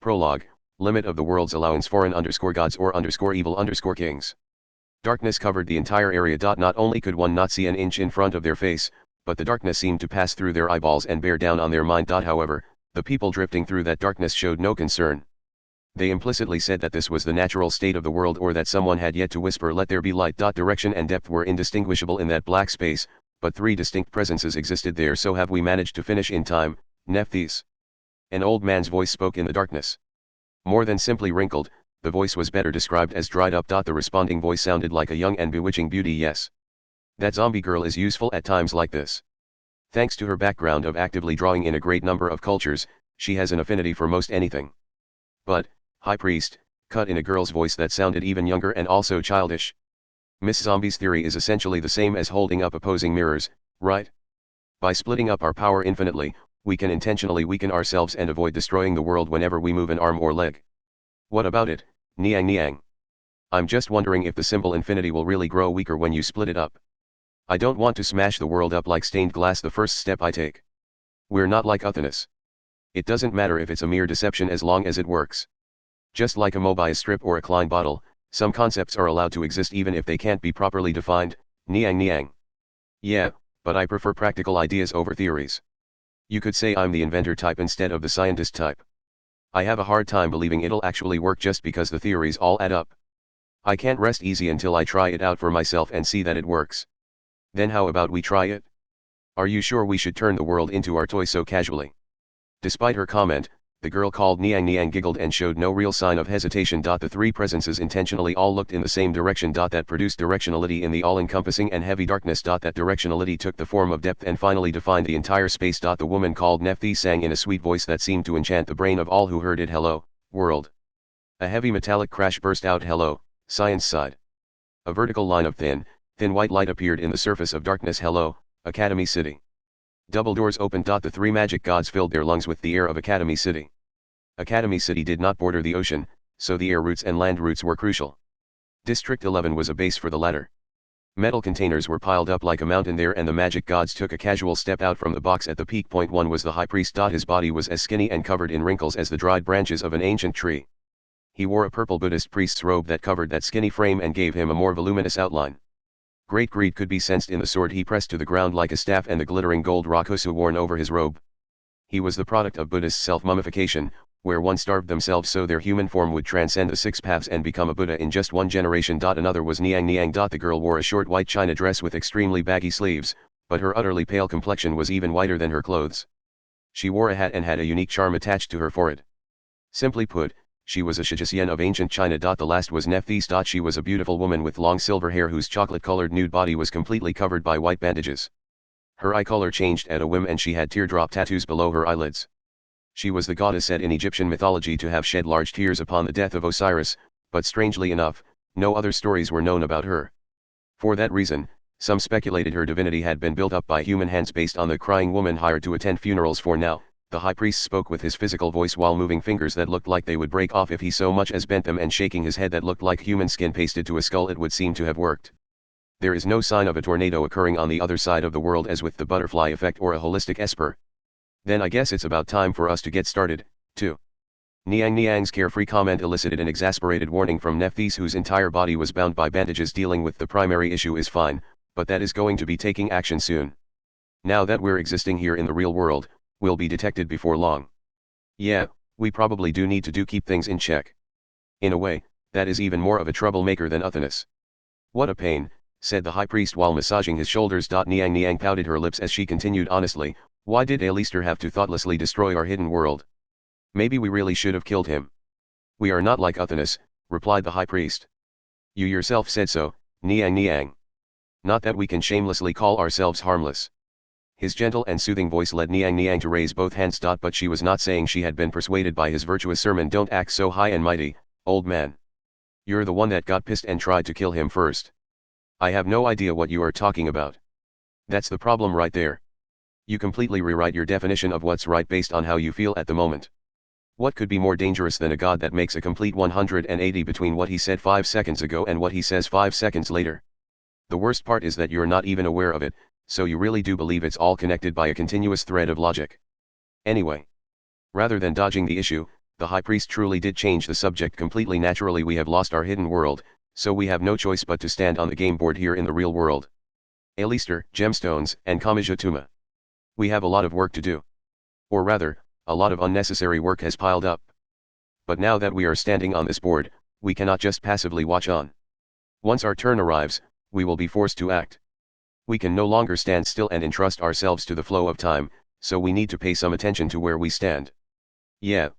Prologue, limit of the world's allowance foreign_gods or evil_kings. Darkness covered the entire area. Not only could one not see an inch in front of their face, but the darkness seemed to pass through their eyeballs and bear down on their mind. However, the people drifting through that darkness showed no concern. They implicitly said that this was the natural state of the world, or that someone had yet to whisper, "Let there be light." Direction and depth were indistinguishable in that black space, but three distinct presences existed there. "So have we managed to finish in time, Nephthys?" An old man's voice spoke in the darkness. More than simply wrinkled, the voice was better described as dried up. The responding voice sounded like a young and bewitching beauty. "Yes. That zombie girl is useful at times like this. Thanks to her background of actively drawing in a great number of cultures, she has an affinity for most anything. But, High Priest," cut in a girl's voice that sounded even younger and also childish, "Miss Zombie's theory is essentially the same as holding up opposing mirrors, right? By splitting up our power infinitely, we can intentionally weaken ourselves and avoid destroying the world whenever we move an arm or leg. What about it, Niang Niang? I'm just wondering if the symbol infinity will really grow weaker when you split it up. I don't want to smash the world up like stained glass the first step I take. We're not like Uthonus. It doesn't matter if it's a mere deception as long as it works. Just like a Mobius strip or a Klein bottle, some concepts are allowed to exist even if they can't be properly defined, Niang Niang. Yeah, but I prefer practical ideas over theories. You could say I'm the inventor type instead of the scientist type. I have a hard time believing it'll actually work just because the theories all add up. I can't rest easy until I try it out for myself and see that it works. Then how about we try it? Are you sure we should turn the world into our toy so casually?" Despite her comment, the girl called Niang Niang giggled and showed no real sign of hesitation. The three presences intentionally all looked in the same direction. That produced directionality in the all-encompassing and heavy darkness. That directionality took the form of depth and finally defined the entire space. The woman called Nephthys sang in a sweet voice that seemed to enchant the brain of all who heard it. "Hello, world." A heavy metallic crash burst out. "Hello, science side." A vertical line of thin white light appeared in the surface of darkness. "Hello, Academy City." Double doors opened. The three magic gods filled their lungs with the air of Academy City. Academy City did not border the ocean, so the air routes and land routes were crucial. District 11 was a base for the latter. Metal containers were piled up like a mountain there, and the magic gods took a casual step out from the box at the peak. One was the high priest. His body was as skinny and covered in wrinkles as the dried branches of an ancient tree. He wore a purple Buddhist priest's robe that covered that skinny frame and gave him a more voluminous outline. Great greed could be sensed in the sword he pressed to the ground like a staff and the glittering gold rakusu worn over his robe. He was the product of Buddhist self-mummification, where one starved themselves so their human form would transcend the 6 paths and become a Buddha in just one generation. Another was Niang Niang. The girl wore a short white china dress with extremely baggy sleeves, but her utterly pale complexion was even whiter than her clothes. She wore a hat and had a unique charm attached to her forehead. Simply put, she was a Shijian of ancient China. The last was Nephthys. She was a beautiful woman with long silver hair whose chocolate-colored nude body was completely covered by white bandages. Her eye color changed at a whim and she had teardrop tattoos below her eyelids. She was the goddess said in Egyptian mythology to have shed large tears upon the death of Osiris, but strangely enough, no other stories were known about her. For that reason, some speculated her divinity had been built up by human hands based on the crying woman hired to attend funerals. For now, the high priest spoke with his physical voice while moving fingers that looked like they would break off if he so much as bent them, and shaking his head that looked like human skin pasted to a skull. It would seem to have worked. There is no sign of a tornado occurring on the other side of the world as with the butterfly effect or a holistic esper. Then I guess it's about time for us to get started, too. Niang Niang's carefree comment elicited an exasperated warning from Nephthys, whose entire body was bound by bandages. Dealing with the primary issue is fine, but that is going to be taking action soon. Now that we're existing here in the real world, we'll be detected before long. Yeah, we probably do need to keep things in check. In a way, that is even more of a troublemaker than Uthonus. What a pain, said the high priest while massaging his shoulders. Niang Niang pouted her lips as she continued honestly, why did Alistair have to thoughtlessly destroy our hidden world? Maybe we really should have killed him. We are not like Uthonus, replied the high priest. You yourself said so, Niang Niang. Not that we can shamelessly call ourselves harmless. His gentle and soothing voice led Niang Niang to raise both hands. But she was not saying she had been persuaded by his virtuous sermon. Don't act so high and mighty, old man. You're the one that got pissed and tried to kill him first. I have no idea what you are talking about. That's the problem right there. You completely rewrite your definition of what's right based on how you feel at the moment. What could be more dangerous than a god that makes a complete 180 between what he said 5 seconds ago and what he says 5 seconds later? The worst part is that you're not even aware of it, so you really do believe it's all connected by a continuous thread of logic. Anyway, rather than dodging the issue, the high priest truly did change the subject completely. Naturally we have lost our hidden world, so we have no choice but to stand on the game board here in the real world. Alistair, gemstones, and Kamijatuma. We have a lot of work to do. Or rather, a lot of unnecessary work has piled up. But now that we are standing on this board, we cannot just passively watch on. Once our turn arrives, we will be forced to act. We can no longer stand still and entrust ourselves to the flow of time, so we need to pay some attention to where we stand. Yeah.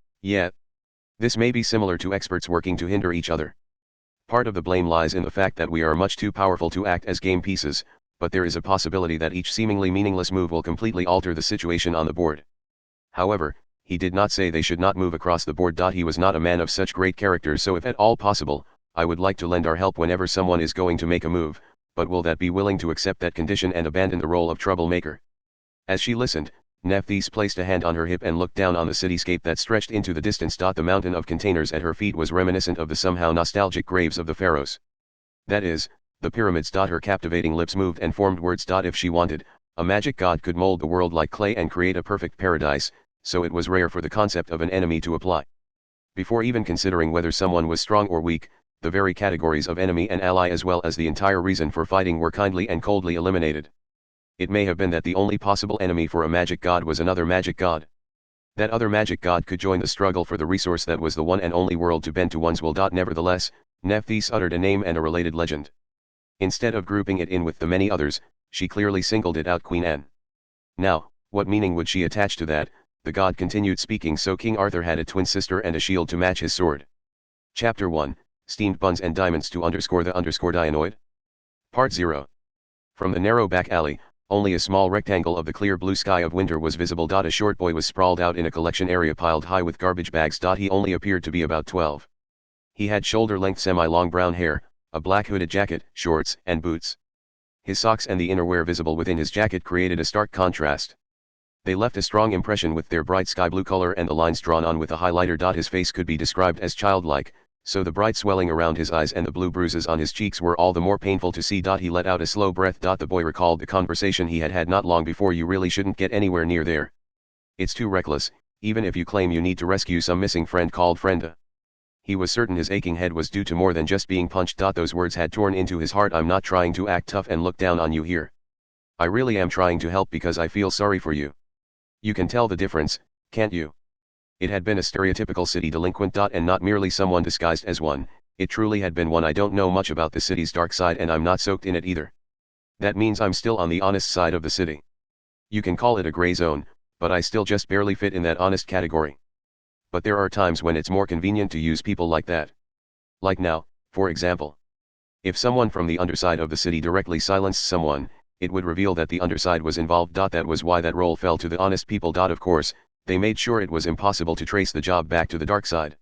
This may be similar to experts working to hinder each other. Part of the blame lies in the fact that we are much too powerful to act as game pieces, but there is a possibility that each seemingly meaningless move will completely alter the situation on the board. However, he did not say they should not move across the board. He was not a man of such great character, so if at all possible, I would like to lend our help whenever someone is going to make a move, but will that be willing to accept that condition and abandon the role of troublemaker? As she listened, Nephthys placed a hand on her hip and looked down on the cityscape that stretched into the distance. The mountain of containers at her feet was reminiscent of the somehow nostalgic graves of the pharaohs. That is, the pyramids. Her captivating lips moved and formed words. If she wanted, a magic god could mold the world like clay and create a perfect paradise, so it was rare for the concept of an enemy to apply. Before even considering whether someone was strong or weak, the very categories of enemy and ally as well as the entire reason for fighting were kindly and coldly eliminated. It may have been that the only possible enemy for a magic god was another magic god. That other magic god could join the struggle for the resource that was the one and only world to bend to one's will. Nevertheless, Nephthys uttered a name and a related legend. Instead of grouping it in with the many others, she clearly singled it out: Queen Anne. Now, what meaning would she attach to that? The god continued speaking. So King Arthur had a twin sister and a shield to match his sword. Chapter 1, Steamed Buns and Diamonds to underscore the underscore Dianoid. Part 0. From the narrow back alley, only a small rectangle of the clear blue sky of winter was visible. A short boy was sprawled out in a collection area piled high with garbage bags. He only appeared to be about 12. He had shoulder-length semi-long brown hair, a black hooded jacket, shorts, and boots. His socks and the innerwear visible within his jacket created a stark contrast. They left a strong impression with their bright sky blue color and the lines drawn on with a highlighter. His face could be described as childlike, so the bright swelling around his eyes and the blue bruises on his cheeks were all the more painful to see. He let out a slow breath. The boy recalled the conversation he had had not long before. You really shouldn't get anywhere near there. It's too reckless, even if you claim you need to rescue some missing friend called Frenda. He was certain his aching head was due to more than just being punched. Those words had torn into his heart. I'm not trying to act tough and look down on you here. I really am trying to help because I feel sorry for you. You can tell the difference, can't you? It had been a stereotypical city delinquent. And not merely someone disguised as one, it truly had been one. I don't know much about the city's dark side and I'm not soaked in it either. That means I'm still on the honest side of the city. You can call it a gray zone, but I still just barely fit in that honest category. But there are times when it's more convenient to use people like that. Like now, for example. If someone from the underside of the city directly silenced someone, it would reveal that the underside was involved. That was why that role fell to the honest people. Of course, they made sure it was impossible to trace the job back to the dark side.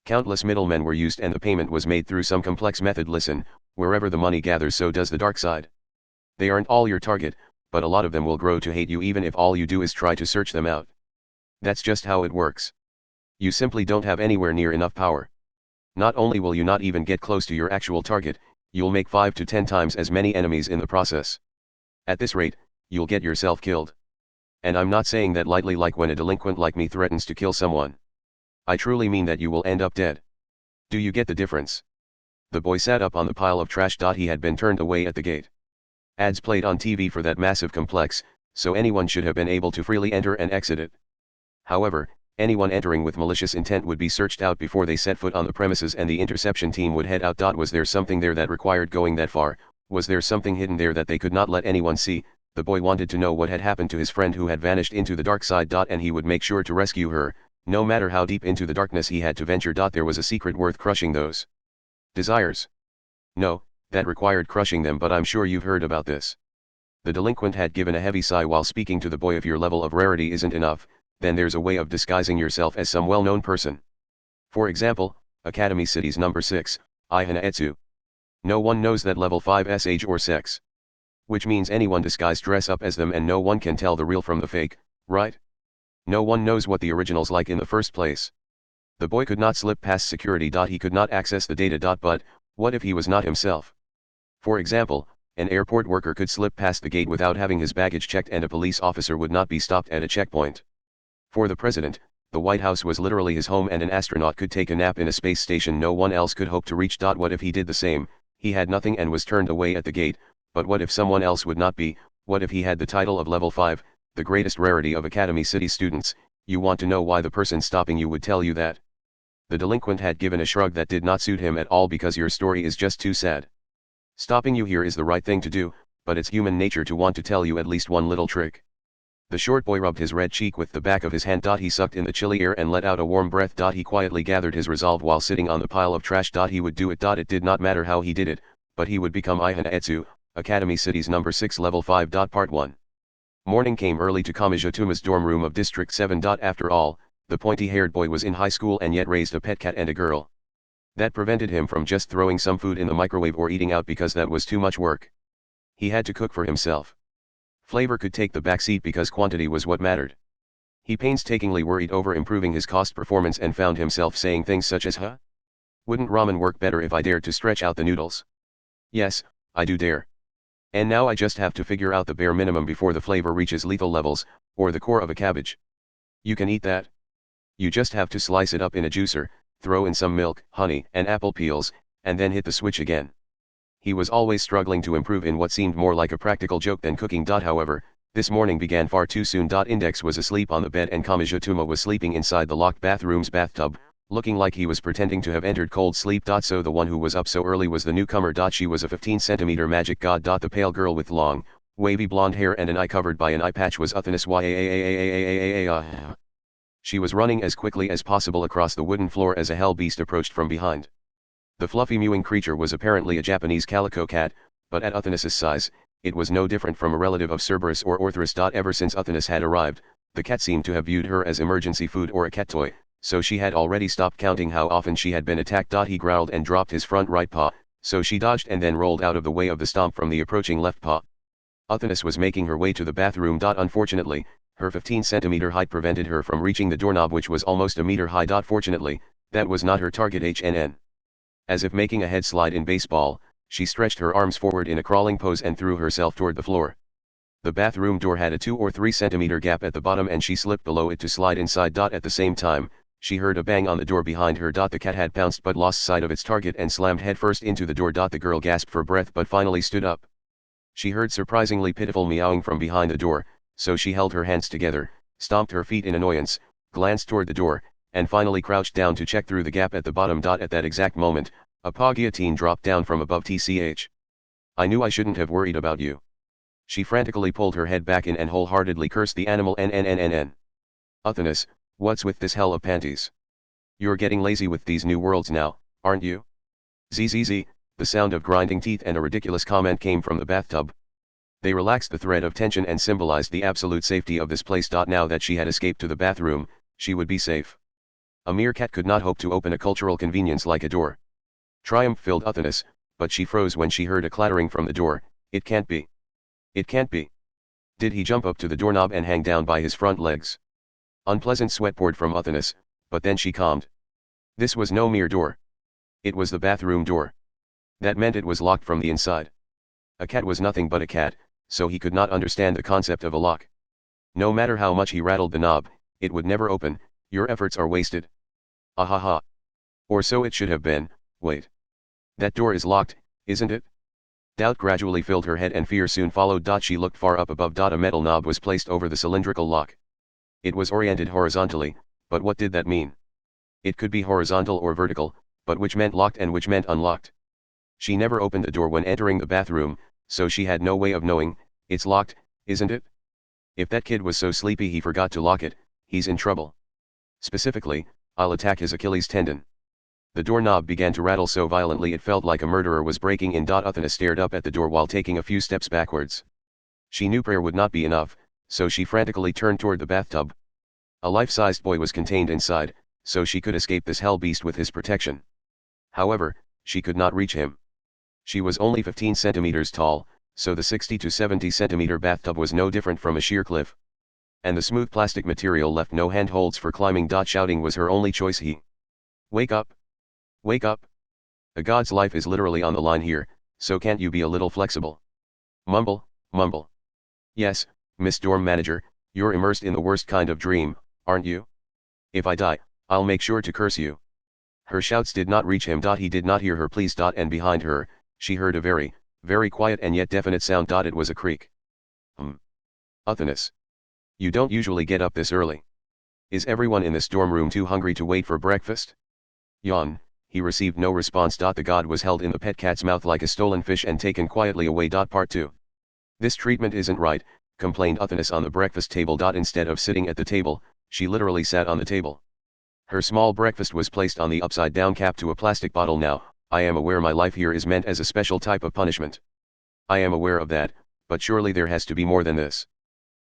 Countless middlemen were used and the payment was made through some complex method. Listen, wherever the money gathers, so does the dark side. They aren't all your target, but a lot of them will grow to hate you even if all you do is try to search them out. That's just how it works. You simply don't have anywhere near enough power. Not only will you not even get close to your actual target, you'll make 5 to 10 times as many enemies in the process. At this rate, you'll get yourself killed. And I'm not saying that lightly, like when a delinquent like me threatens to kill someone. I truly mean that you will end up dead. Do you get the difference? The boy sat up on the pile of trash. He had been turned away at the gate. Ads played on TV for that massive complex, so anyone should have been able to freely enter and exit it. However, anyone entering with malicious intent would be searched out before they set foot on the premises and the interception team would head out. Was there something there that required going that far? Was there something hidden there that they could not let anyone see? The boy wanted to know what had happened to his friend who had vanished into the dark side. And he would make sure to rescue her, no matter how deep into the darkness he had to venture. There was a secret worth crushing those desires. No, that required crushing them, but I'm sure you've heard about this. The delinquent had given a heavy sigh while speaking to the boy. If your level of rarity isn't enough, then there's a way of disguising yourself as some well-known person. For example, Academy City's number 6, Ihana Etsu. No one knows that level 5's age or sex. Which means anyone disguised dress up as them and no one can tell the real from the fake, right? No one knows what the original's like in the first place. The boy could not slip past security. He could not access the data. But what if he was not himself? For example, an airport worker could slip past the gate without having his baggage checked and a police officer would not be stopped at a checkpoint. For the president, The White House was literally his home, and an astronaut could take a nap in a space station no one else could hope to reach. What if he did the same? He had nothing and was turned away at the gate, but what if someone else would not be? What if he had the title of level 5, the greatest rarity of Academy City students? You want to know why the person stopping you would tell you that? The delinquent had given a shrug that did not suit him at all. Because your story is just too sad. Stopping you here is the right thing to do, but it's human nature to want to tell you at least one little trick. The short boy rubbed his red cheek with the back of his hand. He sucked in the chilly air and let out a warm breath. He quietly gathered his resolve while sitting on the pile of trash. He would do it. It did not matter how he did it, but he would become Ihan Etsu, Academy City's number 6 level 5. Part 1. Morning came early to Kamijituma's dorm room of District 7. After all, the pointy-haired boy was in high school and yet raised a pet cat and a girl. That prevented him from just throwing some food in the microwave or eating out, because that was too much work. He had to cook for himself. Flavor could take the back seat because quantity was what mattered. He painstakingly worried over improving his cost performance and found himself saying things such as, Wouldn't ramen work better if I dared to stretch out the noodles? Yes, I do dare. And now I just have to figure out the bare minimum before the flavor reaches lethal levels, or the core of a cabbage. You can eat that. You just have to slice it up in a juicer, throw in some milk, honey, and apple peels, and then hit the switch again. He was always struggling to improve in what seemed more like a practical joke than cooking. However, this morning began far too soon. Index was asleep on the bed and Kamijituma was sleeping inside the locked bathroom's bathtub, looking like he was pretending to have entered cold sleep. So the one who was up so early was the newcomer. She was a 15-centimeter magic god. The pale girl with long, wavy blonde hair and an eye covered by an eye patch was Uthanis. She was running as quickly as possible across the wooden floor as a hell beast approached from behind. The fluffy mewing creature was apparently a Japanese calico cat, but at Uthanis's size, it was no different from a relative of Cerberus or Orthrus. Ever since Uthanis had arrived, the cat seemed to have viewed her as emergency food or a cat toy, so she had already stopped counting how often she had been attacked. He growled and dropped his front right paw, so she dodged and then rolled out of the way of the stomp from the approaching left paw. Uthanis was making her way to the bathroom. Unfortunately, her 15-centimeter height prevented her from reaching the doorknob, which was almost a meter high. Fortunately, that was not her target. As if making a head slide in baseball, she stretched her arms forward in a crawling pose and threw herself toward the floor. The bathroom door had a 2 or 3 centimeter gap at the bottom and she slipped below it to slide inside. At the same time, she heard a bang on the door behind her. The cat had pounced but lost sight of its target and slammed headfirst into the door. The girl gasped for breath but finally stood up. She heard surprisingly pitiful meowing from behind the door, so she held her hands together, stomped her feet in annoyance, glanced toward the door, and finally crouched down to check through the gap at the bottom. At that exact moment, a paw guillotine dropped down from above. Tch. I knew I shouldn't have worried about you. She frantically pulled her head back in and wholeheartedly cursed the animal. Uthanis, what's with this hell of panties? You're getting lazy with these new worlds now, aren't you? Zzz, the sound of grinding teeth and a ridiculous comment came from the bathtub. They relaxed the thread of tension and symbolized the absolute safety of this place. Now that she had escaped to the bathroom, she would be safe. A mere cat could not hope to open a cultural convenience like a door. Triumph filled Uthanis, but she froze when she heard a clattering from the door. It can't be. It can't be. Did he jump up to the doorknob and hang down by his front legs? Unpleasant sweat poured from Uthanis, but then she calmed. This was no mere door. It was the bathroom door. That meant it was locked from the inside. A cat was nothing but a cat, so he could not understand the concept of a lock. No matter how much he rattled the knob, it would never open. Your efforts are wasted. Ahaha. Or so it should have been. Wait. That door is locked, isn't it? Doubt gradually filled her head and fear soon followed. She looked far up above. A metal knob was placed over the cylindrical lock. It was oriented horizontally, but what did that mean? It could be horizontal or vertical, but which meant locked and which meant unlocked? She never opened the door when entering the bathroom, so she had no way of knowing. It's locked, isn't it? If that kid was so sleepy he forgot to lock it, he's in trouble. Specifically, I'll attack his Achilles tendon. The doorknob began to rattle so violently it felt like a murderer was breaking in. Uthanis stared up at the door while taking a few steps backwards. She knew prayer would not be enough, so she frantically turned toward the bathtub. A life-sized boy was contained inside, so she could escape this hell beast with his protection. However, she could not reach him. She was only 15 centimeters tall, so the 60 to 70 centimeter bathtub was no different from a sheer cliff. And the smooth plastic material left no handholds for climbing. Shouting was her only choice. Wake up! Wake up! A god's life is literally on the line here, so can't you be a little flexible? Mumble, mumble. Yes, Miss Dorm Manager, you're immersed in the worst kind of dream, aren't you? If I die, I'll make sure to curse you. Her shouts did not reach him. He did not hear her pleas. And behind her, she heard a very, very quiet and yet definite sound. It was a creak. Uthanas. You don't usually get up this early. Is everyone in this dorm room too hungry to wait for breakfast? Yawn. He received no response. The god was held in the pet cat's mouth like a stolen fish and taken quietly away. Part 2. This treatment isn't right, complained Uthanas on the breakfast table. Instead of sitting at the table, she literally sat on the table. Her small breakfast was placed on the upside-down cap to a plastic bottle. Now, I am aware my life here is meant as a special type of punishment. I am aware of that, but surely there has to be more than this.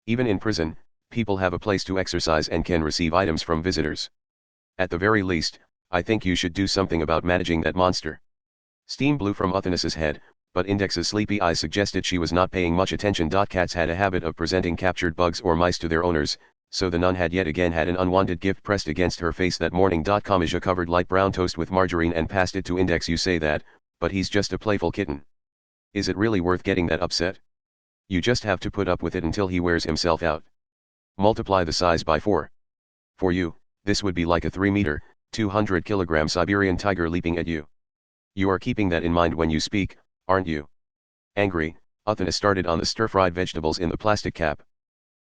Even in prison, people have a place to exercise and can receive items from visitors. At the very least, I think you should do something about managing that monster. Steam blew from Uthanas's head, but Index's sleepy eyes suggested she was not paying much attention. Cats had a habit of presenting captured bugs or mice to their owners, so the nun had yet again had an unwanted gift pressed against her face that morning. Kamachi covered light brown toast with margarine and passed it to Index. You say that, but he's just a playful kitten. Is it really worth getting that upset? You just have to put up with it until he wears himself out. Multiply the size by 4. For you, this would be like a 3-meter, 200-kilogram Siberian tiger leaping at you. You are keeping that in mind when you speak, aren't you? Angry, Uthanas started on the stir-fried vegetables in the plastic cap.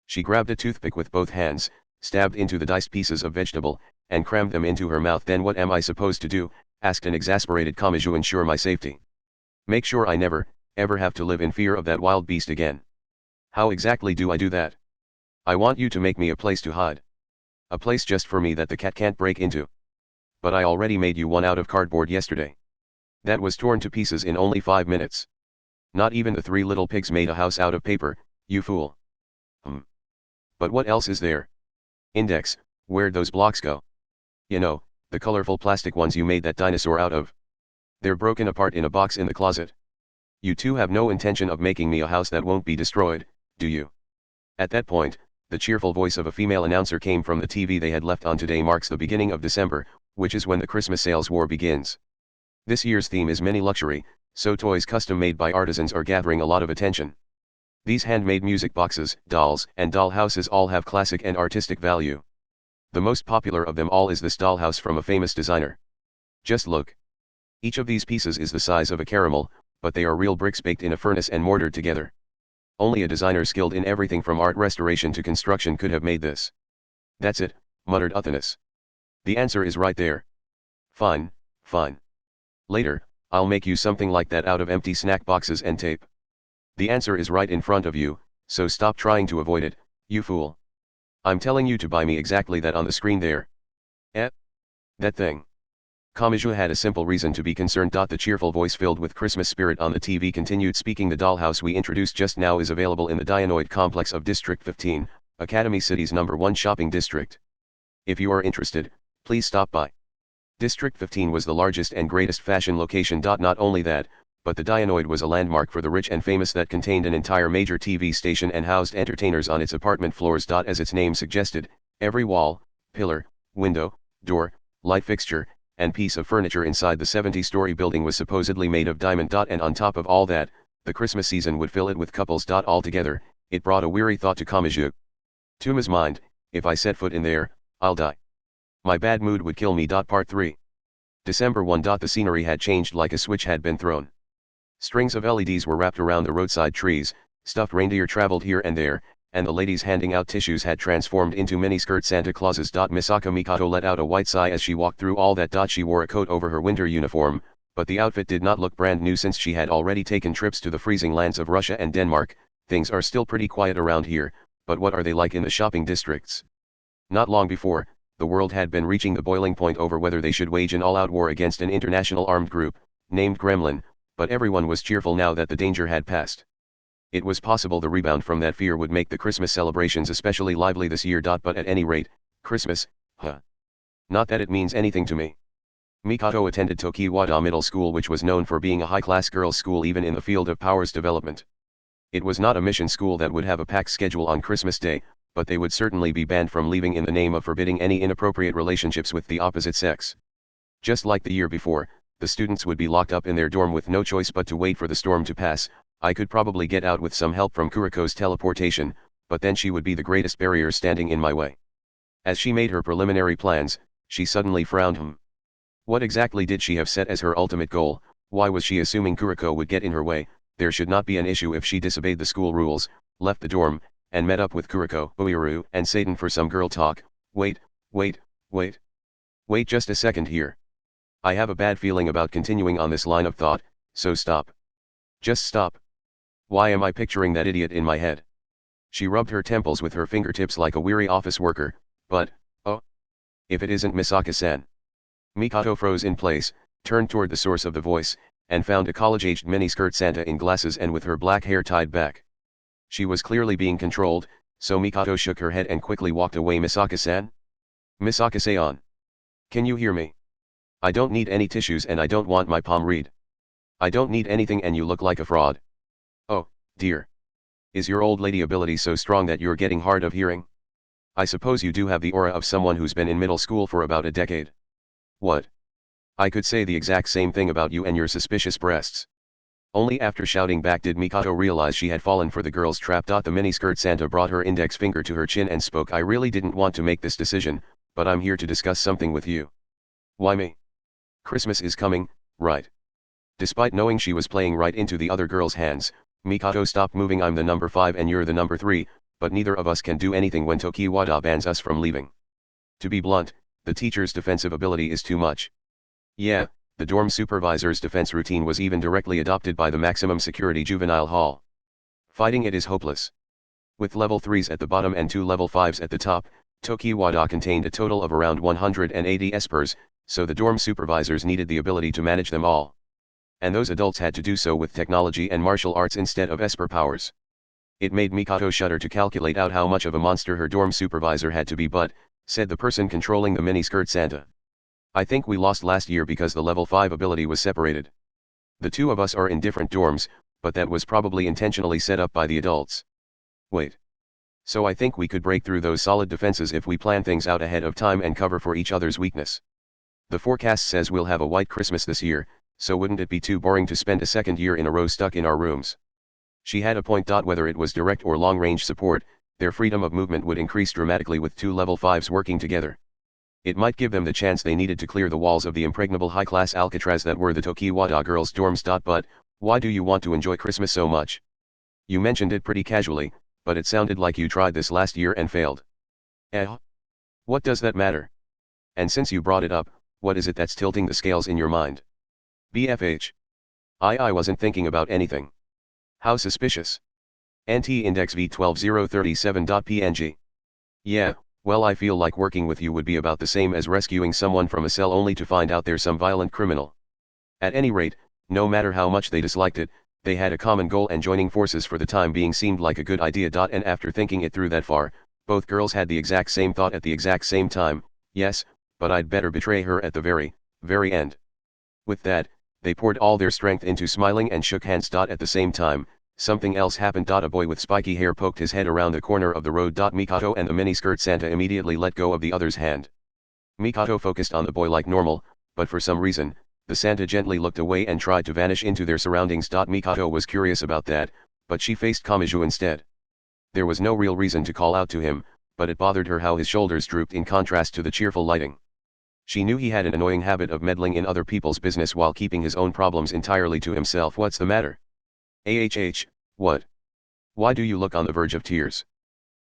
She grabbed a toothpick with both hands, stabbed into the diced pieces of vegetable, and crammed them into her mouth. Then what am I supposed to do? Asked an exasperated Kamachi. Ensure my safety. Make sure I never, ever have to live in fear of that wild beast again. How exactly do I do that? I want you to make me a place to hide. A place just for me that the cat can't break into. But I already made you one out of cardboard yesterday. That was torn to pieces in only 5 minutes. Not even the 3 little pigs made a house out of paper, you fool. But what else is there? Index, where'd those blocks go? You know, the colorful plastic ones you made that dinosaur out of. They're broken apart in a box in the closet. You two have no intention of making me a house that won't be destroyed, do you? At that point, the cheerful voice of a female announcer came from the TV they had left on. Today marks the beginning of December, which is when the Christmas sales war begins. This year's theme is mini luxury, so toys custom made by artisans are gathering a lot of attention. These handmade music boxes, dolls, and doll houses all have classic and artistic value. The most popular of them all is this dollhouse from a famous designer. Just look. Each of these pieces is the size of a caramel, but they are real bricks baked in a furnace and mortared together. Only a designer skilled in everything from art restoration to construction could have made this. That's it, muttered Uthanas. The answer is right there. Fine, fine. Later, I'll make you something like that out of empty snack boxes and tape. The answer is right in front of you, so stop trying to avoid it, you fool. I'm telling you to buy me exactly that on the screen there. That thing. Kamachi had a simple reason to be concerned. The cheerful voice filled with Christmas spirit on the TV continued speaking. The dollhouse we introduced just now is available in the Dionoid complex of District 15, Academy City's #1 shopping district. If you are interested, please stop by. District 15 was the largest and greatest fashion location. Not only that, but the Dionoid was a landmark for the rich and famous that contained an entire major TV station and housed entertainers on its apartment floors. As its name suggested, every wall, pillar, window, door, light fixture, and piece of furniture inside the 70-story building was supposedly made of diamond. And on top of all that, the Christmas season would fill it with couples. Altogether, it brought a weary thought to Kamachi. To his mind, if I set foot in there, I'll die. My bad mood would kill me. Part 3. December 1. The scenery had changed like a switch had been thrown. Strings of LEDs were wrapped around the roadside trees, stuffed reindeer traveled here and there, and the ladies handing out tissues had transformed into mini-skirt Santa Clauses. Misaka Mikoto let out a white sigh as she walked through all that. She wore a coat over her winter uniform, but the outfit did not look brand new since she had already taken trips to the freezing lands of Russia and Denmark. Things are still pretty quiet around here, but what are they like in the shopping districts? Not long before, the world had been reaching the boiling point over whether they should wage an all-out war against an international armed group, named Gremlin, but everyone was cheerful now that the danger had passed. It was possible the rebound from that fear would make the Christmas celebrations especially lively this year. But at any rate, Christmas, not that it means anything to me. Mikoto attended Tokiwada Middle School, which was known for being a high-class girls' school even in the field of powers development. It was not a mission school that would have a packed schedule on Christmas Day, but they would certainly be banned from leaving in the name of forbidding any inappropriate relationships with the opposite sex. Just like the year before, the students would be locked up in their dorm with no choice but to wait for the storm to pass. I could probably get out with some help from Kuriko's teleportation, but then she would be the greatest barrier standing in my way. As she made her preliminary plans, she suddenly frowned. What exactly did she have set as her ultimate goal? Why was she assuming Kuriko would get in her way? There should not be an issue if she disobeyed the school rules, left the dorm, and met up with Kuriko, Toaru, and Satan for some girl talk. Wait just a second here. I have a bad feeling about continuing on this line of thought, so stop. Just stop. Why am I picturing that idiot in my head? She rubbed her temples with her fingertips like a weary office worker, but, oh. If it isn't Misaka-san. Mikoto froze in place, turned toward the source of the voice, and found a college-aged miniskirt Santa in glasses and with her black hair tied back. She was clearly being controlled, so Mikoto shook her head and quickly walked away. Misaka-san? Misaka-san. Can you hear me? I don't need any tissues and I don't want my palm read. I don't need anything and you look like a fraud. Oh, dear. Is your old lady ability so strong that you're getting hard of hearing? I suppose you do have the aura of someone who's been in middle school for about a decade. What? I could say the exact same thing about you and your suspicious breasts. Only after shouting back did Mikoto realize she had fallen for the girl's trap. The miniskirt Santa brought her index finger to her chin and spoke. I really didn't want to make this decision, but I'm here to discuss something with you. Why me? Christmas is coming, right? Despite knowing she was playing right into the other girl's hands, Mikoto stopped moving. I'm the number 5 and you're the number 3, but neither of us can do anything when Tokiwada bans us from leaving. To be blunt, the teacher's defensive ability is too much. Yeah, the dorm supervisor's defense routine was even directly adopted by the maximum security juvenile hall. Fighting it is hopeless. With level 3s at the bottom and 2 level 5s at the top, Tokiwada contained a total of around 180 espers, so the dorm supervisors needed the ability to manage them all. And those adults had to do so with technology and martial arts instead of esper powers. It made Mikoto shudder to calculate out how much of a monster her dorm supervisor had to be, but, said the person controlling the miniskirt Santa. I think we lost last year because the level 5 ability was separated. The two of us are in different dorms, but that was probably intentionally set up by the adults. Wait. So I think we could break through those solid defenses if we plan things out ahead of time and cover for each other's weakness. The forecast says we'll have a white Christmas this year, so wouldn't it be too boring to spend a second year in a row stuck in our rooms? She had a point. Whether it was direct or long-range support, their freedom of movement would increase dramatically with 2 level 5s working together. It might give them the chance they needed to clear the walls of the impregnable high-class Alcatraz that were the Tokiwada girls' dorms. But, why do you want to enjoy Christmas so much? You mentioned it pretty casually, but it sounded like you tried this last year and failed. What does that matter? And since you brought it up, what is it that's tilting the scales in your mind? BFH. I wasn't thinking about anything. How suspicious. Anti-index V12037.png. Yeah, well, I feel like working with you would be about the same as rescuing someone from a cell only to find out they're some violent criminal. At any rate, no matter how much they disliked it, they had a common goal and joining forces for the time being seemed like a good idea. And after thinking it through that far, both girls had the exact same thought at the exact same time. Yes, but I'd better betray her at the very end. With that, they poured all their strength into smiling and shook hands. At the same time, something else happened. A boy with spiky hair poked his head around the corner of the road. Mikoto and the miniskirt Santa immediately let go of the other's hand. Mikoto focused on the boy like normal, but for some reason, the Santa gently looked away and tried to vanish into their surroundings. Mikoto was curious about that, but she faced Kamiju instead. There was no real reason to call out to him, but it bothered her how his shoulders drooped in contrast to the cheerful lighting. She knew he had an annoying habit of meddling in other people's business while keeping his own problems entirely to himself. What's the matter? What? Why do you look on the verge of tears?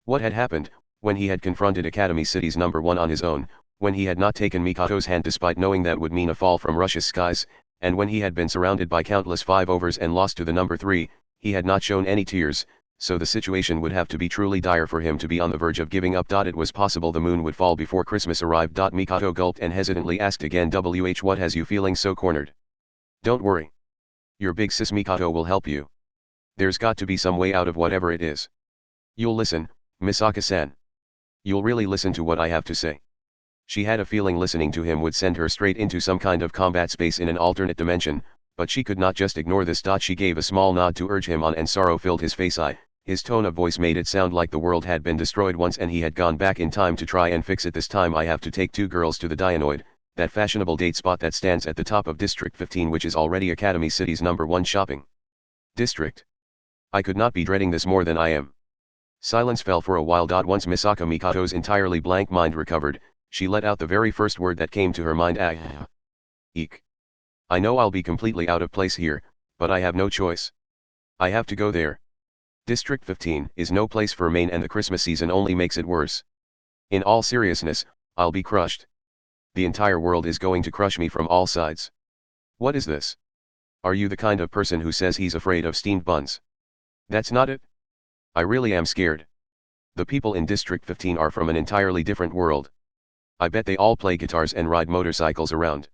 What had happened, when he had confronted Academy City's number 1 on his own, when he had not taken Mikoto's hand despite knowing that would mean a fall from Russia's skies, and when he had been surrounded by countless 5-overs and lost to the number 3, he had not shown any tears, so the situation would have to be truly dire for him to be on the verge of giving up. It was possible the moon would fall before Christmas arrived. Mikoto gulped and hesitantly asked again, what has you feeling so cornered? Don't worry. Your big sis Mikoto will help you. There's got to be some way out of whatever it is. You'll listen, Misaka-san. You'll really listen to what I have to say. She had a feeling listening to him would send her straight into some kind of combat space in an alternate dimension, but she could not just ignore this. She gave a small nod to urge him on and sorrow filled his face. His tone of voice made it sound like the world had been destroyed once and he had gone back in time to try and fix it. This time I have to take 2 girls to the Dianoid, that fashionable date spot that stands at the top of District 15, which is already Academy City's number 1 shopping district. I could not be dreading this more than I am. Silence fell for a while. Once Misaka Mikoto's entirely blank mind recovered, she let out the very first word that came to her mind. Eek. I know I'll be completely out of place here, but I have no choice. I have to go there. District 15 is no place for Maine, and the Christmas season only makes it worse. In all seriousness, I'll be crushed. The entire world is going to crush me from all sides. What is this? Are you the kind of person who says he's afraid of steamed buns? That's not it. I really am scared. The people in District 15 are from an entirely different world. I bet they all play guitars and ride motorcycles around.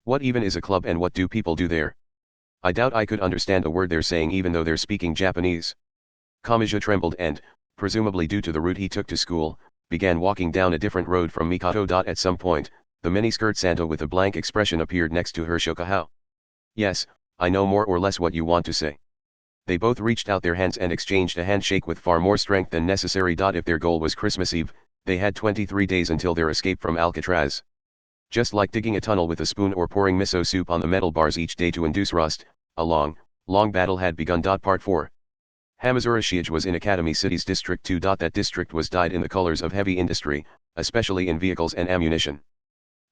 What even is a club, and what do people do there? I doubt I could understand a word they're saying even though they're speaking Japanese. Kamachi trembled and, presumably due to the route he took to school, began walking down a different road from Mikoto. At some point, the miniskirt Santa with a blank expression appeared next to her. Shokahao. Yes, I know more or less what you want to say. They both reached out their hands and exchanged a handshake with far more strength than necessary. If their goal was Christmas Eve, they had 23 days until their escape from Alcatraz. Just like digging a tunnel with a spoon or pouring miso soup on the metal bars each day to induce rust, a long, long battle had begun. Part 4. Hamazura Shiage was in Academy City's District 2. That district was dyed in the colors of heavy industry, especially in vehicles and ammunition.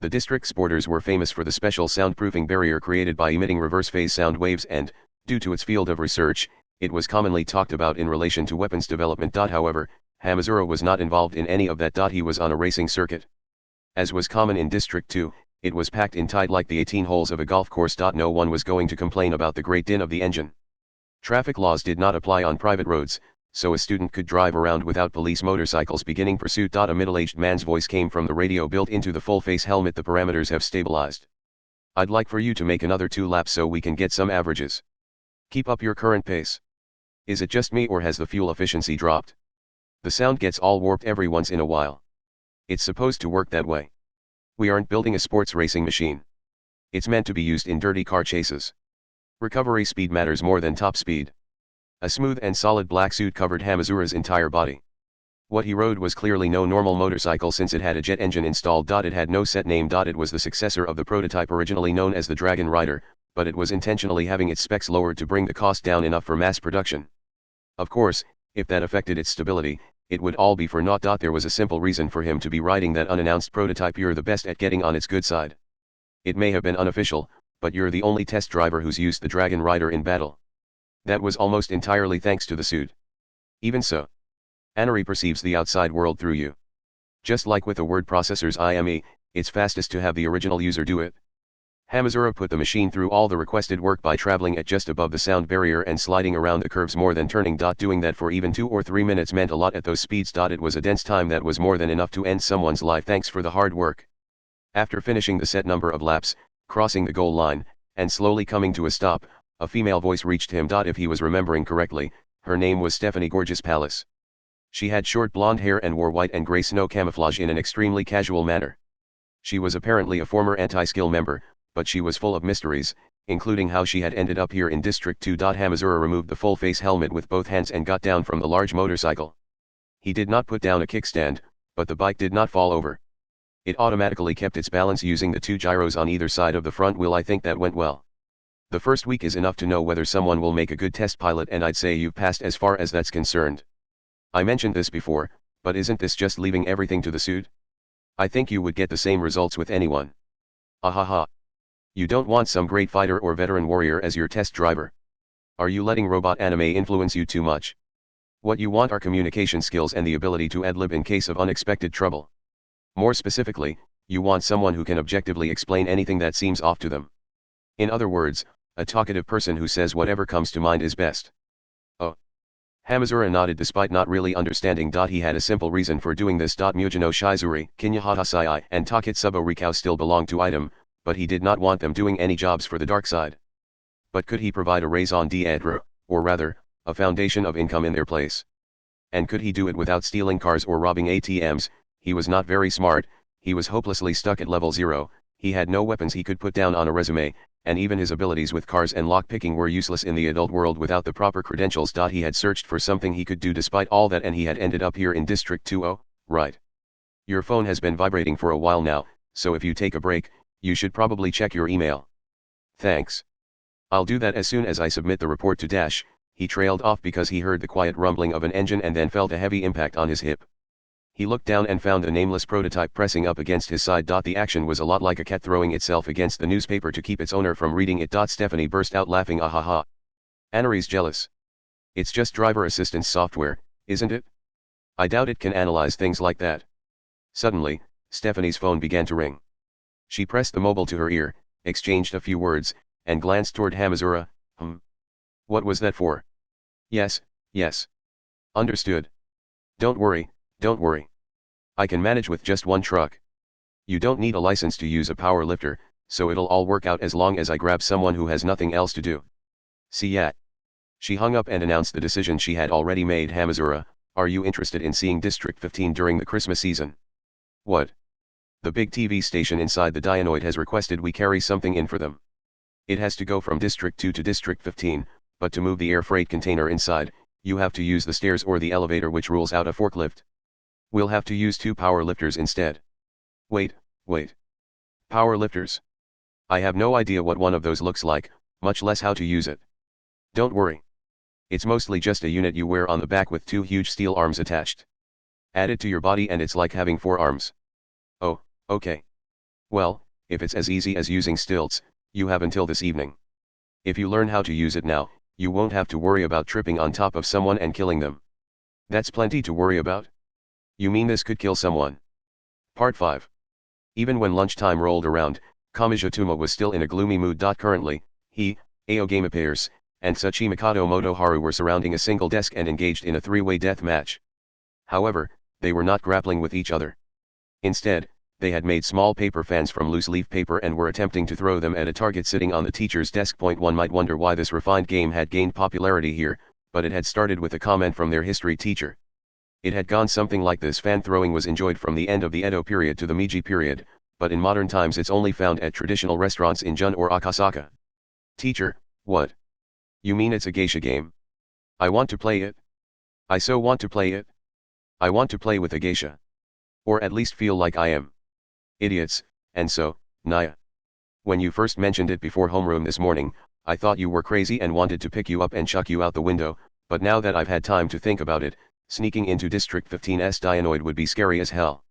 The district's borders were famous for the special soundproofing barrier created by emitting reverse phase sound waves, and, due to its field of research, it was commonly talked about in relation to weapons development. However, Hamazura was not involved in any of that. He was on a racing circuit. As was common in District 2, it was packed in tight like the 18 holes of a golf course. No one was going to complain about the great din of the engine. Traffic laws did not apply on private roads, so a student could drive around without police motorcycles beginning pursuit. A middle-aged man's voice came from the radio built into the full-face helmet. The parameters have stabilized. I'd like for you to make another 2 laps so we can get some averages. Keep up your current pace. Is it just me, or has the fuel efficiency dropped? The sound gets all warped every once in a while. It's supposed to work that way. We aren't building a sports racing machine. It's meant to be used in dirty car chases. Recovery speed matters more than top speed. A smooth and solid black suit covered Hamazura's entire body. What he rode was clearly no normal motorcycle, since it had a jet engine installed. It had no set name. It was the successor of the prototype originally known as the Dragon Rider, but it was intentionally having its specs lowered to bring the cost down enough for mass production. Of course, if that affected its stability, it would all be for naught. There was a simple reason for him to be riding that unannounced prototype. You're the best at getting on its good side. It may have been unofficial, but you're the only test driver who's used the Dragon Rider in battle. That was almost entirely thanks to the suit. Even so, Anari perceives the outside world through you. Just like with the word processor's IME, it's fastest to have the original user do it. Hamazura put the machine through all the requested work by traveling at just above the sound barrier and sliding around the curves more than turning. Doing that for even 2 or 3 minutes meant a lot at those speeds. It was a dense time that was more than enough to end someone's life. Thanks for the hard work. After finishing the set number of laps, crossing the goal line, and slowly coming to a stop, a female voice reached him. If he was remembering correctly, her name was Stephanie Gorgeous Palace. She had short blonde hair and wore white and gray snow camouflage in an extremely casual manner. She was apparently a former anti-skill member, but she was full of mysteries, including how she had ended up here in District 2. Hamazura removed the full-face helmet with both hands and got down from the large motorcycle. He did not put down a kickstand, but the bike did not fall over. It automatically kept its balance using the 2 gyros on either side of the front wheel. I think that went well. The first week is enough to know whether someone will make a good test pilot, and I'd say you've passed as far as that's concerned. I mentioned this before, but isn't this just leaving everything to the suit? I think you would get the same results with anyone. Ahaha. You don't want some great fighter or veteran warrior as your test driver. Are you letting robot anime influence you too much? What you want are communication skills and the ability to ad-lib in case of unexpected trouble. More specifically, you want someone who can objectively explain anything that seems off to them. In other words, a talkative person who says whatever comes to mind is best. Oh. Hamazura nodded despite not really understanding. He had a simple reason for doing this. Mujino Shizuri, Kinyahata Sai, and Taketsubo Rikao still belonged to item, but he did not want them doing any jobs for the dark side. But could he provide a raison d'etre, or rather, a foundation of income in their place? And could he do it without stealing cars or robbing ATMs? He was not very smart, he was hopelessly stuck at level 0, he had no weapons he could put down on a resume, and even his abilities with cars and lockpicking were useless in the adult world without the proper credentials. He had searched for something he could do despite all that, and he had ended up here in District 2. Oh, right. Your phone has been vibrating for a while now, so if you take a break, you should probably check your email. Thanks. I'll do that as soon as I submit the report to Dash. he trailed off because he heard the quiet rumbling of an engine and then felt a heavy impact on his hip. He looked down and found a nameless prototype pressing up against his side. The action was a lot like a cat throwing itself against the newspaper to keep its owner from reading it. Stephanie burst out laughing. Ah ha ha. Anari's jealous. It's just driver assistance software, isn't it? I doubt it can analyze things like that. Suddenly, Stephanie's phone began to ring. She pressed the mobile to her ear, exchanged a few words, and glanced toward Hamazura. What was that for? Yes, yes. Understood. Don't worry, don't worry. I can manage with just one truck. You don't need a license to use a power lifter, so it'll all work out as long as I grab someone who has nothing else to do. See ya. She hung up and announced the decision she had already made. Hamazura, are you interested in seeing District 15 during the Christmas season? What? The big TV station inside the Dionoid has requested we carry something in for them. It has to go from District 2 to District 15, but to move the air freight container inside, you have to use the stairs or the elevator, which rules out a forklift. We'll have to use 2 power lifters instead. Wait. Power lifters? I have no idea what one of those looks like, much less how to use it. Don't worry. It's mostly just a unit you wear on the back with 2 huge steel arms attached. Add it to your body and it's like having 4 arms. Oh, okay. Well, if it's as easy as using stilts, you have until this evening. If you learn how to use it now, you won't have to worry about tripping on top of someone and killing them. That's plenty to worry about. You mean this could kill someone? Part 5. Even when lunchtime rolled around, Kamijituma was still in a gloomy mood. Currently, he, Aogame Pierce, and Tsuchimikado Motoharu were surrounding a single desk and engaged in a 3-way death match. However, they were not grappling with each other. Instead, they had made small paper fans from loose leaf paper and were attempting to throw them at a target sitting on the teacher's desk. One might wonder why this refined game had gained popularity here, but it had started with a comment from their history teacher. It had gone something like this: fan throwing was enjoyed from the end of the Edo period to the Meiji period, but in modern times it's only found at traditional restaurants in Jun or Akasaka. Teacher, what? You mean it's a geisha game? I want to play it. I so want to play it. I want to play with a geisha. Or at least feel like I am. Idiots, and so, Naya. When you first mentioned it before homeroom this morning, I thought you were crazy and wanted to pick you up and chuck you out the window, but now that I've had time to think about it, sneaking into District 15's Dionoid would be scary as hell.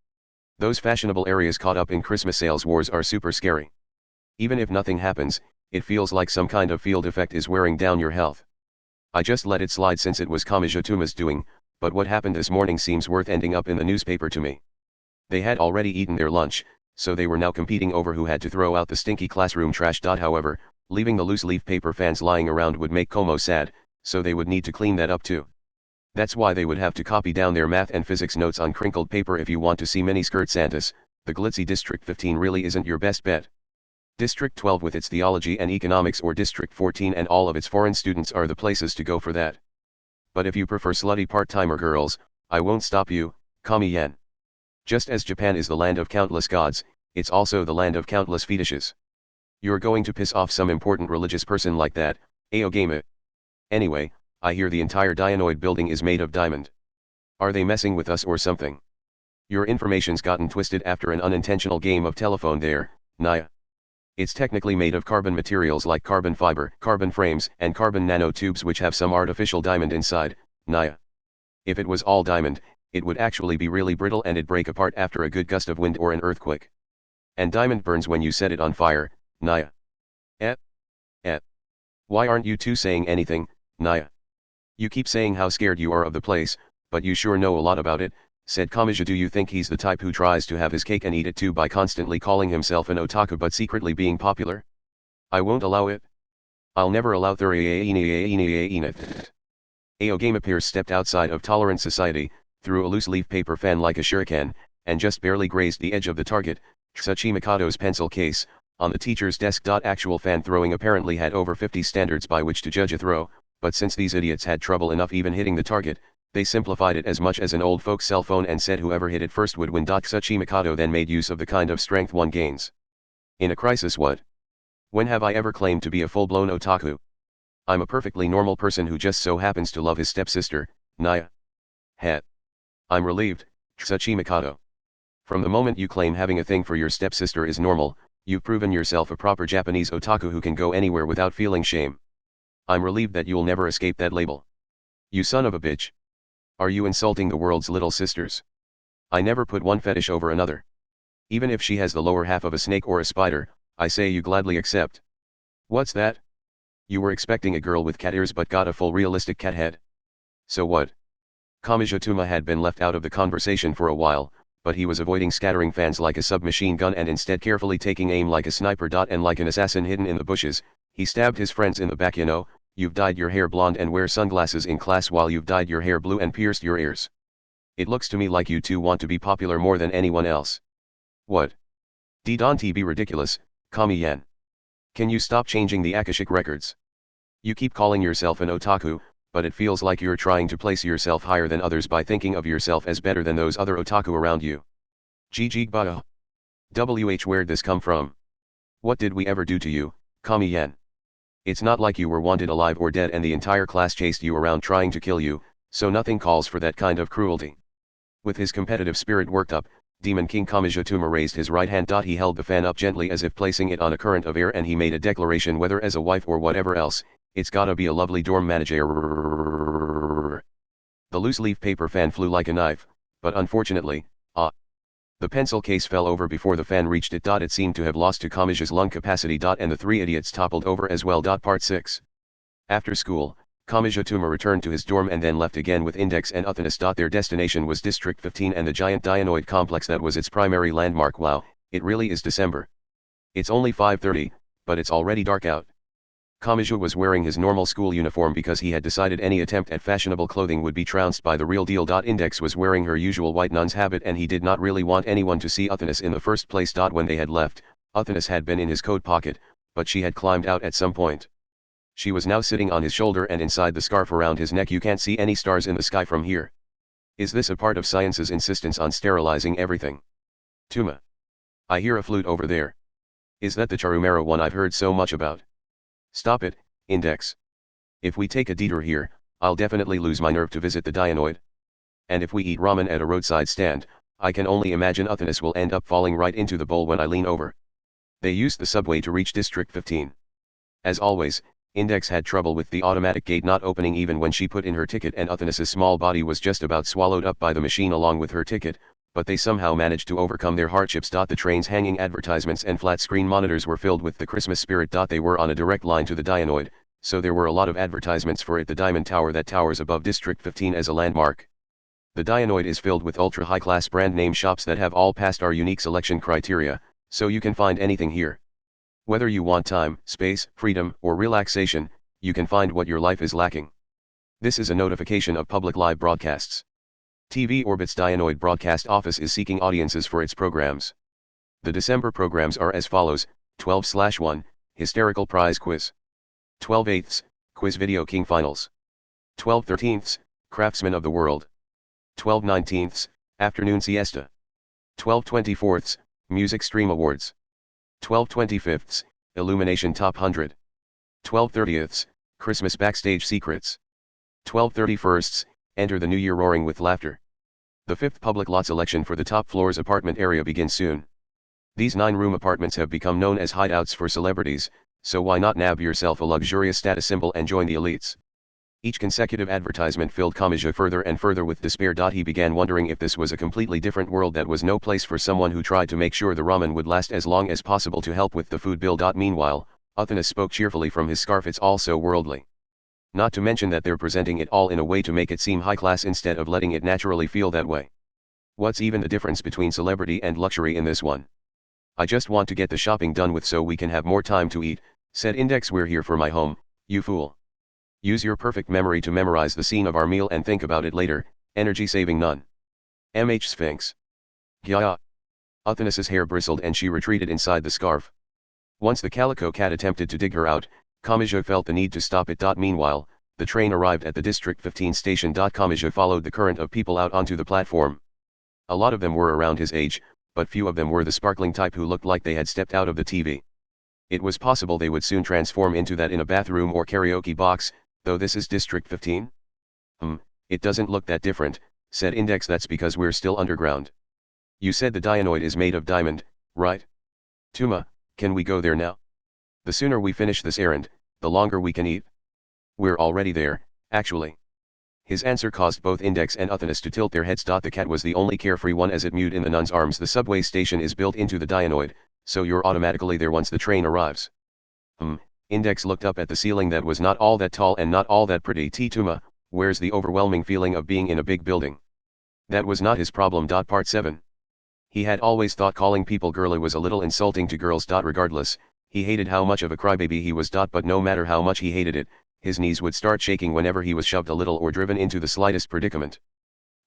Those fashionable areas caught up in Christmas sales wars are super scary. Even if nothing happens, it feels like some kind of field effect is wearing down your health. I just let it slide since it was Kamijituma's doing, but what happened this morning seems worth ending up in the newspaper to me. They had already eaten their lunch, so they were now competing over who had to throw out the stinky classroom trash. However, leaving the loose leaf paper fans lying around would make Como sad, so they would need to clean that up too. That's why they would have to copy down their math and physics notes on crinkled paper. If you want to see miniskirt Santas, the glitzy District 15 really isn't your best bet. District 12 with its theology and economics, or District 14 and all of its foreign students, are the places to go for that. But if you prefer slutty part-timer girls, I won't stop you, Kami-yen. Just as Japan is the land of countless gods, it's also the land of countless fetishes. You're going to piss off some important religious person like that, Aogame. Anyway, I hear the entire Dionoid building is made of diamond. Are they messing with us or something? Your information's gotten twisted after an unintentional game of telephone there, Naya. It's technically made of carbon materials like carbon fiber, carbon frames, and carbon nanotubes, which have some artificial diamond inside, Naya. If it was all diamond, it would actually be really brittle and it'd break apart after a good gust of wind or an earthquake. And diamond burns when you set it on fire, Naya. Why aren't you two saying anything, Naya? You keep saying how scared you are of the place, but you sure know a lot about it, said Kamija. Do you think he's the type who tries to have his cake and eat it too by constantly calling himself an otaku but secretly being popular? I won't allow it. I'll never allow Aogame Pierce stepped outside of Tolerant Society, threw a loose leaf paper fan like a shuriken, and just barely grazed the edge of the target, Tsuchimikado's pencil case, on the teacher's desk. Actual fan throwing apparently had over 50 standards by which to judge a throw, but since these idiots had trouble enough even hitting the target, they simplified it as much as an old folks' cell phone and said whoever hit it first would win. Tsuchimikado then made use of the kind of strength one gains in a crisis. What? When have I ever claimed to be a full-blown otaku? I'm a perfectly normal person who just so happens to love his stepsister, Naya. I'm relieved, Tsuchimikado. From the moment you claim having a thing for your stepsister is normal, you've proven yourself a proper Japanese otaku who can go anywhere without feeling shame. I'm relieved that you'll never escape that label. You son of a bitch. Are you insulting the world's little sisters? I never put one fetish over another. Even if she has the lower half of a snake or a spider, I say you gladly accept. What's that? You were expecting a girl with cat ears but got a full realistic cat head. So what? Kamijituma had been left out of the conversation for a while, but he was avoiding scattering fans like a submachine gun and instead carefully taking aim like a sniper. And like an assassin hidden in the bushes, he stabbed his friends in the back. You know, you've dyed your hair blonde and wear sunglasses in class while you've dyed your hair blue and pierced your ears. It looks to me like you two want to be popular more than anyone else. What? Don't be ridiculous, Kami-yen. Can you stop changing the Akashic records? You keep calling yourself an otaku, but it feels like you're trying to place yourself higher than others by thinking of yourself as better than those other otaku around you. Jijigbao. Where'd this come from? What did we ever do to you, Kami-yen? It's not like you were wanted alive or dead and the entire class chased you around trying to kill you, so nothing calls for that kind of cruelty. With his competitive spirit worked up, Demon King Kamijituma raised his right hand. He held the fan up gently as if placing it on a current of air and he made a declaration. Whether as a wife or whatever else, it's gotta be a lovely dorm manager. The loose leaf paper fan flew like a knife, but unfortunately, the pencil case fell over before the fan reached it. It seemed to have lost to Kamiji's lung capacity. And the three idiots toppled over as well. Part 6. After school, Kamijituma returned to his dorm and then left again with Index and Uthanas. Their destination was District 15 and the giant Dianoid complex that was its primary landmark. Wow, it really is December. It's only 5:30, but it's already dark out. Kamiji was wearing his normal school uniform because he had decided any attempt at fashionable clothing would be trounced by the real deal. Index was wearing her usual white nun's habit and he did not really want anyone to see Uthanas in the first place. When they had left, Uthanas had been in his coat pocket, but she had climbed out at some point. She was now sitting on his shoulder and inside the scarf around his neck. You can't see any stars in the sky from here. Is this a part of science's insistence on sterilizing everything? Tuma. I hear a flute over there. Is that the Charumero one I've heard so much about? Stop it, Index. If we take a detour here, I'll definitely lose my nerve to visit the Dianoid. And if we eat ramen at a roadside stand, I can only imagine Uthanas will end up falling right into the bowl when I lean over. They used the subway to reach District 15. As always, Index had trouble with the automatic gate not opening even when she put in her ticket, and Uthanas's small body was just about swallowed up by the machine along with her ticket, but they somehow managed to overcome their hardships. The train's hanging advertisements and flat-screen monitors were filled with the Christmas spirit. They were on a direct line to the Dianoid, so there were a lot of advertisements for it. The diamond tower that towers above District 15 as a landmark. The Dianoid is filled with ultra-high-class brand name shops that have all passed our unique selection criteria, so you can find anything here. Whether you want time, space, freedom, or relaxation, you can find what your life is lacking. This is a notification of public live broadcasts. TV Orbit's Dianoid broadcast office is seeking audiences for its programs. The December programs are as follows: 12/1, Hysterical Prize Quiz. 12/8, Quiz Video King Finals. 12/13, Craftsman of the World. 12/19, Afternoon Siesta. 12/24, Music Stream Awards. 12/25, Illumination Top 100. 12/30, Christmas Backstage Secrets. 12/31, Enter the New Year Roaring with Laughter. The 5th public lot selection for the top floor's apartment area begins soon. These 9-room apartments have become known as hideouts for celebrities, so why not nab yourself a luxurious status symbol and join the elites? Each consecutive advertisement filled Kamiji further and further with despair. He began wondering if this was a completely different world that was no place for someone who tried to make sure the ramen would last as long as possible to help with the food bill. Meanwhile, Uthanas spoke cheerfully from his scarf. It's all so worldly. Not to mention that they're presenting it all in a way to make it seem high class instead of letting it naturally feel that way. What's even the difference between celebrity and luxury in this one? I just want to get the shopping done with so we can have more time to eat, said Index. We're here for my home, you fool. Use your perfect memory to memorize the scene of our meal and think about it later, energy saving none. MH Sphinx. Gya. Uthanas's hair bristled and she retreated inside the scarf. Once the calico cat attempted to dig her out, Kamiji felt the need to stop it. Meanwhile, the train arrived at the District 15 station. Kamiji followed the current of people out onto the platform. A lot of them were around his age, but few of them were the sparkling type who looked like they had stepped out of the TV. It was possible they would soon transform into that in a bathroom or karaoke box, though this is District 15? It doesn't look that different, said Index. That's because we're still underground. You said the Dianoid is made of diamond, right? Tuma, can we go there now? The sooner we finish this errand, the longer we can eat. We're already there, actually. His answer caused both Index and Uthanas to tilt their heads. The cat was the only carefree one as it mewed in the nun's arms. The subway station is built into the Dianoid, so you're automatically there once the train arrives. Index looked up at the ceiling that was not all that tall and not all that pretty. Tuma, where's the overwhelming feeling of being in a big building? That was not his problem. Part 7. He had always thought calling people girly was a little insulting to girls. Regardless, he hated how much of a crybaby he was. But no matter how much he hated it, his knees would start shaking whenever he was shoved a little or driven into the slightest predicament.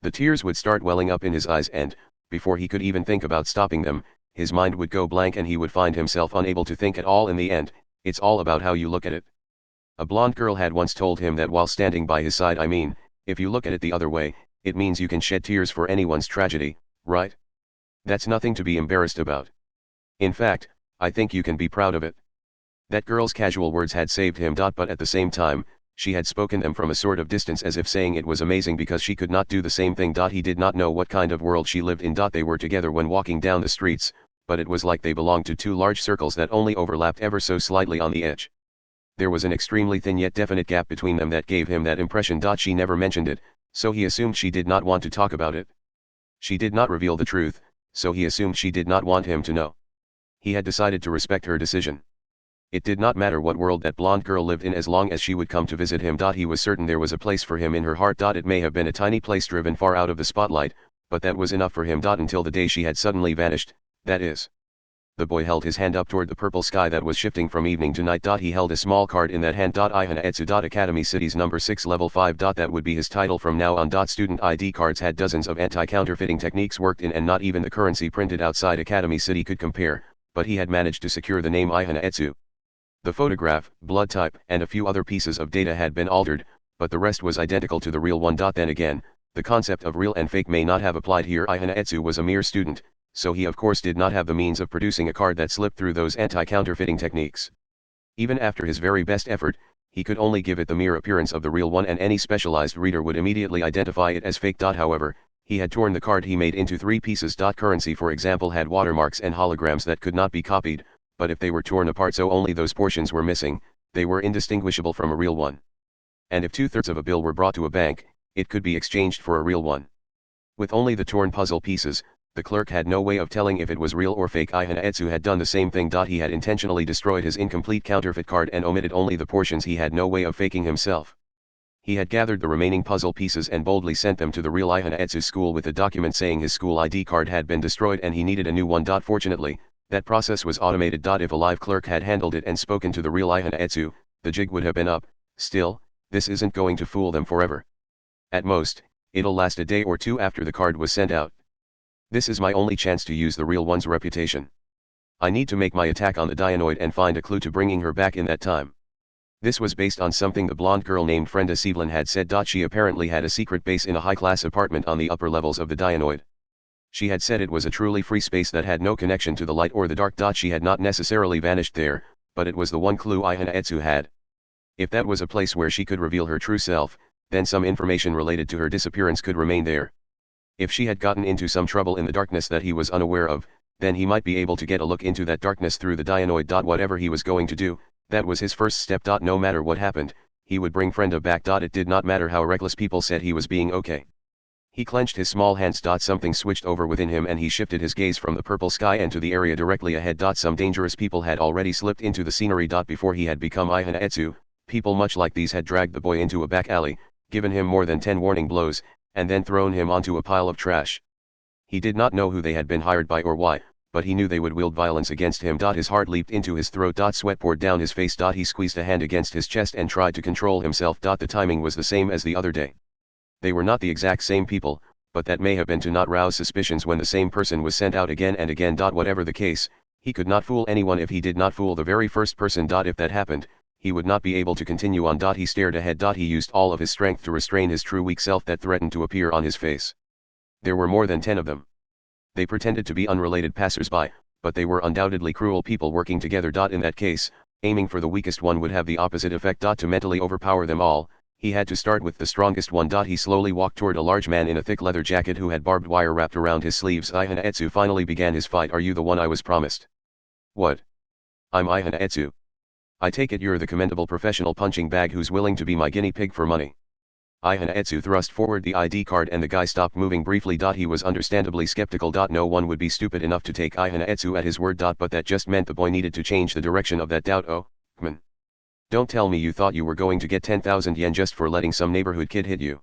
The tears would start welling up in his eyes and, before he could even think about stopping them, his mind would go blank and he would find himself unable to think at all. In the end, it's all about how you look at it. A blonde girl had once told him that while standing by his side, if you look at it the other way, it means you can shed tears for anyone's tragedy, right? That's nothing to be embarrassed about. In fact, I think you can be proud of it. That girl's casual words had saved him. But at the same time, she had spoken them from a sort of distance as if saying it was amazing because she could not do the same thing. He did not know what kind of world she lived in. They were together when walking down the streets, but it was like they belonged to two large circles that only overlapped ever so slightly on the edge. There was an extremely thin yet definite gap between them that gave him that impression. She never mentioned it, so he assumed she did not want to talk about it. She did not reveal the truth, so he assumed she did not want him to know. He had decided to respect her decision. It did not matter what world that blonde girl lived in as long as she would come to visit him. He was certain there was a place for him in her heart. It may have been a tiny place driven far out of the spotlight, but that was enough for him. Until the day she had suddenly vanished, that is. The boy held his hand up toward the purple sky that was shifting from evening to night. He held a small card in that hand. Ihana Etsu. Academy Cities number 6 level 5. That would be his title from now on. Student ID cards had dozens of anti-counterfeiting techniques worked in and not even the currency printed outside Academy City could compare, but he had managed to secure the name Ihana Etsu. The photograph, blood type, and a few other pieces of data had been altered, but the rest was identical to the real one. Then again, the concept of real and fake may not have applied here. Ihana Etsu was a mere student, so he of course did not have the means of producing a card that slipped through those anti-counterfeiting techniques. Even after his very best effort, he could only give it the mere appearance of the real one and any specialized reader would immediately identify it as fake. However, he had torn the card he made into 3 pieces. Currency for example had watermarks and holograms that could not be copied, but if they were torn apart so only those portions were missing, they were indistinguishable from a real one. And if 2/3 of a bill were brought to a bank, it could be exchanged for a real one. With only the torn puzzle pieces, the clerk had no way of telling if it was real or fake. Ihana Etsu had done the same thing. He had intentionally destroyed his incomplete counterfeit card and omitted only the portions he had no way of faking himself. He had gathered the remaining puzzle pieces and boldly sent them to the real Ihana Etsu school with a document saying his school ID card had been destroyed and he needed a new one. Fortunately, that process was automated. If a live clerk had handled it and spoken to the real Ihana Etsu, the jig would have been up. Still, this isn't going to fool them forever. At most, it'll last a day or two after the card was sent out. This is my only chance to use the real one's reputation. I need to make my attack on the Dianoid and find a clue to bringing her back in that time. This was based on something the blonde girl named Frenda Sevlin had said. She apparently had a secret base in a high-class apartment on the upper levels of the Dianoid. She had said it was a truly free space that had no connection to the light or the dark. She had not necessarily vanished there, but it was the one clue Ihana Etsu had. If that was a place where she could reveal her true self, then some information related to her disappearance could remain there. If she had gotten into some trouble in the darkness that he was unaware of, then he might be able to get a look into that darkness through the Dianoid. Whatever he was going to do, that was his first step. No matter what happened, he would bring Frenda back. It did not matter how reckless people said he was being okay. He clenched his small hands. Something switched over within him and he shifted his gaze from the purple sky and to the area directly ahead. Some dangerous people had already slipped into the scenery. Before he had become Ihana Etsu, people much like these had dragged the boy into a back alley, given him more than 10 warning blows, and then thrown him onto a pile of trash. He did not know who they had been hired by or why, but he knew they would wield violence against him. His heart leaped into his throat. Sweat poured down his face. He squeezed a hand against his chest and tried to control himself. The timing was the same as the other day. They were not the exact same people, but that may have been to not rouse suspicions when the same person was sent out again and again. Whatever the case, he could not fool anyone if he did not fool the very first person. If that happened, he would not be able to continue on. He stared ahead. He used all of his strength to restrain his true weak self that threatened to appear on his face. There were more than 10 of them. They pretended to be unrelated passers-by, but they were undoubtedly cruel people working together. In that case, aiming for the weakest one would have the opposite effect. To mentally overpower them all, he had to start with the strongest one. He slowly walked toward a large man in a thick leather jacket who had barbed wire wrapped around his sleeves. Ihana Etsu finally began his fight. Are you the one I was promised? What? I'm Ihana Etsu. I take it you're the commendable professional punching bag who's willing to be my guinea pig for money. Ihanetsu thrust forward the ID card and the guy stopped moving briefly. He was understandably skeptical. No one would be stupid enough to take Ihanetsu at his word. But that just meant the boy needed to change the direction of that doubt. Oh, man. Don't tell me you thought you were going to get 10,000 yen just for letting some neighborhood kid hit you.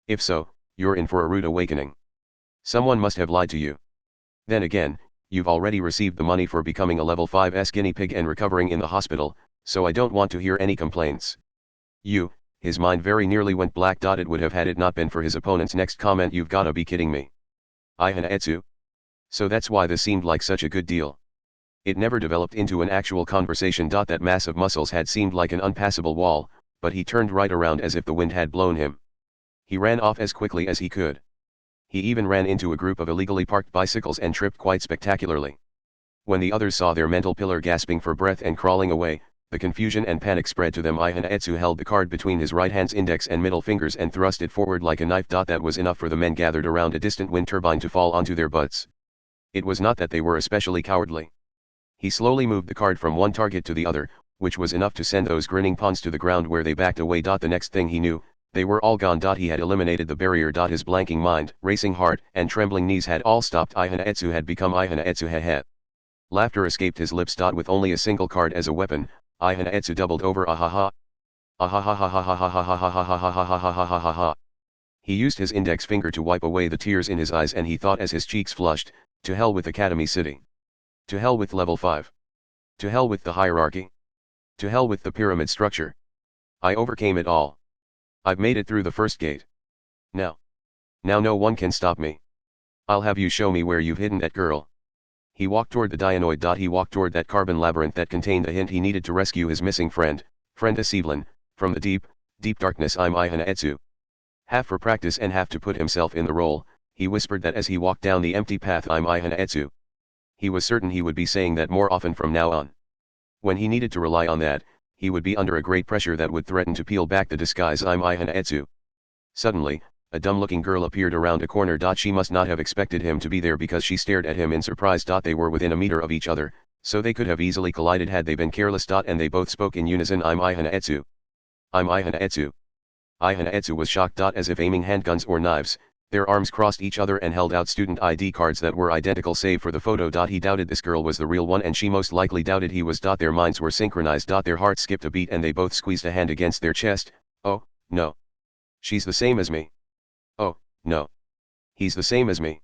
If so, you're in for a rude awakening. Someone must have lied to you. Then again, you've already received the money for becoming a level 5's guinea pig and recovering in the hospital, so I don't want to hear any complaints. His mind very nearly went black. It would have had it not been for his opponent's next comment. You've gotta be kidding me. Ihanetsu? So that's why this seemed like such a good deal. It never developed into an actual conversation. That mass of muscles had seemed like an unpassable wall, but he turned right around as if the wind had blown him. He ran off as quickly as he could. He even ran into a group of illegally parked bicycles and tripped quite spectacularly. When the others saw their mental pillar gasping for breath and crawling away, the confusion and panic spread to them. Ihanetsu held the card between his right hand's index and middle fingers and thrust it forward like a knife. That was enough for the men gathered around a distant wind turbine to fall onto their butts. It was not that they were especially cowardly. He slowly moved the card from one target to the other, which was enough to send those grinning pawns to the ground where they backed away. The next thing he knew, they were all gone. He had eliminated the barrier. His blanking mind, racing heart, and trembling knees had all stopped. Ihanetsu had become Ihanetsu. Heh. Laughter escaped his lips. With only a single card as a weapon, Ihanetsu doubled over. Ahaha. Ahahahahahahahahahahahahahahahaha. He used his index finger to wipe away the tears in his eyes, and he thought as his cheeks flushed, to hell with Academy City. To hell with level 5. To hell with the hierarchy. To hell with the pyramid structure. I overcame it all. I've made it through the first gate. Now no one can stop me. I'll have you show me where you've hidden that girl. He walked toward the Dianoid. He walked toward that carbon labyrinth that contained the hint he needed to rescue his missing friend Evelyn, from the deep darkness. I'm Ihanetsu. Half for practice and half to put himself in the role, he whispered that as he walked down the empty path. I'm Ihanetsu. He was certain he would be saying that more often from now on. When he needed to rely on that, he would be under a great pressure that would threaten to peel back the disguise. I'm Ihanetsu. Suddenly, a dumb-looking girl appeared around a corner. She must not have expected him to be there because she stared at him in surprise. They were within a meter of each other, so they could have easily collided had they been careless. And they both spoke in unison. I'm Ihanetsu. I'm Ihanetsu. Ihanetsu was shocked. As if aiming handguns or knives, their arms crossed each other and held out student ID cards that were identical save for the photo. He doubted this girl was the real one, and she most likely doubted he was. Their minds were synchronized. Their hearts skipped a beat and they both squeezed a hand against their chest. Oh, no. She's the same as me. Oh, no. He's the same as me.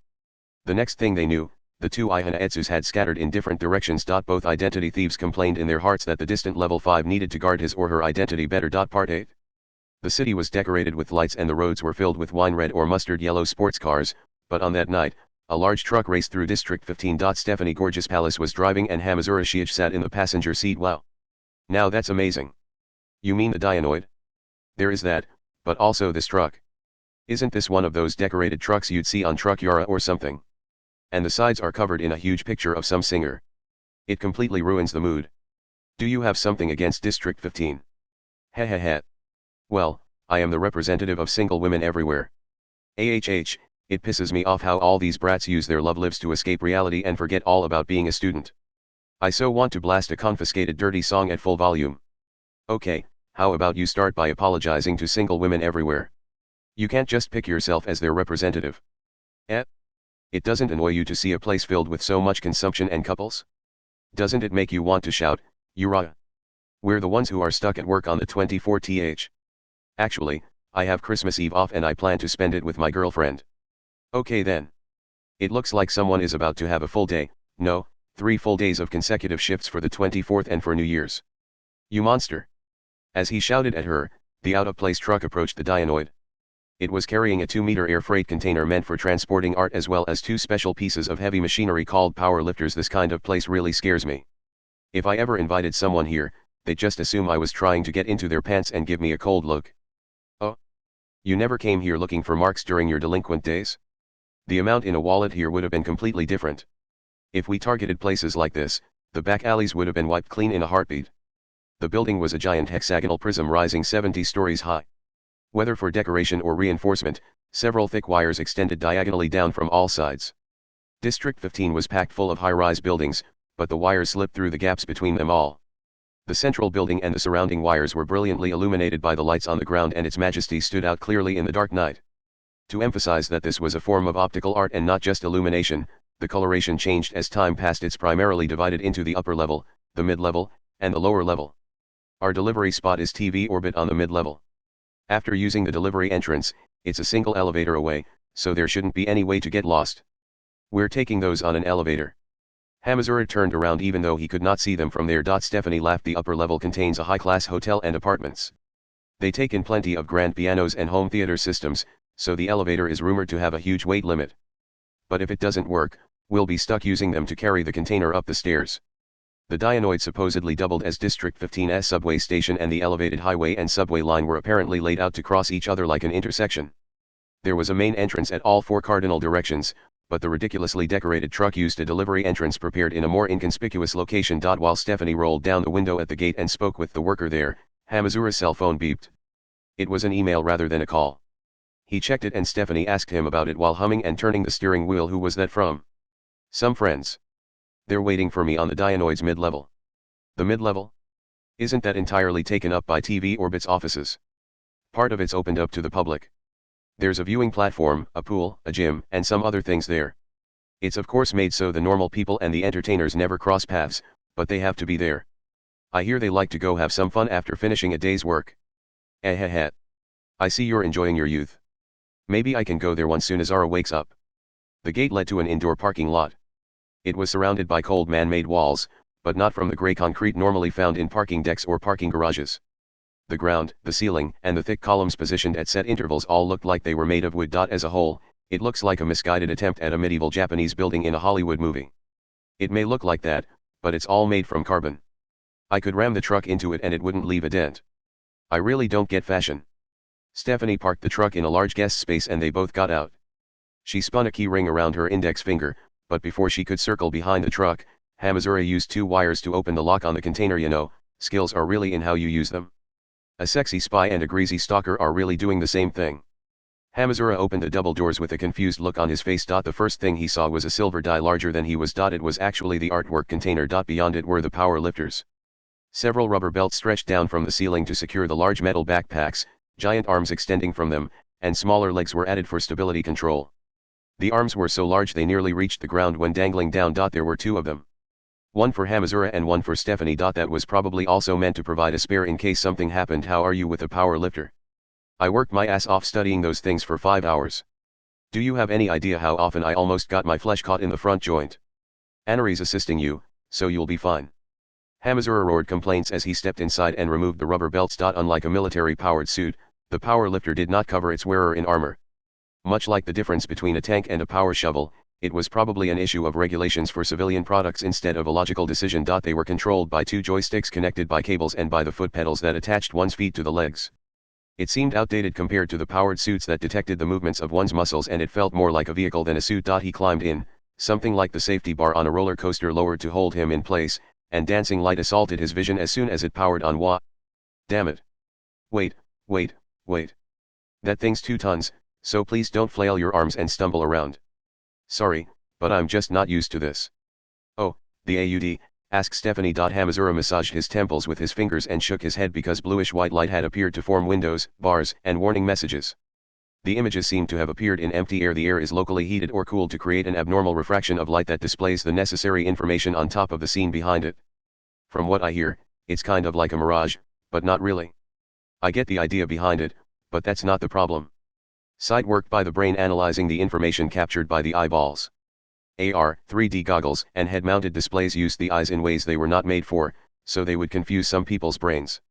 The next thing they knew, the two Ihanetsus had scattered in different directions. Both identity thieves complained in their hearts that the distant level 5 needed to guard his or her identity better. Part 8. The city was decorated with lights and the roads were filled with wine red or mustard yellow sports cars, but on that night, a large truck raced through District 15. Stephanie Gorgeous Palace was driving and Hamazura Shiich sat in the passenger seat. Wow. Now that's amazing. You mean the Dianoid? There is that, but also this truck. Isn't this one of those decorated trucks you'd see on Truck Yara or something? And the sides are covered in a huge picture of some singer. It completely ruins the mood. Do you have something against District 15? Heh. Well, I am the representative of single women everywhere. It pisses me off how all these brats use their love lives to escape reality and forget all about being a student. I so want to blast a confiscated dirty song at full volume. Okay, how about you start by apologizing to single women everywhere? You can't just pick yourself as their representative. It doesn't annoy you to see a place filled with so much consumption and couples? Doesn't it make you want to shout, Uriah? We're the ones who are stuck at work on the 24th. Actually, I have Christmas Eve off and I plan to spend it with my girlfriend. Okay then. It looks like someone is about to have a full day, no, 3 full days of consecutive shifts for the 24th and for New Year's. You monster. As he shouted at her, the out-of-place truck approached the Dianoid. It was carrying a 2-meter air freight container meant for transporting art as well as 2 special pieces of heavy machinery called power lifters. This kind of place really scares me. If I ever invited someone here, they'd just assume I was trying to get into their pants and give me a cold look. Oh? You never came here looking for marks during your delinquent days? The amount in a wallet here would have been completely different. If we targeted places like this, the back alleys would have been wiped clean in a heartbeat. The building was a giant hexagonal prism rising 70 stories high. Whether for decoration or reinforcement, several thick wires extended diagonally down from all sides. District 15 was packed full of high-rise buildings, but the wires slipped through the gaps between them all. The central building and the surrounding wires were brilliantly illuminated by the lights on the ground, and its majesty stood out clearly in the dark night. To emphasize that this was a form of optical art and not just illumination, the coloration changed as time passed. It's primarily divided into the upper level, the mid-level, and the lower level. Our delivery spot is TV orbit on the mid-level. After using the delivery entrance, it's a single elevator away, so there shouldn't be any way to get lost. We're taking those on an elevator. Hamazura turned around even though he could not see them from there. Stephanie laughed. The upper level contains a high-class hotel and apartments. They take in plenty of grand pianos and home theater systems, so the elevator is rumored to have a huge weight limit. But if it doesn't work, we'll be stuck using them to carry the container up the stairs. The Dianoid supposedly doubled as District 15's subway station, and the elevated highway and subway line were apparently laid out to cross each other like an intersection. There was a main entrance at all 4 cardinal directions, but the ridiculously decorated truck used a delivery entrance prepared in a more inconspicuous location. While Stephanie rolled down the window at the gate and spoke with the worker there, Hamazura's cell phone beeped. It was an email rather than a call. He checked it and Stephanie asked him about it while humming and turning the steering wheel. Who was that from? Some friends. They're waiting for me on the Dianoid's mid-level. The mid-level? Isn't that entirely taken up by TV Orbit's offices? Part of it's opened up to the public. There's a viewing platform, a pool, a gym, and some other things there. It's of course made so the normal people and the entertainers never cross paths, but they have to be there. I hear they like to go have some fun after finishing a day's work. Eh. I see you're enjoying your youth. Maybe I can go there once soon as Ara wakes up. The gate led to an indoor parking lot. It was surrounded by cold man-made walls, but not from the gray concrete normally found in parking decks or parking garages. The ground, the ceiling, and the thick columns positioned at set intervals all looked like they were made of wood. As a whole, it looks like a misguided attempt at a medieval Japanese building in a Hollywood movie. It may look like that, but it's all made from carbon. I could ram the truck into it and it wouldn't leave a dent. I really don't get fashion. Stephanie parked the truck in a large guest space and they both got out. She spun a key ring around her index finger, but before she could circle behind the truck, Hamazura used 2 wires to open the lock on the container. You know, skills are really in how you use them. A sexy spy and a greasy stalker are really doing the same thing. Hamazura opened the double doors with a confused look on his face. The first thing he saw was a silver die larger than he was. It was actually the artwork container. Beyond it were the power lifters. Several rubber belts stretched down from the ceiling to secure the large metal backpacks, giant arms extending from them, and smaller legs were added for stability control. The arms were so large they nearly reached the ground when dangling down. There were 2 of them. One for Hamazura and one for Stephanie. That was probably also meant to provide a spare in case something happened. How are you with a power lifter? I worked my ass off studying those things for 5 hours. Do you have any idea how often I almost got my flesh caught in the front joint? Anari's assisting you, so you'll be fine. Hamazura roared complaints as he stepped inside and removed the rubber belts. Unlike a military-powered suit, the power lifter did not cover its wearer in armor. Much like the difference between a tank and a power shovel, it was probably an issue of regulations for civilian products instead of a logical decision. They were controlled by 2 joysticks connected by cables and by the foot pedals that attached one's feet to the legs. It seemed outdated compared to the powered suits that detected the movements of one's muscles, and it felt more like a vehicle than a suit. He climbed in, something like the safety bar on a roller coaster lowered to hold him in place, and dancing light assaulted his vision as soon as it powered on. What? Damn it. Wait. That thing's 2 tons, so please don't flail your arms and stumble around. Sorry, but I'm just not used to this. Oh, the AUD, asked Stephanie. Hamazura massaged his temples with his fingers and shook his head because bluish-white light had appeared to form windows, bars, and warning messages. The images seem to have appeared in empty air. The air is locally heated or cooled to create an abnormal refraction of light that displays the necessary information on top of the scene behind it. From what I hear, it's kind of like a mirage, but not really. I get the idea behind it, but that's not the problem. Side work by the brain analyzing the information captured by the eyeballs. AR, 3D goggles, and head-mounted displays used the eyes in ways they were not made for, so they would confuse some people's brains.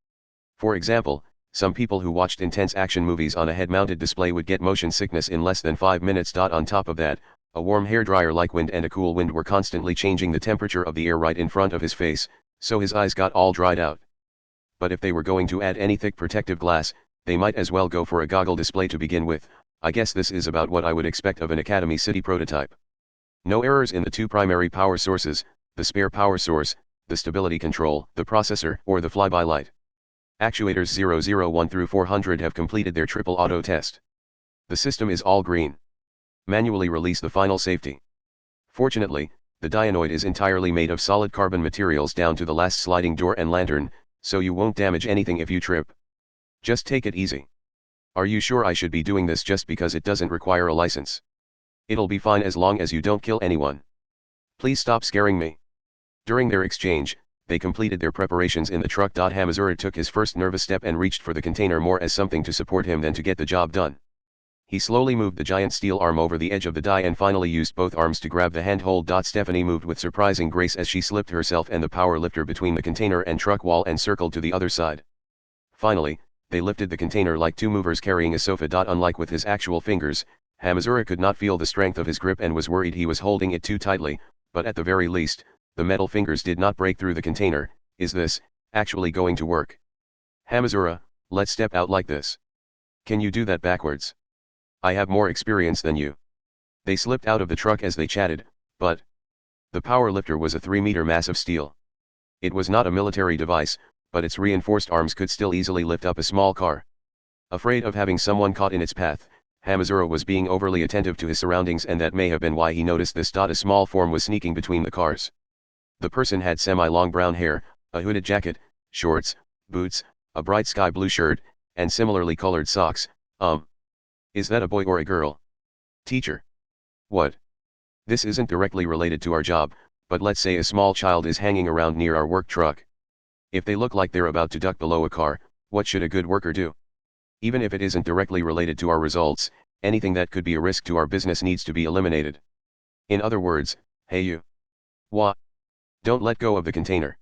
For example, some people who watched intense action movies on a head-mounted display would get motion sickness in less than 5 minutes. On top of that, a warm hairdryer like wind and a cool wind were constantly changing the temperature of the air right in front of his face, so his eyes got all dried out. But if they were going to add any thick protective glass, they might as well go for a goggle display to begin with. I guess this is about what I would expect of an Academy City prototype. No errors in the 2 primary power sources, the spare power source, the stability control, the processor, or the flyby light. Actuators 001 through 400 have completed their triple auto test. The system is all green. Manually release the final safety. Fortunately, the Dianoid is entirely made of solid carbon materials down to the last sliding door and lantern, So you won't damage anything if you trip. Just take it easy. Are you sure I should be doing this just because it doesn't require a license? It'll be fine as long as you don't kill anyone. Please stop scaring me. During their exchange, they completed their preparations in the truck. Hamazura took his first nervous step and reached for the container more as something to support him than to get the job done. He slowly moved the giant steel arm over the edge of the die and finally used both arms to grab the handhold. Stephanie moved with surprising grace as she slipped herself and the power lifter between the container and truck wall and circled to the other side. Finally, they lifted the container like two movers carrying a sofa. Unlike with his actual fingers, Hamazura could not feel the strength of his grip and was worried he was holding it too tightly, but at the very least, the metal fingers did not break through the container. Is this actually going to work? Hamazura, let's step out like this. Can you do that backwards? I have more experience than you. They slipped out of the truck as they chatted, but the power lifter was a 3-meter mass of steel. It was not a military device, but its reinforced arms could still easily lift up a small car. Afraid of having someone caught in its path, Hamazura was being overly attentive to his surroundings, and that may have been why he noticed this. A small form was sneaking between the cars. The person had semi-long brown hair, a hooded jacket, shorts, boots, a bright sky blue shirt, and similarly colored socks. Is that a boy or a girl? Teacher. What? This isn't directly related to our job, but let's say a small child is hanging around near our work truck. If they look like they're about to duck below a car, what should a good worker do? Even if it isn't directly related to our results, anything that could be a risk to our business needs to be eliminated. In other words, hey you. What? Don't let go of the container.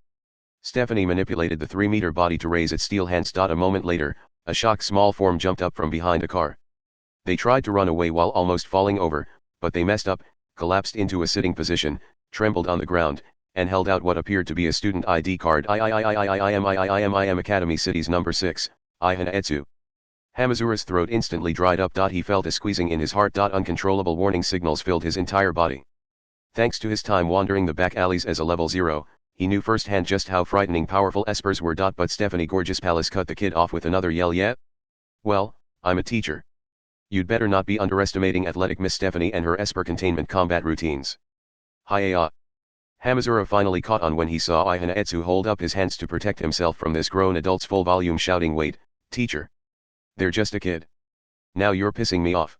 Stephanie manipulated the 3-meter body to raise its steel hands. A moment later, a shocked small form jumped up from behind a car. They tried to run away while almost falling over, but they messed up, collapsed into a sitting position, trembled on the ground, and held out what appeared to be a student ID card. I am Academy Cities number 6, Ihana Etsu. Hamazura's throat instantly dried up. He felt a squeezing in his heart. Uncontrollable warning signals filled his entire body. Thanks to his time wandering the back alleys as a level 0, he knew firsthand just how frightening powerful espers were. But Stephanie Gorgeous Palace cut the kid off with another yell. Yeah? Well, I'm a teacher. You'd better not be underestimating athletic Miss Stephanie and her esper containment combat routines. Hiya. Hamazura finally caught on when he saw Ihana Etsu hold up his hands to protect himself from this grown adult's full volume shouting. Wait, teacher. They're just a kid. Now you're pissing me off.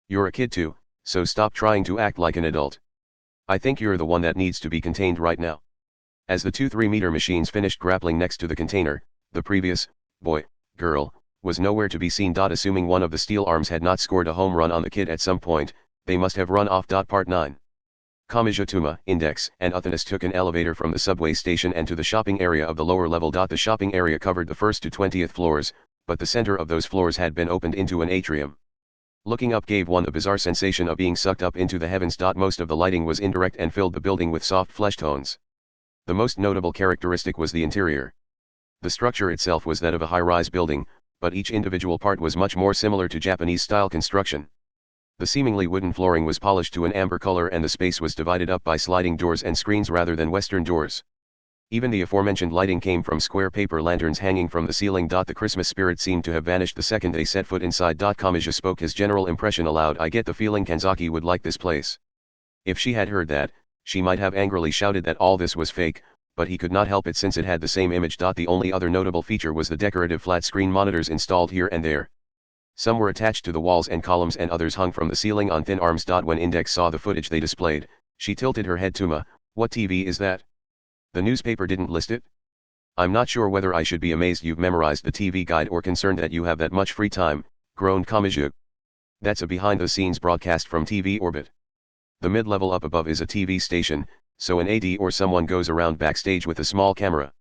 You're a kid too, so stop trying to act like an adult. I think you're the one that needs to be contained right now. As the two 3-meter machines finished grappling next to the container, the previous boy, girl, was nowhere to be seen. Assuming one of the steel arms had not scored a home run on the kid at some point, they must have run off. Part 9. Kamijatuma, Index, and Uthanas took an elevator from the subway station and to the shopping area of the lower level. The shopping area covered the 1st to 20th floors, but the center of those floors had been opened into an atrium. Looking up gave one the bizarre sensation of being sucked up into the heavens. Most of the lighting was indirect and filled the building with soft flesh tones. The most notable characteristic was the interior. The structure itself was that of a high-rise building, but each individual part was much more similar to Japanese-style construction. The seemingly wooden flooring was polished to an amber color and the space was divided up by sliding doors and screens rather than Western doors. Even the aforementioned lighting came from square paper lanterns hanging from the ceiling. The Christmas spirit seemed to have vanished the second they set foot inside. Kamiya spoke his general impression aloud. I get the feeling Kanzaki would like this place. If she had heard that, she might have angrily shouted that all this was fake, but he could not help it since it had the same image. The only other notable feature was the decorative flat-screen monitors installed here and there. Some were attached to the walls and columns and others hung from the ceiling on thin arms. When Index saw the footage they displayed, she tilted her head. Tuma, what TV is that? The newspaper didn't list it? I'm not sure whether I should be amazed you've memorized the TV guide or concerned that you have that much free time, groaned Kamiya. That's a behind-the-scenes broadcast from TV Orbit. The mid-level up above is a TV station, so an AD or someone goes around backstage with a small camera.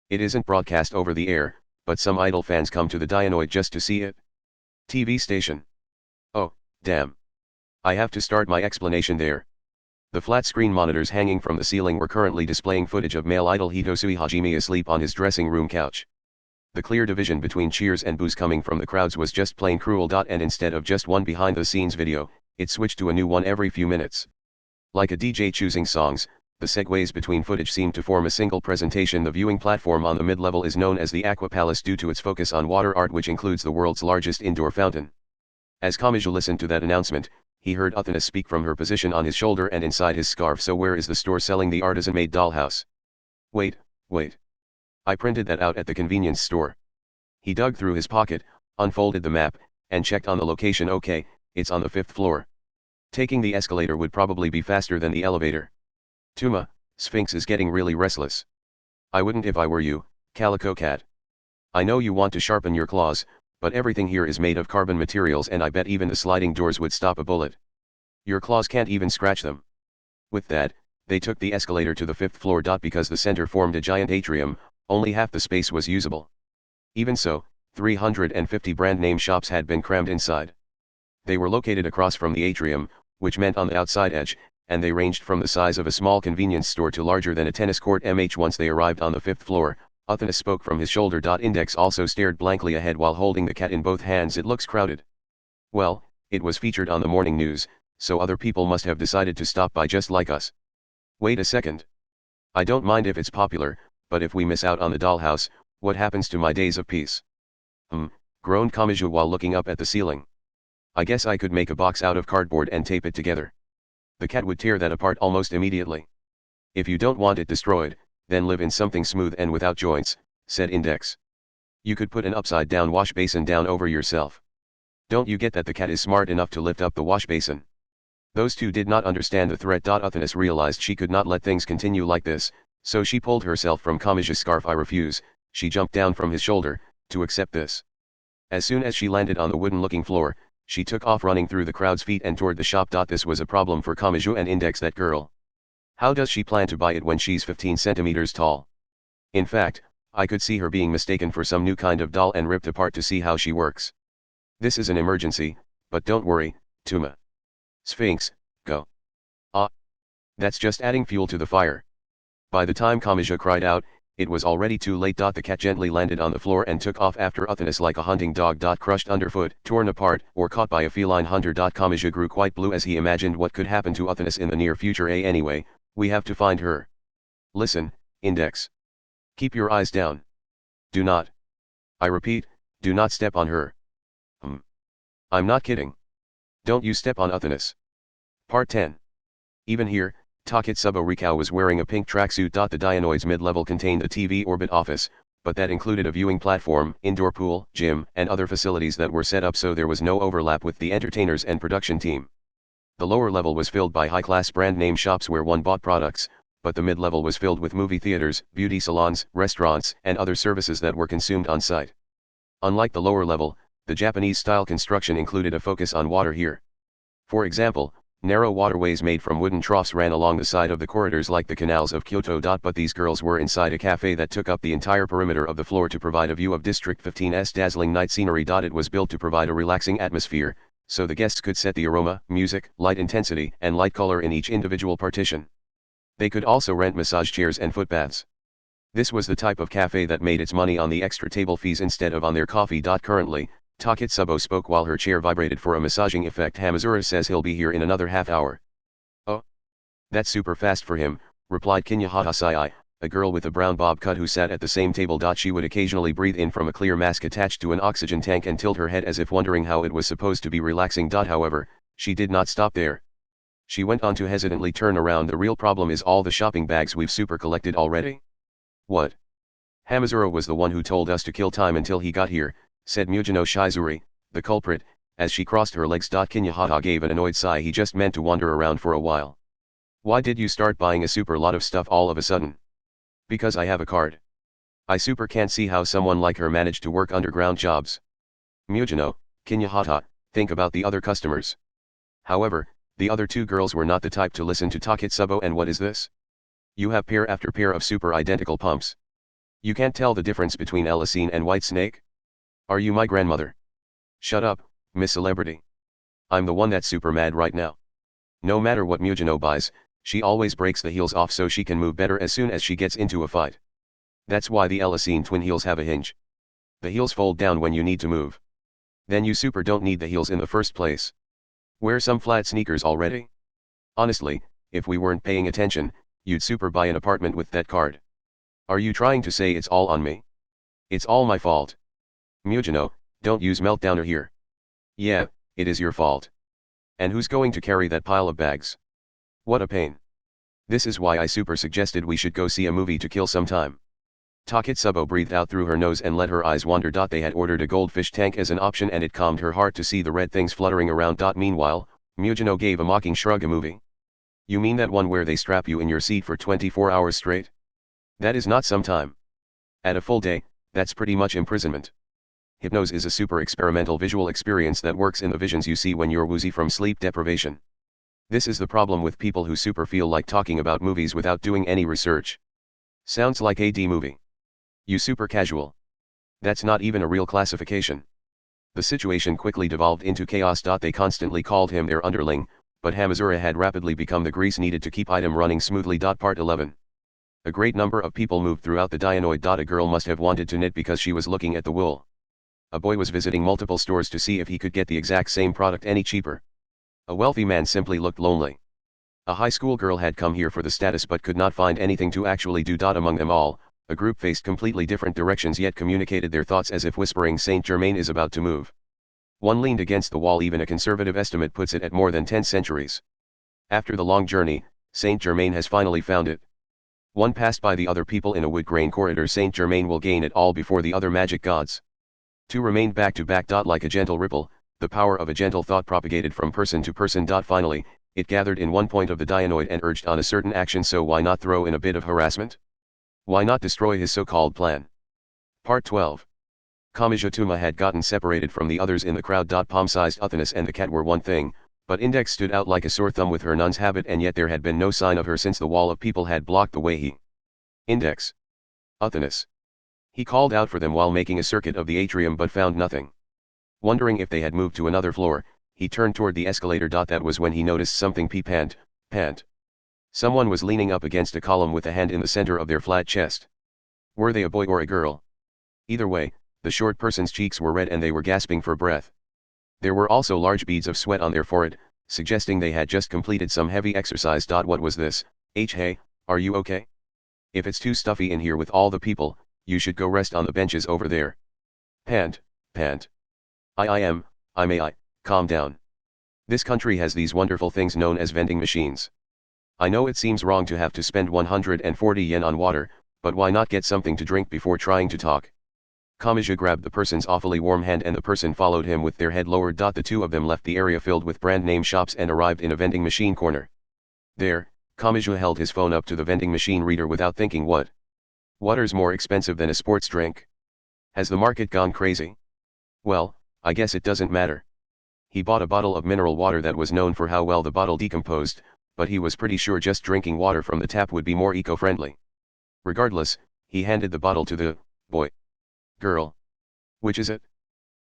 It isn't broadcast over the air, but some idol fans come to the Dianoid just to see it. TV station. Oh, damn. I have to start my explanation there. The flat-screen monitors hanging from the ceiling were currently displaying footage of male idol Hitosui Hajime asleep on his dressing room couch. The clear division between cheers and boos coming from the crowds was just plain cruel. And instead of just one behind-the-scenes video, it switched to a new one every few minutes. Like a DJ choosing songs, the segues between footage seemed to form a single presentation. The viewing platform on the mid-level is known as the Aqua Palace due to its focus on water art, which includes the world's largest indoor fountain. As Kamiya listened to that announcement, he heard Uthana speak from her position on his shoulder and inside his scarf. So where is the store selling the artisan-made dollhouse? Wait. I printed that out at the convenience store. He dug through his pocket, unfolded the map, and checked on the location. Okay, it's on the 5th floor. Taking the escalator would probably be faster than the elevator. Tuma, Sphinx is getting really restless. I wouldn't if I were you, Calico Cat. I know you want to sharpen your claws, but everything here is made of carbon materials and I bet even the sliding doors would stop a bullet. Your claws can't even scratch them. With that, they took the escalator to the 5th floor. Because the center formed a giant atrium, only half the space was usable. Even so, 350 brand name shops had been crammed inside. They were located across from the atrium, which meant on the outside edge, and they ranged from the size of a small convenience store to larger than a tennis court. Once they arrived on the 5th floor, Uthanas spoke from his shoulder. Index also stared blankly ahead while holding the cat in both hands. It looks crowded. Well, it was featured on the morning news, so other people must have decided to stop by just like us. Wait a second. I don't mind if it's popular, but if we miss out on the dollhouse, what happens to my days of peace? Groaned Kamachi while looking up at the ceiling. I guess I could make a box out of cardboard and tape it together. The cat would tear that apart almost immediately. If you don't want it destroyed, then live in something smooth and without joints, said Index. You could put an upside-down wash basin down over yourself. Don't you get that the cat is smart enough to lift up the wash basin? Those two did not understand the threat. Uthanas realized she could not let things continue like this, so she pulled herself from Kamachi's scarf. I refuse, she jumped down from his shoulder, to accept this. As soon as she landed on the wooden-looking floor, she took off running through the crowd's feet and toward the shop. This was a problem for Kamachi and Index. That girl. How does she plan to buy it when she's 15 centimeters tall? In fact, I could see her being mistaken for some new kind of doll and ripped apart to see how she works. This is an emergency, but don't worry, Tuma. Sphinx, go. Ah. That's just adding fuel to the fire. By the time Kamachi cried out, it was already too late. The cat gently landed on the floor and took off after Uthanas like a hunting dog. Crushed underfoot, torn apart, or caught by a feline hunter. Kamachi grew quite blue as he imagined what could happen to Uthanas in the near future. Anyway, we have to find her. Listen, Index. Keep your eyes down. Do not. I repeat, do not step on her. I'm not kidding. Don't you step on Uthanas. Part 10. Even here, Taketsubo Rikau was wearing a pink tracksuit. The Dianoid's mid-level contained a TV orbit office, but that included a viewing platform, indoor pool, gym, and other facilities that were set up so there was no overlap with the entertainers and production team. The lower level was filled by high-class brand-name shops where one bought products, but the mid-level was filled with movie theaters, beauty salons, restaurants, and other services that were consumed on site. Unlike the lower level, the Japanese-style construction included a focus on water here. For example, narrow waterways made from wooden troughs ran along the side of the corridors like the canals of Kyoto. But these girls were inside a cafe that took up the entire perimeter of the floor to provide a view of District 15's dazzling night scenery. It was built to provide a relaxing atmosphere, so the guests could set the aroma, music, light intensity, and light color in each individual partition. They could also rent massage chairs and footbaths. This was the type of cafe that made its money on the extra table fees instead of on their coffee. Currently, Taketsubo spoke while her chair vibrated for a massaging effect. Hamazura says he'll be here in another half hour. Oh. That's super fast for him, replied Kinyahata Sai, a girl with a brown bob cut who sat at the same table. She would occasionally breathe in from a clear mask attached to an oxygen tank and tilt her head as if wondering how it was supposed to be relaxing. However, she did not stop there. She went on to hesitantly turn around. The real problem is all the shopping bags we've super collected already. What? Hamazura was the one who told us to kill time until he got here, said Mujino Shizuri, the culprit, as she crossed her legs. Kinyahata gave an annoyed sigh. He just meant to wander around for a while. Why did you start buying a super lot of stuff all of a sudden? Because I have a card. I super can't see how someone like her managed to work underground jobs. Mujino, Kinyahata, think about the other customers. However, the other two girls were not the type to listen to Taketsubo. And what is this? You have pair after pair of super identical pumps. You can't tell the difference between Elasine and White Snake? Are you my grandmother? Shut up, Miss Celebrity. I'm the one that's super mad right now. No matter what Mujino buys, she always breaks the heels off so she can move better as soon as she gets into a fight. That's why the Elasine twin heels have a hinge. The heels fold down when you need to move. Then you super don't need the heels in the first place. Wear some flat sneakers already. Honestly, if we weren't paying attention, you'd super buy an apartment with that card. Are you trying to say it's all on me? It's all my fault. Mujino, don't use meltdowner here. Yeah, it is your fault. And who's going to carry that pile of bags? What a pain. This is why I super suggested we should go see a movie to kill some time. Taketsubo breathed out through her nose and let her eyes wander. They had ordered a goldfish tank as an option and it calmed her heart to see the red things fluttering around. Meanwhile, Mujino gave a mocking shrug. A movie? You mean that one where they strap you in your seat for 24 hours straight? That is not some time. At a full day, that's pretty much imprisonment. Hypnose is a super experimental visual experience that works in the visions you see when you're woozy from sleep deprivation. This is the problem with people who super feel like talking about movies without doing any research. Sounds like a D movie. You super casual. That's not even a real classification. The situation quickly devolved into chaos. They constantly called him their underling, but Hamazura had rapidly become the grease needed to keep item running smoothly. Part 11. A great number of people moved throughout the Dionoid. A girl must have wanted to knit because she was looking at the wool. A boy was visiting multiple stores to see if he could get the exact same product any cheaper. A wealthy man simply looked lonely. A high school girl had come here for the status but could not find anything to actually do. Among them all, a group faced completely different directions yet communicated their thoughts as if whispering. Saint Germain is about to move. One leaned against the wall. Even a conservative estimate puts it at more than 10 centuries. After the long journey, Saint Germain has finally found it. One passed by the other people in a wood grain corridor. Saint Germain will gain it all before the other magic gods. Two remained back to back. Like a gentle ripple, the power of a gentle thought propagated from person to person. Finally, it gathered in one point of the Dionoid and urged on a certain action. So why not throw in a bit of harassment? Why not destroy his so-called plan? Part 12. Kamijutuma had gotten separated from the others in the crowd. Palm-sized Uthanus and the cat were one thing, but Index stood out like a sore thumb with her nun's habit, and yet there had been no sign of her since the wall of people had blocked the way. Index. Uthanus. He called out for them while making a circuit of the atrium but found nothing. Wondering if they had moved to another floor, he turned toward the escalator. That was when he noticed something. Pant. Someone was leaning up against a column with a hand in the center of their flat chest. Were they a boy or a girl? Either way, the short person's cheeks were red and they were gasping for breath. There were also large beads of sweat on their forehead, suggesting they had just completed some heavy exercise. What was this? Hey, are you okay? If it's too stuffy in here with all the people, you should go rest on the benches over there. Pant. Calm down. This country has these wonderful things known as vending machines. I know it seems wrong to have to spend 140 yen on water, but why not get something to drink before trying to talk? Kamija grabbed the person's awfully warm hand and the person followed him with their head lowered. The two of them left the area filled with brand name shops and arrived in a vending machine corner. There, Kamija held his phone up to the vending machine reader without thinking. What? Water's more expensive than a sports drink? Has the market gone crazy? Well, I guess it doesn't matter. He bought a bottle of mineral water that was known for how well the bottle decomposed, but he was pretty sure just drinking water from the tap would be more eco-friendly. Regardless, he handed the bottle to the boy. Girl. Which is it?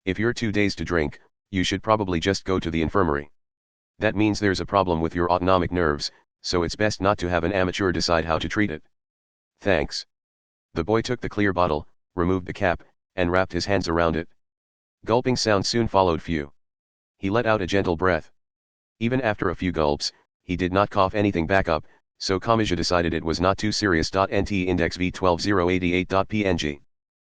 If you're too dazed to drink, you should probably just go to the infirmary. That means there's a problem with your autonomic nerves, so it's best not to have an amateur decide how to treat it. Thanks. The boy took the clear bottle, removed the cap, and wrapped his hands around it. Gulping sound soon followed. Phew. He let out a gentle breath. Even after a few gulps, he did not cough anything back up, so Kamija decided it was not too serious. Nt index V12088.png.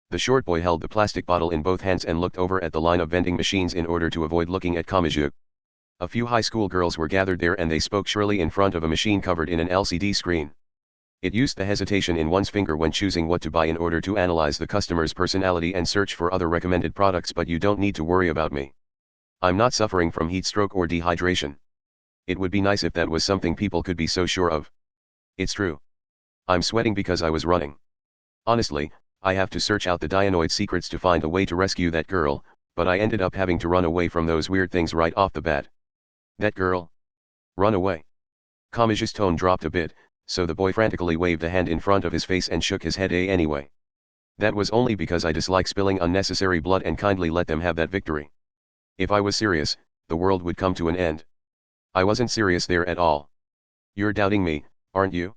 The short boy held the plastic bottle in both hands and looked over at the line of vending machines in order to avoid looking at Kamija. A few high school girls were gathered there and they spoke shrilly in front of a machine covered in an LCD screen. It used the hesitation in one's finger when choosing what to buy in order to analyze the customer's personality and search for other recommended products. But you don't need to worry about me. I'm not suffering from heat stroke or dehydration. It would be nice if that was something people could be so sure of. It's true. I'm sweating because I was running. Honestly, I have to search out the Dionoid secrets to find a way to rescue that girl, but I ended up having to run away from those weird things right off the bat. That girl? Run away. Kamiji's tone dropped a bit, so the boy frantically waved a hand in front of his face and shook his head. Anyway. That was only because I dislike spilling unnecessary blood and kindly let them have that victory. If I was serious, the world would come to an end. I wasn't serious there at all. You're doubting me, aren't you?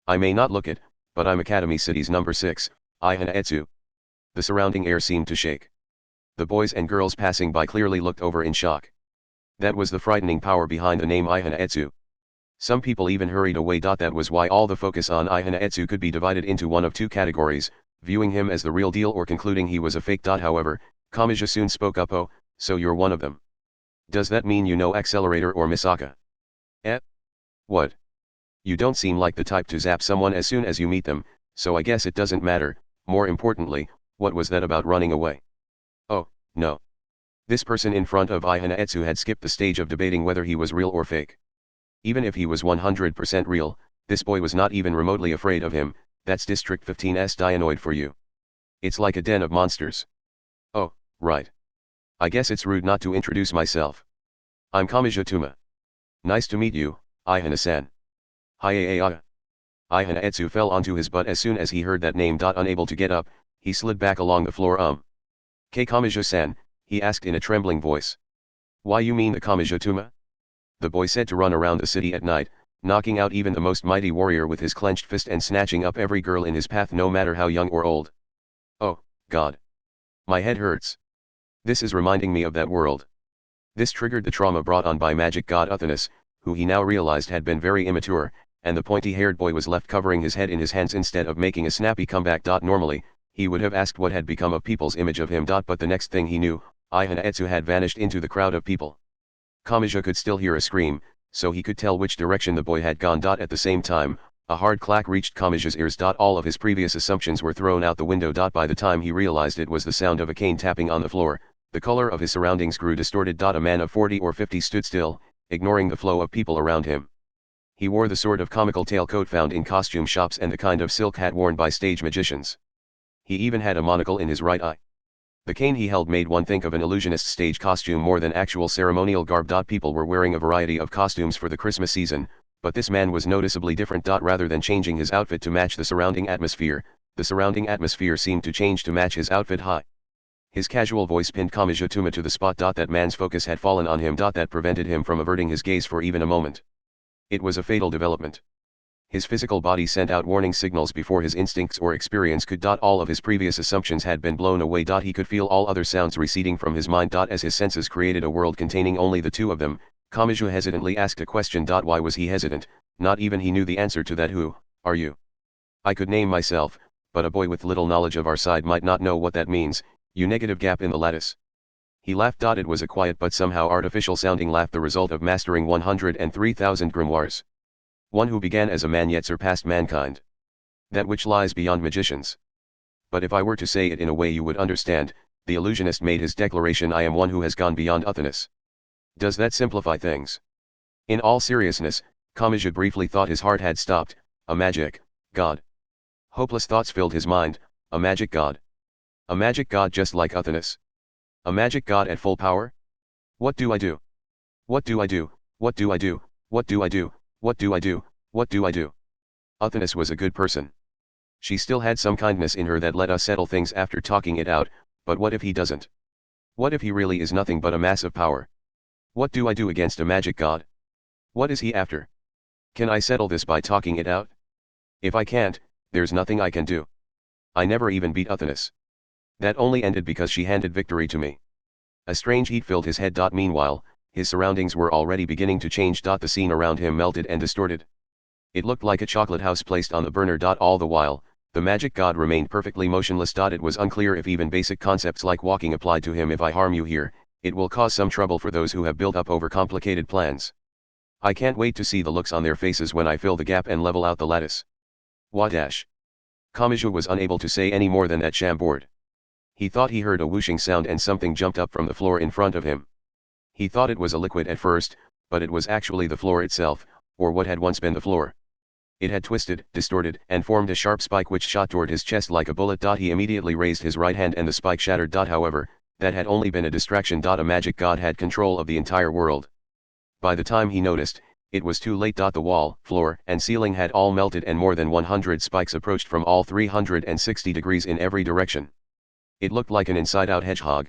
I may not look it, but I'm Academy City's number 6, Ihanaetsu. The surrounding air seemed to shake. The boys and girls passing by clearly looked over in shock. That was the frightening power behind the name Ihanaetsu. Some people even hurried away. That was why all the focus on Ihanaetsu could be divided into one of two categories, viewing him as the real deal or concluding he was a fake. However, Kamija soon spoke up. Oh, so you're one of them. Does that mean you know Accelerator or Misaka? What? You don't seem like the type to zap someone as soon as you meet them, so I guess it doesn't matter, More importantly, what was that about running away? Oh, no. This person in front of Ihanaetsu had skipped the stage of debating whether he was real or fake. Even if he was 100% real, this boy was not even remotely afraid of him. That's District 15's Dianoid for you. It's like a den of monsters. Oh, right. I guess it's rude not to introduce myself. I'm Kamijo. Nice to meet you, Ihana-san. Hiya. Ihanaetsu fell onto his butt as soon as he heard that name. Unable to get up, he slid back along the floor. Kamijo-san, he asked in a trembling voice. Why you mean the Kamijo? The boy said to run around the city at night, knocking out even the most mighty warrior with his clenched fist and snatching up every girl in his path no matter how young or old. Oh, God. My head hurts. This is reminding me of that world. This triggered the trauma brought on by magic god Uthanus, who he now realized had been very immature, and the pointy-haired boy was left covering his head in his hands instead of making a snappy comeback. Normally, he would have asked what had become of people's image of him. But the next thing he knew, Ihanaetsu had vanished into the crowd of people. Kamijo could still hear a scream, so he could tell which direction the boy had gone. At the same time, a hard clack reached Kamijo's ears. All of his previous assumptions were thrown out the window. By the time he realized it was the sound of a cane tapping on the floor, the color of his surroundings grew distorted. A man of 40 or 50 stood still, ignoring the flow of people around him. He wore the sort of comical tailcoat found in costume shops and the kind of silk hat worn by stage magicians. He even had a monocle in his right eye. The cane he held made one think of an illusionist's stage costume more than actual ceremonial garb. People were wearing a variety of costumes for the Christmas season, but this man was noticeably different. Rather than changing his outfit to match the surrounding atmosphere seemed to change to match his outfit. Hi. His casual voice pinned Kamijo to the spot. That man's focus had fallen on him. That prevented him from averting his gaze for even a moment. It was a fatal development. His physical body sent out warning signals before his instincts or experience could. All of his previous assumptions had been blown away. He could feel all other sounds receding from his mind. As his senses created a world containing only the two of them, Kamijo hesitantly asked a question. Why was he hesitant? Not even he knew the answer to that. Who are you? I could name myself, but a boy with little knowledge of our side might not know what that means. You negative gap in the lattice. He laughed. It was a quiet but somehow artificial sounding laugh, the result of mastering 103,000 grimoires. One who began as a man yet surpassed mankind. That which lies beyond magicians. But if I were to say it in a way you would understand, the illusionist made his declaration. I am one who has gone beyond Uthanus. Does that simplify things? In all seriousness, Kamijo briefly thought his heart had stopped. A magic god. Hopeless thoughts filled his mind. A magic god. A magic god just like Uthanus. A magic god at full power? What do I do? What do I do? What do I do? What do I do? What do I do? What do I do? Uthanus was a good person. She still had some kindness in her that let us settle things after talking it out, but what if he doesn't? What if he really is nothing but a mass of power? What do I do against a magic god? What is he after? Can I settle this by talking it out? If I can't, there's nothing I can do. I never even beat Uthanus. That only ended because she handed victory to me. A strange heat filled his head. Meanwhile, his surroundings were already beginning to change. The scene around him melted and distorted. It looked like a chocolate house placed on the burner. All the while, the magic god remained perfectly motionless. It was unclear if even basic concepts like walking applied to him. If I harm you here, it will cause some trouble for those who have built up overcomplicated plans. I can't wait to see the looks on their faces when I fill the gap and level out the lattice. Wadash. Kamijo was unable to say any more than that. Shamboard. He thought he heard a whooshing sound and something jumped up from the floor in front of him. He thought it was a liquid at first, but it was actually the floor itself, or what had once been the floor. It had twisted, distorted, and formed a sharp spike which shot toward his chest like a bullet. He immediately raised his right hand and the spike shattered. However, that had only been a distraction. A magic god had control of the entire world. By the time he noticed, it was too late. The wall, floor, and ceiling had all melted and more than 100 spikes approached from all 360 degrees in every direction. It looked like an inside-out hedgehog.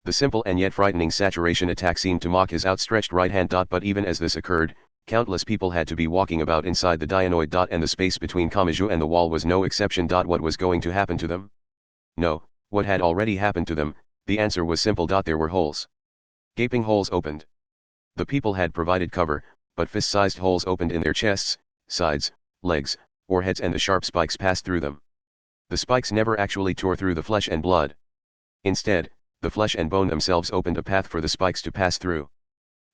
The simple and yet frightening saturation attack seemed to mock his outstretched right hand. But even as this occurred, countless people had to be walking about inside the Dianoid. And the space between Kamijo and the wall was no exception. What was going to happen to them? No, what had already happened to them? The answer was simple. There were holes. Gaping holes opened. The people had provided cover, but fist-sized holes opened in their chests, sides, legs, or heads, and the sharp spikes passed through them. The spikes never actually tore through the flesh and blood. Instead, the flesh and bone themselves opened a path for the spikes to pass through.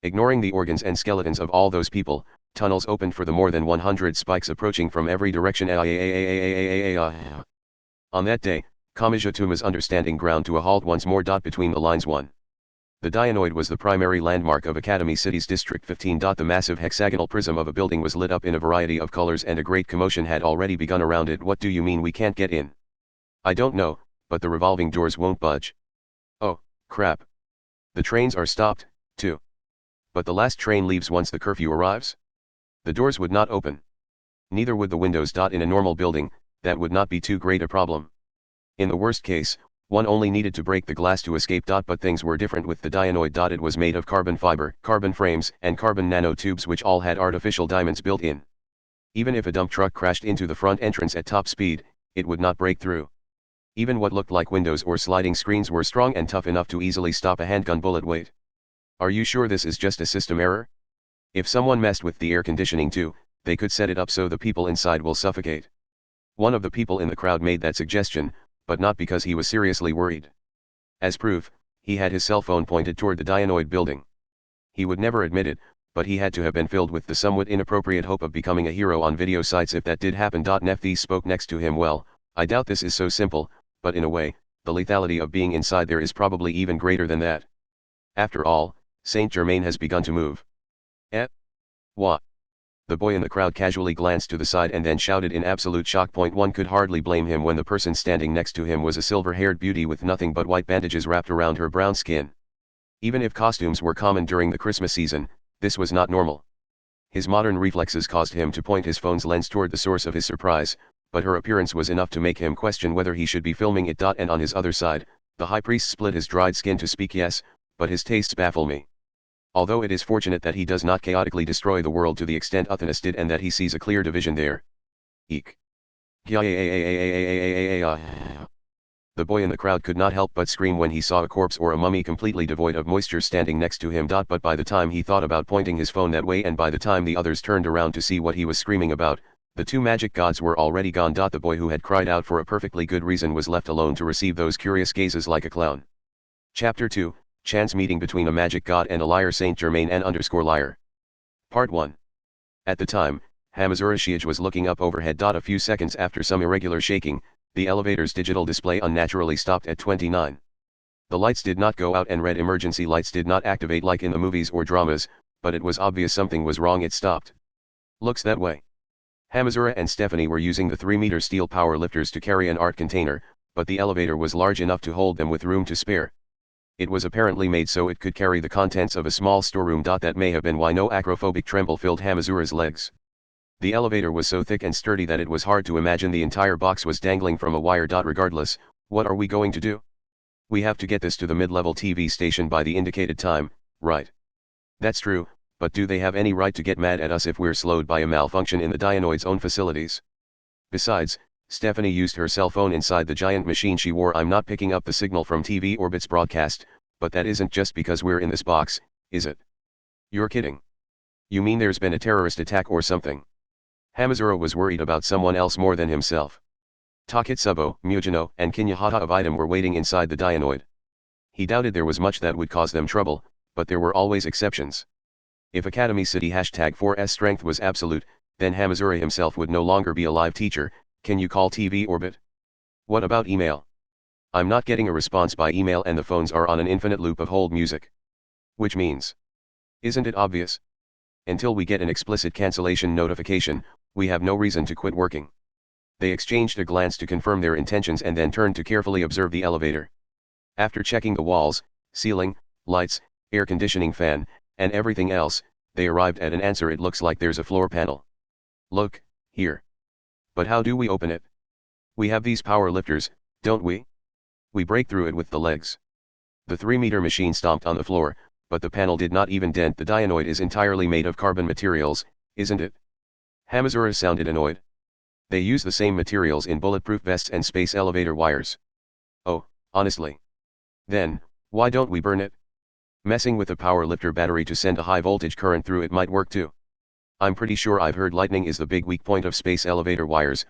Ignoring the organs and skeletons of all those people, tunnels opened for the more than 100 spikes approaching from every direction. On that day, Kamijituma's understanding ground to a halt once more. Between the lines 1. The Dianoid was the primary landmark of Academy City's District 15. The massive hexagonal prism of a building was lit up in a variety of colors and a great commotion had already begun around it. What do you mean we can't get in? I don't know, but the revolving doors won't budge. Oh, crap. The trains are stopped, too. But the last train leaves once the curfew arrives? The doors would not open. Neither would the windows. In a normal building, that would not be too great a problem. In the worst case, one only needed to break the glass to escape. But things were different with the Dianoid. It was made of carbon fiber, carbon frames, and carbon nanotubes which all had artificial diamonds built in. Even if a dump truck crashed into the front entrance at top speed, it would not break through. Even what looked like windows or sliding screens were strong and tough enough to easily stop a handgun bullet. Wait. Are you sure this is just a system error? If someone messed with the air conditioning too, they could set it up so the people inside will suffocate. One of the people in the crowd made that suggestion, but not because he was seriously worried. As proof, he had his cell phone pointed toward the Dianoid building. He would never admit it, but he had to have been filled with the somewhat inappropriate hope of becoming a hero on video sites if that did happen. Nephthys spoke next to him. Well, I doubt this is so simple, but in a way, the lethality of being inside there is probably even greater than that. After all, Saint Germain has begun to move. Eh? What? The boy in the crowd casually glanced to the side and then shouted in absolute shock. One could hardly blame him when the person standing next to him was a silver-haired beauty with nothing but white bandages wrapped around her brown skin. Even if costumes were common during the Christmas season, this was not normal. His modern reflexes caused him to point his phone's lens toward the source of his surprise, but her appearance was enough to make him question whether he should be filming it. And on his other side, the high priest split his dried skin to speak. Yes, but his tastes baffle me. Although it is fortunate that he does not chaotically destroy the world to the extent Uthanas did and that he sees a clear division there. Eek. The boy in the crowd could not help but scream when he saw a corpse or a mummy completely devoid of moisture standing next to him. But by the time he thought about pointing his phone that way and by the time the others turned around to see what he was screaming about, the two magic gods were already gone. The boy who had cried out for a perfectly good reason was left alone to receive those curious gazes like a clown. Chapter 2. Chance meeting between a magic god and a liar. Saint Germain _liar. Part 1. At the time, Hamazura Shiage was looking up overhead. A few seconds after some irregular shaking, the elevator's digital display unnaturally stopped at 29. The lights did not go out and red emergency lights did not activate like in the movies or dramas, but it was obvious something was wrong. It stopped. Looks that way. Hamazura and Stephanie were using the 3-meter steel power lifters to carry an art container, but the elevator was large enough to hold them with room to spare. It was apparently made so it could carry the contents of a small storeroom. That may have been why no acrophobic tremble filled Hamazura's legs. The elevator was so thick and sturdy that it was hard to imagine the entire box was dangling from a wire. Regardless, what are we going to do? We have to get this to the mid-level TV station by the indicated time, right? That's true, but do they have any right to get mad at us if we're slowed by a malfunction in the Dianoid's own facilities? Besides, Stephanie used her cell phone inside the giant machine she wore. I'm not picking up the signal from TV Orbit's broadcast, but that isn't just because we're in this box, is it? You're kidding. You mean there's been a terrorist attack or something? Hamazura was worried about someone else more than himself. Taketsubo, Mujino, and Kinyahata of Item were waiting inside the Dianoid. He doubted there was much that would cause them trouble, but there were always exceptions. If Academy City #4's strength was absolute, then Hamazura himself would no longer be a live teacher. Can you call TV Orbit? What about email? I'm not getting a response by email and the phones are on an infinite loop of hold music. Which means? Isn't it obvious? Until we get an explicit cancellation notification, we have no reason to quit working. They exchanged a glance to confirm their intentions and then turned to carefully observe the elevator. After checking the walls, ceiling, lights, air conditioning fan, and everything else, they arrived at an answer. It looks like there's a floor panel. Look, here. But how do we open it? We have these power lifters, don't we? We break through it with the legs. The 3-meter machine stomped on the floor, but the panel did not even dent. The Dianoid is entirely made of carbon materials, isn't it? Hamazura sounded annoyed. They use the same materials in bulletproof vests and space elevator wires. Oh, honestly. Then, why don't we burn it? Messing with a power lifter battery to send a high voltage current through it might work too. I'm pretty sure I've heard lightning is the big weak point of space elevator wires.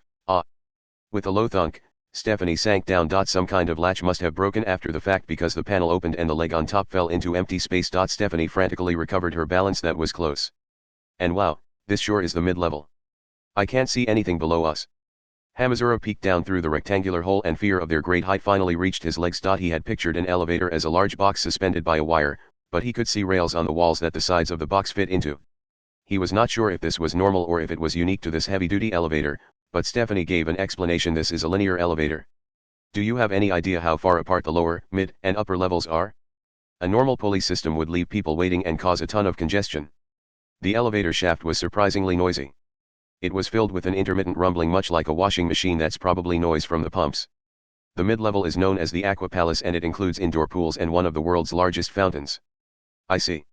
With a low thunk, Stephanie sank down. Some kind of latch must have broken after the fact because the panel opened and the leg on top fell into empty space. Stephanie frantically recovered her balance. That was close. And wow, this sure is the mid-level. I can't see anything below us. Hamazura peeked down through the rectangular hole and fear of their great height finally reached his legs. He had pictured an elevator as a large box suspended by a wire, but he could see rails on the walls that the sides of the box fit into. He was not sure if this was normal or if it was unique to this heavy-duty elevator, but Stephanie gave an explanation. This is a linear elevator. Do you have any idea how far apart the lower, mid, and upper levels are? A normal pulley system would leave people waiting and cause a ton of congestion. The elevator shaft was surprisingly noisy. It was filled with an intermittent rumbling much like a washing machine. That's probably noise from the pumps. The mid-level is known as the Aqua Palace and it includes indoor pools and one of the world's largest fountains. I see.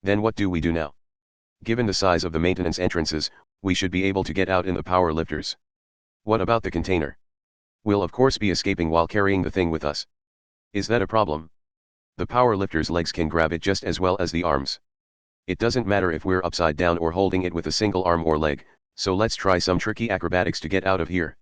Then what do we do now? Given the size of the maintenance entrances, we should be able to get out in the power lifters. What about the container? We'll of course be escaping while carrying the thing with us. Is that a problem? The power lifter's legs can grab it just as well as the arms. It doesn't matter if we're upside down or holding it with a single arm or leg, so let's try some tricky acrobatics to get out of here.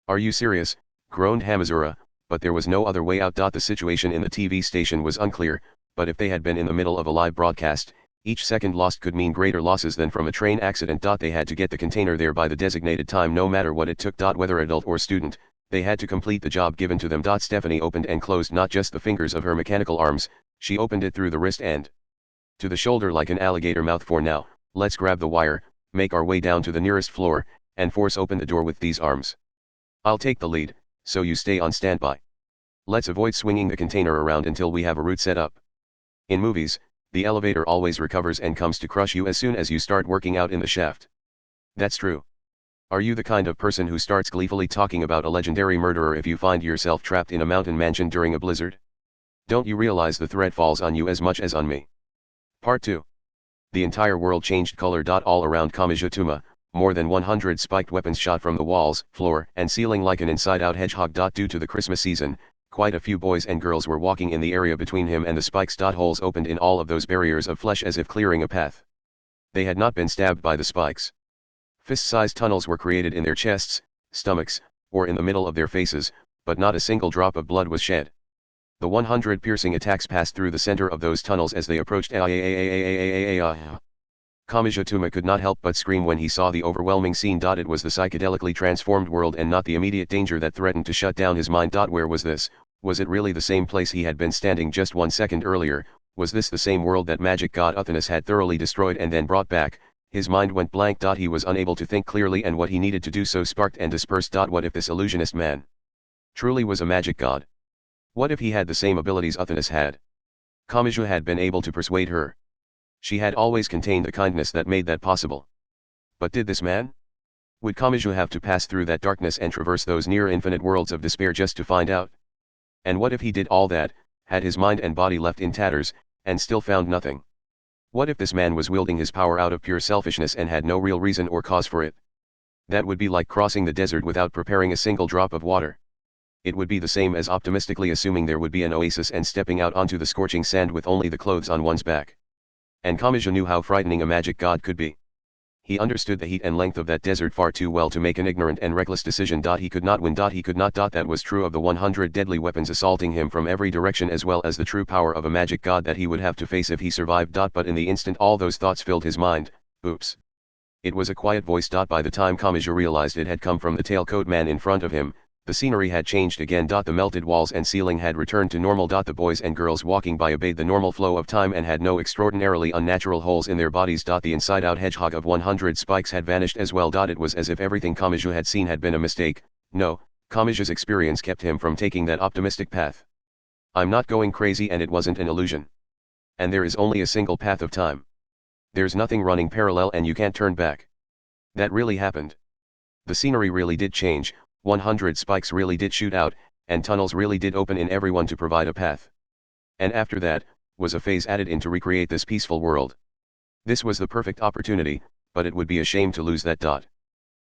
Are you serious? Groaned Hamazura, but there was no other way out. The situation in the TV station was unclear, but if they had been in the middle of a live broadcast, each second lost could mean greater losses than from a train accident. They had to get the container there by the designated time no matter what it took. Whether adult or student, they had to complete the job given to them. Stephanie opened and closed not just the fingers of her mechanical arms, she opened it through the wrist and to the shoulder like an alligator mouth. For now, let's grab the wire, make our way down to the nearest floor, and force open the door with these arms. I'll take the lead, so you stay on standby. Let's avoid swinging the container around until we have a route set up. In movies, the elevator always recovers and comes to crush you as soon as you start working out in the shaft. That's true. Are you the kind of person who starts gleefully talking about a legendary murderer if you find yourself trapped in a mountain mansion during a blizzard? Don't you realize the threat falls on you as much as on me? Part 2. The entire world changed color. All around Kamijutuma, more than 100 spiked weapons shot from the walls, floor, and ceiling like an inside-out hedgehog. Due to the Christmas season, quite a few boys and girls were walking in the area between him and the spikes. Holes opened in all of those barriers of flesh as if clearing a path. They had not been stabbed by the spikes. Fist-sized tunnels were created in their chests, stomachs, or in the middle of their faces, but not a single drop of blood was shed. The 100 piercing attacks passed through the center of those tunnels as they approached. Kamijutuma could not help but scream when he saw the overwhelming scene. It was the psychedelically transformed world and not the immediate danger that threatened to shut down his mind. Where was this? Was it really the same place he had been standing just 1 second earlier? Was this the same world that magic god Uthanas had thoroughly destroyed and then brought back? His mind went blank. He was unable to think clearly and what he needed to do so sparked and dispersed. What if this illusionist man truly was a magic god? What if he had the same abilities Uthanas had? Kamiju had been able to persuade her. She had always contained the kindness that made that possible. But did this man? Would Kamiju have to pass through that darkness and traverse those near-infinite worlds of despair just to find out? And what if he did all that, had his mind and body left in tatters, and still found nothing? What if this man was wielding his power out of pure selfishness and had no real reason or cause for it? That would be like crossing the desert without preparing a single drop of water. It would be the same as optimistically assuming there would be an oasis and stepping out onto the scorching sand with only the clothes on one's back. And Kamija knew how frightening a magic god could be. He understood the heat and length of that desert far too well to make an ignorant and reckless decision. He could not win. He could not. That was true of the 100 deadly weapons assaulting him from every direction as well as the true power of a magic god that he would have to face if he survived. But in the instant all those thoughts filled his mind. Oops. It was a quiet voice. By the time Kamija realized it had come from the tailcoat man in front of him, the scenery had changed again. The melted walls and ceiling had returned to normal. The boys and girls walking by obeyed the normal flow of time and had no extraordinarily unnatural holes in their bodies. The inside-out hedgehog of 100 spikes had vanished as well. It was as if everything Kamiju had seen had been a mistake. No, Kamiju's experience kept him from taking that optimistic path. I'm not going crazy and it wasn't an illusion. And there is only a single path of time. There's nothing running parallel and you can't turn back. That really happened. The scenery really did change. 100 spikes really did shoot out, and tunnels really did open in everyone to provide a path. And after that, was a phase added in to recreate this peaceful world. This was the perfect opportunity, but it would be a shame to lose that.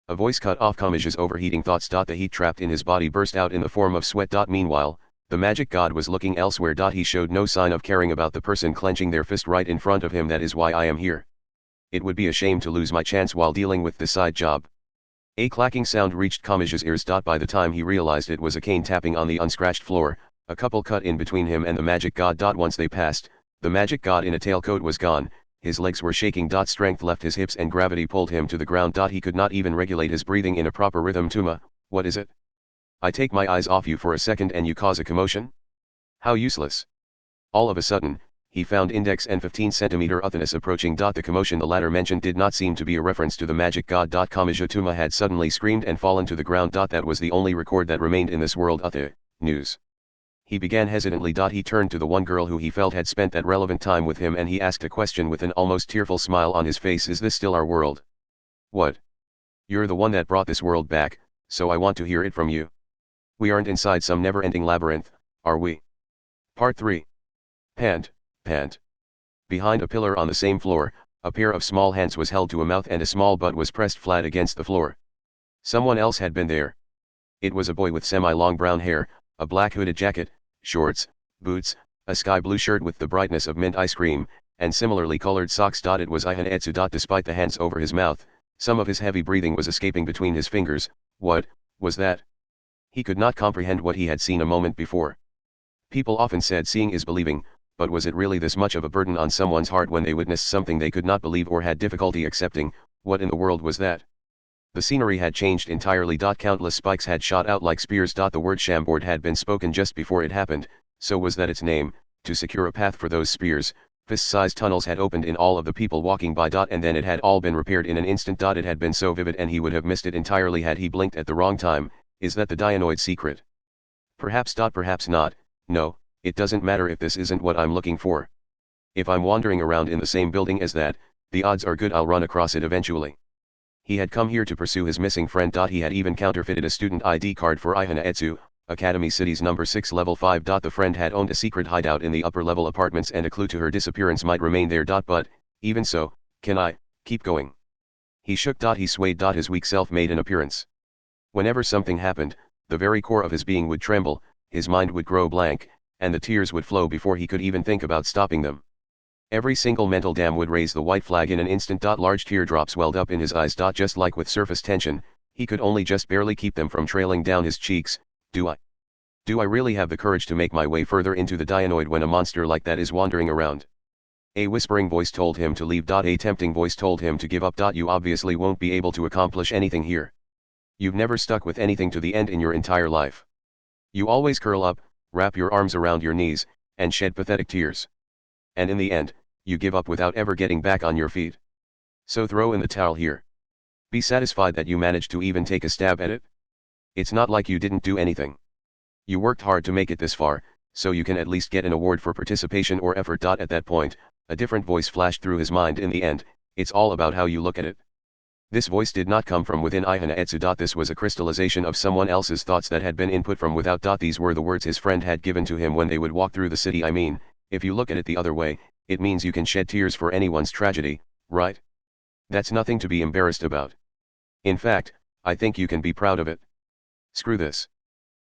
A voice cut off Kamiju's overheating thoughts. The heat trapped in his body burst out in the form of sweat. Meanwhile, the magic god was looking elsewhere. He showed no sign of caring about the person clenching their fist right in front of him. That is why I am here. It would be a shame to lose my chance while dealing with this side job. A clacking sound reached Kamiju's ears. By the time he realized it was a cane tapping on the unscratched floor, a couple cut in between him and the magic god. Once they passed, the magic god in a tailcoat was gone, his legs were shaking. Strength left his hips and gravity pulled him to the ground. He could not even regulate his breathing in a proper rhythm. Tuma, What is it? I take my eyes off you for a second and you cause a commotion? How useless. All of a sudden, he found Index and 15-centimeter Uthanus approaching. The commotion the latter mentioned did not seem to be a reference to the magic god. Kamijutuma had suddenly screamed and fallen to the ground. That was the only record that remained in this world. News. He began hesitantly. He turned to the one girl who he felt had spent that relevant time with him and he asked a question with an almost tearful smile on his face. Is this still our world? What? You're the one that brought this world back, so I want to hear it from you. We aren't inside some never-ending labyrinth, are we? Part 3. Pant. Behind a pillar on the same floor, a pair of small hands was held to a mouth and a small butt was pressed flat against the floor. Someone else had been there. It was a boy with semi-long brown hair, a black hooded jacket, shorts, boots, a sky blue shirt with the brightness of mint ice cream, and similarly colored socks. It was Ihan Etsu. Despite the hands over his mouth, some of his heavy breathing was escaping between his fingers. What was that? He could not comprehend what he had seen a moment before. People often said seeing is believing, but was it really this much of a burden on someone's heart when they witnessed something they could not believe or had difficulty accepting? What in the world was that? The scenery had changed entirely. Countless spikes had shot out like spears. The word Shambord had been spoken just before it happened, so was that its name. To secure a path for those spears, fist-sized tunnels had opened in all of the people walking by. And then it had all been repaired in an instant. It had been so vivid and he would have missed it entirely had he blinked at the wrong time. Is that the Dianoid secret? Perhaps. Perhaps not. No, it doesn't matter if this isn't what I'm looking for. If I'm wandering around in the same building as that, the odds are good I'll run across it eventually. He had come here to pursue his missing friend. He had even counterfeited a student ID card for Ihana Etsu, Academy City's number 6 level 5. The friend had owned a secret hideout in the upper level apartments and a clue to her disappearance might remain there. But, even so, can I keep going? He shook. He swayed. His weak self made an appearance. Whenever something happened, the very core of his being would tremble, his mind would grow blank, and the tears would flow before he could even think about stopping them. Every single mental dam would raise the white flag in an instant. Large teardrops welled up in his eyes. Just like with surface tension, he could only just barely keep them from trailing down his cheeks. Do I really have the courage to make my way further into the Dianoid when a monster like that is wandering around? A whispering voice told him to leave. A tempting voice told him to give up. You obviously won't be able to accomplish anything here. You've never stuck with anything to the end in your entire life. You always curl up, wrap your arms around your knees, and shed pathetic tears. And in the end, you give up without ever getting back on your feet. So throw in the towel here. Be satisfied that you managed to even take a stab at it. It's not like you didn't do anything. You worked hard to make it this far, so you can at least get an award for participation or effort. At that point, a different voice flashed through his mind. In the end, it's all about how you look at it. This voice did not come from within Ihana Etsu. This was a crystallization of someone else's thoughts that had been input from without. These were the words his friend had given to him when they would walk through the city. I mean, if you look at it the other way, it means you can shed tears for anyone's tragedy, right? That's nothing to be embarrassed about. In fact, I think you can be proud of it. Screw this.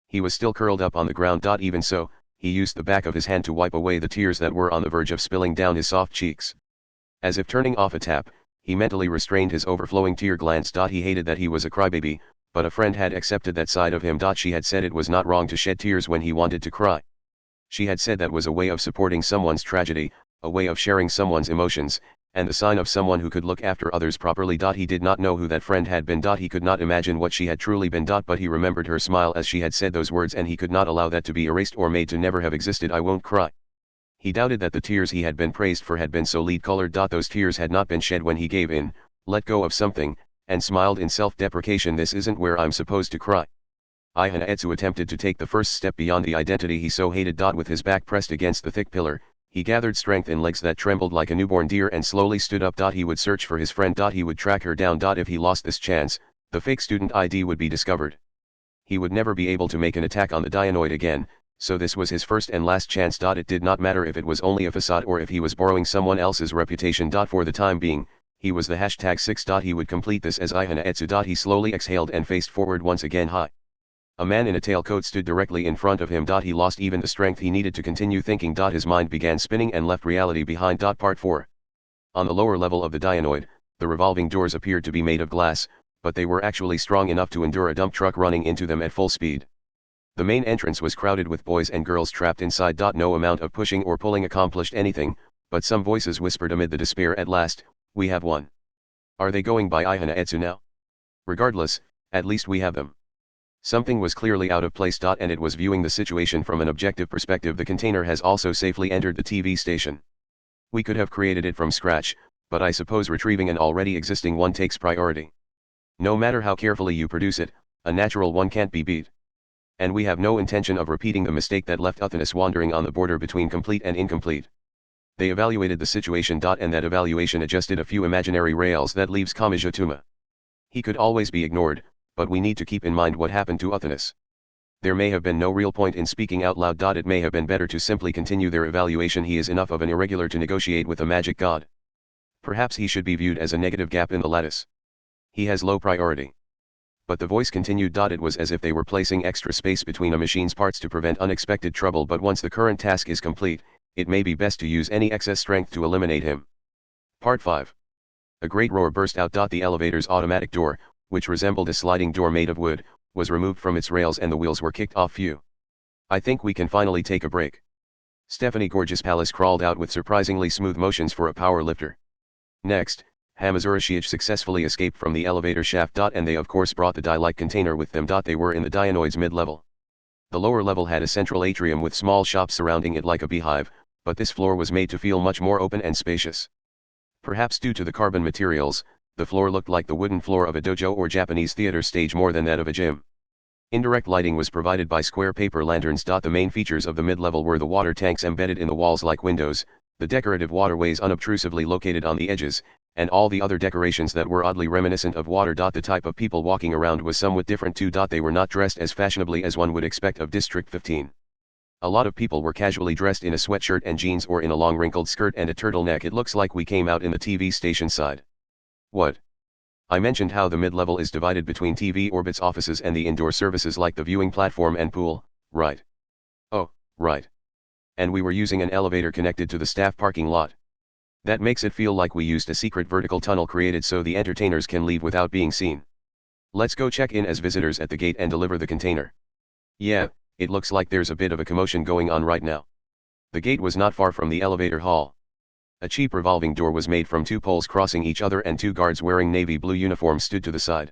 He was still curled up on the ground. Even so, he used the back of his hand to wipe away the tears that were on the verge of spilling down his soft cheeks. As if turning off a tap, he mentally restrained his overflowing tear glands. He hated that he was a crybaby, but a friend had accepted that side of him. She had said it was not wrong to shed tears when he wanted to cry. She had said that was a way of supporting someone's tragedy, a way of sharing someone's emotions, and the sign of someone who could look after others properly. He did not know who that friend had been. He could not imagine what she had truly been. But he remembered her smile as she had said those words and he could not allow that to be erased or made to never have existed. I won't cry. He doubted that the tears he had been praised for had been so lead-colored. Those tears had not been shed when he gave in, let go of something, and smiled in self-deprecation. This isn't where I'm supposed to cry. Ihana Etsu attempted to take the first step beyond the identity he so hated. With his back pressed against the thick pillar, he gathered strength in legs that trembled like a newborn deer and slowly stood up. He would search for his friend. He would track her down. If he lost this chance, the fake student ID would be discovered. He would never be able to make an attack on the Dianoid again, so this was his first and last chance. It did not matter if it was only a facade or if he was borrowing someone else's reputation. For the time being, he was the #6. He would complete this as Ihana Etsu. He slowly exhaled and faced forward once again. Hi. A man in a tailcoat stood directly in front of him. He lost even the strength he needed to continue thinking. His mind began spinning and left reality behind. Part 4. On the lower level of the Dianoid, the revolving doors appeared to be made of glass, but they were actually strong enough to endure a dump truck running into them at full speed. The main entrance was crowded with boys and girls trapped inside. No amount of pushing or pulling accomplished anything, but some voices whispered amid the despair, at last, we have one. Are they going by Ihana Etsu now? Regardless, at least we have them. Something was clearly out of place. And it was viewing the situation from an objective perspective. The container has also safely entered the TV station. We could have created it from scratch, but I suppose retrieving an already existing one takes priority. No matter how carefully you produce it, a natural one can't be beat. And we have no intention of repeating the mistake that left Uthynus wandering on the border between complete and incomplete. They evaluated the situation. And that evaluation adjusted a few imaginary rails. That leaves Kamijituma. He could always be ignored, but we need to keep in mind what happened to Uthynus. There may have been no real point in speaking out loud. It may have been better to simply continue their evaluation. He is enough of an irregular to negotiate with a magic god. Perhaps he should be viewed as a negative gap in the lattice. He has low priority. But the voice continued. It was as if they were placing extra space between a machine's parts to prevent unexpected trouble. But once the current task is complete, it may be best to use any excess strength to eliminate him. Part 5. A great roar burst out. The elevator's automatic door, which resembled a sliding door made of wood, was removed from its rails and the wheels were kicked off. Phew. I think we can finally take a break. Stephanie Gorgeous Palace crawled out with surprisingly smooth motions for a power lifter. Next, Hamazura Shiich successfully escaped from the elevator shaft. And they of course brought the die-like container with them. They were in the Dianoid's mid-level. The lower level had a central atrium with small shops surrounding it like a beehive, but this floor was made to feel much more open and spacious. Perhaps due to the carbon materials, the floor looked like the wooden floor of a dojo or Japanese theater stage more than that of a gym. Indirect lighting was provided by square paper lanterns. The main features of the mid-level were the water tanks embedded in the walls like windows, the decorative waterways unobtrusively located on the edges, and all the other decorations that were oddly reminiscent of water. The type of people walking around was somewhat different too. They were not dressed as fashionably as one would expect of District 15. A lot of people were casually dressed in a sweatshirt and jeans or in a long wrinkled skirt and a turtleneck. It looks like we came out in the TV station side. What? I mentioned how the mid-level is divided between TV orbits, offices and the indoor services like the viewing platform and pool, right? Oh, right. And we were using an elevator connected to the staff parking lot. That makes it feel like we used a secret vertical tunnel created so the entertainers can leave without being seen. Let's go check in as visitors at the gate and deliver the container. Yeah, it looks like there's a bit of a commotion going on right now. The gate was not far from the elevator hall. A cheap revolving door was made from two poles crossing each other and two guards wearing navy blue uniforms stood to the side.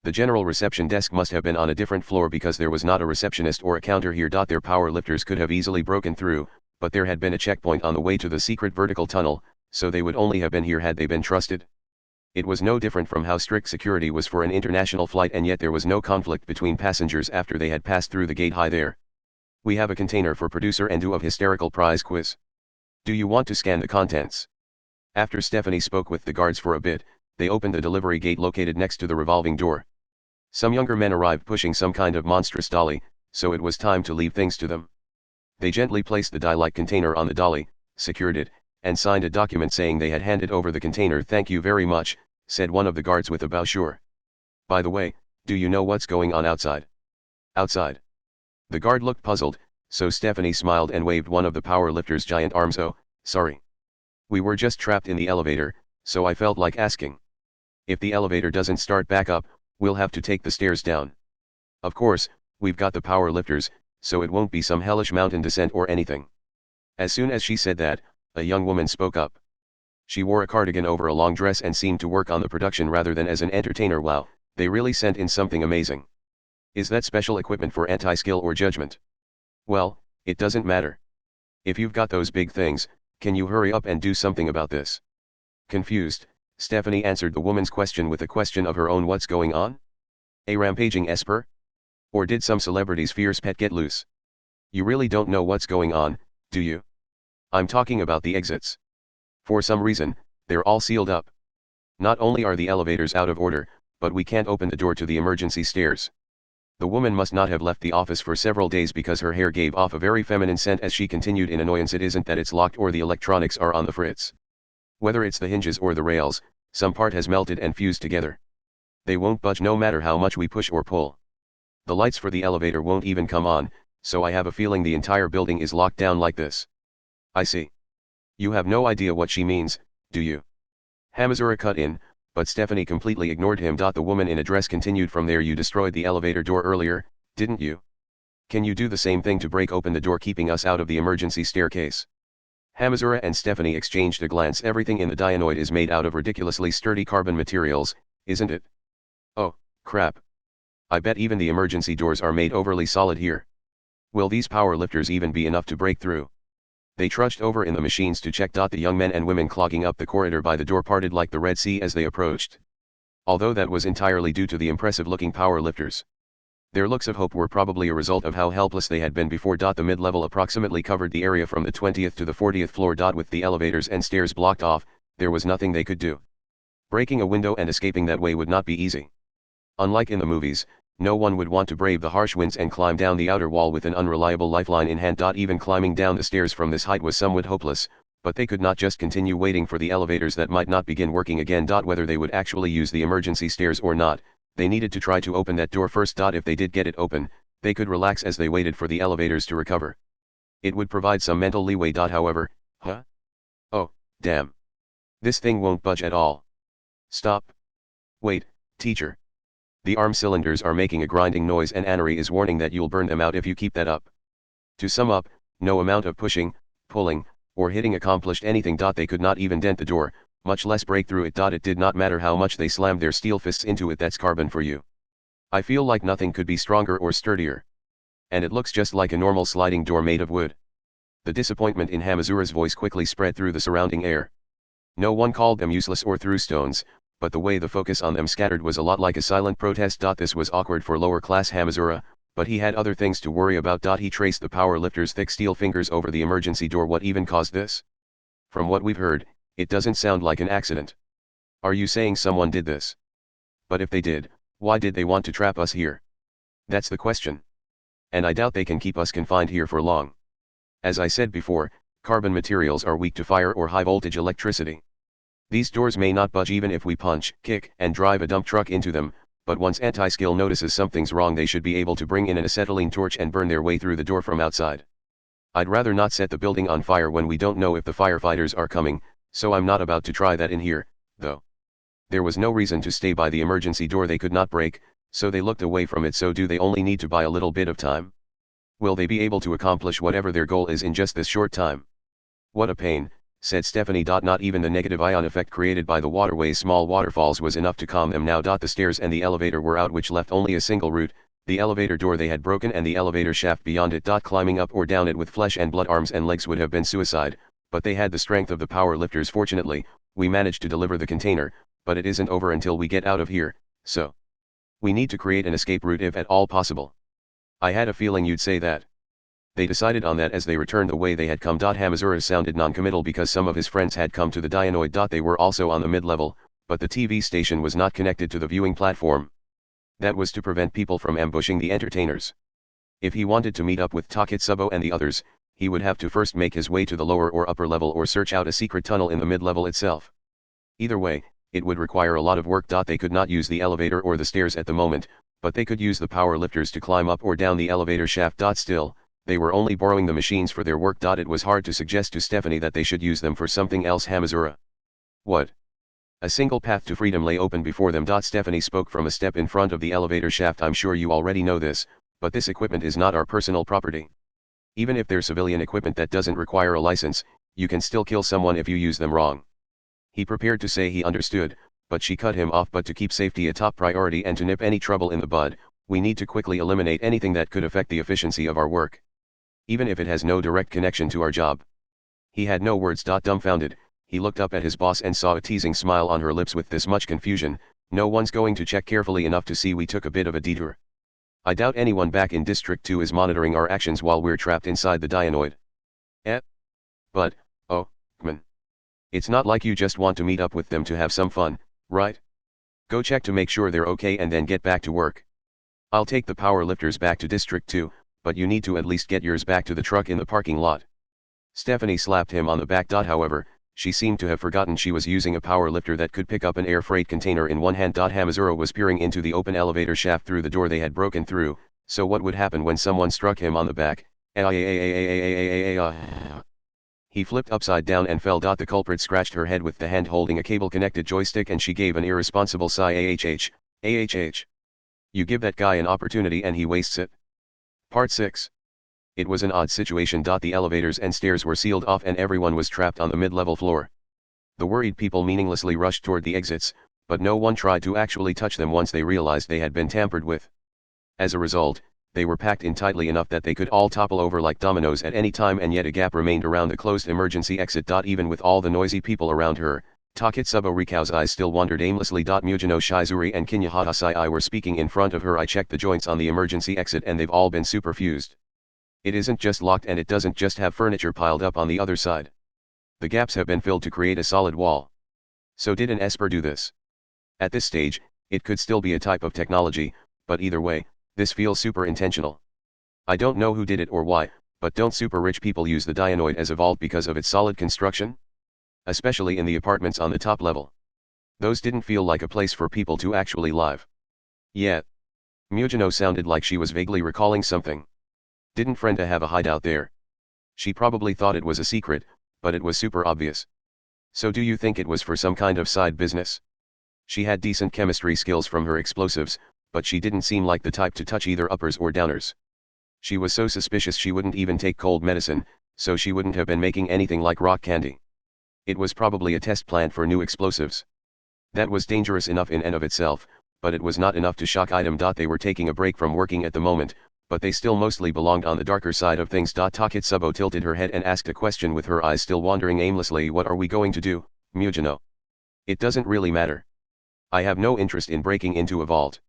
The general reception desk must have been on a different floor because there was not a receptionist or a counter here. Their power lifters could have easily broken through, but there had been a checkpoint on the way to the secret vertical tunnel, so they would only have been here had they been trusted. It was no different from how strict security was for an international flight, and yet there was no conflict between passengers after they had passed through the gate. Hi there. We have a container for producer Endo of Hysterical Prize Quiz. Do you want to scan the contents? After Stephanie spoke with the guards for a bit, they opened the delivery gate located next to the revolving door. Some younger men arrived pushing some kind of monstrous dolly, so it was time to leave things to them. They gently placed the die-like container on the dolly, secured it, and signed a document saying they had handed over the container. Thank you very much, said one of the guards with a bow. Sure. By the way, do you know what's going on outside? Outside? The guard looked puzzled, so Stephanie smiled and waved one of the power lifter's giant arms. Oh, sorry. We were just trapped in the elevator, so I felt like asking. If the elevator doesn't start back up, we'll have to take the stairs down. Of course, we've got the power lifters, so it won't be some hellish mountain descent or anything. As soon as she said that, a young woman spoke up. She wore a cardigan over a long dress and seemed to work on the production rather than as an entertainer. Wow, they really sent in something amazing. Is that special equipment for anti-skill or judgment? Well, it doesn't matter. If you've got those big things, can you hurry up and do something about this? Confused, Stephanie answered the woman's question with a question of her own. What's going on? A rampaging Esper? Or did some celebrity's fierce pet get loose? You really don't know what's going on, do you? I'm talking about the exits. For some reason, they're all sealed up. Not only are the elevators out of order, but we can't open the door to the emergency stairs. The woman must not have left the office for several days because her hair gave off a very feminine scent as she continued in annoyance. It isn't that it's locked or the electronics are on the fritz. Whether it's the hinges or the rails, some part has melted and fused together. They won't budge no matter how much we push or pull. The lights for the elevator won't even come on, so I have a feeling the entire building is locked down like this. I see. You have no idea what she means, do you? Hamazura cut in, but Stephanie completely ignored him. The woman in a dress continued from there. You destroyed the elevator door earlier, didn't you? Can you do the same thing to break open the door keeping us out of the emergency staircase? Hamazura and Stephanie exchanged a glance. Everything in the Dianoid is made out of ridiculously sturdy carbon materials, isn't it? Oh, crap. I bet even the emergency doors are made overly solid here. Will these power lifters even be enough to break through? They trudged over in the machines to check. The young men and women clogging up the corridor by the door parted like the Red Sea as they approached. Although that was entirely due to the impressive-looking power lifters. Their looks of hope were probably a result of how helpless they had been before. The mid-level approximately covered the area from the 20th to the 40th floor. With the elevators and stairs blocked off, there was nothing they could do. Breaking a window and escaping that way would not be easy. Unlike in the movies, no one would want to brave the harsh winds and climb down the outer wall with an unreliable lifeline in hand. Even climbing down the stairs from this height was somewhat hopeless, but they could not just continue waiting for the elevators that might not begin working again. Whether they would actually use the emergency stairs or not, they needed to try to open that door first. If they did get it open, they could relax as they waited for the elevators to recover. It would provide some mental leeway. However, oh, damn. This thing won't budge at all. Stop. Wait, teacher. The arm cylinders are making a grinding noise and Annery is warning that you'll burn them out if you keep that up. To sum up, no amount of pushing, pulling, or hitting accomplished anything. They could not even dent the door, much less break through it. It did not matter how much they slammed their steel fists into it. That's carbon for you. I feel like nothing could be stronger or sturdier. And it looks just like a normal sliding door made of wood. The disappointment in Hamazura's voice quickly spread through the surrounding air. No one called them useless or threw stones, but the way the focus on them scattered was a lot like a silent protest. This was awkward for lower-class Hamazura, but he had other things to worry about. He traced the power lifter's thick steel fingers over the emergency door. What even caused this? From what we've heard, it doesn't sound like an accident. Are you saying someone did this? But if they did, why did they want to trap us here? That's the question. And I doubt they can keep us confined here for long. As I said before, carbon materials are weak to fire or high-voltage electricity. These doors may not budge even if we punch, kick, and drive a dump truck into them, but once anti-skill notices something's wrong, they should be able to bring in an acetylene torch and burn their way through the door from outside. I'd rather not set the building on fire when we don't know if the firefighters are coming, so I'm not about to try that in here, though. There was no reason to stay by the emergency door they could not break, so they looked away from it. So do they only need to buy a little bit of time? Will they be able to accomplish whatever their goal is in just this short time? What a pain, said Stephanie. Not even the negative ion effect created by the waterway's small waterfalls was enough to calm them now. The stairs and the elevator were out, which left only a single route, the elevator door they had broken and the elevator shaft beyond it. Climbing up or down it with flesh and blood arms and legs would have been suicide, but they had the strength of the power lifters. Fortunately, we managed to deliver the container, but it isn't over until we get out of here, so we need to create an escape route if at all possible. I had a feeling you'd say that. They decided on that as they returned the way they had come. Hamazura sounded non-committal because some of his friends had come to the Dianoid. They were also on the mid-level, but the TV station was not connected to the viewing platform. That was to prevent people from ambushing the entertainers. If he wanted to meet up with Taketsubo and the others, he would have to first make his way to the lower or upper level or search out a secret tunnel in the mid-level itself. Either way, it would require a lot of work. They could not use the elevator or the stairs at the moment, but they could use the power lifters to climb up or down the elevator shaft. Still, they were only borrowing the machines for their work. It was hard to suggest to Stephanie that they should use them for something else. Hamazura. What? A single path to freedom lay open before them. Stephanie spoke from a step in front of the elevator shaft. I'm sure you already know this, but this equipment is not our personal property. Even if they're civilian equipment that doesn't require a license, you can still kill someone if you use them wrong. He prepared to say he understood, but she cut him off. But to keep safety a top priority and to nip any trouble in the bud, we need to quickly eliminate anything that could affect the efficiency of our work. Even if it has no direct connection to our job. He had no words. Dumbfounded, he looked up at his boss and saw a teasing smile on her lips. With this much confusion, no one's going to check carefully enough to see we took a bit of a detour. I doubt anyone back in District 2 is monitoring our actions while we're trapped inside the Dianoid. But, oh, man. It's not like you just want to meet up with them to have some fun, right? Go check to make sure they're okay and then get back to work. I'll take the power lifters back to District 2, but you need to at least get yours back to the truck in the parking lot. Stephanie slapped him on the back. However, she seemed to have forgotten she was using a power lifter that could pick up an air freight container in one hand. Hamazura was peering into the open elevator shaft through the door they had broken through, so what would happen when someone struck him on the back? He flipped upside down and fell. The culprit scratched her head with the hand holding a cable-connected joystick and she gave an irresponsible sigh. AHH. You give that guy an opportunity and he wastes it. Part 6. It was an odd situation. The elevators and stairs were sealed off and everyone was trapped on the mid-level floor. The worried people meaninglessly rushed toward the exits, but no one tried to actually touch them once they realized they had been tampered with. As a result, they were packed in tightly enough that they could all topple over like dominoes at any time, and yet a gap remained around the closed emergency exit. Even with all the noisy people around her, Taketsubo Riku's eyes still wandered aimlessly. Mujino Shizuri and Kinyahata Sai were speaking in front of her. I checked the joints on the emergency exit and they've all been superfused. It isn't just locked, and it doesn't just have furniture piled up on the other side. The gaps have been filled to create a solid wall. So did an Esper do this? At this stage, it could still be a type of technology, but either way, this feels super intentional. I don't know who did it or why, but don't super rich people use the Dianoid as a vault because of its solid construction? Especially in the apartments on the top level. Those didn't feel like a place for people to actually live. Yeah. Mujino sounded like she was vaguely recalling something. Didn't Frenda have a hideout there? She probably thought it was a secret, but it was super obvious. So do you think it was for some kind of side business? She had decent chemistry skills from her explosives, but she didn't seem like the type to touch either uppers or downers. She was so suspicious she wouldn't even take cold medicine, so she wouldn't have been making anything like rock candy. It was probably a test plant for new explosives. That was dangerous enough in and of itself, but it was not enough to shock item. They were taking a break from working at the moment, but they still mostly belonged on the darker side of things. Taketsubo tilted her head and asked a question with her eyes still wandering aimlessly. What are we going to do, Mujino? It doesn't really matter. I have no interest in breaking into a vault.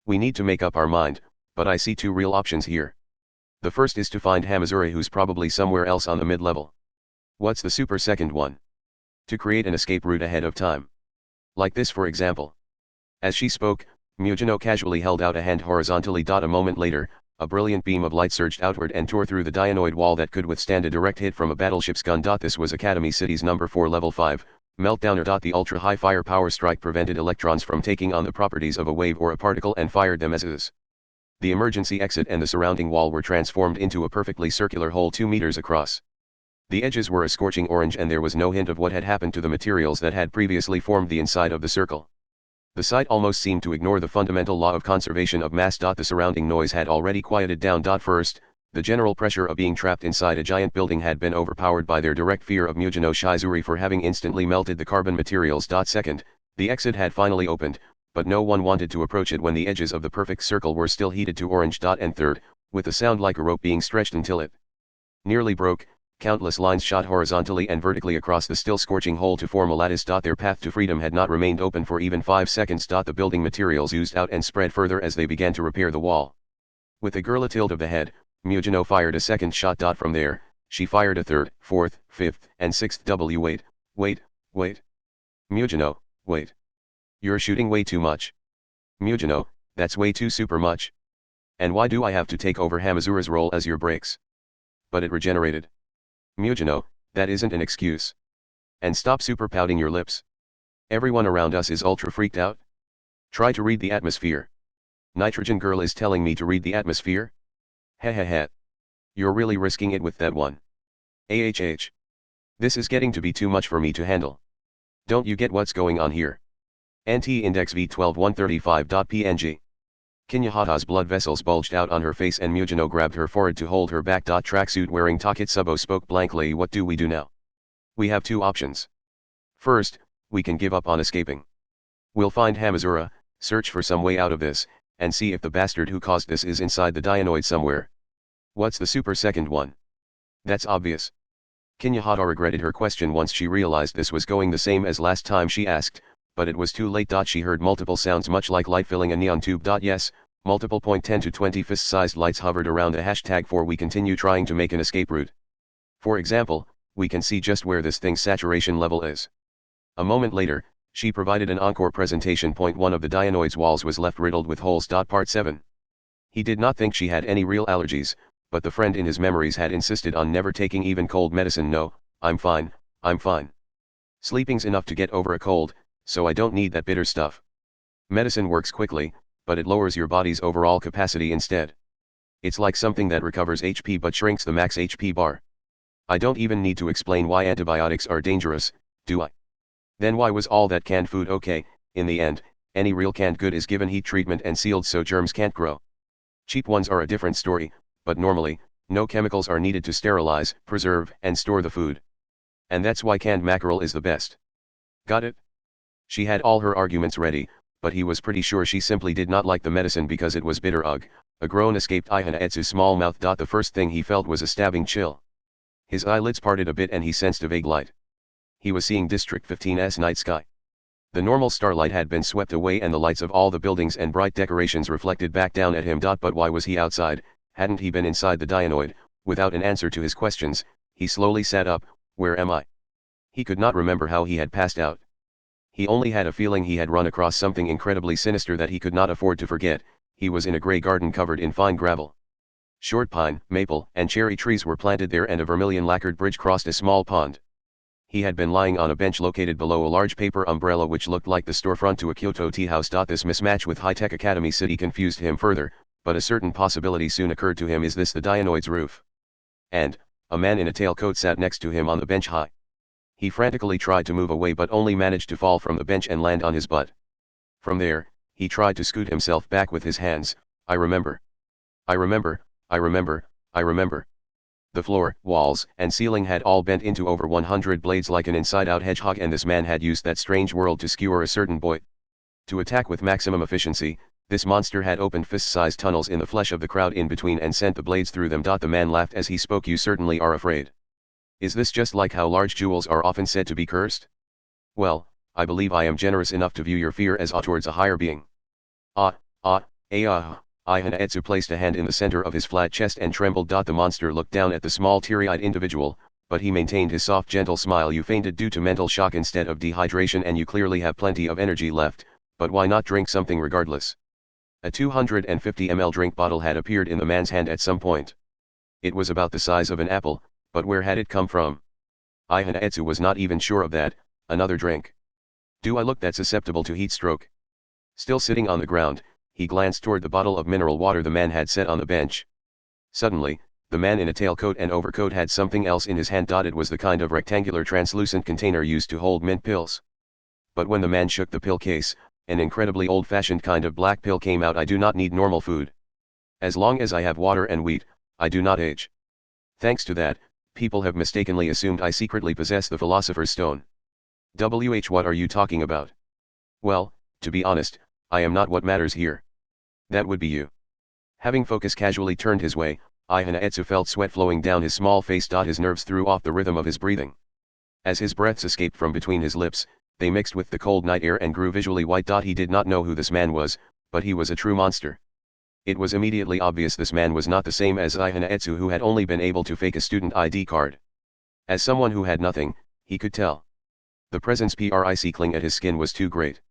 We need to make up our mind, but I see two real options here. The first is to find Hamazura, who's probably somewhere else on the mid-level. What's the super second one? To create an escape route ahead of time. Like this, for example. As she spoke, Mujino casually held out a hand horizontally. A moment later, a brilliant beam of light surged outward and tore through the Dianoid wall that could withstand a direct hit from a battleship's gun. This was Academy City's number 4 level 5. Meltdowner. The ultra-high firepower strike prevented electrons from taking on the properties of a wave or a particle and fired them as is. The emergency exit and the surrounding wall were transformed into a perfectly circular hole 2 meters across. The edges were a scorching orange, and there was no hint of what had happened to the materials that had previously formed the inside of the circle. The site almost seemed to ignore the fundamental law of conservation of mass. The surrounding noise had already quieted down. First, the general pressure of being trapped inside a giant building had been overpowered by their direct fear of Mujino Shizuri for having instantly melted the carbon materials. Second, the exit had finally opened, but no one wanted to approach it when the edges of the perfect circle were still heated to orange. And third, with a sound like a rope being stretched until it nearly broke, countless lines shot horizontally and vertically across the still scorching hole to form a lattice. Their path to freedom had not remained open for even 5 seconds. The building materials oozed out and spread further as they began to repair the wall. With a girl tilt of the head, Mujino fired a second shot. From there, she fired a third, fourth, fifth, and sixth. Wait. Mujino, wait. You're shooting way too much. Mujino, that's way too super much. And why do I have to take over Hamazura's role as your brakes? But it regenerated. Mujino, that isn't an excuse. And stop super pouting your lips. Everyone around us is ultra freaked out. Try to read the atmosphere. Nitrogen girl is telling me to read the atmosphere? Hehehe. You're really risking it with that one. AHH. This is getting to be too much for me to handle. Don't you get what's going on here? NT-index V12135.png. Kinyahata's blood vessels bulged out on her face and Mujino grabbed her forehead to hold her back. Tracksuit wearing Taketsubo spoke blankly. What do we do now? We have two options. First, we can give up on escaping. We'll find Hamazura, search for some way out of this, and see if the bastard who caused this is inside the Dianoid somewhere. What's the super second one? That's obvious. Kinyahata regretted her question once she realized this was going the same as last time she asked, but it was too late. She heard multiple sounds much like light filling a neon tube. Yes, multiple 10 to 20 fist-sized lights hovered around a hashtag for we continue trying to make an escape route. For example, we can see just where this thing's saturation level is. A moment later, she provided an encore presentation. One of the Dianoid's walls was left riddled with holes. Part 7. He did not think she had any real allergies, but the friend in his memories had insisted on never taking even cold medicine. No, I'm fine. Sleeping's enough to get over a cold, so I don't need that bitter stuff. Medicine works quickly, but it lowers your body's overall capacity instead. It's like something that recovers HP but shrinks the max HP bar. I don't even need to explain why antibiotics are dangerous, do I? Then why was all that canned food okay? In the end, any real canned good is given heat treatment and sealed so germs can't grow. Cheap ones are a different story, but normally, no chemicals are needed to sterilize, preserve, and store the food. And that's why canned mackerel is the best. Got it? She had all her arguments ready, but he was pretty sure she simply did not like the medicine because it was bitter. Ugh, a groan escaped Ihanaetsu's small mouth. The first thing he felt was a stabbing chill. His eyelids parted a bit and he sensed a vague light. He was seeing District 15's night sky. The normal starlight had been swept away and the lights of all the buildings and bright decorations reflected back down at him. But why was he outside? Hadn't he been inside the Dionoid? Without an answer to his questions, he slowly sat up. Where am I? He could not remember how he had passed out. He only had a feeling he had run across something incredibly sinister that he could not afford to forget. He was in a grey garden covered in fine gravel. Short pine, maple, and cherry trees were planted there and a vermilion lacquered bridge crossed a small pond. He had been lying on a bench located below a large paper umbrella which looked like the storefront to a Kyoto tea house. This mismatch with high-tech Academy City confused him further, but a certain possibility soon occurred to him. Is this the Dionoid's roof? And a man in a tailcoat sat next to him on the bench high. He frantically tried to move away but only managed to fall from the bench and land on his butt. From there, he tried to scoot himself back with his hands. I remember. I remember, I remember, I remember. The floor, walls, and ceiling had all bent into over 100 blades like an inside-out hedgehog, and this man had used that strange world to skewer a certain boy. To attack with maximum efficiency, this monster had opened fist-sized tunnels in the flesh of the crowd in between and sent the blades through them. The man laughed as he spoke. You certainly are afraid. Is this just like how large jewels are often said to be cursed? Well, I believe I am generous enough to view your fear as towards a higher being. Ihanaetsu placed a hand in the center of his flat chest and trembled. The monster looked down at the small teary-eyed individual, but he maintained his soft gentle smile. You fainted due to mental shock instead of dehydration and you clearly have plenty of energy left, but why not drink something regardless? A 250 ml drink bottle had appeared in the man's hand at some point. It was about the size of an apple, but where had it come from? Ihanaetsu was not even sure of that. Another drink. Do I look that susceptible to heat stroke? Still sitting on the ground, he glanced toward the bottle of mineral water the man had set on the bench. Suddenly, the man in a tailcoat and overcoat had something else in his hand. It was the kind of rectangular translucent container used to hold mint pills. But when the man shook the pill case, an incredibly old-fashioned kind of black pill came out. I do not need normal food. As long as I have water and wheat, I do not age. Thanks to that, people have mistakenly assumed I secretly possess the Philosopher's Stone. What are you talking about? Well, to be honest, I am not what matters here. That would be you. Having focus casually turned his way, Ihanaetsu felt sweat flowing down his small face. His nerves threw off the rhythm of his breathing. As his breaths escaped from between his lips, they mixed with the cold night air and grew visually white. He did not know who this man was, but he was a true monster. It was immediately obvious this man was not the same as Ihanaetsu, who had only been able to fake a student ID card. As someone who had nothing, he could tell. The presence prickling at his skin was too great.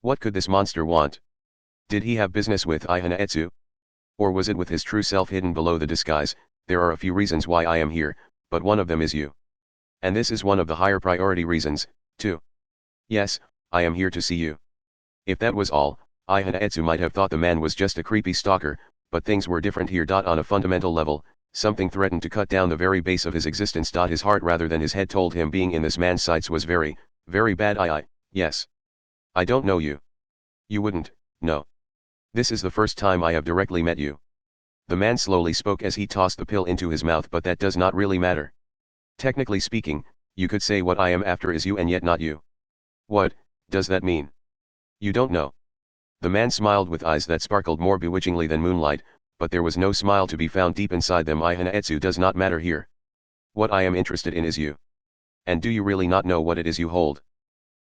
What could this monster want? Did he have business with Ihanaetsu? Or was it with his true self hidden below the disguise? There are a few reasons why I am here, but one of them is you. And this is one of the higher priority reasons, too. Yes, I am here to see you. If that was all, Ihanaetsu might have thought the man was just a creepy stalker, but things were different here. On a fundamental level, something threatened to cut down the very base of his existence. His heart rather than his head told him being in this man's sights was very, very bad. Yes. I don't know you. You wouldn't, no. This is the first time I have directly met you. The man slowly spoke as he tossed the pill into his mouth, but that does not really matter. Technically speaking, you could say what I am after is you and yet not you. What does that mean? You don't know. The man smiled with eyes that sparkled more bewitchingly than moonlight, but there was no smile to be found deep inside them. Ihanaetsu does not matter here. What I am interested in is you. And do you really not know what it is you hold?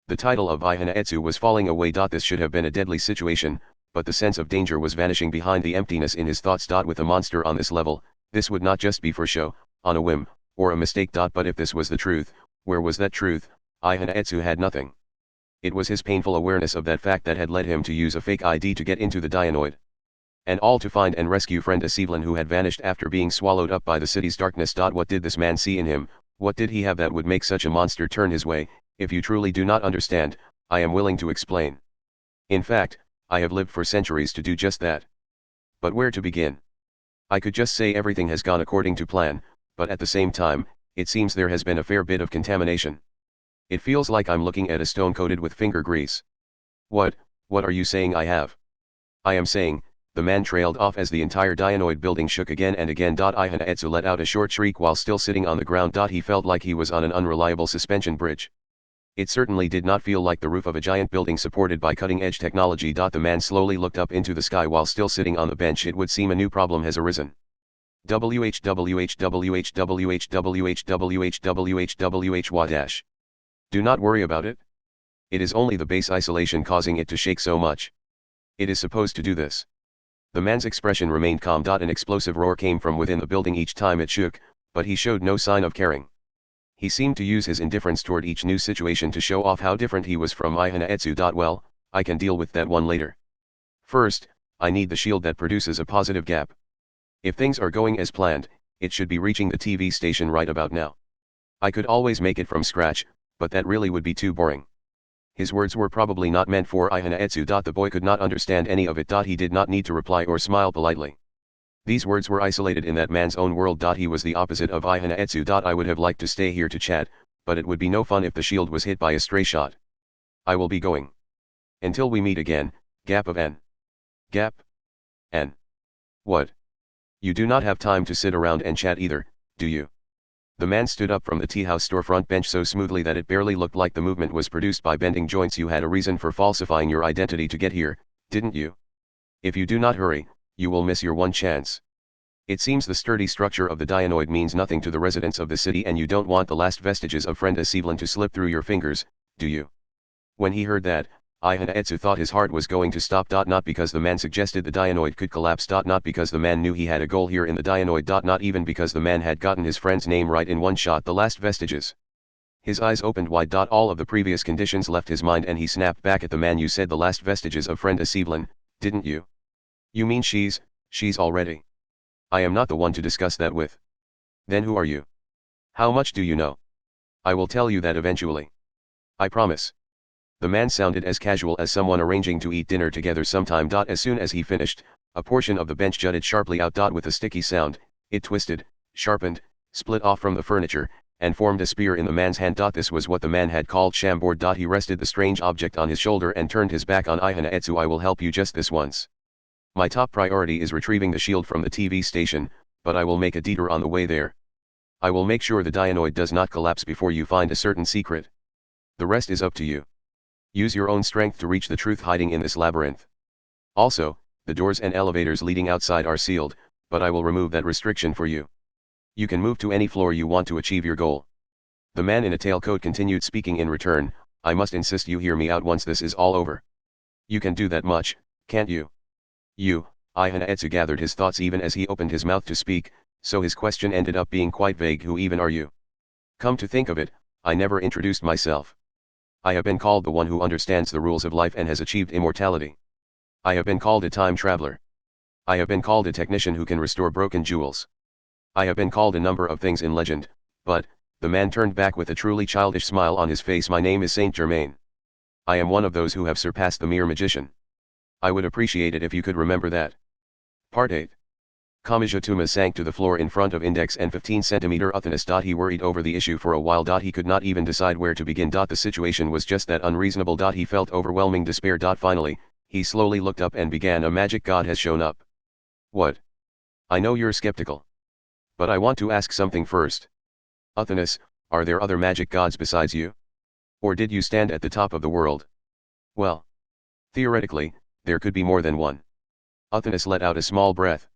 The title of Ihanaetsu was falling away. This should have been a deadly situation, but the sense of danger was vanishing behind the emptiness in his thoughts. With a monster on this level, this would not just be for show, on a whim, or a mistake. But if this was the truth, where was that truth? Ihanaetsu had nothing. It was his painful awareness of that fact that had led him to use a fake ID to get into the Dionoid. And all to find and rescue friend Asivlan, who had vanished after being swallowed up by the city's darkness. What did this man see in him? What did he have that would make such a monster turn his way? If you truly do not understand, I am willing to explain. In fact, I have lived for centuries to do just that. But where to begin? I could just say everything has gone according to plan, but at the same time, it seems there has been a fair bit of contamination. It feels like I'm looking at a stone coated with finger grease. What are you saying I have? I am saying, the man trailed off as the entire Dionoid building shook again and again. Ihanaetsu let out a short shriek while still sitting on the ground. He felt like he was on an unreliable suspension bridge. It certainly did not feel like the roof of a giant building supported by cutting-edge technology. The man slowly looked up into the sky while still sitting on the bench. It would seem a new problem has arisen. WHWHWHWHWHWHWHWHWH. Do not worry about it. It is only the base isolation causing it to shake so much. It is supposed to do this. The man's expression remained calm. An explosive roar came from within the building each time it shook, but he showed no sign of caring. He seemed to use his indifference toward each new situation to show off how different he was from Ihanaetsu. Well, I can deal with that one later. First, I need the shield that produces a positive gap. If things are going as planned, it should be reaching the TV station right about now. I could always make it from scratch, but that really would be too boring. His words were probably not meant for Ihanaetsu. The boy could not understand any of it. He did not need to reply or smile politely. These words were isolated in that man's own world. He was the opposite of Ihanaetsu. I would have liked to stay here to chat, but it would be no fun if the shield was hit by a stray shot. I will be going. Until we meet again, Gap of N. Gap? N. What? You do not have time to sit around and chat either, do you? The man stood up from the tea house storefront bench so smoothly that it barely looked like the movement was produced by bending joints. You had a reason for falsifying your identity to get here, didn't you? If you do not hurry, you will miss your one chance. It seems the sturdy structure of the Dianoid means nothing to the residents of the city, and you don't want the last vestiges of friend Asivlan to slip through your fingers, do you? When he heard that, Ihanaetsu thought his heart was going to stop. Not because the man suggested the Dianoid could collapse. Not because the man knew he had a goal here in the Dianoid. Not even because the man had gotten his friend's name right in one shot. The last vestiges. His eyes opened wide. All of the previous conditions left his mind and he snapped back at the man. You said the last vestiges of friend Asivlan, didn't you? You mean she's already? I am not the one to discuss that with. Then who are you? How much do you know? I will tell you that eventually. I promise. The man sounded as casual as someone arranging to eat dinner together sometime. As soon as he finished, a portion of the bench jutted sharply out. With a sticky sound, it twisted, sharpened, split off from the furniture, and formed a spear in the man's hand. This was what the man had called Shamboard. He rested the strange object on his shoulder and turned his back on Ihanaetsu. I will help you just this once. My top priority is retrieving the shield from the TV station, but I will make a detour on the way there. I will make sure the Dianoid does not collapse before you find a certain secret. The rest is up to you. Use your own strength to reach the truth hiding in this labyrinth. Also, the doors and elevators leading outside are sealed, but I will remove that restriction for you. You can move to any floor you want to achieve your goal. The man in a tailcoat continued speaking in return. I must insist you hear me out once this is all over. You can do that much, can't you? You, Ihanaetsu gathered his thoughts even as he opened his mouth to speak, so his question ended up being quite vague. Who even are you? Come to think of it, I never introduced myself. I have been called the one who understands the rules of life and has achieved immortality. I have been called a time traveler. I have been called a technician who can restore broken jewels. I have been called a number of things in legend, but, the man turned back with a truly childish smile on his face. My name is Saint Germain. I am one of those who have surpassed the mere magician. I would appreciate it if you could remember that. Part 8. Kamijatuma sank to the floor in front of Index and 15 cm Uthanas. He worried over the issue for a while. He could not even decide where to begin. The situation was just that unreasonable. He felt overwhelming despair. Finally, he slowly looked up and began. A magic god has shown up. What? I know you're skeptical. But I want to ask something first. Uthanas, are there other magic gods besides you? Or did you stand at the top of the world? Well, theoretically, there could be more than one. Uthanas let out a small breath.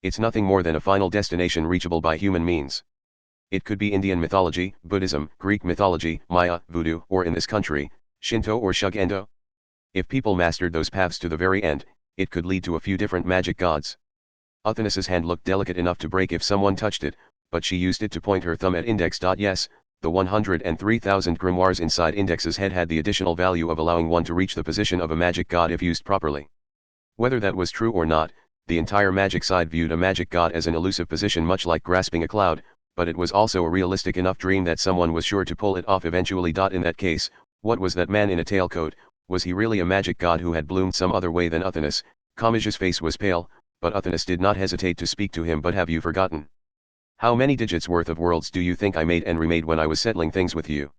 It's nothing more than a final destination reachable by human means. It could be Indian mythology, Buddhism, Greek mythology, Maya, Voodoo, or in this country, Shinto or Shugendo. If people mastered those paths to the very end, it could lead to a few different magic gods. Uthanas's hand looked delicate enough to break if someone touched it, but she used it to point her thumb at Index. Yes, the 103,000 grimoires inside Index's head had the additional value of allowing one to reach the position of a magic god if used properly. Whether that was true or not, the entire magic side viewed a magic god as an elusive position, much like grasping a cloud, but it was also a realistic enough dream that someone was sure to pull it off eventually. In that case, what was that man in a tailcoat? Was he really a magic god who had bloomed some other way than Uthanas? Kamaji's face was pale, but Uthanas did not hesitate to speak to him. But have you forgotten? How many digits worth of worlds do you think I made and remade when I was settling things with you?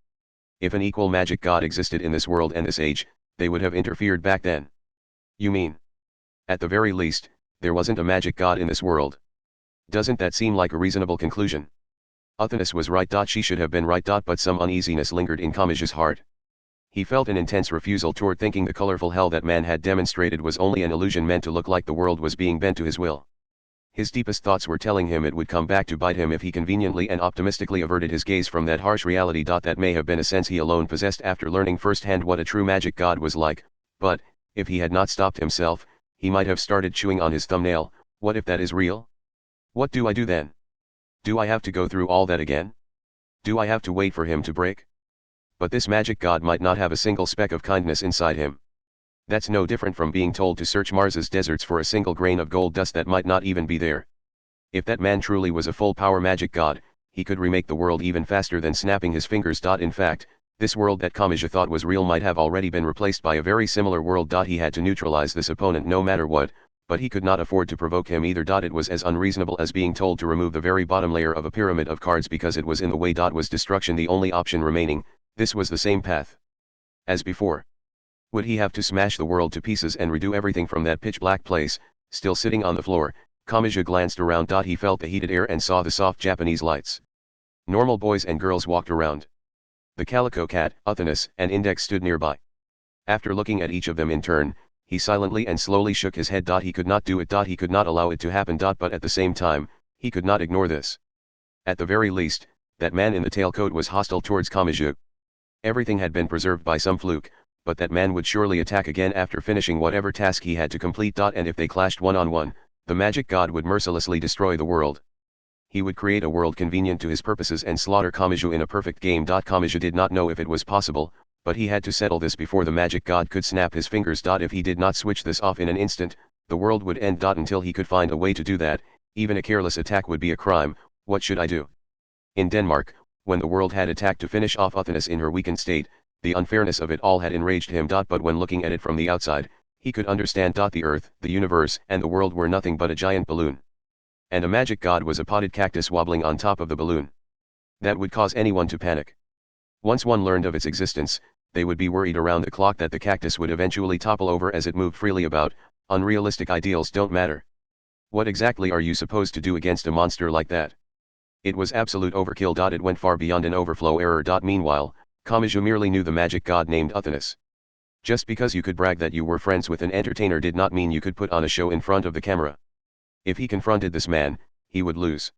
If an equal magic god existed in this world and this age, they would have interfered back then. You mean? At the very least, there wasn't a magic god in this world. Doesn't that seem like a reasonable conclusion? Uthanas was right. She should have been right. But some uneasiness lingered in Kamaji's heart. He felt an intense refusal toward thinking the colorful hell that man had demonstrated was only an illusion meant to look like the world was being bent to his will. His deepest thoughts were telling him it would come back to bite him if he conveniently and optimistically averted his gaze from that harsh reality. That may have been a sense he alone possessed after learning firsthand what a true magic god was like, but, if he had not stopped himself, he might have started chewing on his thumbnail. What if that is real? What do I do then? Do I have to go through all that again? Do I have to wait for him to break? But this magic god might not have a single speck of kindness inside him. That's no different from being told to search Mars's deserts for a single grain of gold dust that might not even be there. If that man truly was a full-power magic god, he could remake the world even faster than snapping his fingers. In fact, this world that Kamachi thought was real might have already been replaced by a very similar world. He had to neutralize this opponent no matter what, but he could not afford to provoke him either. It was as unreasonable as being told to remove the very bottom layer of a pyramid of cards because it was in the way. Was destruction the only option remaining? This was the same path as before. Would he have to smash the world to pieces and redo everything from that pitch-black place? Still sitting on the floor, Kamachi glanced around. He felt the heated air and saw the soft Japanese lights. Normal boys and girls walked around. The calico cat, Uthanus, and Index stood nearby. After looking at each of them in turn, he silently and slowly shook his head. He could not do it. He could not allow it to happen. But at the same time, he could not ignore this. At the very least, that man in the tailcoat was hostile towards Kamachi. Everything had been preserved by some fluke, but that man would surely attack again after finishing whatever task he had to complete. And if they clashed one-on-one, the magic god would mercilessly destroy the world. He would create a world convenient to his purposes and slaughter Kamachi in a perfect game. Kamachi did not know if it was possible, but he had to settle this before the magic god could snap his fingers. If he did not switch this off in an instant, the world would end. Until he could find a way to do that, even a careless attack would be a crime. What should I do? In Denmark, when the world had attacked to finish off Uthanus in her weakened state, the unfairness of it all had enraged him. But when looking at it from the outside, he could understand. The earth, the universe, and the world were nothing but a giant balloon. And a magic god was a potted cactus wobbling on top of the balloon. That would cause anyone to panic. Once one learned of its existence, they would be worried around the clock that the cactus would eventually topple over as it moved freely about. Unrealistic ideals don't matter. What exactly are you supposed to do against a monster like that? It was absolute overkill. It went far beyond an overflow error. Meanwhile, Kamachi merely knew the magic god named Uthanus. Just because you could brag that you were friends with an entertainer did not mean you could put on a show in front of the camera. If he confronted this man, he would lose.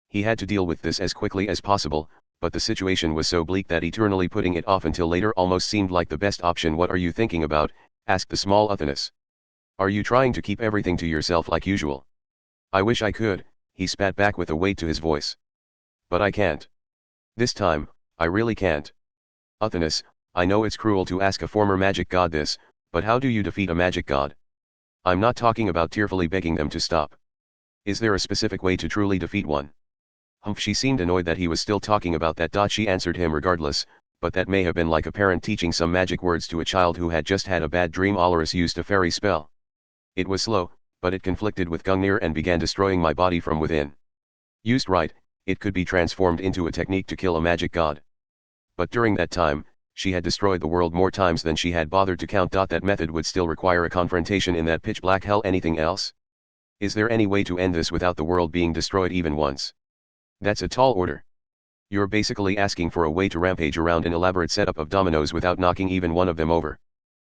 He had to deal with this as quickly as possible, but the situation was so bleak that eternally putting it off until later almost seemed like the best option. What are you thinking about? Asked the small Uthanus. Are you trying to keep everything to yourself like usual? I wish I could, he spat back with a weight to his voice. But I can't. This time, I really can't. Uthanus, I know it's cruel to ask a former magic god this, but how do you defeat a magic god? I'm not talking about tearfully begging them to stop. Is there a specific way to truly defeat one? She seemed annoyed that he was still talking about that. She answered him regardless, but that may have been like a parent teaching some magic words to a child who had just had a bad dream. Olorus used a fairy spell. It was slow, but it conflicted with Gungnir and began destroying my body from within. Used right, it could be transformed into a technique to kill a magic god. But during that time, she had destroyed the world more times than she had bothered to count. That method would still require a confrontation in that pitch-black hell. Anything else? Is there any way to end this without the world being destroyed even once? That's a tall order. You're basically asking for a way to rampage around an elaborate setup of dominoes without knocking even one of them over.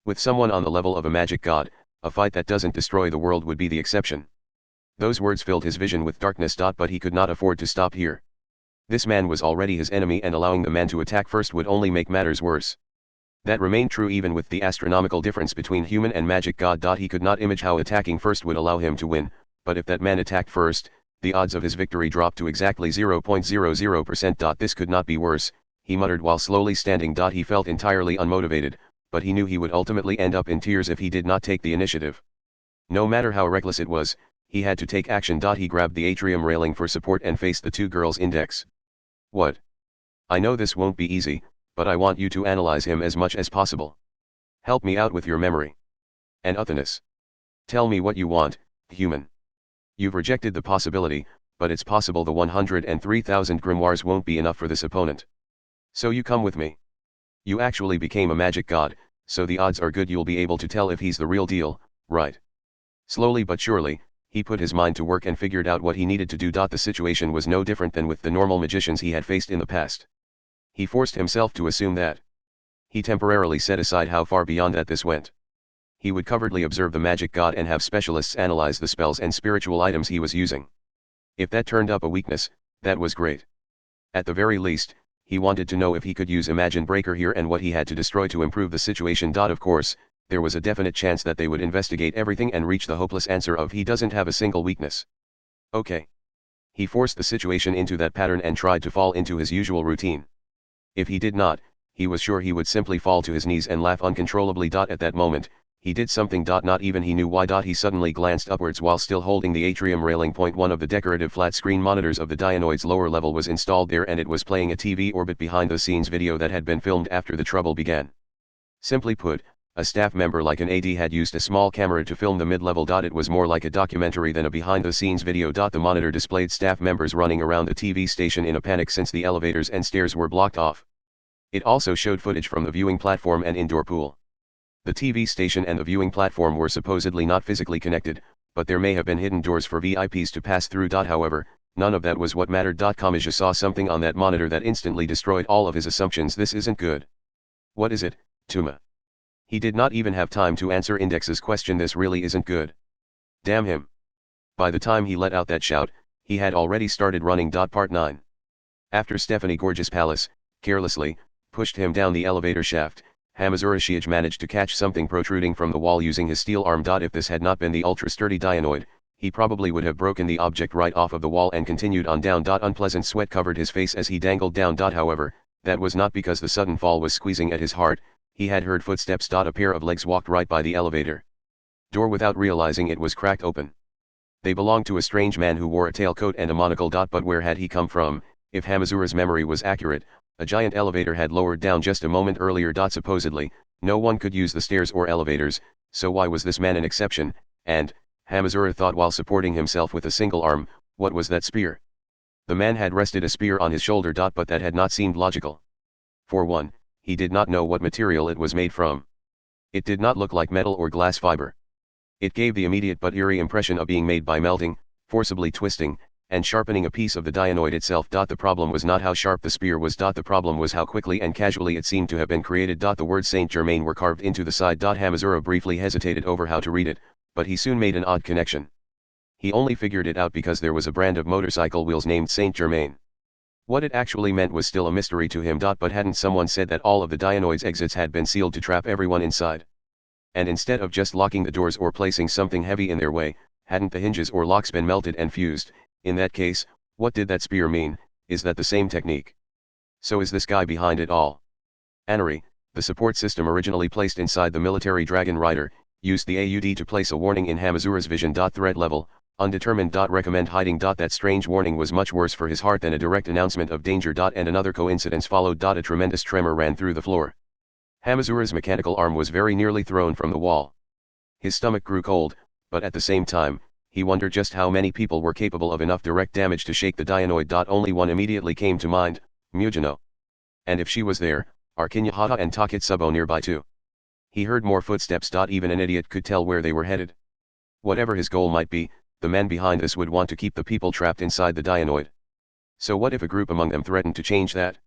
With someone on the level of a magic god, a fight that doesn't destroy the world would be the exception. Those words filled his vision with darkness. But he could not afford to stop here. This man was already his enemy, and allowing the man to attack first would only make matters worse. That remained true even with the astronomical difference between human and magic god. He could not imagine how attacking first would allow him to win, but if that man attacked first, the odds of his victory dropped to exactly 0.00%. This could not be worse, he muttered while slowly standing. He felt entirely unmotivated, but he knew he would ultimately end up in tears if he did not take the initiative. No matter how reckless it was, he had to take action. He grabbed the atrium railing for support and faced the two girls. Index. What? I know this won't be easy, but I want you to analyze him as much as possible. Help me out with your memory. And Uthanus. Tell me what you want, human. You've rejected the possibility, but it's possible the 103,000 grimoires won't be enough for this opponent. So you come with me. You actually became a magic god, so the odds are good you'll be able to tell if he's the real deal, right? Slowly but surely, he put his mind to work and figured out what he needed to do. The situation was no different than with the normal magicians he had faced in the past. He forced himself to assume that He temporarily set aside how far beyond that this went. He would covertly observe the magic god and have specialists analyze the spells and spiritual items he was using. If that turned up a weakness, that was great. At the very least, he wanted to know if he could use Imagine Breaker here and what he had to destroy to improve the situation. Of course, there was a definite chance that they would investigate everything and reach the hopeless answer of he doesn't have a single weakness. Okay. He forced the situation into that pattern and tried to fall into his usual routine. If he did not, he was sure he would simply fall to his knees and laugh uncontrollably. At that moment, he did something. Not even he knew why. He suddenly glanced upwards while still holding the atrium railing. One of the decorative flat-screen monitors of the Dianoid's lower level was installed there, and it was playing a TV orbit behind-the-scenes video that had been filmed after the trouble began. Simply put, a staff member like an AD had used a small camera to film the mid-level. It was more like a documentary than a behind-the-scenes video. The monitor displayed staff members running around the TV station in a panic since the elevators and stairs were blocked off. It also showed footage from the viewing platform and indoor pool. The TV station and the viewing platform were supposedly not physically connected, but there may have been hidden doors for VIPs to pass through. However, none of that was what mattered. Kamachi saw something on that monitor that instantly destroyed all of his assumptions. This isn't good. What is it, Tuma? He did not even have time to answer Index's question. This really isn't good. Damn him. By the time he let out that shout, he had already started running. Part 9. After Stephanie Gorgeous Palace, carelessly, pushed him down the elevator shaft, Hamazura Shiage managed to catch something protruding from the wall using his steel arm. If this had not been the ultra-sturdy Dianoid, he probably would have broken the object right off of the wall and continued on down. Unpleasant sweat covered his face as he dangled down. However, that was not because the sudden fall was squeezing at his heart. He had heard footsteps. A pair of legs walked right by the elevator door without realizing it was cracked open. They belonged to a strange man who wore a tailcoat and a monocle. But where had he come from? If Hamazura's memory was accurate, a giant elevator had lowered down just a moment earlier. Supposedly, no one could use the stairs or elevators, so why was this man an exception? And, Hamazura thought while supporting himself with a single arm, what was that spear? The man had rested a spear on his shoulder. But that had not seemed logical. For one, he did not know what material it was made from. It did not look like metal or glass fiber. It gave the immediate but eerie impression of being made by melting, forcibly twisting, and sharpening a piece of the Dianoid itself. The problem was not how sharp the spear was. The problem was how quickly and casually it seemed to have been created. The words Saint Germain were carved into the side. Hamazura briefly hesitated over how to read it, but he soon made an odd connection. He only figured it out because there was a brand of motorcycle wheels named Saint Germain. What it actually meant was still a mystery to him. But hadn't someone said that all of the Dianoid's exits had been sealed to trap everyone inside? And instead of just locking the doors or placing something heavy in their way, hadn't the hinges or locks been melted and fused? In that case, what did that spear mean? Is that the same technique? So is this guy behind it all? Anari, the support system originally placed inside the military Dragon Rider, used the AUD to place a warning in Hamazura's vision. Threat level, undetermined. Recommend hiding. That strange warning was much worse for his heart than a direct announcement of danger. And another coincidence followed. A tremendous tremor ran through the floor. Hamazura's mechanical arm was very nearly thrown from the wall. His stomach grew cold, but at the same time, he wondered just how many people were capable of enough direct damage to shake the Dianoid. Only one immediately came to mind, Mujino. And if she was there, are Kinyahata and Takitsubo nearby too? He heard more footsteps. Even an idiot could tell where they were headed. Whatever his goal might be, the man behind this would want to keep the people trapped inside the Dianoid. So what if a group among them threatened to change that?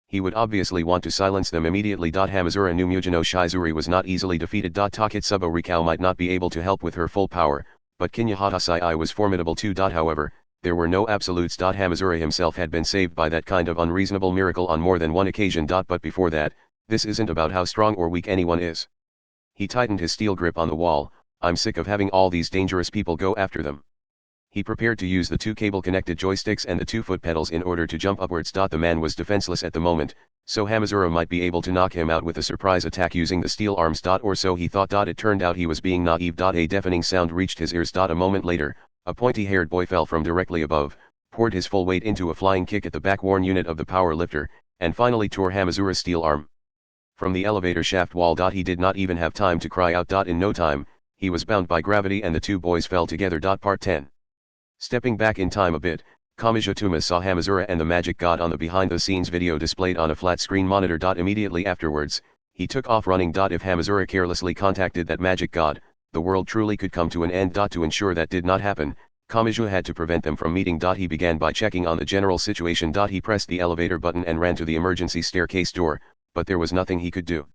He would obviously want to silence them immediately. Hamazura knew Mujino Shizuri was not easily defeated. Takitsubo Rikao might not be able to help with her full power, but Kinyahata Sai was formidable too. However, there were no absolutes. Hamazura himself had been saved by that kind of unreasonable miracle on more than one occasion. But before that, this isn't about how strong or weak anyone is. He tightened his steel grip on the wall. I'm sick of having all these dangerous people go after them. He prepared to use the two cable-connected joysticks and the two foot pedals in order to jump upwards. The man was defenseless at the moment, so Hamazura might be able to knock him out with a surprise attack using the steel arms. Or so he thought. It turned out he was being naive. A deafening sound reached his ears. A moment later, a pointy-haired boy fell from directly above, poured his full weight into a flying kick at the back-worn unit of the power lifter, and finally tore Hamazura's steel arm from the elevator shaft wall. He did not even have time to cry out. In no time, he was bound by gravity and the two boys fell together. Part 10. Stepping back in time a bit, Kamaji Tuma saw Hamazura and the magic god on the behind-the-scenes video displayed on a flat-screen monitor. Immediately afterwards, he took off running. If Hamazura carelessly contacted that magic god, the world truly could come to an end. To ensure that did not happen, Kamaji had to prevent them from meeting. He began by checking on the general situation. He pressed the elevator button and ran to the emergency staircase door, but there was nothing he could do.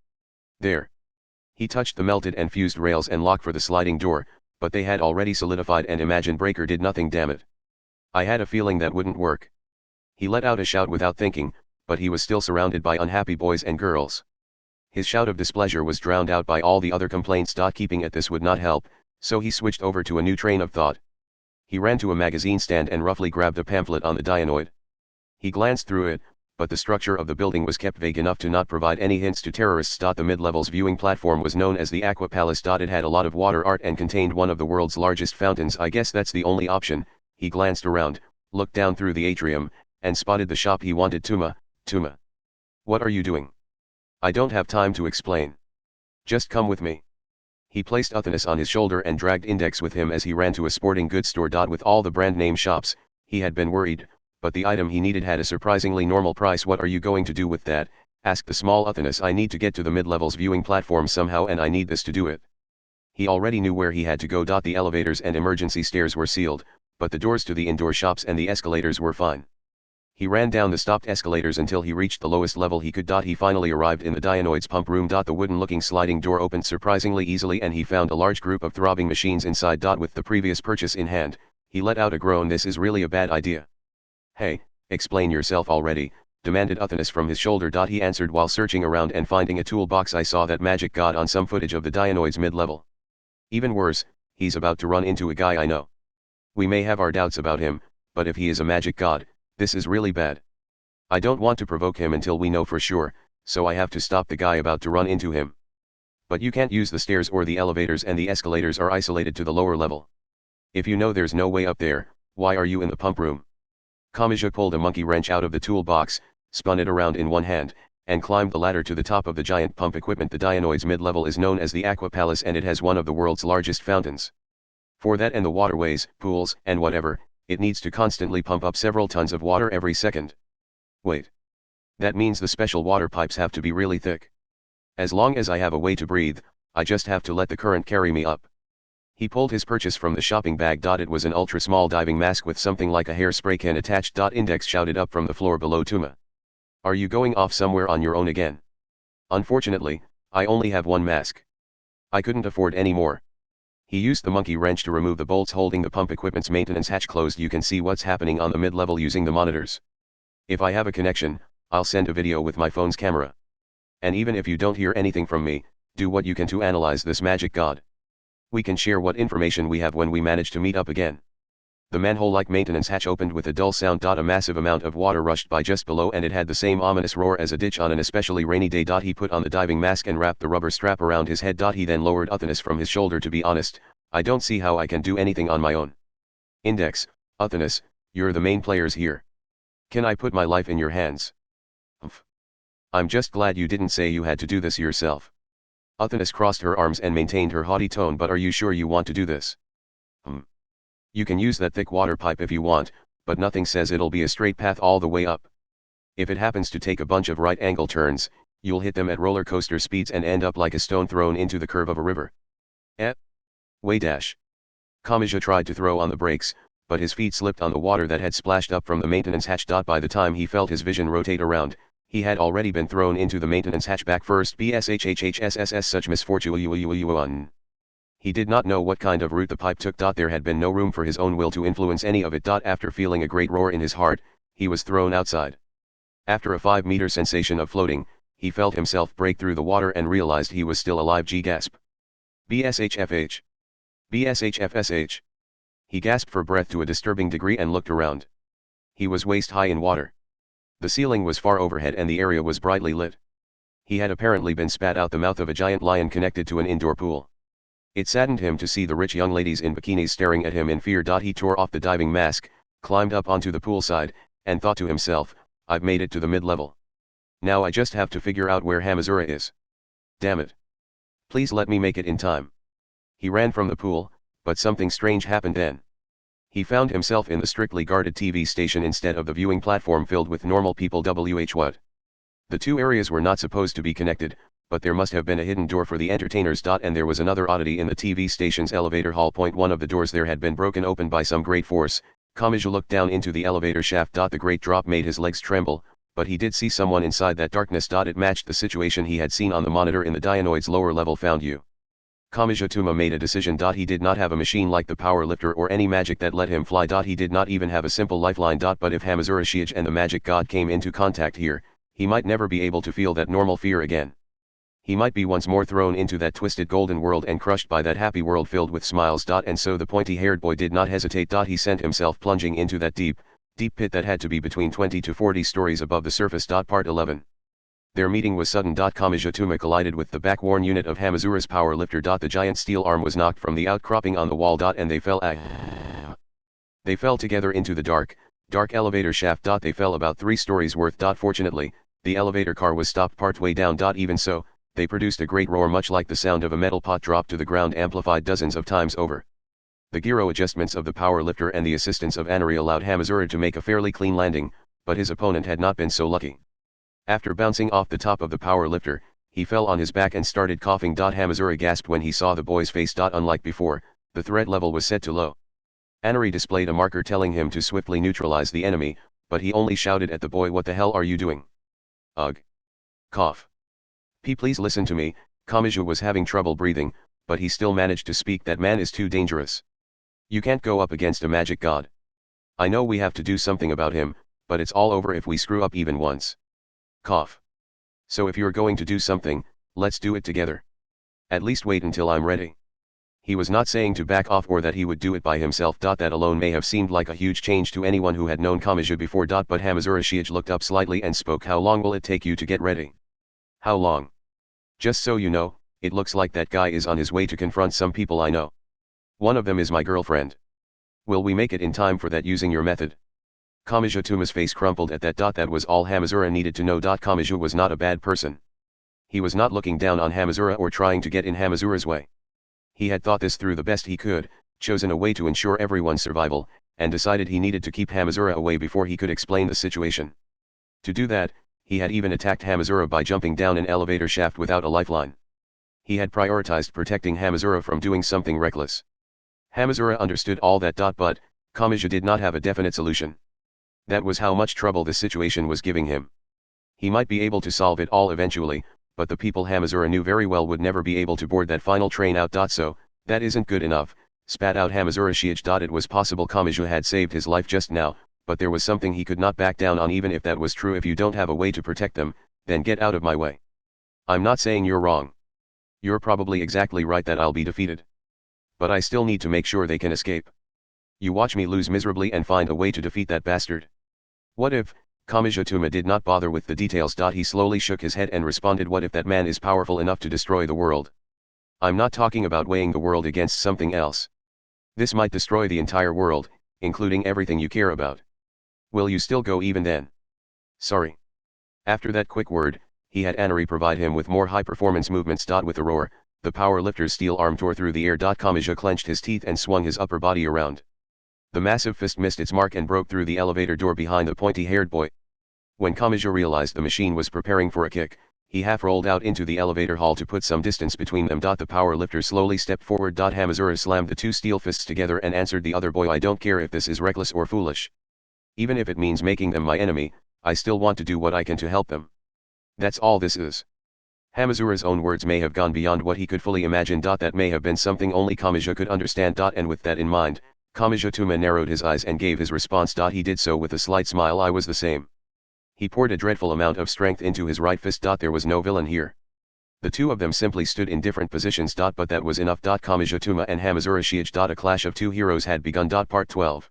There. He touched the melted and fused rails and lock for the sliding door, but they had already solidified and Imagine Breaker did nothing, damn it. I had a feeling that wouldn't work. He let out a shout without thinking, but he was still surrounded by unhappy boys and girls. His shout of displeasure was drowned out by all the other complaints. Keeping at this would not help, so he switched over to a new train of thought. He ran to a magazine stand and roughly grabbed a pamphlet on the Dionoid. He glanced through it, but the structure of the building was kept vague enough to not provide any hints to terrorists. The mid-level's viewing platform was known as the Aqua Palace. It had a lot of water art and contained one of the world's largest fountains. I guess that's the only option. He glanced around, looked down through the atrium, and spotted the shop he wanted. Tuma. What are you doing? I don't have time to explain. Just come with me. He placed Uthanus on his shoulder and dragged Index with him as he ran to a sporting goods store. With all the brand name shops, he had been worried, but the item he needed had a surprisingly normal price. What are you going to do with that? Asked the small Uthanus. I need to get to the mid-level's viewing platform somehow and I need this to do it. He already knew where he had to go. The elevators and emergency stairs were sealed, but the doors to the indoor shops and the escalators were fine. He ran down the stopped escalators until he reached the lowest level he could. He finally arrived in the Dionoid's pump room. The wooden-looking sliding door opened surprisingly easily and he found a large group of throbbing machines inside. With the previous purchase in hand, he let out a groan. This is really a bad idea. Hey, explain yourself already, demanded Uthanus from his shoulder. He answered while searching around and finding a toolbox. I saw that magic god on some footage of the Dionoid's mid-level. Even worse, he's about to run into a guy I know. We may have our doubts about him, but if he is a magic god, this is really bad. I don't want to provoke him until we know for sure, so I have to stop the guy about to run into him. But you can't use the stairs or the elevators and the escalators are isolated to the lower level. If you know there's no way up there, why are you in the pump room? Kamachi pulled a monkey wrench out of the toolbox, spun it around in one hand, and climbed the ladder to the top of the giant pump equipment. The Dionoid's mid-level is known as the Aqua Palace and it has one of the world's largest fountains. For that and the waterways, pools, and whatever, it needs to constantly pump up several tons of water every second. Wait. That means the special water pipes have to be really thick. As long as I have a way to breathe, I just have to let the current carry me up. He pulled his purchase from the shopping bag. It was an ultra-small diving mask with something like a hairspray can attached. Index shouted up from the floor below. Tuma. Are you going off somewhere on your own again? Unfortunately, I only have one mask. I couldn't afford any more. He used the monkey wrench to remove the bolts holding the pump equipment's maintenance hatch closed. You can see what's happening on the mid-level using the monitors. If I have a connection, I'll send a video with my phone's camera. And even if you don't hear anything from me, do what you can to analyze this magic god. We can share what information we have when we manage to meet up again. The manhole-like maintenance hatch opened with a dull sound. A massive amount of water rushed by just below and it had the same ominous roar as a ditch on an especially rainy day. He put on the diving mask and wrapped the rubber strap around his head. He then lowered Uthanus from his shoulder. To be honest, I don't see how I can do anything on my own. Index, Uthanus, you're the main players here. Can I put my life in your hands? Umph. I'm just glad you didn't say you had to do this yourself. Uthanus crossed her arms and maintained her haughty tone. But are you sure you want to do this? You can use that thick water pipe if you want, but nothing says it'll be a straight path all the way up. If it happens to take a bunch of right angle turns, you'll hit them at roller coaster speeds and end up like a stone thrown into the curve of a river. Way dash. Kamachi tried to throw on the brakes, but his feet slipped on the water that had splashed up from the maintenance hatch. By the time he felt his vision rotate around, he had already been thrown into the maintenance hatch back first. Bshhhsss such misfortune. He did not know what kind of route the pipe took. There had been no room for his own will to influence any of it. After feeling a great roar in his heart, he was thrown outside. After a 5-meter sensation of floating, he felt himself break through the water and realized he was still alive. Gasp. Bshfh. Bshfsh. He gasped for breath to a disturbing degree and looked around. He was waist high in water. The ceiling was far overhead and the area was brightly lit. He had apparently been spat out the mouth of a giant lion connected to an indoor pool. It saddened him to see the rich young ladies in bikinis staring at him in fear. He tore off the diving mask, climbed up onto the poolside, and thought to himself, I've made it to the mid-level. Now I just have to figure out where Hamazura is. Damn it. Please let me make it in time. He ran from the pool, but something strange happened then. He found himself in the strictly guarded TV station instead of the viewing platform filled with normal people. What? The two areas were not supposed to be connected, but there must have been a hidden door for the entertainers. And there was another oddity in the TV station's elevator hall. One of the doors there had been broken open by some great force. Kamachi looked down into the elevator shaft. The great drop made his legs tremble, but he did see someone inside that darkness. It matched the situation he had seen on the monitor in the Dianoid's lower level. Found you. Kamijutuma made a decision. He did not have a machine like the power lifter or any magic that let him fly. He did not even have a simple lifeline. But if Hamazura Shiage and the magic god came into contact here, he might never be able to feel that normal fear again. He might be once more thrown into that twisted golden world and crushed by that happy world filled with smiles. And so the pointy-haired boy did not hesitate. He sent himself plunging into that deep pit that had to be between 20 to 40 stories above the surface. Part 11. Their meeting was sudden. Kamijutuma collided with the back-worn unit of Hamazura's power lifter. The giant steel arm was knocked from the outcropping on the wall. And they fell. They fell together into the dark elevator shaft. They fell about 3 stories worth. Fortunately, the elevator car was stopped partway down. Even so, they produced a great roar much like the sound of a metal pot dropped to the ground, amplified dozens of times over. The gyro adjustments of the power lifter and the assistance of Anari allowed Hamazura to make a fairly clean landing, but his opponent had not been so lucky. After bouncing off the top of the power lifter, he fell on his back and started coughing. Hamazura gasped when he saw the boy's face. Unlike before, the threat level was set to low. Anari displayed a marker telling him to swiftly neutralize the enemy, but he only shouted at the boy, "What the hell are you doing? Ugh. Cough. Please listen to me." Kamiju was having trouble breathing, but he still managed to speak. "That man is too dangerous. You can't go up against a magic god. I know we have to do something about him, but it's all over if we screw up even once. Cough. So if you're going to do something, let's do it together. At least wait until I'm ready." He was not saying to back off or that he would do it by himself. That alone may have seemed like a huge change to anyone who had known Kamiju before. But Hamazura Shiage looked up slightly and spoke. "How long will it take you to get ready?" "How long? Just so you know, it looks like that guy is on his way to confront some people I know. One of them is my girlfriend. Will we make it in time for that using your method?" Kamijutuma's face crumpled at that. That was all Hamazura needed to know. Kamiju was not a bad person. He was not looking down on Hamazura or trying to get in Hamazura's way. He had thought this through the best he could, chosen a way to ensure everyone's survival, and decided he needed to keep Hamazura away before he could explain the situation. To do that, he had even attacked Hamazura by jumping down an elevator shaft without a lifeline. He had prioritized protecting Hamazura from doing something reckless. Hamazura understood all that. But Kamiju did not have a definite solution. That was how much trouble the situation was giving him. He might be able to solve it all eventually, but the people Hamazura knew very well would never be able to board that final train out. So, that isn't good enough, spat out Hamazura Shiage. It was possible Kamiju had saved his life just now, but there was something he could not back down on. Even if that was true, if you don't have a way to protect them, then get out of my way. I'm not saying you're wrong. You're probably exactly right that I'll be defeated. But I still need to make sure they can escape. You watch me lose miserably and find a way to defeat that bastard. What if? Kamijutuma did not bother with the details. He slowly shook his head and responded, "What if that man is powerful enough to destroy the world? I'm not talking about weighing the world against something else. This might destroy the entire world, including everything you care about. Will you still go even then?" "Sorry." After that quick word, he had Anari provide him with more high-performance movements. With a roar, the power lifter's steel arm tore through the air. Kamiju clenched his teeth and swung his upper body around. The massive fist missed its mark and broke through the elevator door behind the pointy-haired boy. When Kamiju realized the machine was preparing for a kick, he half rolled out into the elevator hall to put some distance between them. The power lifter slowly stepped forward. Hamazura slammed the 2 steel fists together and answered the other boy, "I don't care if this is reckless or foolish. Even if it means making them my enemy, I still want to do what I can to help them. That's all this is." Hamazura's own words may have gone beyond what he could fully imagine. That may have been something only Kamiju could understand. And with that in mind, Kamijutuma narrowed his eyes and gave his response. He did so with a slight smile. "I was the same." He poured a dreadful amount of strength into his right fist. There was no villain here. The two of them simply stood in different positions. But that was enough. Kamijutuma and Hamazura Shiage. A clash of two heroes had begun. Part 12.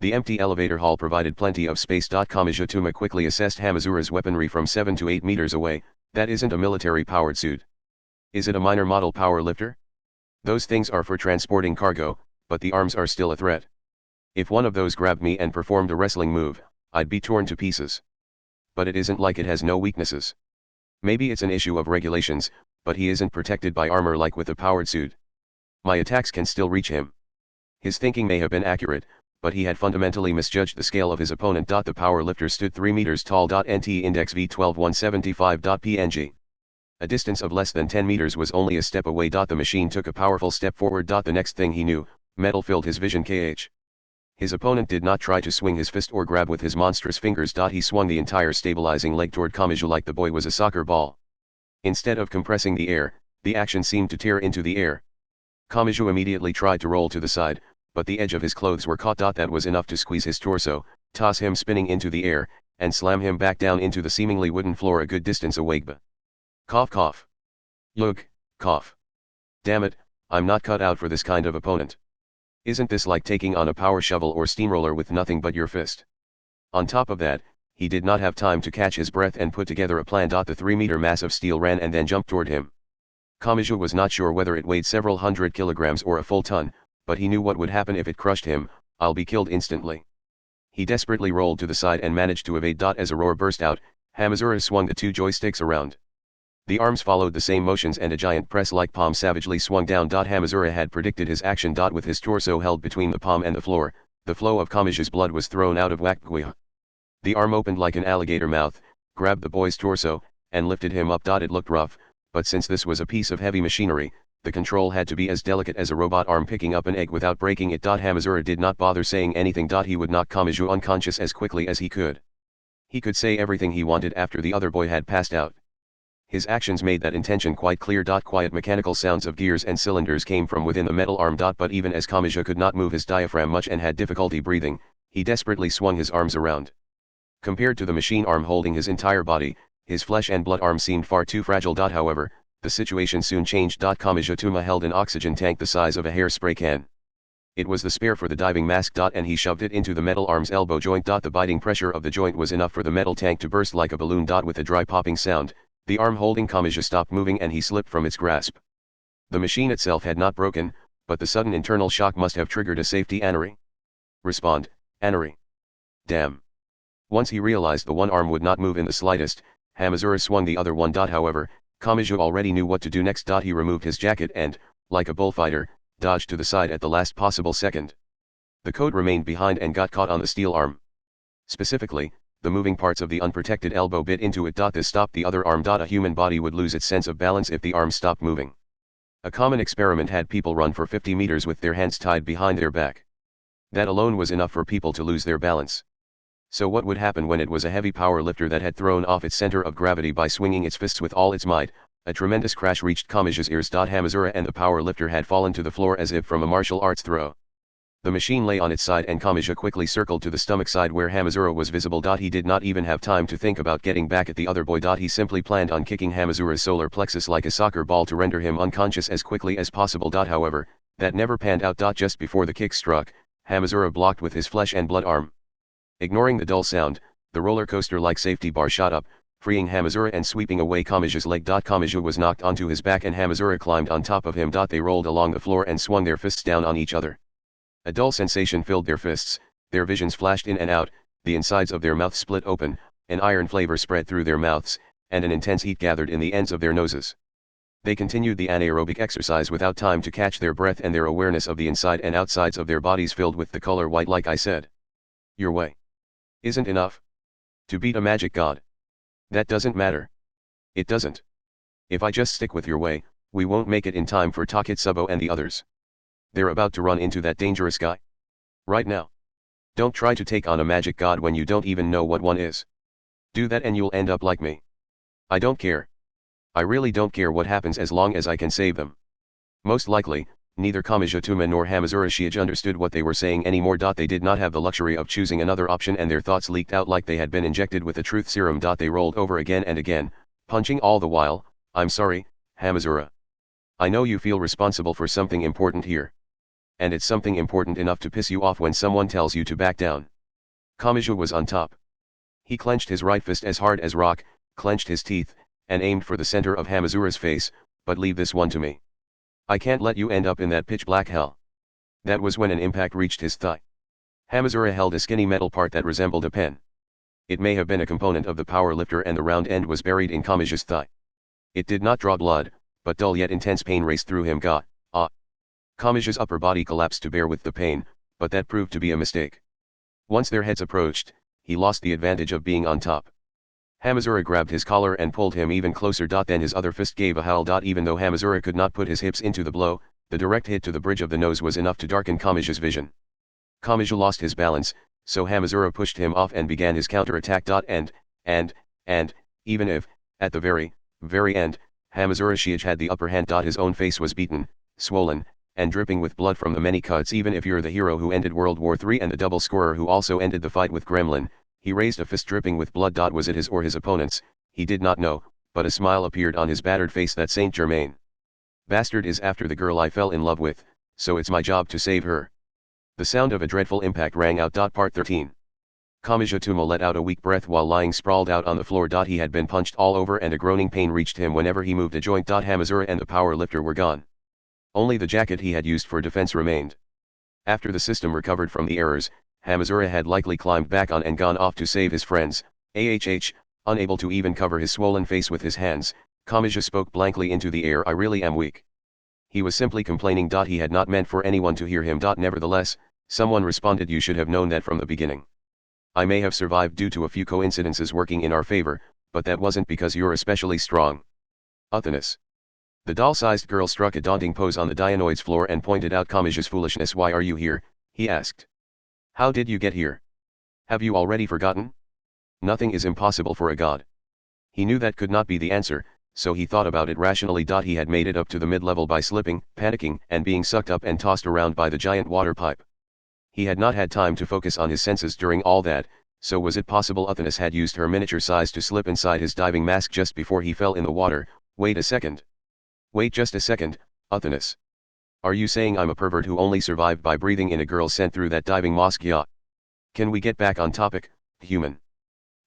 The empty elevator hall provided plenty of space. Kamijutuma quickly assessed Hamazura's weaponry from 7 to 8 meters away. That isn't a military-powered suit. Is it a minor model power lifter? Those things are for transporting cargo, but the arms are still a threat. If one of those grabbed me and performed a wrestling move, I'd be torn to pieces. But it isn't like it has no weaknesses. Maybe it's an issue of regulations, but he isn't protected by armor like with a powered suit. My attacks can still reach him." His thinking may have been accurate, but he had fundamentally misjudged the scale of his opponent. The power lifter stood 3 meters tall. NT index V12175.png. A distance of less than 10 meters was only a step away. The machine took a powerful step forward. The next thing he knew, metal filled his vision. His opponent did not try to swing his fist or grab with his monstrous fingers. He swung the entire stabilizing leg toward Kamachi like the boy was a soccer ball. Instead of compressing the air, the action seemed to tear into the air. Kamachi immediately tried to roll to the side, but the edge of his clothes were caught. That was enough to squeeze his torso, toss him spinning into the air, and slam him back down into the seemingly wooden floor a good distance away. Cough cough. Yug, cough. Damn it, I'm not cut out for this kind of opponent. Isn't this like taking on a power shovel or steamroller with nothing but your fist? On top of that, he did not have time to catch his breath and put together a plan. The 3-meter mass of steel ran and then jumped toward him. Kamachi was not sure whether it weighed several hundred kilograms or a full ton, but he knew what would happen if it crushed him. I'll be killed instantly. He desperately rolled to the side and managed to evade. As a roar burst out, Hamazura swung the 2 joysticks around. The arms followed the same motions and a giant press-like palm savagely swung down. Hamazura had predicted his action. With his torso held between the palm and the floor, the flow of Kamachi's blood was thrown out of whack. The arm opened like an alligator mouth, grabbed the boy's torso, and lifted him up. It looked rough, but since this was a piece of heavy machinery, the control had to be as delicate as a robot arm picking up an egg without breaking it. Hamazura did not bother saying anything. He would knock Kamachi unconscious as quickly as he could. He could say everything he wanted after the other boy had passed out. His actions made that intention quite clear. Quiet mechanical sounds of gears and cylinders came from within the metal arm. But even as Kamachi could not move his diaphragm much and had difficulty breathing, he desperately swung his arms around. Compared to the machine arm holding his entire body, his flesh and blood arm seemed far too fragile. However, the situation soon changed. Kamachi Tuma held an oxygen tank the size of a hairspray can. It was the spare for the diving mask. And he shoved it into the metal arm's elbow joint. The biting pressure of the joint was enough for the metal tank to burst like a balloon. With a dry popping sound, the arm holding Kamachi stopped moving and he slipped from its grasp. The machine itself had not broken, but the sudden internal shock must have triggered a safety anery. Respond, anery. Damn. Once he realized the one arm would not move in the slightest, Hamazura swung the other one. However, Kamachi already knew what to do next. He removed his jacket and, like a bullfighter, dodged to the side at the last possible second. The coat remained behind and got caught on the steel arm. Specifically, the moving parts of the unprotected elbow bit into it. This stopped the other arm. A human body would lose its sense of balance if the arm stopped moving. A common experiment had people run for 50 meters with their hands tied behind their back. That alone was enough for people to lose their balance. So what would happen when it was a heavy power lifter that had thrown off its center of gravity by swinging its fists with all its might? A tremendous crash reached Kamachi's ears. Hamazura and the power lifter had fallen to the floor as if from a martial arts throw. The machine lay on its side and Kamachi quickly circled to the stomach side where Hamazura was visible. He did not even have time to think about getting back at the other boy. He simply planned on kicking Hamazura's solar plexus like a soccer ball to render him unconscious as quickly as possible. However, that never panned out. Just before the kick struck, Hamazura blocked with his flesh and blood arm. Ignoring the dull sound, the roller coaster-like safety bar shot up, freeing Hamazura and sweeping away Kamachi's leg. Kamachi was knocked onto his back and Hamazura climbed on top of him. They rolled along the floor and swung their fists down on each other. A dull sensation filled their fists, their visions flashed in and out, the insides of their mouths split open, an iron flavor spread through their mouths, and an intense heat gathered in the ends of their noses. They continued the anaerobic exercise without time to catch their breath and their awareness of the inside and outsides of their bodies filled with the color white. Like I said, your way isn't enough to beat a magic god. That doesn't matter. It doesn't. If I just stick with your way, we won't make it in time for Taketsubo and the others. They're about to run into that dangerous guy. Right now. Don't try to take on a magic god when you don't even know what one is. Do that and you'll end up like me. I don't care. I really don't care what happens as long as I can save them. Most likely, neither Kamachi Tuma nor Hamazura Shiage understood what they were saying anymore. They did not have the luxury of choosing another option and their thoughts leaked out like they had been injected with a truth serum. They rolled over again and again, punching all the while. I'm sorry, Hamazura. I know you feel responsible for something important here. And it's something important enough to piss you off when someone tells you to back down. Kamachi was on top. He clenched his right fist as hard as rock, clenched his teeth, and aimed for the center of Hamazura's face, but leave this one to me. I can't let you end up in that pitch black hell. That was when an impact reached his thigh. Hamazura held a skinny metal part that resembled a pen. It may have been a component of the power lifter and the round end was buried in Kamachi's thigh. It did not draw blood, but dull yet intense pain raced through him. Kamachi's upper body collapsed to bear with the pain, but that proved to be a mistake. Once their heads approached, he lost the advantage of being on top. Hamazura grabbed his collar and pulled him even closer. Then his other fist gave a howl. Even though Hamazura could not put his hips into the blow, the direct hit to the bridge of the nose was enough to darken Kamachi's vision. Kamaji lost his balance, so Hamazura pushed him off and began his counter-attack. And, even if, at the very end, Hamazura Shiage had the upper hand. His own face was beaten, swollen, and dripping with blood from the many cuts. Even if you're the hero who ended World War III and the double scorer who also ended the fight with Gremlin, he raised a fist dripping with blood. Was it his or his opponent's? He did not know, but a smile appeared on his battered face. That Saint Germain bastard is after the girl I fell in love with, so it's my job to save her. The sound of a dreadful impact rang out. Part 13. Kamijatuma let out a weak breath while lying sprawled out on the floor. He had been punched all over and a groaning pain reached him whenever he moved a joint. Hamazura and the power lifter were gone. Only the jacket he had used for defense remained. After the system recovered from the errors, Hamazura had likely climbed back on and gone off to save his friends. Unable to even cover his swollen face with his hands, Kamija spoke blankly into the air. I really am weak. He was simply complaining. He had not meant for anyone to hear him. Nevertheless, someone responded, you should have known that from the beginning. I may have survived due to a few coincidences working in our favor, but that wasn't because you're especially strong. Uthanis. The doll-sized girl struck a daunting pose on the Dianoid's floor and pointed out Kamija's foolishness. Why are you here? He asked. How did you get here? Have you already forgotten? Nothing is impossible for a god. He knew that could not be the answer, so he thought about it rationally. He had made it up to the mid-level by slipping, panicking, and being sucked up and tossed around by the giant water pipe. He had not had time to focus on his senses during all that, so was it possible Uthanis had used her miniature size to slip inside his diving mask just before he fell in the water? Wait a second. Wait just a second, Uthanis. Are you saying I'm a pervert who only survived by breathing in a girl sent through that diving mask? Yeah. Can we get back on topic, human?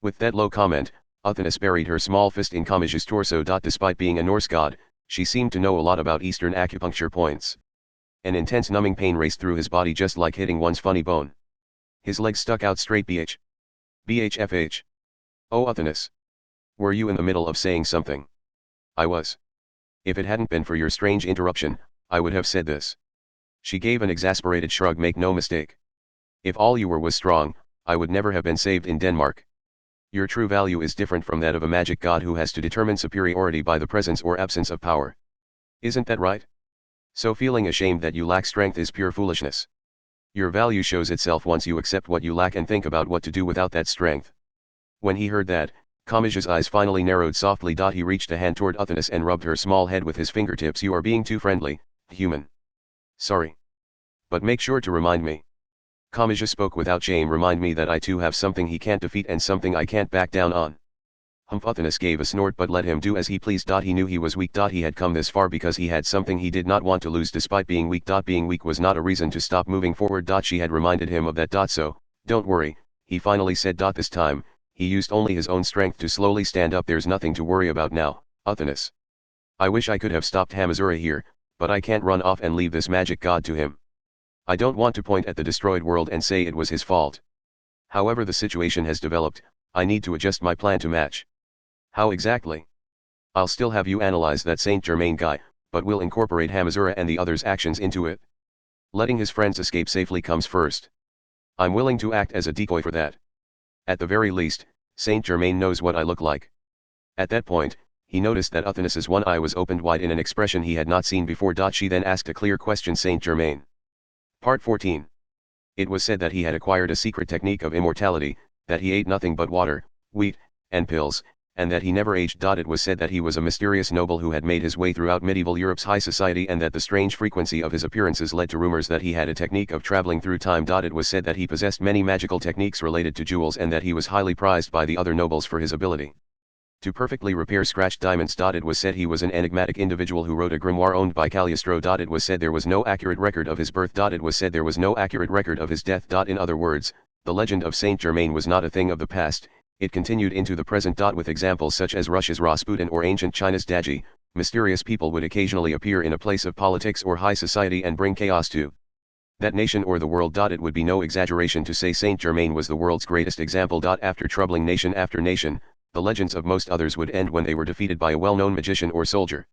With that low comment, Uthanis buried her small fist in Kamija's torso. Despite being a Norse god, she seemed to know a lot about Eastern acupuncture points. An intense numbing pain raced through his body just like hitting one's funny bone. His legs stuck out straight. BHFH. Oh Uthanis. Were you in the middle of saying something? I was. If it hadn't been for your strange interruption, I would have said this. She gave an exasperated shrug. Make no mistake. If all you were was strong, I would never have been saved in Denmark. Your true value is different from that of a magic god who has to determine superiority by the presence or absence of power. Isn't that right? So feeling ashamed that you lack strength is pure foolishness. Your value shows itself once you accept what you lack and think about what to do without that strength. When he heard that, Kamija's eyes finally narrowed softly. He reached a hand toward Uthanis and rubbed her small head with his fingertips. You are being too friendly, human. Sorry. But make sure to remind me. Kamija spoke without shame. Remind me that I too have something he can't defeat and something I can't back down on. Uthanis gave a snort but let him do as he pleased. He knew he was weak. He had come this far because he had something he did not want to lose despite being weak. Being weak was not a reason to stop moving forward. She had reminded him of that. So, don't worry, he finally said. This time, he used only his own strength to slowly stand up. There's nothing to worry about now, Uthanis. I wish I could have stopped Hamazura here, but I can't run off and leave this magic god to him. I don't want to point at the destroyed world and say it was his fault. However the situation has developed, I need to adjust my plan to match. How exactly? I'll still have you analyze that Saint Germain guy, but we'll incorporate Hamazura and the others' actions into it. Letting his friends escape safely comes first. I'm willing to act as a decoy for that. At the very least, Saint Germain knows what I look like. At that point, he noticed that Uthanis's one eye was opened wide in an expression he had not seen before. She then asked a clear question. Saint Germain. Part 14. It was said that he had acquired a secret technique of immortality, that he ate nothing but water, wheat, and pills, and that he never aged. It was said that he was a mysterious noble who had made his way throughout medieval Europe's high society and that the strange frequency of his appearances led to rumors that he had a technique of traveling through time. It was said that he possessed many magical techniques related to jewels and that he was highly prized by the other nobles for his ability to perfectly repair scratched diamonds. It was said he was an enigmatic individual who wrote a grimoire owned by Cagliostro. It was said there was no accurate record of his birth. It was said there was no accurate record of his death. In other words, the legend of Saint Germain was not a thing of the past, it continued into the present. With examples such as Russia's Rasputin or ancient China's Daji, mysterious people would occasionally appear in a place of politics or high society and bring chaos to that nation or the world. It would be no exaggeration to say Saint Germain was the world's greatest example. After troubling nation after nation, the legends of most others would end when they were defeated by a well-known magician or soldier.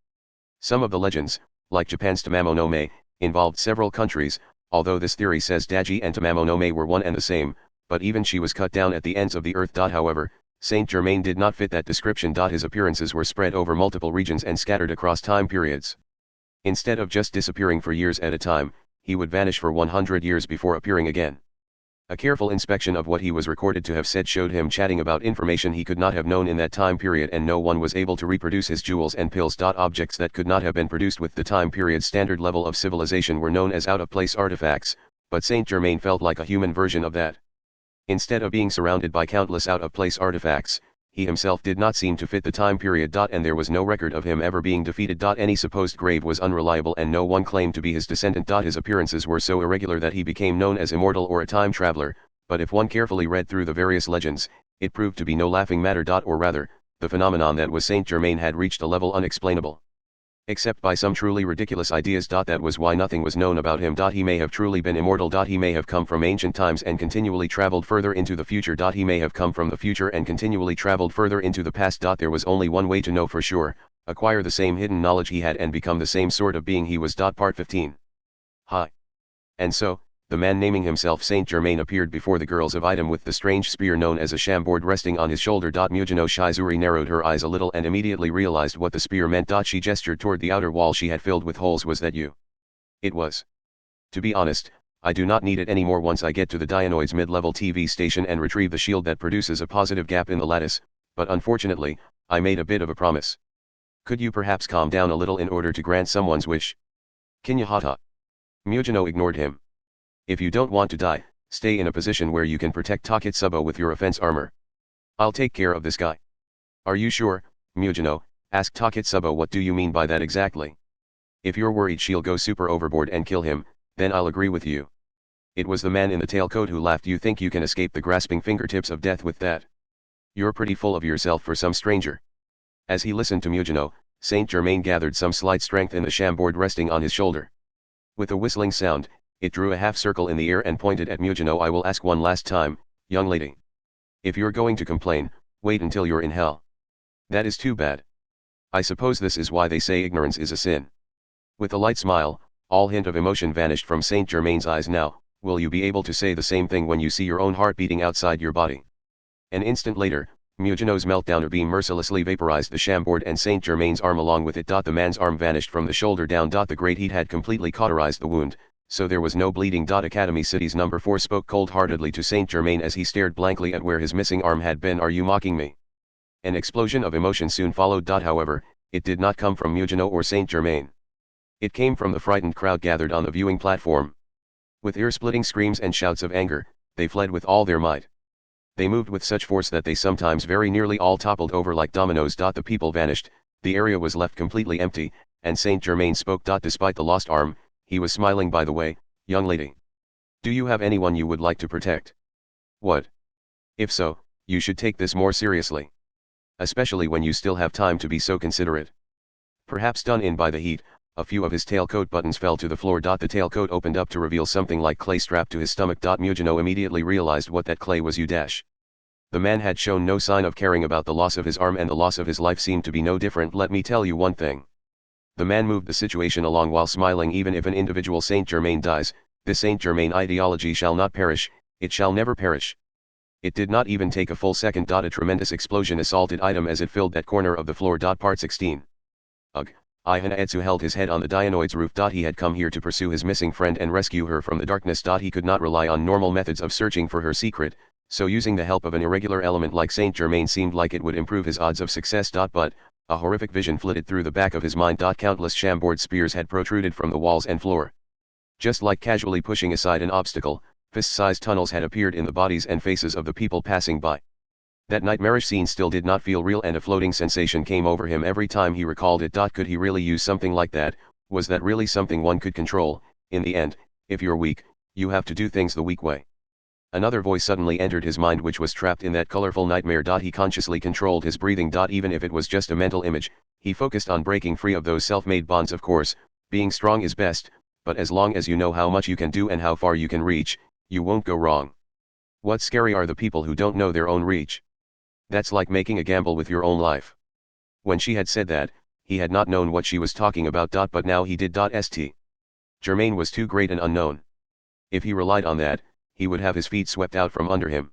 Some of the legends, like Japan's Tamamo no Mae, involved several countries, although this theory says Daji and Tamamo no Mae were one and the same, but even she was cut down at the ends of the earth. However, Saint Germain did not fit that description. His appearances were spread over multiple regions and scattered across time periods. Instead of just disappearing for years at a time, he would vanish for 100 years before appearing again. A careful inspection of what he was recorded to have said showed him chatting about information he could not have known in that time period, and no one was able to reproduce his jewels and pills. Objects that could not have been produced with the time period standard level of civilization were known as out-of-place artifacts, but Saint Germain felt like a human version of that. Instead of being surrounded by countless out-of-place artifacts, he himself did not seem to fit the time period. And there was no record of him ever being defeated. Any supposed grave was unreliable and no one claimed to be his descendant. His appearances were so irregular that he became known as immortal or a time traveler, but if one carefully read through the various legends, it proved to be no laughing matter. Or rather, the phenomenon that was Saint Germain had reached a level unexplainable, except by some truly ridiculous ideas. That was why nothing was known about him. He may have truly been immortal. He may have come from ancient times and continually traveled further into the future. He may have come from the future and continually traveled further into the past. There was only one way to know for sure: acquire the same hidden knowledge he had and become the same sort of being he was. Part 15. Hi. And so, the man naming himself Saint Germain appeared before the girls of Item with the strange spear known as a shamboard resting on his shoulder. Mujino Shizuri narrowed her eyes a little and immediately realized what the spear meant. She gestured toward the outer wall she had filled with holes. Was that you? It was. To be honest, I do not need it anymore once I get to the Dianoid's mid-level TV station and retrieve the shield that produces a positive gap in the lattice, but unfortunately, I made a bit of a promise. Could you perhaps calm down a little in order to grant someone's wish? Kinya. Mujino ignored him. If you don't want to die, stay in a position where you can protect Taketsubo with your offense armor. I'll take care of this guy. Are you sure, Mujino? Asked Taketsubo. What do you mean by that exactly? If you're worried she'll go super overboard and kill him, then I'll agree with you. It was the man in the tailcoat who laughed. You think you can escape the grasping fingertips of death with that? You're pretty full of yourself for some stranger. As he listened to Mujino, Saint Germain gathered some slight strength in the shamboard resting on his shoulder. With a whistling sound, it drew a half circle in the air and pointed at Mujino. I will ask one last time, young lady. If you're going to complain, wait until you're in hell. That is too bad. I suppose this is why they say ignorance is a sin. With a light smile, all hint of emotion vanished from Saint Germain's eyes. Now, will you be able to say the same thing when you see your own heart beating outside your body? An instant later, Mujino's meltdowner beam mercilessly vaporized the shamboard and Saint Germain's arm along with it. The man's arm vanished from the shoulder down. The great heat had completely cauterized the wound, so there was no bleeding. Academy City's number 4 spoke cold-heartedly to Saint Germain as he stared blankly at where his missing arm had been. Are you mocking me? An explosion of emotion soon followed. However, it did not come from Mujino or Saint Germain. It came from the frightened crowd gathered on the viewing platform. With ear-splitting screams and shouts of anger, they fled with all their might. They moved with such force that they sometimes very nearly all toppled over like dominoes. The people vanished, the area was left completely empty, and Saint Germain spoke. Despite the lost arm, he was smiling. By the way, young lady. Do you have anyone you would like to protect? What? If so, you should take this more seriously. Especially when you still have time to be so considerate. Perhaps done in by the heat, a few of his tailcoat buttons fell to the floor. The tailcoat opened up to reveal something like clay strapped to his stomach. Mujino immediately realized what that clay was. The man had shown no sign of caring about the loss of his arm, and the loss of his life seemed to be no different. Let me tell you one thing. The man moved the situation along while smiling. Even if an individual Saint Germain dies, this Saint Germain ideology shall not perish, it shall never perish. It did not even take a full second. A tremendous explosion assaulted Item as it filled that corner of the floor. Part 16. Ugh. Ihanaetsu held his head on the Dianoid's roof. He had come here to pursue his missing friend and rescue her from the darkness. He could not rely on normal methods of searching for her secret, so using the help of an irregular element like Saint Germain seemed like it would improve his odds of success. But a horrific vision flitted through the back of his mind. Countless shamboard spears had protruded from the walls and floor. Just like casually pushing aside an obstacle, fist-sized tunnels had appeared in the bodies and faces of the people passing by. That nightmarish scene still did not feel real, and a floating sensation came over him every time he recalled it. Could he really use something like that? Was that really something one could control? In the end, if you're weak, you have to do things the weak way. Another voice suddenly entered his mind, which was trapped in that colorful nightmare. He consciously controlled his breathing. Even if it was just a mental image, he focused on breaking free of those self-made bonds. Of course, being strong is best, but as long as you know how much you can do and how far you can reach, you won't go wrong. What's scary are the people who don't know their own reach. That's like making a gamble with your own life. When she had said that, he had not known what she was talking about. But now he did. St. Germain was too great an unknown. If he relied on that, he would have his feet swept out from under him.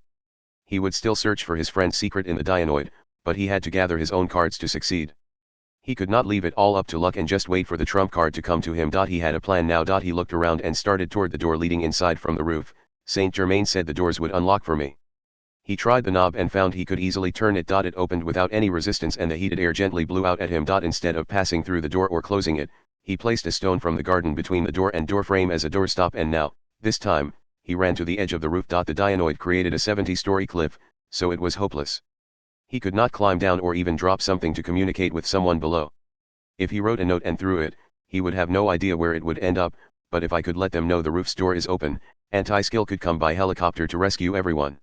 He would still search for his friend's secret in the Dianoid, but he had to gather his own cards to succeed. He could not leave it all up to luck and just wait for the trump card to come to him. He had a plan now. He looked around and started toward the door leading inside from the roof, Saint Germain said the doors would unlock for me. He tried the knob and found he could easily turn it. It opened without any resistance and the heated air gently blew out at him. Instead of passing through the door or closing it, he placed a stone from the garden between the door and door frame as a doorstop, and now, this time, he ran to the edge of the roof. The Dionoid created a 70-story cliff, so it was hopeless. He could not climb down or even drop something to communicate with someone below. If he wrote a note and threw it, he would have no idea where it would end up, but if I could let them know the roof's door is open, Anti-Skill could come by helicopter to rescue everyone.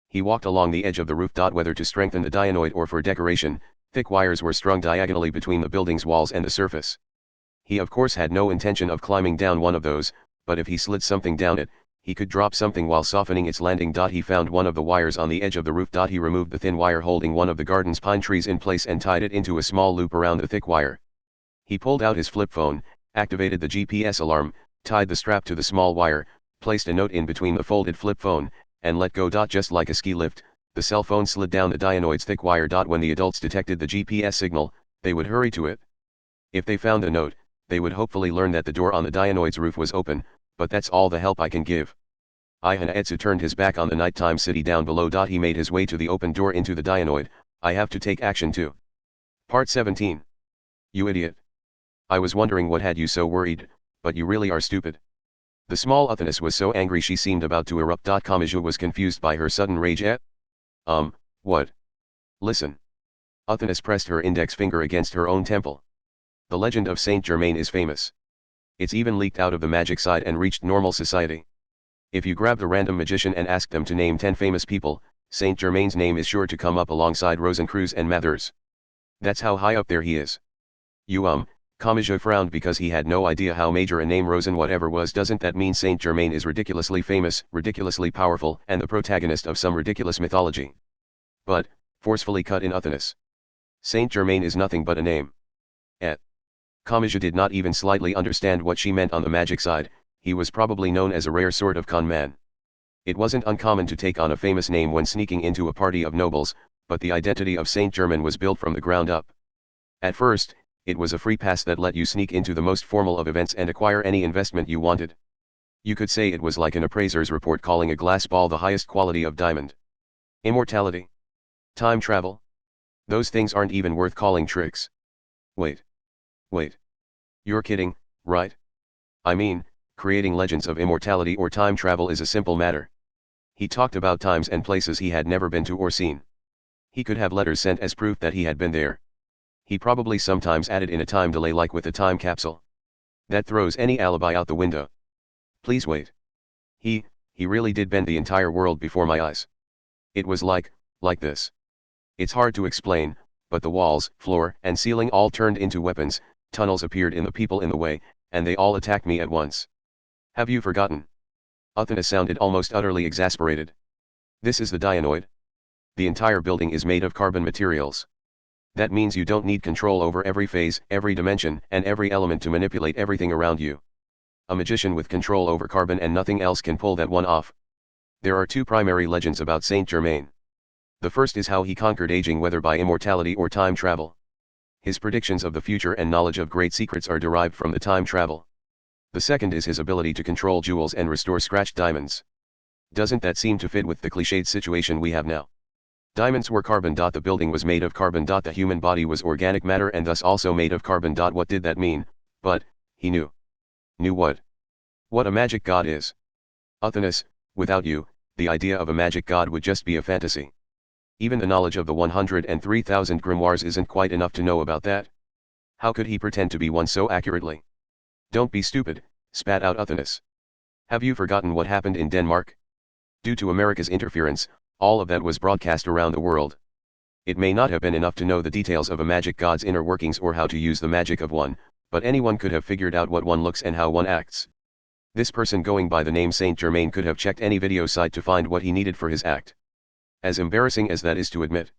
He walked along the edge of the roof. Whether to strengthen the Dionoid or for decoration, thick wires were strung diagonally between the building's walls and the surface. He of course had no intention of climbing down one of those, but if he slid something down it, he could drop something while softening its landing. He found one of the wires on the edge of the roof. He removed the thin wire holding one of the garden's pine trees in place and tied it into a small loop around the thick wire. He pulled out his flip phone, activated the GPS alarm, tied the strap to the small wire, placed a note in between the folded flip phone, and let go. Just like a ski lift, the cell phone slid down the Dionoid's thick wire. When the adults detected the GPS signal, they would hurry to it. If they found the note, they would hopefully learn that the door on the Dionoid's roof was open, but that's all the help I can give. Ihanetsu turned his back on the nighttime city down below. He made his way to the open door into the Dionoid. I have to take action too. Part 17. You idiot. I was wondering what had you so worried, but you really are stupid. The small Uthanus was so angry she seemed about to erupt. Kamachi was confused by her sudden rage. What? Listen. Uthanus pressed her index finger against her own temple. The legend of Saint Germain is famous. It's even leaked out of the magic side and reached normal society. If you grabbed a random magician and asked them to name 10 famous people, Saint Germain's name is sure to come up alongside Rosencruz and Mathers. That's how high up there he is. Kamachi frowned because he had no idea how major a name Rosen whatever was. Doesn't that mean Saint Germain is ridiculously famous, ridiculously powerful, and the protagonist of some ridiculous mythology? But, forcefully cut in Uthanus. Saint Germain is nothing but a name. Kamachi did not even slightly understand what she meant on the magic side. He was probably known as a rare sort of con man. It wasn't uncommon to take on a famous name when sneaking into a party of nobles, but the identity of Saint Germain was built from the ground up. At first, it was a free pass that let you sneak into the most formal of events and acquire any investment you wanted. You could say it was like an appraiser's report calling a glass ball the highest quality of diamond. Immortality. Time travel. Those things aren't even worth calling tricks. Wait. You're kidding, right? I mean, creating legends of immortality or time travel is a simple matter. He talked about times and places he had never been to or seen. He could have letters sent as proof that he had been there. He probably sometimes added in a time delay like with a time capsule. That throws any alibi out the window. Please wait. He really did bend the entire world before my eyes. It was like this. It's hard to explain, but the walls, floor, and ceiling all turned into weapons, tunnels appeared in the people in the way, and they all attacked me at once. Have you forgotten? Uthanus sounded almost utterly exasperated. This is the Dionoid. The entire building is made of carbon materials. That means you don't need control over every phase, every dimension, and every element to manipulate everything around you. A magician with control over carbon and nothing else can pull that one off. There are two primary legends about Saint Germain. The first is how he conquered aging, whether by immortality or time travel. His predictions of the future and knowledge of great secrets are derived from the time travel. The second is his ability to control jewels and restore scratched diamonds. Doesn't that seem to fit with the cliched situation we have now? Diamonds were carbon. The building was made of carbon. The human body was organic matter and thus also made of carbon. What did that mean? But, he knew. Knew what? What a magic god is. Uthanus, without you, the idea of a magic god would just be a fantasy. Even the knowledge of the 103,000 grimoires isn't quite enough to know about that. How could he pretend to be one so accurately? Don't be stupid, spat out Uthanus. Have you forgotten what happened in Denmark? Due to America's interference, all of that was broadcast around the world. It may not have been enough to know the details of a magic god's inner workings or how to use the magic of one, but anyone could have figured out what one looks and how one acts. This person going by the name Saint Germain could have checked any video site to find what he needed for his act. As embarrassing as that is to admit.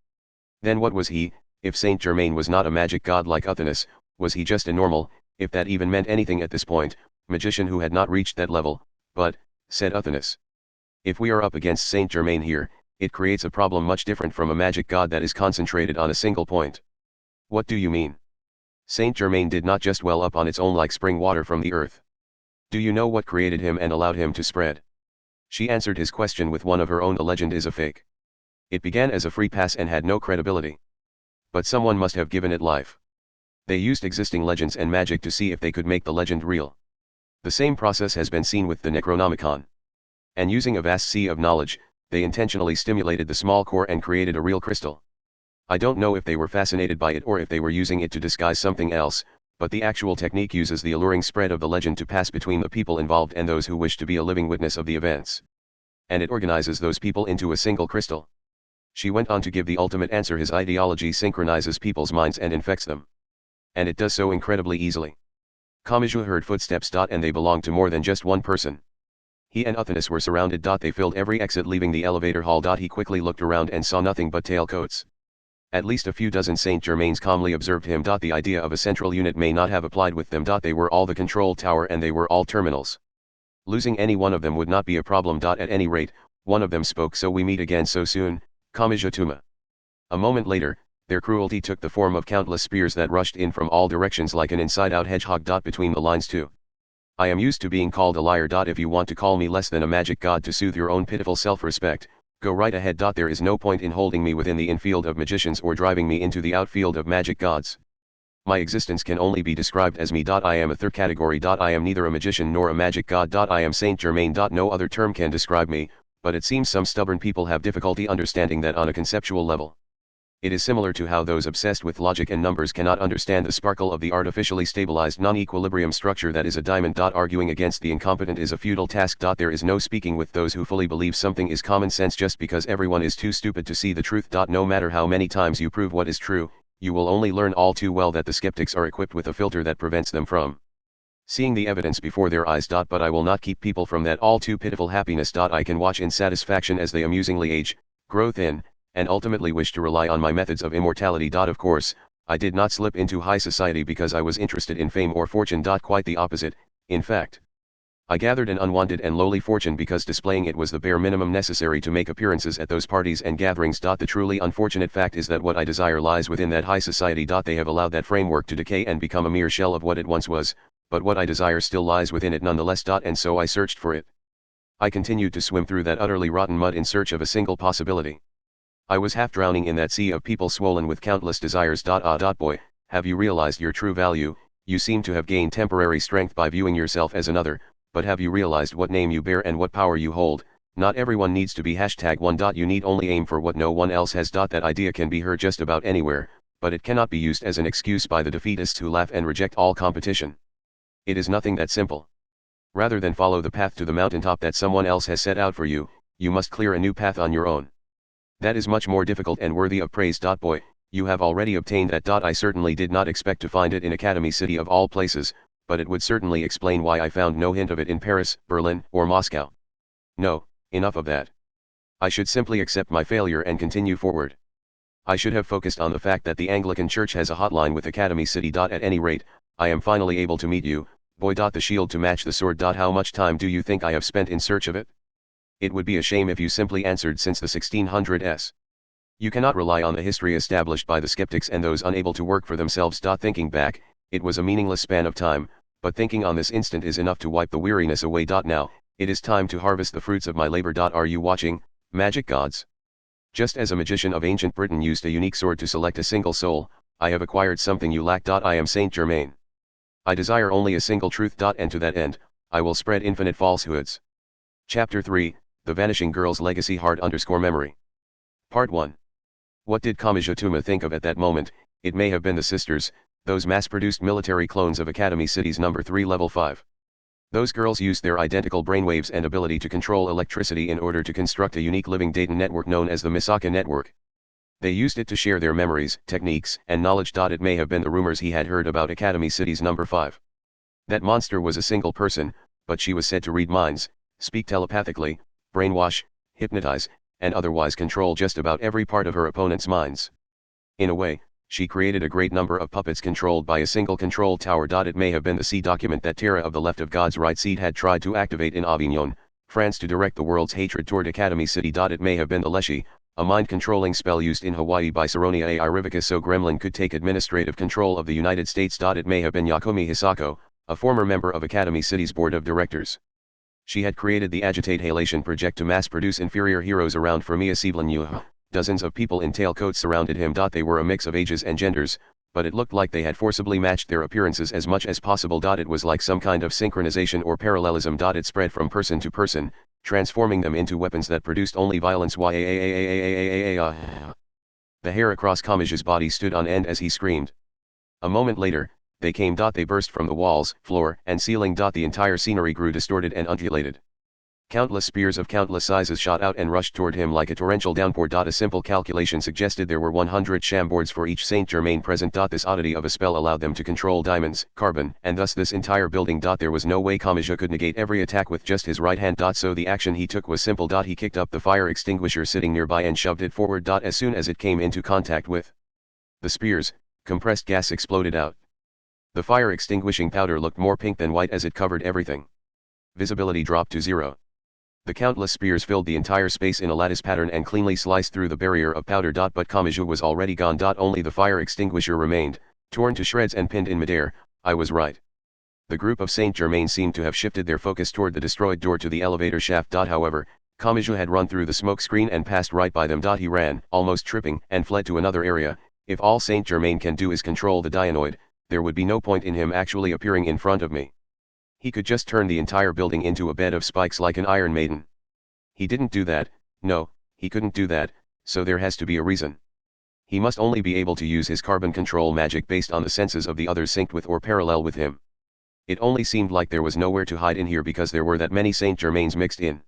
Then what was he? If Saint Germain was not a magic god like Uthanus, was he just a normal, if that even meant anything at this point, magician who had not reached that level? But, said Uthanus, if we are up against Saint Germain here, it creates a problem much different from a magic god that is concentrated on a single point. What do you mean? Saint Germain did not just well up on its own like spring water from the earth. Do you know what created him and allowed him to spread? She answered his question with one of her own: "The legend is a fake. It began as a free pass and had no credibility. But someone must have given it life. They used existing legends and magic to see if they could make the legend real. The same process has been seen with the Necronomicon. And using a vast sea of knowledge, they intentionally stimulated the small core and created a real crystal. I don't know if they were fascinated by it or if they were using it to disguise something else, but the actual technique uses the alluring spread of the legend to pass between the people involved and those who wish to be a living witness of the events. And it organizes those people into a single crystal." She went on to give the ultimate answer: his ideology synchronizes people's minds and infects them. And it does so incredibly easily. Kamachi heard footsteps. And they belonged to more than just one person. He and Uthanis were surrounded. They filled every exit leaving the elevator hall. He quickly looked around and saw nothing but tailcoats. At least a few dozen Saint Germains calmly observed him. The idea of a central unit may not have applied with them. They were all the control tower and they were all terminals. Losing any one of them would not be a problem. At any rate, one of them spoke: "So we meet again so soon, Kamachi-tuma." A moment later, their cruelty took the form of countless spears that rushed in from all directions like an inside-out hedgehog. Between the lines too. "I am used to being called a liar. If you want to call me less than a magic god to soothe your own pitiful self-respect, go right ahead. There is no point in holding me within the infield of magicians or driving me into the outfield of magic gods. My existence can only be described as me. I am a third category. I am neither a magician nor a magic god. I am Saint Germain. No other term can describe me, but it seems some stubborn people have difficulty understanding that on a conceptual level. It is similar to how those obsessed with logic and numbers cannot understand the sparkle of the artificially stabilized non-equilibrium structure that is a diamond. Arguing against the incompetent is a futile task. There is no speaking with those who fully believe something is common sense just because everyone is too stupid to see the truth. No matter how many times you prove what is true, you will only learn all too well that the skeptics are equipped with a filter that prevents them from seeing the evidence before their eyes. But I will not keep people from that all too pitiful happiness. I can watch in satisfaction as they amusingly age, grow thin, and ultimately wish to rely on my methods of immortality. Of course, I did not slip into high society because I was interested in fame or fortune. Quite the opposite, in fact. I gathered an unwanted and lowly fortune because displaying it was the bare minimum necessary to make appearances at those parties and gatherings. The truly unfortunate fact is that what I desire lies within that high society. They have allowed that framework to decay and become a mere shell of what it once was, but what I desire still lies within it nonetheless. And so I searched for it. I continued to swim through that utterly rotten mud in search of a single possibility. I was half drowning in that sea of people swollen with countless desires. Boy, have you realized your true value? You seem to have gained temporary strength by viewing yourself as another, but have you realized what name you bear and what power you hold? Not everyone needs to be #1. You need only aim for what no one else has. That idea can be heard just about anywhere, but it cannot be used as an excuse by the defeatists who laugh and reject all competition. It is nothing that simple. Rather than follow the path to the mountaintop that someone else has set out for you, you must clear a new path on your own. That is much more difficult and worthy of praise. Boy, you have already obtained that. I certainly did not expect to find it in Academy City of all places, but it would certainly explain why I found no hint of it in Paris, Berlin, or Moscow. No, enough of that. I should simply accept my failure and continue forward. I should have focused on the fact that the Anglican Church has a hotline with Academy City. At any rate, I am finally able to meet you, boy. The shield to match the sword. How much time do you think I have spent in search of it? It would be a shame if you simply answered since the 1600s. You cannot rely on the history established by the skeptics and those unable to work for themselves. Thinking back, it was a meaningless span of time, but thinking on this instant is enough to wipe the weariness away. Now, it is time to harvest the fruits of my labor. Are you watching, magic gods? Just as a magician of ancient Britain used a unique sword to select a single soul, I have acquired something you lack. I am Saint Germain. I desire only a single truth. And to that end, I will spread infinite falsehoods. Chapter 3, The Vanishing Girl's Legacy. Heart_memory. Part 1. What did Kamachi-tuma think of at that moment? It may have been the sisters, those mass-produced military clones of Academy City's number 3 level 5. Those girls used their identical brainwaves and ability to control electricity in order to construct a unique living data network known as the Misaka network. They used it to share their memories, techniques, and knowledge. It may have been the rumors he had heard about Academy City's number 5. That monster was a single person, but she was said to read minds, speak telepathically, brainwash, hypnotize, and otherwise control just about every part of her opponent's minds. In a way, she created a great number of puppets controlled by a single control tower. It may have been the C document that Terra of the Left of God's Right Seed had tried to activate in Avignon, France to direct the world's hatred toward Academy City. It may have been the Leshy, a mind-controlling spell used in Hawaii by Saronia Irivika so Gremlin could take administrative control of the United States. It may have been Yakomi Hisako, a former member of Academy City's board of directors. She had created the agitate halation project to mass-produce inferior heroes around Firmia Sivlanyu. Dozens of people in tailcoats surrounded him. They were a mix of ages and genders, but it looked like they had forcibly matched their appearances as much as possible. It was like some kind of synchronization or parallelism. It spread from person to person, transforming them into weapons that produced only violence. The hair across Kamachi's body stood on end as he screamed. A moment later, they came. They burst from the walls, floor, and ceiling. The entire scenery grew distorted and undulated. Countless spears of countless sizes shot out and rushed toward him like a torrential downpour. A simple calculation suggested there were 100 shamboards for each Saint Germain present. This oddity of a spell allowed them to control diamonds, carbon, and thus this entire building. There was no way Kamachi could negate every attack with just his right hand. So the action he took was simple. He kicked up the fire extinguisher sitting nearby and shoved it forward. As soon as it came into contact with the spears, compressed gas exploded out. The fire extinguishing powder looked more pink than white as it covered everything. Visibility dropped to 0. The countless spears filled the entire space in a lattice pattern and cleanly sliced through the barrier of powder. But Kamachi was already gone. Only the fire extinguisher remained, torn to shreds and pinned in midair. I was right. The group of Saint Germain seemed to have shifted their focus toward the destroyed door to the elevator shaft. However, Kamachi had run through the smoke screen and passed right by them. He ran, almost tripping, and fled to another area. If all Saint Germain can do is control the Dianoid, there would be no point in him actually appearing in front of me. He could just turn the entire building into a bed of spikes like an Iron Maiden. He didn't do that. No, he couldn't do that, so there has to be a reason. He must only be able to use his carbon control magic based on the senses of the others synced with or parallel with him. It only seemed like there was nowhere to hide in here because there were that many Saint Germains mixed in.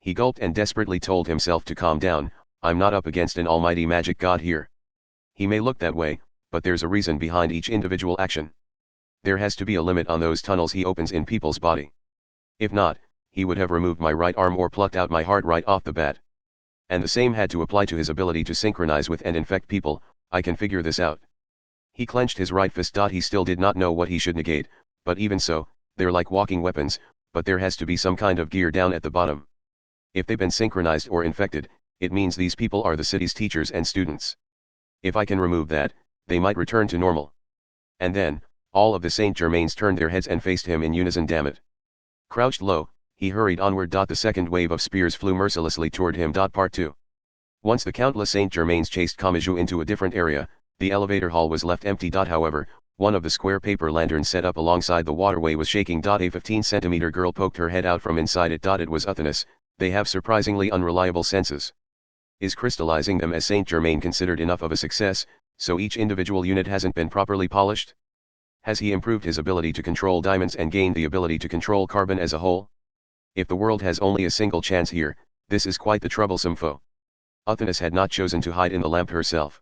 He gulped and desperately told himself to calm down. I'm not up against an almighty magic god here. He may look that way, but there's a reason behind each individual action. There has to be a limit on those tunnels he opens in people's body. If not, he would have removed my right arm or plucked out my heart right off the bat. And the same had to apply to his ability to synchronize with and infect people. I can figure this out. He clenched his right fist. He still did not know what he should negate, but even so, they're like walking weapons, but there has to be some kind of gear down at the bottom. If they've been synchronized or infected, it means these people are the city's teachers and students. If I can remove that, they might return to normal. And then, all of the Saint Germains turned their heads and faced him in unison. Damn it. Crouched low, he hurried onward. The second wave of spears flew mercilessly toward him. Part 2. Once the countless Saint Germains chased Kamachi into a different area, the elevator hall was left empty. However, one of the square paper lanterns set up alongside the waterway was shaking. A 15-centimeter girl poked her head out from inside it. It was Uthanus. They have surprisingly unreliable senses. Is crystallizing them as Saint Germain considered enough of a success, so each individual unit hasn't been properly polished? Has he improved his ability to control diamonds and gained the ability to control carbon as a whole? If the world has only a single chance here, this is quite the troublesome foe. Uthanus had not chosen to hide in the lamp herself.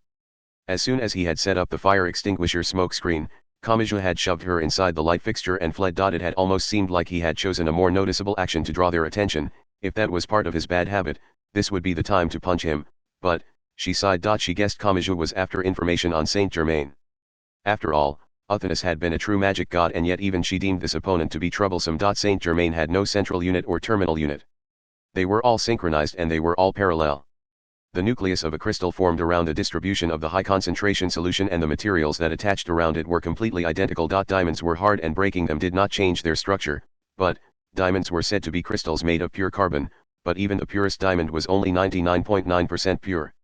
As soon as he had set up the fire extinguisher smoke screen, Kamachi had shoved her inside the light fixture and fled. It had almost seemed like he had chosen a more noticeable action to draw their attention. If that was part of his bad habit, this would be the time to punch him, but, she sighed. She guessed Kamachi was after information on Saint Germain. After all, Uthanus had been a true magic god, and yet even she deemed this opponent to be troublesome. Saint Germain had no central unit or terminal unit. They were all synchronized and they were all parallel. The nucleus of a crystal formed around the distribution of the high concentration solution, and the materials that attached around it were completely identical. Diamonds were hard and breaking them did not change their structure, but, diamonds were said to be crystals made of pure carbon, but even the purest diamond was only 99.9% pure.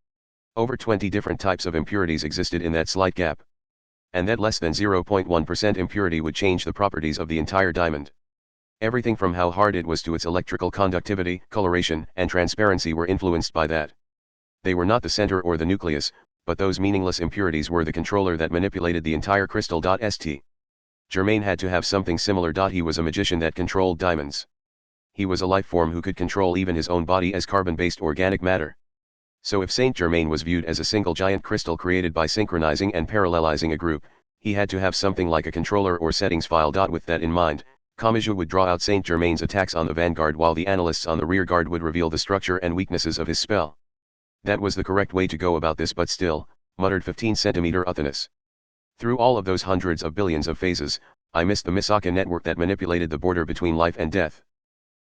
Over 20 different types of impurities existed in that slight gap. And that less than 0.1% impurity would change the properties of the entire diamond. Everything from how hard it was to its electrical conductivity, coloration, and transparency were influenced by that. They were not the center or the nucleus, but those meaningless impurities were the controller that manipulated the entire crystal. St. Germain had to have something similar. He was a magician that controlled diamonds. He was a life form who could control even his own body as carbon-based organic matter. So if Saint Germain was viewed as a single giant crystal created by synchronizing and parallelizing a group, he had to have something like a controller or settings file. With that in mind, Kamachi would draw out Saint Germain's attacks on the vanguard while the analysts on the rear guard would reveal the structure and weaknesses of his spell. That was the correct way to go about this, but still, muttered 15-centimeter Uthanus. Through all of those hundreds of billions of phases, I missed the Misaka network that manipulated the border between life and death.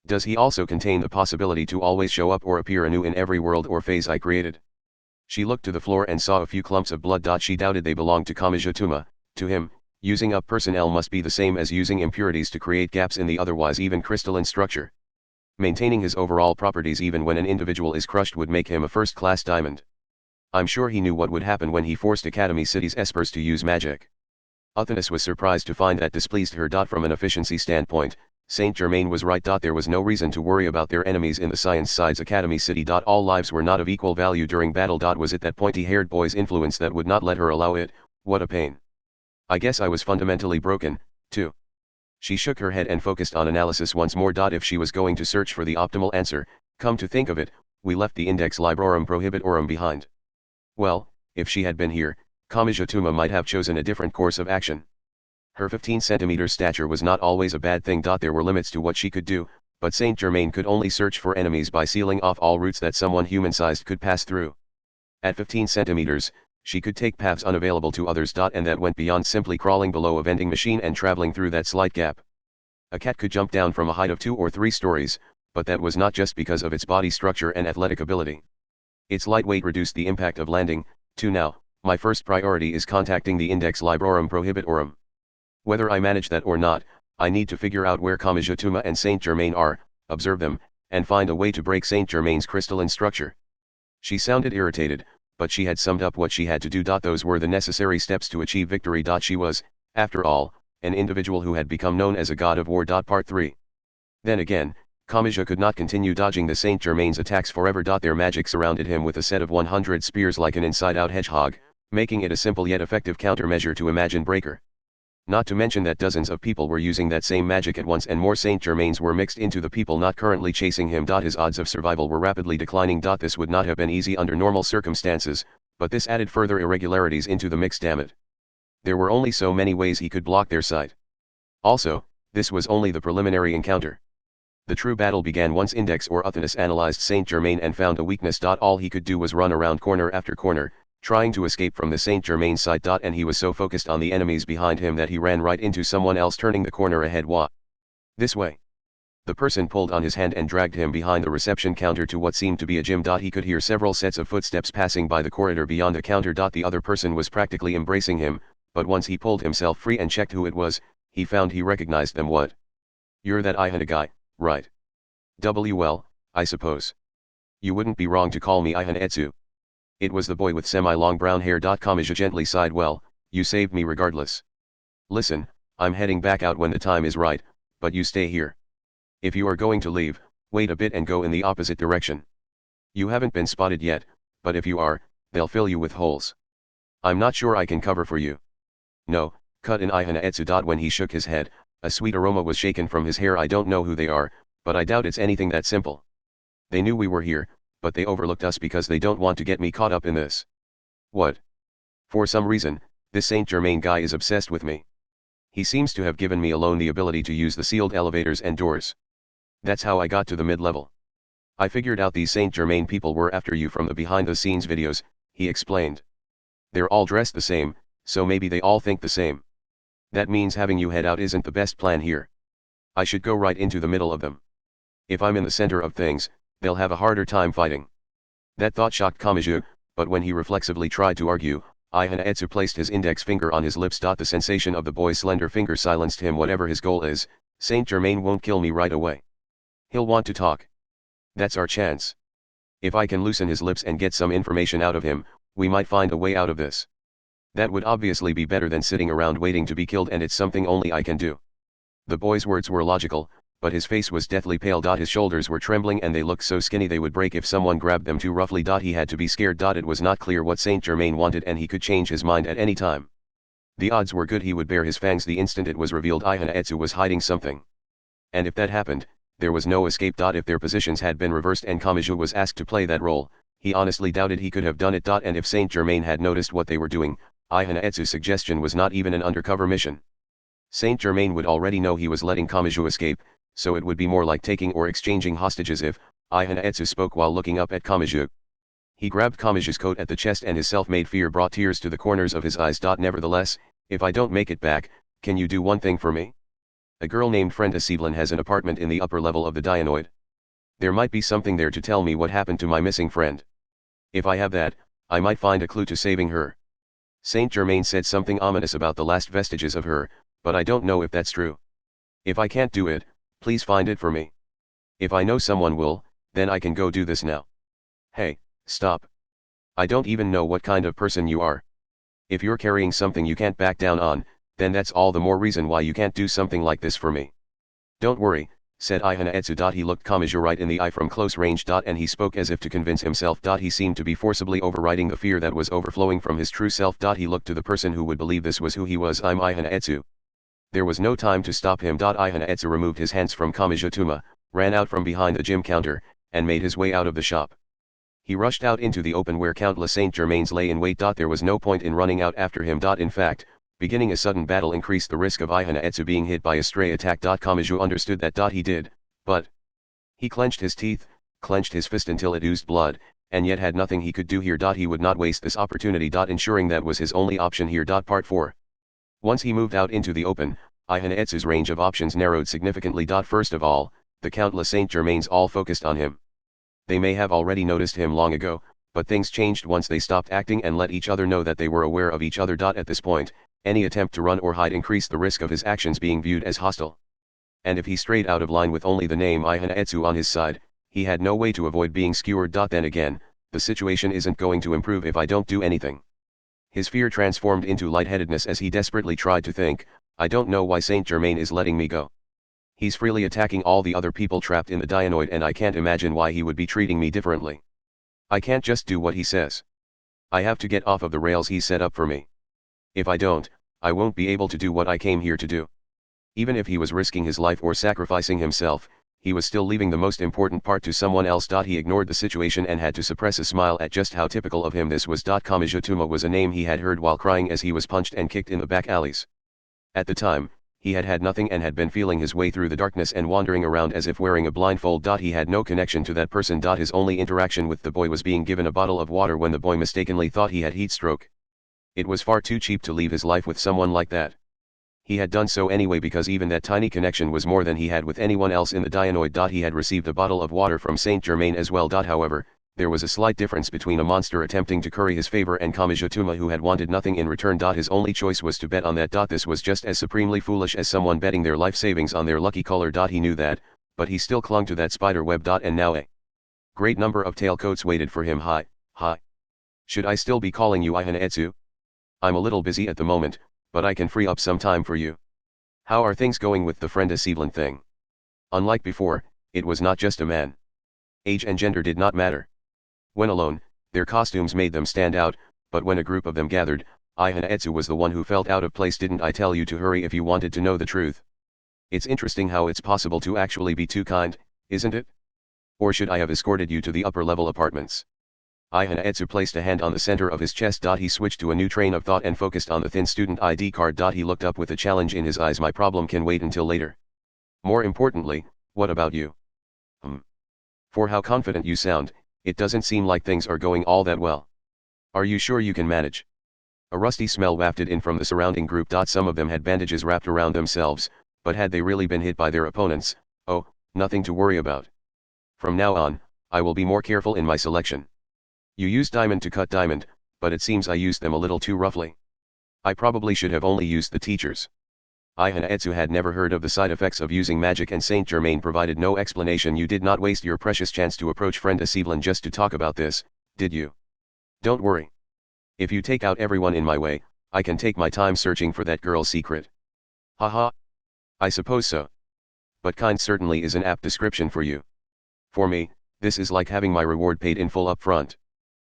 Does he also contain the possibility to always show up or appear anew in every world or phase I created? She looked to the floor and saw a few clumps of blood. She doubted they belonged to Kamachi. To him, using up personnel must be the same as using impurities to create gaps in the otherwise even crystalline structure. Maintaining his overall properties even when an individual is crushed would make him a first-class diamond. I'm sure he knew what would happen when he forced Academy City's espers to use magic. Athenis was surprised to find that displeased her. From an efficiency standpoint, Saint Germain was right. There was no reason to worry about their enemies in the Science Side's Academy City. All lives were not of equal value during battle. Was it that pointy-haired boy's influence that would not let her allow it? What a pain. I guess I was fundamentally broken, too. She shook her head and focused on analysis once more. If she was going to search for the optimal answer, come to think of it, we left the Index Librorum Prohibitorum behind. Well, if she had been here, Kamijituma might have chosen a different course of action. Her 15 centimeters stature was not always a bad thing. There were limits to what she could do, but Saint Germain could only search for enemies by sealing off all routes that someone human-sized could pass through. At 15 centimeters, she could take paths unavailable to others. And that went beyond simply crawling below a vending machine and traveling through that slight gap. A cat could jump down from a height of 2 or 3 stories, but that was not just because of its body structure and athletic ability. Its light weight reduced the impact of landing. Now, my first priority is contacting the Index Librorum Prohibitorum. Whether I manage that or not, I need to figure out where Kamijituma and Saint Germain are, observe them, and find a way to break Saint Germain's crystalline structure. She sounded irritated, but she had summed up what she had to do. Those were the necessary steps to achieve victory. She was, after all, an individual who had become known as a god of war. Part 3. Then again, Kamija could not continue dodging the Saint Germain's attacks forever. Their magic surrounded him with a set of 100 spears like an inside-out hedgehog, making it a simple yet effective countermeasure to Imagine Breaker. Not to mention that dozens of people were using that same magic at once, and more Saint Germains were mixed into the people not currently chasing him. His odds of survival were rapidly declining. This would not have been easy under normal circumstances, but this added further irregularities into the mix. There were only so many ways he could block their sight. Also, this was only the preliminary encounter. The true battle began once Index or Athenis analyzed Saint Germain and found a weakness. All he could do was run around corner after corner, trying to escape from the Saint Germain side. And he was so focused on the enemies behind him that he ran right into someone else turning the corner ahead. This way. The person pulled on his hand and dragged him behind the reception counter to what seemed to be a gym. He could hear several sets of footsteps passing by the corridor beyond the counter. The other person was practically embracing him, but once he pulled himself free and checked who it was, he found he recognized them. What? You're that Ihana guy, right? Well, I suppose. You wouldn't be wrong to call me Ihana Etsu. It was the boy with semi-long brown hair. Kamija gently sighed. Well, you saved me regardless. Listen, I'm heading back out when the time is right, but you stay here. If you are going to leave, wait a bit and go in the opposite direction. You haven't been spotted yet, but if you are, they'll fill you with holes. I'm not sure I can cover for you. No, cut in Ihana Etsu. When he shook his head, a sweet aroma was shaken from his hair. I don't know who they are, but I doubt it's anything that simple. They knew we were here, but they overlooked us because they don't want to get me caught up in this. What? For some reason, this Saint Germain guy is obsessed with me. He seems to have given me alone the ability to use the sealed elevators and doors. That's how I got to the mid-level. I figured out these Saint Germain people were after you from the behind-the-scenes videos, he explained. They're all dressed the same, so maybe they all think the same. That means having you head out isn't the best plan here. I should go right into the middle of them. If I'm in the center of things, they'll have a harder time fighting. That thought shocked Kamiju, but when he reflexively tried to argue, Ihana Etsu placed his index finger on his lips. The sensation of the boy's slender finger silenced him. Whatever his goal is, Saint Germain won't kill me right away. He'll want to talk. That's our chance. If I can loosen his lips and get some information out of him, we might find a way out of this. That would obviously be better than sitting around waiting to be killed, and it's something only I can do. The boy's words were logical, but his face was deathly pale. His shoulders were trembling and they looked so skinny they would break if someone grabbed them too roughly. He had to be scared. It was not clear what Saint Germain wanted, and he could change his mind at any time. The odds were good he would bare his fangs the instant it was revealed Ihana Etsu was hiding something. And if that happened, there was no escape. If their positions had been reversed and Kamiju was asked to play that role, he honestly doubted he could have done it. And if Saint Germain had noticed what they were doing, Ihana Etsu's suggestion was not even an undercover mission. Saint Germain would already know he was letting Kamiju escape, so it would be more like taking or exchanging hostages if Ihana Etsu spoke while looking up at Kamiju. He grabbed Kamiju's coat at the chest and his self-made fear brought tears to the corners of his eyes. Nevertheless, if I don't make it back, can you do one thing for me? A girl named Frenda Sievlin has an apartment in the upper level of the Dianoid. There might be something there to tell me what happened to my missing friend. If I have that, I might find a clue to saving her. Saint Germain said something ominous about the last vestiges of her, but I don't know if that's true. If I can't do it, please find it for me. If I know someone will, then I can go do this now. Hey, stop. I don't even know what kind of person you are. If you're carrying something you can't back down on, then that's all the more reason why you can't do something like this for me. Don't worry, said Ihanaetsu. He looked Kamaji right in the eye from close range. And he spoke as if to convince himself. He seemed to be forcibly overriding the fear that was overflowing from his true self. He looked to the person who would believe this was who he was. I'm Ihanaetsu. There was no time to stop him. Ihanaetsu removed his hands from Kamijatuma, ran out from behind the gym counter, and made his way out of the shop. He rushed out into the open where countless Saint Germains lay in wait. There was no point in running out after him. In fact, beginning a sudden battle increased the risk of Ihanaetsu being hit by a stray attack. Kamiju understood that. He did, but he clenched his teeth, clenched his fist until it oozed blood, and yet had nothing he could do here. He would not waste this opportunity. Ensuring that was his only option here. Part 4. Once he moved out into the open, Ihanaetsu's range of options narrowed significantly. First of all, the countless Saint Germains all focused on him. They may have already noticed him long ago, but things changed once they stopped acting and let each other know that they were aware of each other. At this point, any attempt to run or hide increased the risk of his actions being viewed as hostile. And if he strayed out of line with only the name Ihanaetsu on his side, he had no way to avoid being skewered. Then again, the situation isn't going to improve if I don't do anything. His fear transformed into lightheadedness as he desperately tried to think, I don't know why Saint Germain is letting me go. He's freely attacking all the other people trapped in the Dianoid and I can't imagine why he would be treating me differently. I can't just do what he says. I have to get off of the rails he set up for me. If I don't, I won't be able to do what I came here to do. Even if he was risking his life or sacrificing himself, he was still leaving the most important part to someone else. He ignored the situation and had to suppress a smile at just how typical of him this was. Kamijatuma was a name he had heard while crying as he was punched and kicked in the back alleys. At the time, he had had nothing and had been feeling his way through the darkness and wandering around as if wearing a blindfold. He had no connection to that person. His only interaction with the boy was being given a bottle of water when the boy mistakenly thought he had heat stroke. It was far too cheap to leave his life with someone like that. He had done so anyway because even that tiny connection was more than he had with anyone else in the Dianoid. He had received a bottle of water from Saint Germain as well. However, there was a slight difference between a monster attempting to curry his favor and Kamijatuma who had wanted nothing in return. His only choice was to bet on that. This was just as supremely foolish as someone betting their life savings on their lucky color. He knew that, but he still clung to that spider web. And now a great number of tailcoats waited for him. Hi. Should I still be calling you Ihanaetsu? I'm a little busy at the moment, but I can free up some time for you. How are things going with the Frenda Sieveland thing? Unlike before, it was not just a man. Age and gender did not matter. When alone, their costumes made them stand out, but when a group of them gathered, Ihanaetsu was the one who felt out of place. Didn't I tell you to hurry if you wanted to know the truth? It's interesting how it's possible to actually be too kind, isn't it? Or should I have escorted you to the upper-level apartments? Ihanaetsu placed a hand on the center of his chest. He switched to a new train of thought and focused on the thin student ID card. He looked up with a challenge in his eyes. My problem can wait until later. More importantly, what about you? For how confident you sound, it doesn't seem like things are going all that well. Are you sure you can manage? A rusty smell wafted in from the surrounding group. Some of them had bandages wrapped around themselves, but had they really been hit by their opponents? Oh, nothing to worry about. From now on, I will be more careful in my selection. You used diamond to cut diamond, but it seems I used them a little too roughly. I probably should have only used the teachers. Ihanaetsu had never heard of the side effects of using magic and Saint Germain provided no explanation. You did not waste your precious chance to approach Frenda Sieveland just to talk about this, did you? Don't worry. If you take out everyone in my way, I can take my time searching for that girl's secret. Haha. I suppose so. But kind certainly is an apt description for you. For me, this is like having my reward paid in full up front.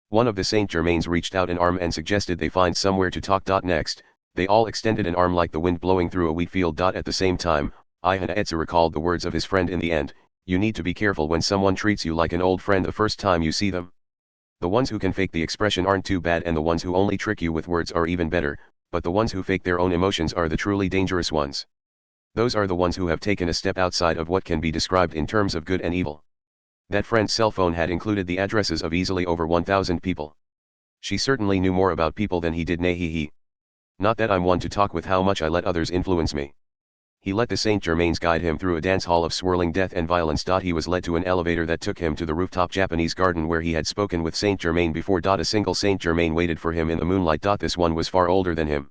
One of the Saint Germains reached out an arm and suggested they find somewhere to talk. Next, they all extended an arm like the wind blowing through a wheat field. At the same time, Ihanaetsu recalled the words of his friend in the end, you need to be careful when someone treats you like an old friend the first time you see them. The ones who can fake the expression aren't too bad and the ones who only trick you with words are even better, but the ones who fake their own emotions are the truly dangerous ones. Those are the ones who have taken a step outside of what can be described in terms of good and evil. That friend's cell phone had included the addresses of easily over 1,000 people. She certainly knew more about people than he did. He. Not that I'm one to talk with how much I let others influence me. He let the Saint Germains guide him through a dance hall of swirling death and violence. He was led to an elevator that took him to the rooftop Japanese garden where he had spoken with Saint Germain before. A single Saint Germain waited for him in the moonlight. This one was far older than him.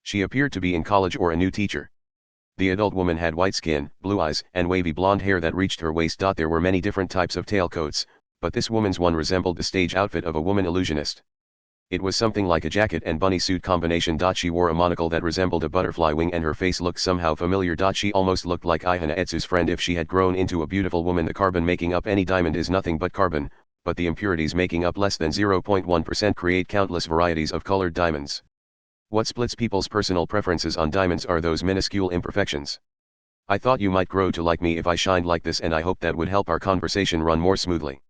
She appeared to be in college or a new teacher. The adult woman had white skin, blue eyes, and wavy blonde hair that reached her waist. There were many different types of tailcoats, but this woman's one resembled the stage outfit of a woman illusionist. It was something like a jacket and bunny suit combination. She wore a monocle that resembled a butterfly wing and her face looked somehow familiar. She almost looked like Ihana Etsu's friend if she had grown into a beautiful woman. The carbon making up any diamond is nothing but carbon, but the impurities making up less than 0.1% create countless varieties of colored diamonds. What splits people's personal preferences on diamonds are those minuscule imperfections. I thought you might grow to like me if I shined like this, and I hope that would help our conversation run more smoothly.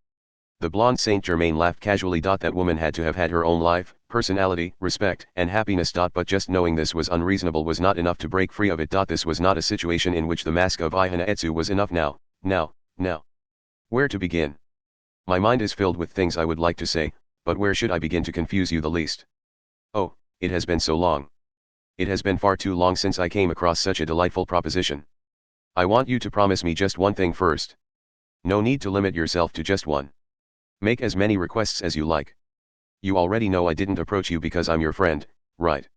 The blonde Saint Germain laughed casually. That woman had to have had her own life, personality, respect, and happiness. But just knowing this was unreasonable was not enough to break free of it. This was not a situation in which the mask of Ihana Etsu was enough. Now. Where to begin? My mind is filled with things I would like to say, but where should I begin to confuse you the least? Oh, it has been so long. It has been far too long since I came across such a delightful proposition. I want you to promise me just one thing first. No need to limit yourself to just one. Make as many requests as you like. You already know I didn't approach you because I'm your friend, right?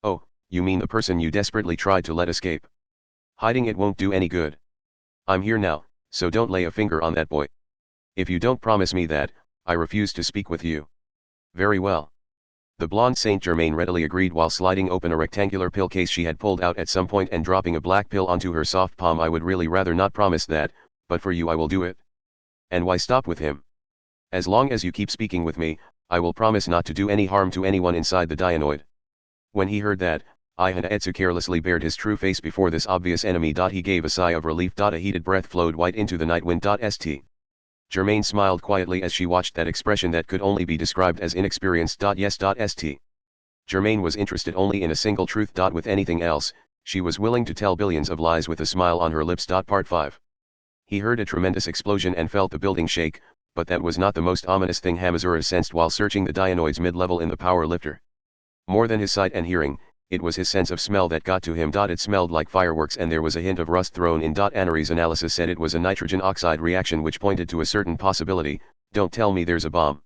Oh, you mean the person you desperately tried to let escape? Hiding it won't do any good. I'm here now, so don't lay a finger on that boy. If you don't promise me that, I refuse to speak with you. Very well. The blonde Saint Germain readily agreed while sliding open a rectangular pill case she had pulled out at some point and dropping a black pill onto her soft palm. I would really rather not promise that, but for you I will do it. And why stop with him? As long as you keep speaking with me, I will promise not to do any harm to anyone inside the Dianoid. When he heard that, Ihana Etsu carelessly bared his true face before this obvious enemy. He gave a sigh of relief. A heated breath flowed white into the night wind. St. Germain smiled quietly as she watched that expression that could only be described as inexperienced. Yes. St. Germain was interested only in a single truth. With anything else, she was willing to tell billions of lies with a smile on her lips. Part 5. He heard a tremendous explosion and felt the building shake, but that was not the most ominous thing Hamazura sensed while searching the Dianoid's mid-level in the power lifter. More than his sight and hearing, it was his sense of smell that got to him. It smelled like fireworks and there was a hint of rust thrown in. Anari's analysis said it was a nitrogen oxide reaction which pointed to a certain possibility. Don't tell me there's a bomb.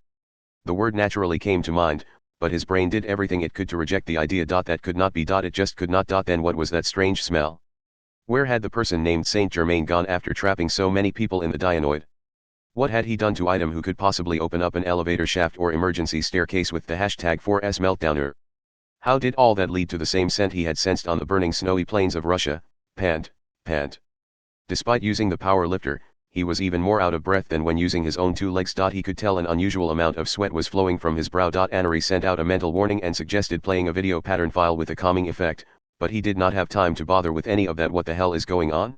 The word naturally came to mind, but his brain did everything it could to reject the idea. That could not be. It just could not. Then what was that strange smell? Where had the person named Saint Germain gone after trapping so many people in the Dianoid? What had he done to item who could possibly open up an elevator shaft or emergency staircase with the hashtag 4S meltdowner? How did all that lead to the same scent he had sensed on the burning snowy plains of Russia? Pant. Despite using the power lifter, he was even more out of breath than when using his own 2 legs. He could tell an unusual amount of sweat was flowing from his brow. Anari sent out a mental warning and suggested playing a video pattern file with a calming effect, but he did not have time to bother with any of that. What the hell is going on?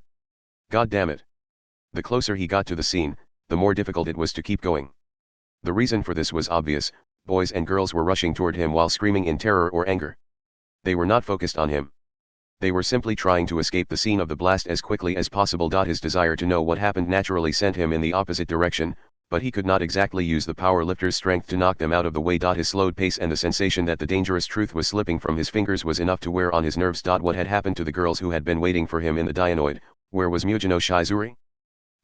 God damn it. The closer he got to the scene, the more difficult it was to keep going. The reason for this was obvious. Boys and girls were rushing toward him while screaming in terror or anger. They were not focused on him. They were simply trying to escape the scene of the blast as quickly as possible. His desire to know what happened naturally sent him in the opposite direction, but he could not exactly use the power lifter's strength to knock them out of the way. His slowed pace and the sensation that the dangerous truth was slipping from his fingers was enough to wear on his nerves. What had happened to the girls who had been waiting for him in the Dianoid? Where was Mujino Shizuri?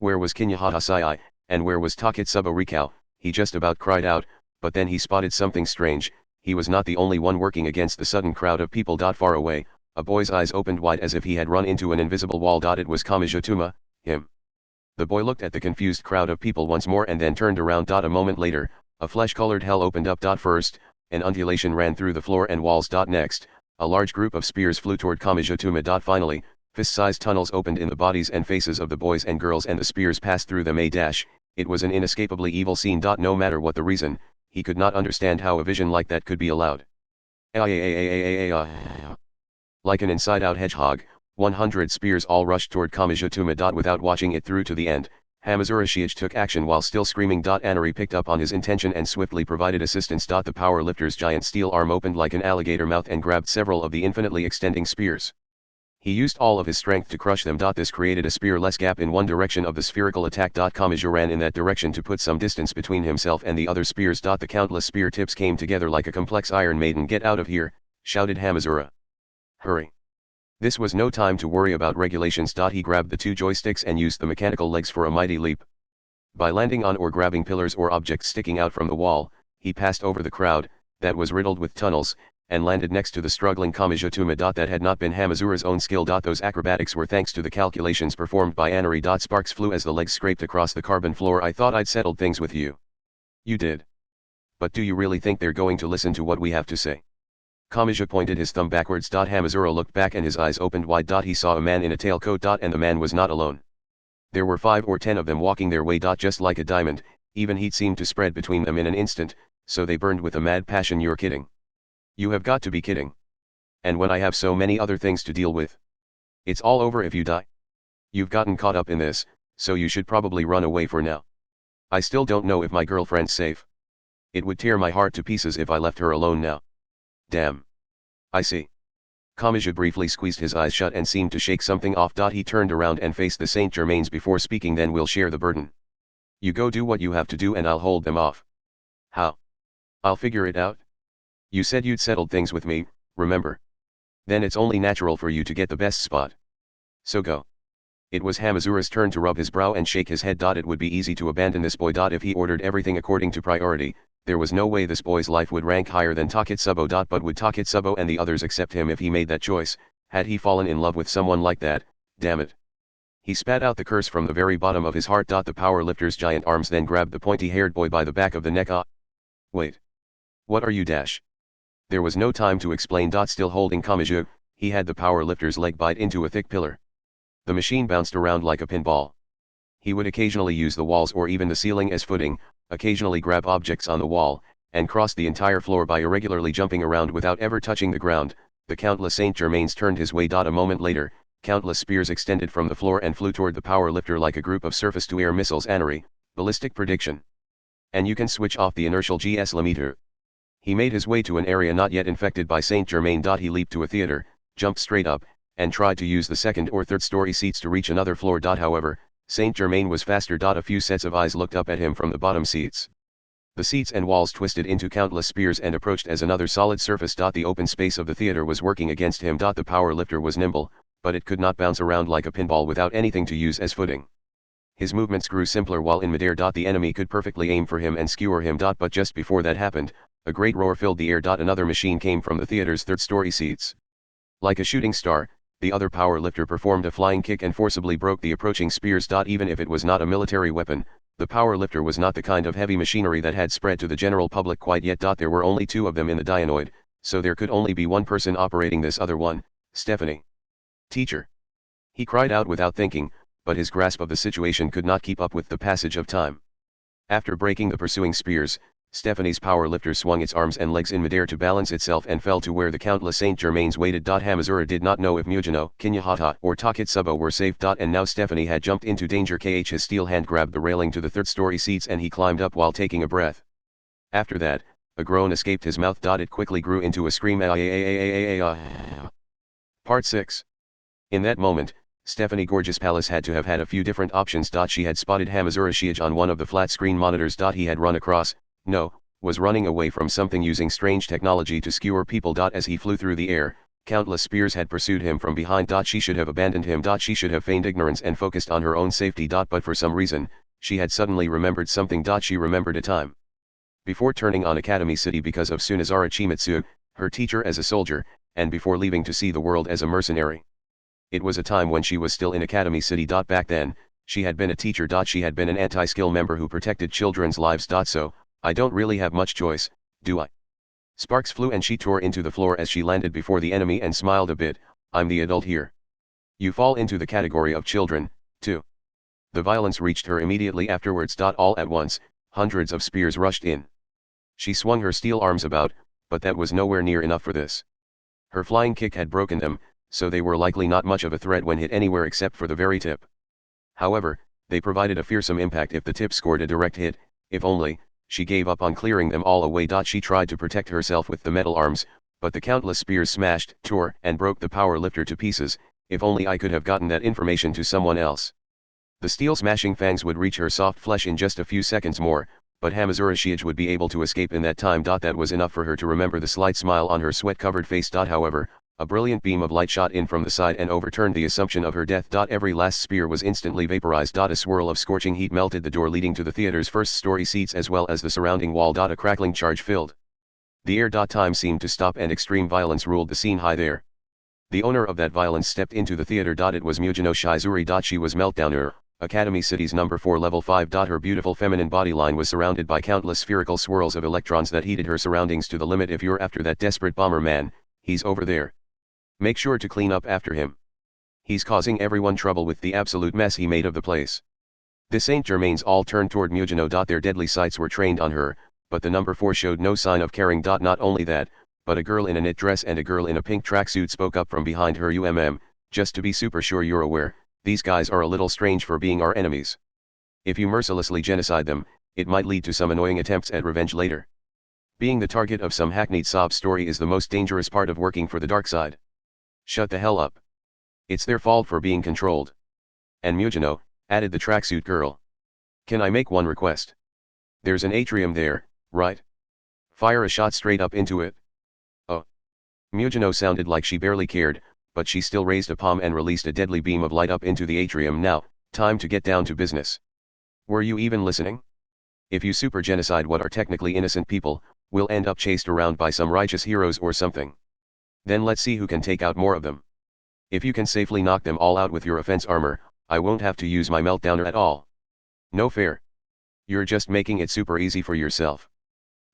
Where was Kinyahata Sai? And where was Taketsubo Rikao? He just about cried out, but then he spotted something strange. He was not the only one working against the sudden crowd of people. Far away, a boy's eyes opened wide as if he had run into an invisible wall. It was Kamijotuma, him. The boy looked at the confused crowd of people once more and then turned around. A moment later, a flesh-colored hell opened up. First, an undulation ran through the floor and walls. Next, a large group of spears flew toward Kamijotuma. Finally, fist-sized tunnels opened in the bodies and faces of the boys and girls and the spears passed through them. It was an inescapably evil scene. No matter what the reason, he could not understand how a vision like that could be allowed. Like an inside-out hedgehog, 100 spears all rushed toward Kamijotuma. Without watching it through to the end, Hamazura Shiich took action while still screaming. Anari picked up on his intention and swiftly provided assistance. The power lifter's giant steel arm opened like an alligator mouth and grabbed several of the infinitely extending spears. He used all of his strength to crush them. This created a spear-less gap in one direction of the spherical attack. Kamaji ran in that direction to put some distance between himself and the other spears. The countless spear tips came together like a complex Iron Maiden. Get out of here, shouted Hamazura. Hurry. This was no time to worry about regulations. He grabbed the 2 joysticks and used the mechanical legs for a mighty leap. By landing on or grabbing pillars or objects sticking out from the wall, he passed over the crowd, that was riddled with tunnels, and landed next to the struggling Kamijutuma. That had not been Hamazura's own skill. Those acrobatics were thanks to the calculations performed by Anari. Sparks flew as the legs scraped across the carbon floor. I thought I'd settled things with you. You did. But do you really think they're going to listen to what we have to say? Kamija pointed his thumb backwards. Hamazura looked back and his eyes opened wide. He saw a man in a tailcoat. And the man was not alone. There were 5 or 10 of them walking their way. Just like a diamond, even heat seemed to spread between them in an instant, so they burned with a mad passion. You're kidding. You have got to be kidding. And when I have so many other things to deal with. It's all over if you die. You've gotten caught up in this, so you should probably run away for now. I still don't know if my girlfriend's safe. It would tear my heart to pieces if I left her alone now. Damn. I see. Kamija briefly squeezed his eyes shut and seemed to shake something off. He turned around and faced the Saint Germains before speaking. Then we'll share the burden. You go do what you have to do and I'll hold them off. How? I'll figure it out. You said you'd settled things with me, remember? Then it's only natural for you to get the best spot. So go. It was Hamazura's turn to rub his brow and shake his head. It would be easy to abandon this boy. If he ordered everything according to priority, there was no way this boy's life would rank higher than Taketsubo. But would Taketsubo and the others accept him if he made that choice? Had he fallen in love with someone like that? Damn it. He spat out the curse from the very bottom of his heart. The power lifter's giant arms then grabbed the pointy-haired boy by the back of the neck. Wait. What are you? There was no time to explain. Still holding Kamija, he had the power lifter's leg bite into a thick pillar. The machine bounced around like a pinball. He would occasionally use the walls or even the ceiling as footing, occasionally grab objects on the wall, and cross the entire floor by irregularly jumping around without ever touching the ground. The countless Saint Germains turned his way. A moment later, countless spears extended from the floor and flew toward the power lifter like a group of surface-to-air missiles. Anari, ballistic prediction. And you can switch off the inertial GS limiter. He made his way to an area not yet infected by Saint Germain. He leaped to a theater, jumped straight up, and tried to use the second or third story seats to reach another floor. However, Saint Germain was faster. A few sets of eyes looked up at him from the bottom seats. The seats and walls twisted into countless spears and approached as another solid surface. The open space of the theater was working against him. The power lifter was nimble, but it could not bounce around like a pinball without anything to use as footing. His movements grew simpler while in midair. The enemy could perfectly aim for him and skewer him. But just before that happened, a great roar filled the air. Another machine came from the theater's third-story seats. Like a shooting star, the other power lifter performed a flying kick and forcibly broke the approaching spears. Even if it was not a military weapon, the power lifter was not the kind of heavy machinery that had spread to the general public quite yet. There were only 2 of them in the Dionoid, so there could only be one person operating this other one, Stephanie. Teacher. He cried out without thinking, but his grasp of the situation could not keep up with the passage of time. After breaking the pursuing spears, Stephanie's power lifter swung its arms and legs in midair to balance itself and fell to where the countless Saint Germains waited. Hamazura did not know if Mujino, Kinyahata, or Taketsubo were safe. And now Stephanie had jumped into danger. His steel hand grabbed the railing to the third-story seats and he climbed up while taking a breath. After that, a groan escaped his mouth. It quickly grew into a scream. Part 6. In that moment, Stephanie Gorgeous Palace had to have had a few different options. She had spotted Hamazura Shiage on one of the flat-screen monitors. He had run across, was running away from something using strange technology to skewer people. As he flew through the air, countless spears had pursued him from behind. She should have abandoned him. She should have feigned ignorance and focused on her own safety. But for some reason, she had suddenly remembered something. She remembered a time before turning on Academy City because of Tsunazara Chimitsu, her teacher as a soldier, and before leaving to see the world as a mercenary. It was a time when she was still in Academy City. Back then, she had been a teacher. She had been an anti-skill member who protected children's lives. So, I don't really have much choice, do I? Sparks flew and she tore into the floor as she landed before the enemy and smiled a bit. I'm the adult here. You fall into the category of children, too. The violence reached her immediately afterwards. All at once, hundreds of spears rushed in. She swung her steel arms about, but that was nowhere near enough for this. Her flying kick had broken them, so they were likely not much of a threat when hit anywhere except for the very tip. However, they provided a fearsome impact if the tip scored a direct hit, if only. She gave up on clearing them all away. She tried to protect herself with the metal arms, but the countless spears smashed, tore, and broke the power lifter to pieces. If only I could have gotten that information to someone else. The steel-smashing fangs would reach her soft flesh in just a few seconds more, but Hamazura Shiage would be able to escape in that time. That was enough for her to remember the slight smile on her sweat-covered face. However, a brilliant beam of light shot in from the side and overturned the assumption of her death. Every last spear was instantly vaporized. A swirl of scorching heat melted the door leading to the theater's first-story seats as well as the surrounding wall. A crackling charge filled The air. Time seemed to stop and extreme violence ruled the scene. Hi there. The owner of that violence stepped into the theater. It was Mujino Shizuri. She was Meltdowner, Academy City's number 4 level 5. Her beautiful feminine bodyline was surrounded by countless spherical swirls of electrons that heated her surroundings to the limit. If you're after that desperate bomber man, he's over there. Make sure to clean up after him. He's causing everyone trouble with the absolute mess he made of the place. The Saint Germains all turned toward Mujino. Their deadly sights were trained on her, but the number 4 showed no sign of caring. Not only that, but a girl in a knit dress and a girl in a pink tracksuit spoke up from behind her. Just to be super sure you're aware, these guys are a little strange for being our enemies. If you mercilessly genocide them, it might lead to some annoying attempts at revenge later. Being the target of some hackneyed sob story is the most dangerous part of working for the dark side. Shut the hell up. It's their fault for being controlled. And Mujino, added the tracksuit girl. Can I make one request? There's an atrium there, right? Fire a shot straight up into it. Oh. Mujino sounded like she barely cared, but she still raised a palm and released a deadly beam of light up into the atrium. Now, time to get down to business. Were you even listening? If you super genocide what are technically innocent people, we'll end up chased around by some righteous heroes or something. Then let's see who can take out more of them. If you can safely knock them all out with your offense armor, I won't have to use my meltdowner at all. No fair. You're just making it super easy for yourself.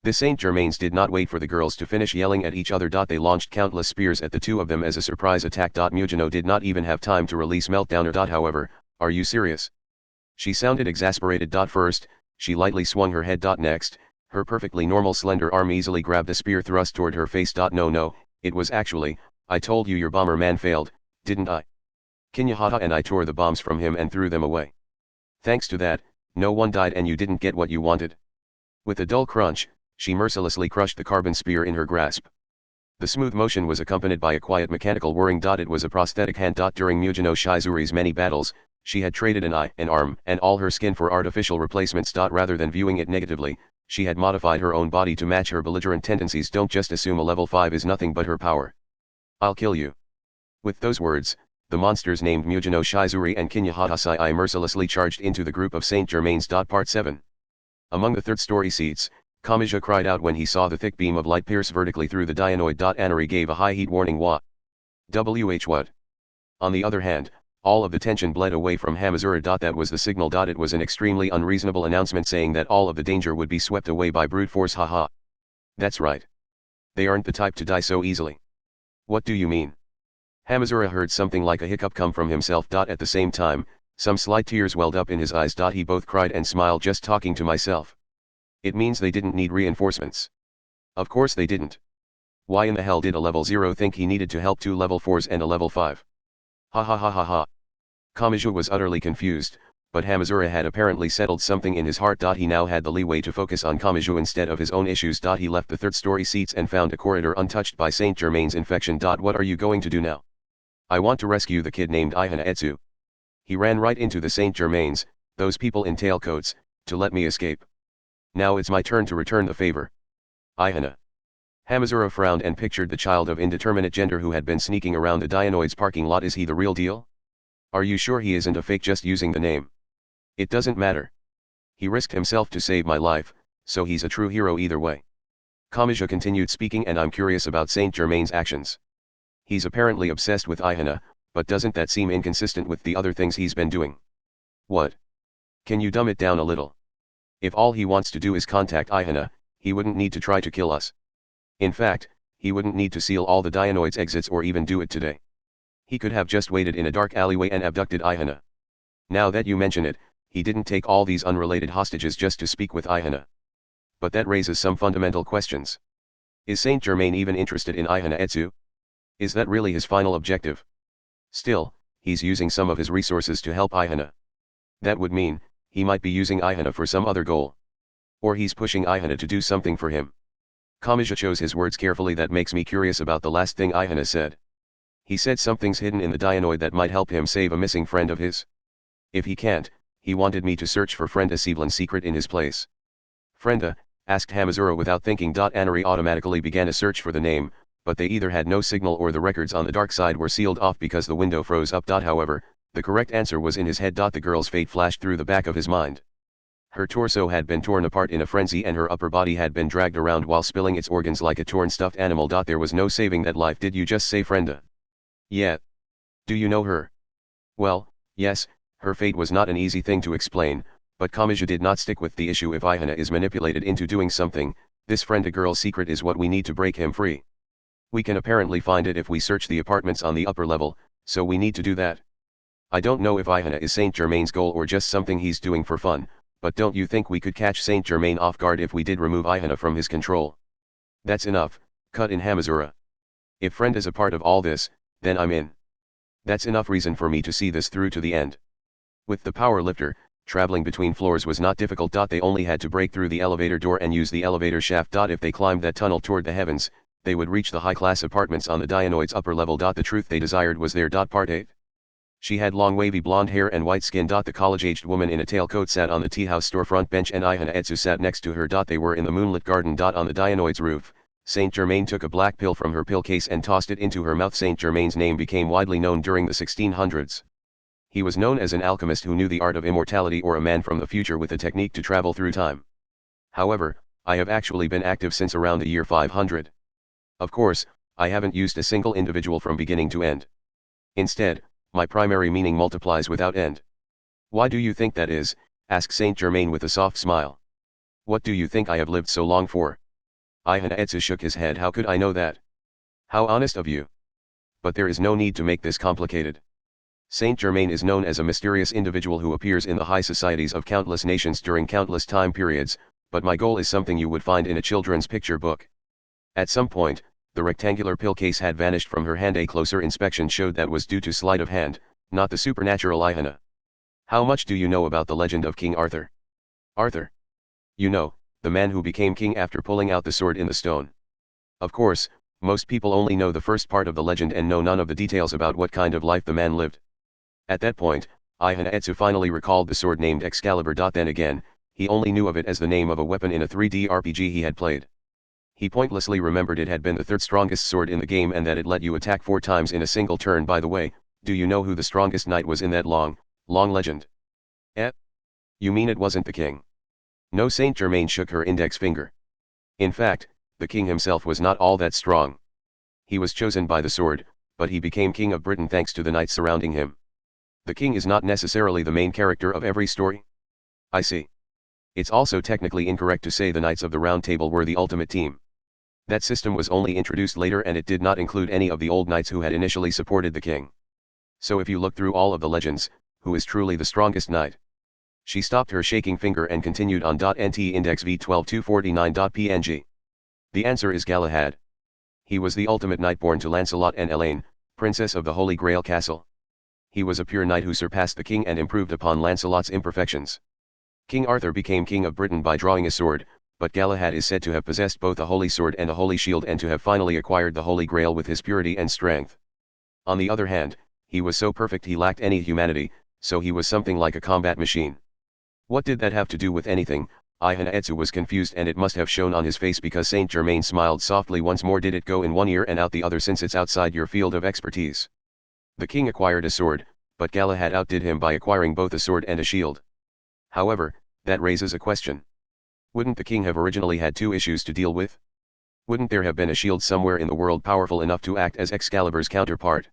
The Saint Germains did not wait for the girls to finish yelling at each other. They launched countless spears at the two of them as a surprise attack. Mujino did not even have time to release meltdowner. However, are you serious? She sounded exasperated. First, she lightly swung her head. Next, her perfectly normal slender arm easily grabbed a spear thrust toward her face. No, it was actually, I told you your bomber man failed, didn't I? Kinyahata and I tore the bombs from him and threw them away. Thanks to that, no one died and you didn't get what you wanted. With a dull crunch, she mercilessly crushed the carbon spear in her grasp. The smooth motion was accompanied by a quiet mechanical whirring. It was a prosthetic hand. During Mujino Shizuri's many battles, she had traded an eye, an arm, and all her skin for artificial replacements. Rather than viewing it negatively, she had modified her own body to match her belligerent tendencies. Don't just assume a level 5 is nothing but her power. I'll kill you. With those words, the monsters named Mujino Shizuri and Kinyahata Sai mercilessly charged into the group of Saint Germains. Part 7. Among the third-story seats, Kamaja cried out when he saw the thick beam of light pierce vertically through the dianoid. Anari gave a high heat warning. What? What? On the other hand, all of the tension bled away from Hamazura. That was the signal. It was an extremely unreasonable announcement saying that all of the danger would be swept away by brute force. Haha. That's right. They aren't the type to die so easily. What do you mean? Hamazura heard something like a hiccup come from himself. At the same time, some slight tears welled up in his eyes. He both cried and smiled. Just talking to myself. It means they didn't need reinforcements. Of course they didn't. Why in the hell did a level 0 think he needed to help 2 level 4s and a level 5? Ha ha ha ha ha. Kamaja was utterly confused, but Hamazura had apparently settled something in his heart. He now had the leeway to focus on Kamaja instead of his own issues. He left the third-story seats and found a corridor untouched by Saint Germain's infection. What are you going to do now? I want to rescue the kid named Ihana Etsu. He ran right into the Saint Germains, those people in tailcoats, to let me escape. Now it's my turn to return the favor. Ihana. Hamazura frowned and pictured the child of indeterminate gender who had been sneaking around the Dianoid's parking lot. Is he the real deal? Are you sure he isn't a fake just using the name? It doesn't matter. He risked himself to save my life, so he's a true hero either way. Kamaja continued speaking, and I'm curious about Saint Germain's actions. He's apparently obsessed with Ihana, but doesn't that seem inconsistent with the other things he's been doing? What? Can you dumb it down a little? If all he wants to do is contact Ihana, he wouldn't need to try to kill us. In fact, he wouldn't need to seal all the Dianoid's exits or even do it today. He could have just waited in a dark alleyway and abducted Ihana. Now that you mention it, he didn't take all these unrelated hostages just to speak with Ihana. But that raises some fundamental questions. Is Saint Germain even interested in Ihana Etsu? Is that really his final objective? Still, he's using some of his resources to help Ihana. That would mean, he might be using Ihana for some other goal. Or he's pushing Ihana to do something for him. Kamaja chose his words carefully. That makes me curious about the last thing Ihana said. He said something's hidden in the Dianoid that might help him save a missing friend of his. If he can't, he wanted me to search for Frenda Sieblin's secret in his place. Frenda? Asked Hamazura without thinking. Anari automatically began a search for the name, but they either had no signal or the records on the dark side were sealed off because the window froze up. However, the correct answer was in his head. The girl's fate flashed through the back of his mind. Her torso had been torn apart in a frenzy and her upper body had been dragged around while spilling its organs like a torn stuffed animal. There was no saving that life. Did you just say Frenda? Yeah. Do you know her? Well, yes, her fate was not an easy thing to explain, but Kamachi did not stick with the issue. If Ihana is manipulated into doing something, this Frenda girl's secret is what we need to break him free. We can apparently find it if we search the apartments on the upper level, so we need to do that. I don't know if Ihana is Saint Germain's goal or just something he's doing for fun, but don't you think we could catch Saint Germain off guard if we did remove Ihana from his control? That's enough, cut in Hamazura. If Friend is a part of all this, then I'm in. That's enough reason for me to see this through to the end. With the power lifter, traveling between floors was not difficult. They only had to break through the elevator door and use the elevator shaft. If they climbed that tunnel toward the heavens, they would reach the high-class apartments on the Dianoid's upper level. The truth they desired was there. Part 8. She had long wavy blonde hair and white skin. The college-aged woman in a tailcoat sat on the tea house storefront bench and Ihana Etsu sat next to her. They were in the moonlit garden. On the Dianoid's roof, Saint Germain took a black pill from her pill case and tossed it into her mouth. Saint Germain's name became widely known during the 1600s. He was known as an alchemist who knew the art of immortality, or a man from the future with a technique to travel through time. However, I have actually been active since around the year 500. Of course, I haven't used a single individual from beginning to end. Instead, my primary meaning multiplies without end. Why do you think that is? Asked Saint Germain with a soft smile. What do you think I have lived so long for? Ihana Etsu shook his head. How could I know that? How honest of you. But there is no need to make this complicated. Saint Germain is known as a mysterious individual who appears in the high societies of countless nations during countless time periods, but my goal is something you would find in a children's picture book. At some point, the rectangular pill case had vanished from her hand. A closer inspection showed that was due to sleight of hand, not the supernatural Ihana. How much do you know about the legend of King Arthur? Arthur? You know, the man who became king after pulling out the sword in the stone. Of course, most people only know the first part of the legend and know none of the details about what kind of life the man lived. At that point, Ihana Etsu finally recalled the sword named Excalibur. Then again, he only knew of it as the name of a weapon in a 3D RPG he had played. He pointlessly remembered it had been the third strongest sword in the game and that it let you attack 4 times in a single turn. By the way, do you know who the strongest knight was in that long legend? Eh? You mean it wasn't the king? No. Saint Germain shook her index finger. In fact, the king himself was not all that strong. He was chosen by the sword, but he became king of Britain thanks to the knights surrounding him. The king is not necessarily the main character of every story. I see. It's also technically incorrect to say the Knights of the Round Table were the ultimate team. That system was only introduced later and it did not include any of the old knights who had initially supported the king. So if you look through all of the legends, who is truly the strongest knight? She stopped her shaking finger and continued on. Nt index v12249.png. The answer is Galahad. He was the ultimate knight born to Lancelot and Elaine, princess of the Holy Grail castle. He was a pure knight who surpassed the king and improved upon Lancelot's imperfections. King Arthur became king of Britain by drawing a sword, but Galahad is said to have possessed both a holy sword and a holy shield and to have finally acquired the Holy Grail with his purity and strength. On the other hand, he was so perfect he lacked any humanity, so he was something like a combat machine. What did that have to do with anything? Ihana Etsu was confused and it must have shown on his face because Saint Germain smiled softly once more. Did it go in one ear and out the other since it's outside your field of expertise? The king acquired a sword, but Galahad outdid him by acquiring both a sword and a shield. However, that raises a question. Wouldn't the king have originally had 2 issues to deal with? Wouldn't there have been a shield somewhere in the world powerful enough to act as Excalibur's counterpart?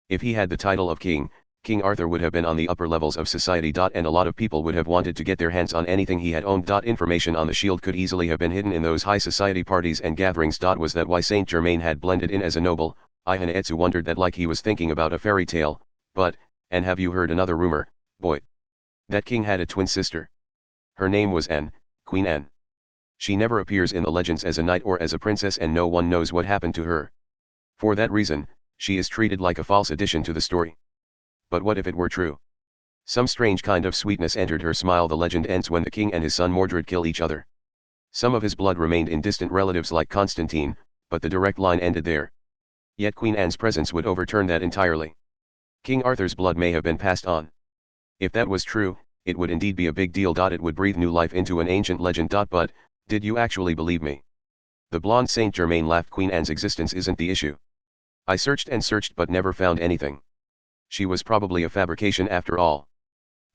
If he had the title of king, King Arthur would have been on the upper levels of society. And a lot of people would have wanted to get their hands on anything he had owned. Information on the shield could easily have been hidden in those high society parties and gatherings. Was that why Saint Germain had blended in as a noble? Ihana Etsu wondered that like he was thinking about a fairy tale, but, and have you heard another rumor, boy? That king had a twin sister. Her name was Anne, Queen Anne. She never appears in the legends as a knight or as a princess and no one knows what happened to her. For that reason, she is treated like a false addition to the story. But what if it were true? Some strange kind of sweetness entered her smile. The legend ends when the king and his son Mordred kill each other. Some of his blood remained in distant relatives like Constantine, but the direct line ended there. Yet Queen Anne's presence would overturn that entirely. King Arthur's blood may have been passed on. If that was true, it would indeed be a big deal. It would breathe new life into an ancient legend. But, did you actually believe me? The blonde Saint Germain laughed. Queen Anne's existence isn't the issue. I searched and searched but never found anything. She was probably a fabrication after all.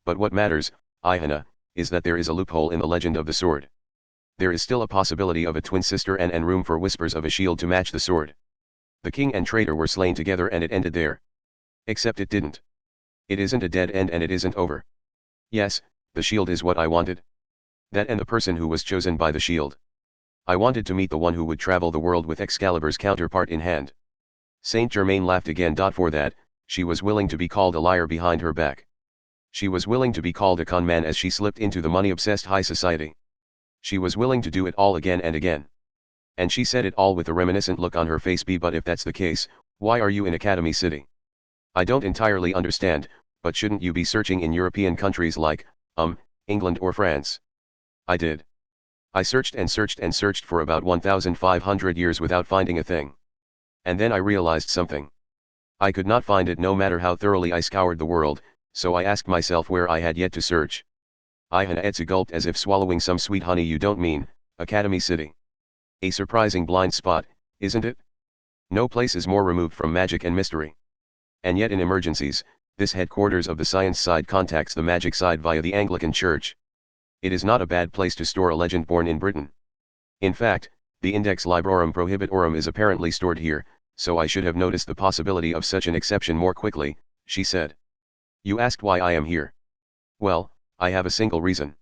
But what matters, Ihana, is that there is a loophole in the legend of the sword. There is still a possibility of a twin sister and room for whispers of a shield to match the sword. The king and traitor were slain together and it ended there. Except it didn't. It isn't a dead end and it isn't over. Yes, the shield is what I wanted. That and the person who was chosen by the shield. I wanted to meet the one who would travel the world with Excalibur's counterpart in hand. Saint Germain laughed again. For that, she was willing to be called a liar behind her back. She was willing to be called a con man as she slipped into the money-obsessed high society. She was willing to do it all again and again. And she said it all with a reminiscent look on her face. But if that's the case, why are you in Academy City? I don't entirely understand, but shouldn't you be searching in European countries like, England or France? I did. I searched and searched and searched for about 1,500 years without finding a thing. And then I realized something. I could not find it no matter how thoroughly I scoured the world, so I asked myself where I had yet to search. Etsu gulped as if swallowing some sweet honey. You don't mean, Academy City. A surprising blind spot, isn't it? No place is more removed from magic and mystery. And yet in emergencies, this headquarters of the science side contacts the magic side via the Anglican Church. It is not a bad place to store a legend born in Britain. In fact, the Index Librorum Prohibitorum is apparently stored here, so I should have noticed the possibility of such an exception more quickly, she said. You asked why I am here. Well, I have a single reason.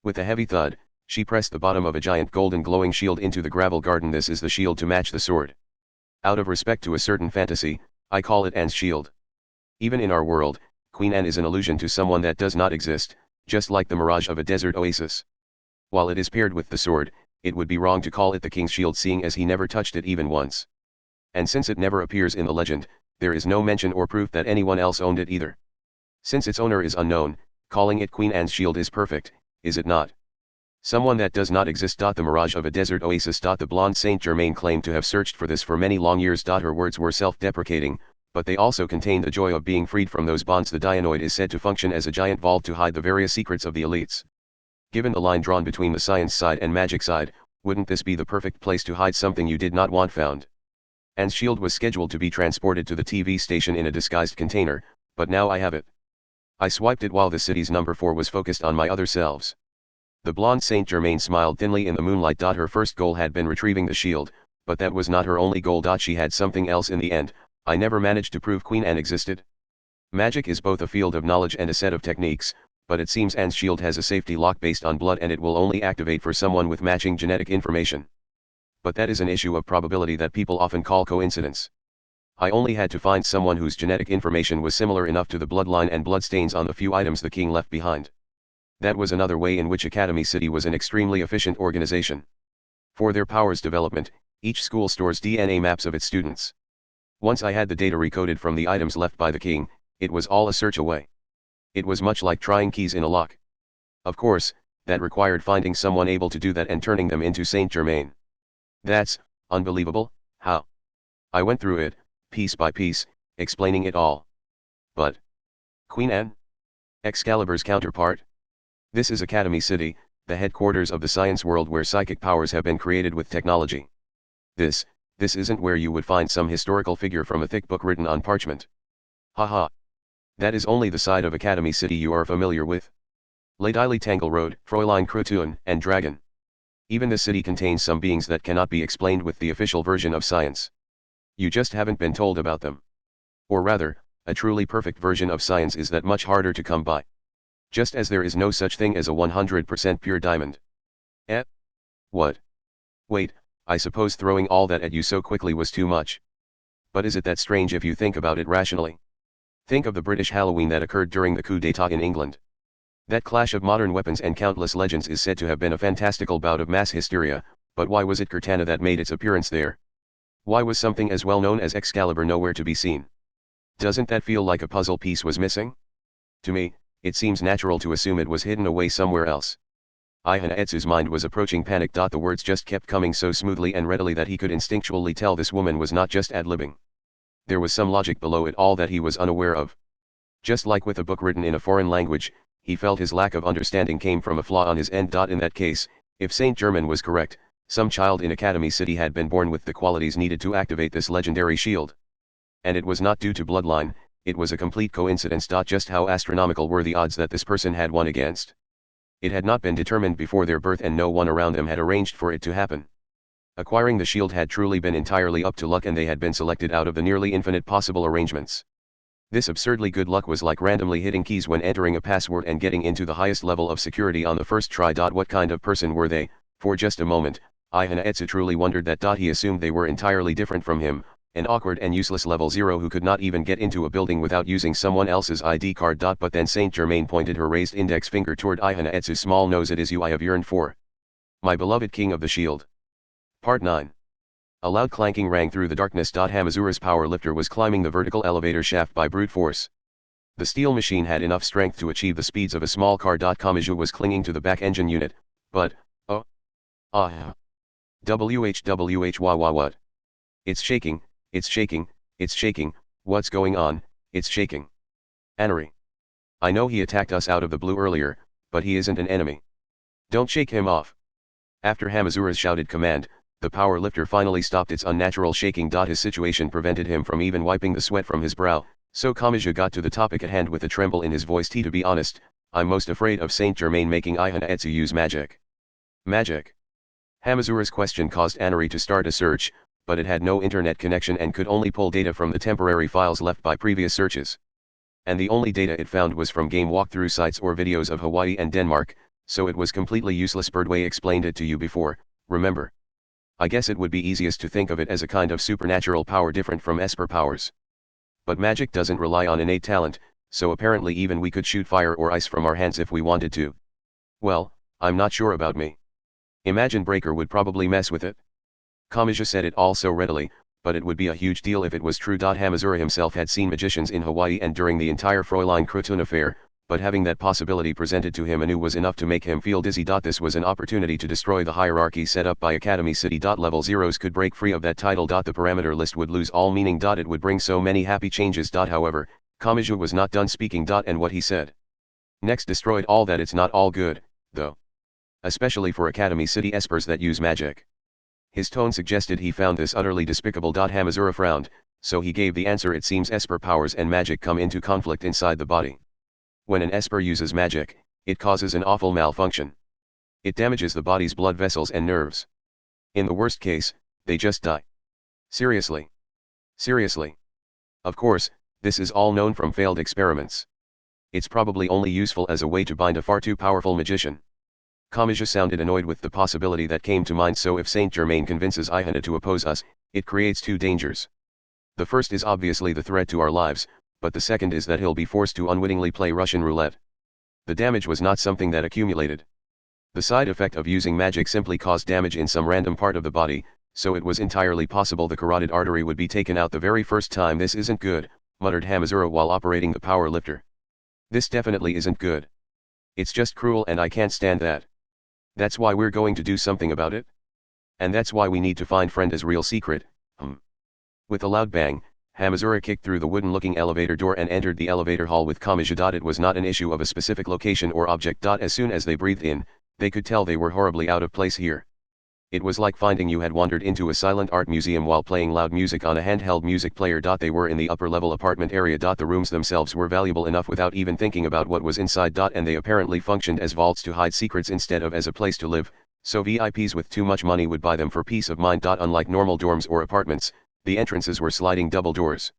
With a heavy thud, she pressed the bottom of a giant golden glowing shield into the gravel garden. This is the shield to match the sword. Out of respect to a certain fantasy, I call it Anne's shield. Even in our world, Queen Anne is an allusion to someone that does not exist, just like the mirage of a desert oasis. While it is paired with the sword, it would be wrong to call it the king's shield seeing as he never touched it even once. And since it never appears in the legend, there is no mention or proof that anyone else owned it either. Since its owner is unknown, calling it Queen Anne's shield is perfect, is it not? Someone that does not exist. The mirage of a desert oasis. The blonde Saint Germain claimed to have searched for this for many long years. Her words were self-deprecating, but they also contained the joy of being freed from those bonds. The Dianoid is said to function as a giant vault to hide the various secrets of the elites. Given the line drawn between the science side and magic side, wouldn't this be the perfect place to hide something you did not want found? Anne's shield was scheduled to be transported to the TV station in a disguised container, but now I have it. I swiped it while the city's number 4 was focused on my other selves. The blonde Saint Germain smiled thinly in the moonlight. Her first goal had been retrieving the shield, but that was not her only goal. She had something else in the end. I never managed to prove Queen Anne existed. Magic is both a field of knowledge and a set of techniques, but it seems Anne's shield has a safety lock based on blood and it will only activate for someone with matching genetic information. But that is an issue of probability that people often call coincidence. I only had to find someone whose genetic information was similar enough to the bloodline and bloodstains on the few items the king left behind. That was another way in which Academy City was an extremely efficient organization. For their powers development, each school stores DNA maps of its students. Once I had the data recoded from the items left by the king, it was all a search away. It was much like trying keys in a lock. Of course, that required finding someone able to do that and turning them into Saint Germain. That's unbelievable. How? I went through it, piece by piece, explaining it all. But Queen Anne? Excalibur's counterpart? This is Academy City, the headquarters of the science world where psychic powers have been created with technology. This isn't where you would find some historical figure from a thick book written on parchment. Haha. That is only the side of Academy City you are familiar with. Lady Tangle Road, Fräulein Krotun, and Dragon. Even the city contains some beings that cannot be explained with the official version of science. You just haven't been told about them. Or rather, a truly perfect version of science is that much harder to come by. Just as there is no such thing as a 100% pure diamond. Eh? What? Wait, I suppose throwing all that at you so quickly was too much. But is it that strange if you think about it rationally? Think of the British Halloween that occurred during the coup d'état in England. That clash of modern weapons and countless legends is said to have been a fantastical bout of mass hysteria, but why was it Cortana that made its appearance there? Why was something as well known as Excalibur nowhere to be seen? Doesn't that feel like a puzzle piece was missing? To me, it seems natural to assume it was hidden away somewhere else. Etsu's mind was approaching panic. The words just kept coming so smoothly and readily that he could instinctually tell this woman was not just ad-libbing. There was some logic below it all that he was unaware of. Just like with a book written in a foreign language, he felt his lack of understanding came from a flaw on his end. In that case, if Saint Germain was correct, some child in Academy City had been born with the qualities needed to activate this legendary shield. And it was not due to bloodline, it was a complete coincidence. Just how astronomical were the odds that this person had won against? It had not been determined before their birth and no one around them had arranged for it to happen. Acquiring the shield had truly been entirely up to luck and they had been selected out of the nearly infinite possible arrangements. This absurdly good luck was like randomly hitting keys when entering a password and getting into the highest level of security on the first try. What kind of person were they? For just a moment, Ihanaetsu truly wondered that. He assumed they were entirely different from him, an awkward and useless level 0 who could not even get into a building without using someone else's ID card. But then Saint Germain pointed her raised index finger toward Ihanaetsu's small nose. It is you I have yearned for. My beloved king of the shield. Part 9. A loud clanking rang through the darkness. Hamazura's power lifter was climbing the vertical elevator shaft by brute force. The steel machine had enough strength to achieve the speeds of a small car. Kamaji was clinging to the back engine unit, but, what? It's shaking, it's shaking, it's shaking, what's going on, it's shaking. Anari. I know he attacked us out of the blue earlier, but he isn't an enemy. Don't shake him off. After Hamazura's shouted command, the power lifter finally stopped its unnatural shaking. His situation prevented him from even wiping the sweat from his brow, so Kamaji got to the topic at hand with a tremble in his voice. To be honest, I'm most afraid of Saint Germain making Ihanaetsu use magic. Magic? Hamazura's question caused Anari to start a search, but it had no internet connection and could only pull data from the temporary files left by previous searches. And the only data it found was from game walkthrough sites or videos of Hawaii and Denmark, so it was completely useless. Birdway explained it to you before, remember? I guess it would be easiest to think of it as a kind of supernatural power different from Esper powers. But magic doesn't rely on innate talent, so apparently even we could shoot fire or ice from our hands if we wanted to. Well, I'm not sure about me. Imagine Breaker would probably mess with it. Kamaji said it all so readily, but it would be a huge deal if it was true. Hamazura himself had seen magicians in Hawaii and during the entire Fräulein Crotone affair, but having that possibility presented to him anew was enough to make him feel dizzy. This was an opportunity to destroy the hierarchy set up by Academy City. Level 0s could break free of that title. The parameter list would lose all meaning. It would bring so many happy changes. However, Kamaji was not done speaking. And what he said next destroyed all that. It's not all good, though. Especially for Academy City espers that use magic. His tone suggested he found this utterly despicable. Hamazura frowned, so he gave the answer. It seems esper powers and magic come into conflict inside the body. When an esper uses magic, it causes an awful malfunction. It damages the body's blood vessels and nerves. In the worst case, they just die. Seriously. Seriously. Of course, this is all known from failed experiments. It's probably only useful as a way to bind a far too powerful magician. Kamaji sounded annoyed with the possibility that came to mind. So if Saint Germain convinces Ihana to oppose us, it creates two dangers. The first is obviously the threat to our lives, but the second is that he'll be forced to unwittingly play Russian roulette. The damage was not something that accumulated. The side effect of using magic simply caused damage in some random part of the body, so it was entirely possible the carotid artery would be taken out the very first time. This isn't good, muttered Hamazura while operating the power lifter. This definitely isn't good. It's just cruel and I can't stand that. That's why we're going to do something about it. And that's why we need to find Frenda's real secret. With a loud bang, Hamazura kicked through the wooden-looking elevator door and entered the elevator hall with Kamaji. It was not an issue of a specific location or object. As soon as they breathed in, they could tell they were horribly out of place here. It was like finding you had wandered into a silent art museum while playing loud music on a handheld music player. They were in the upper-level apartment area. The rooms themselves were valuable enough without even thinking about what was inside. And they apparently functioned as vaults to hide secrets instead of as a place to live, so VIPs with too much money would buy them for peace of mind. Unlike normal dorms or apartments, the entrances were sliding double doors.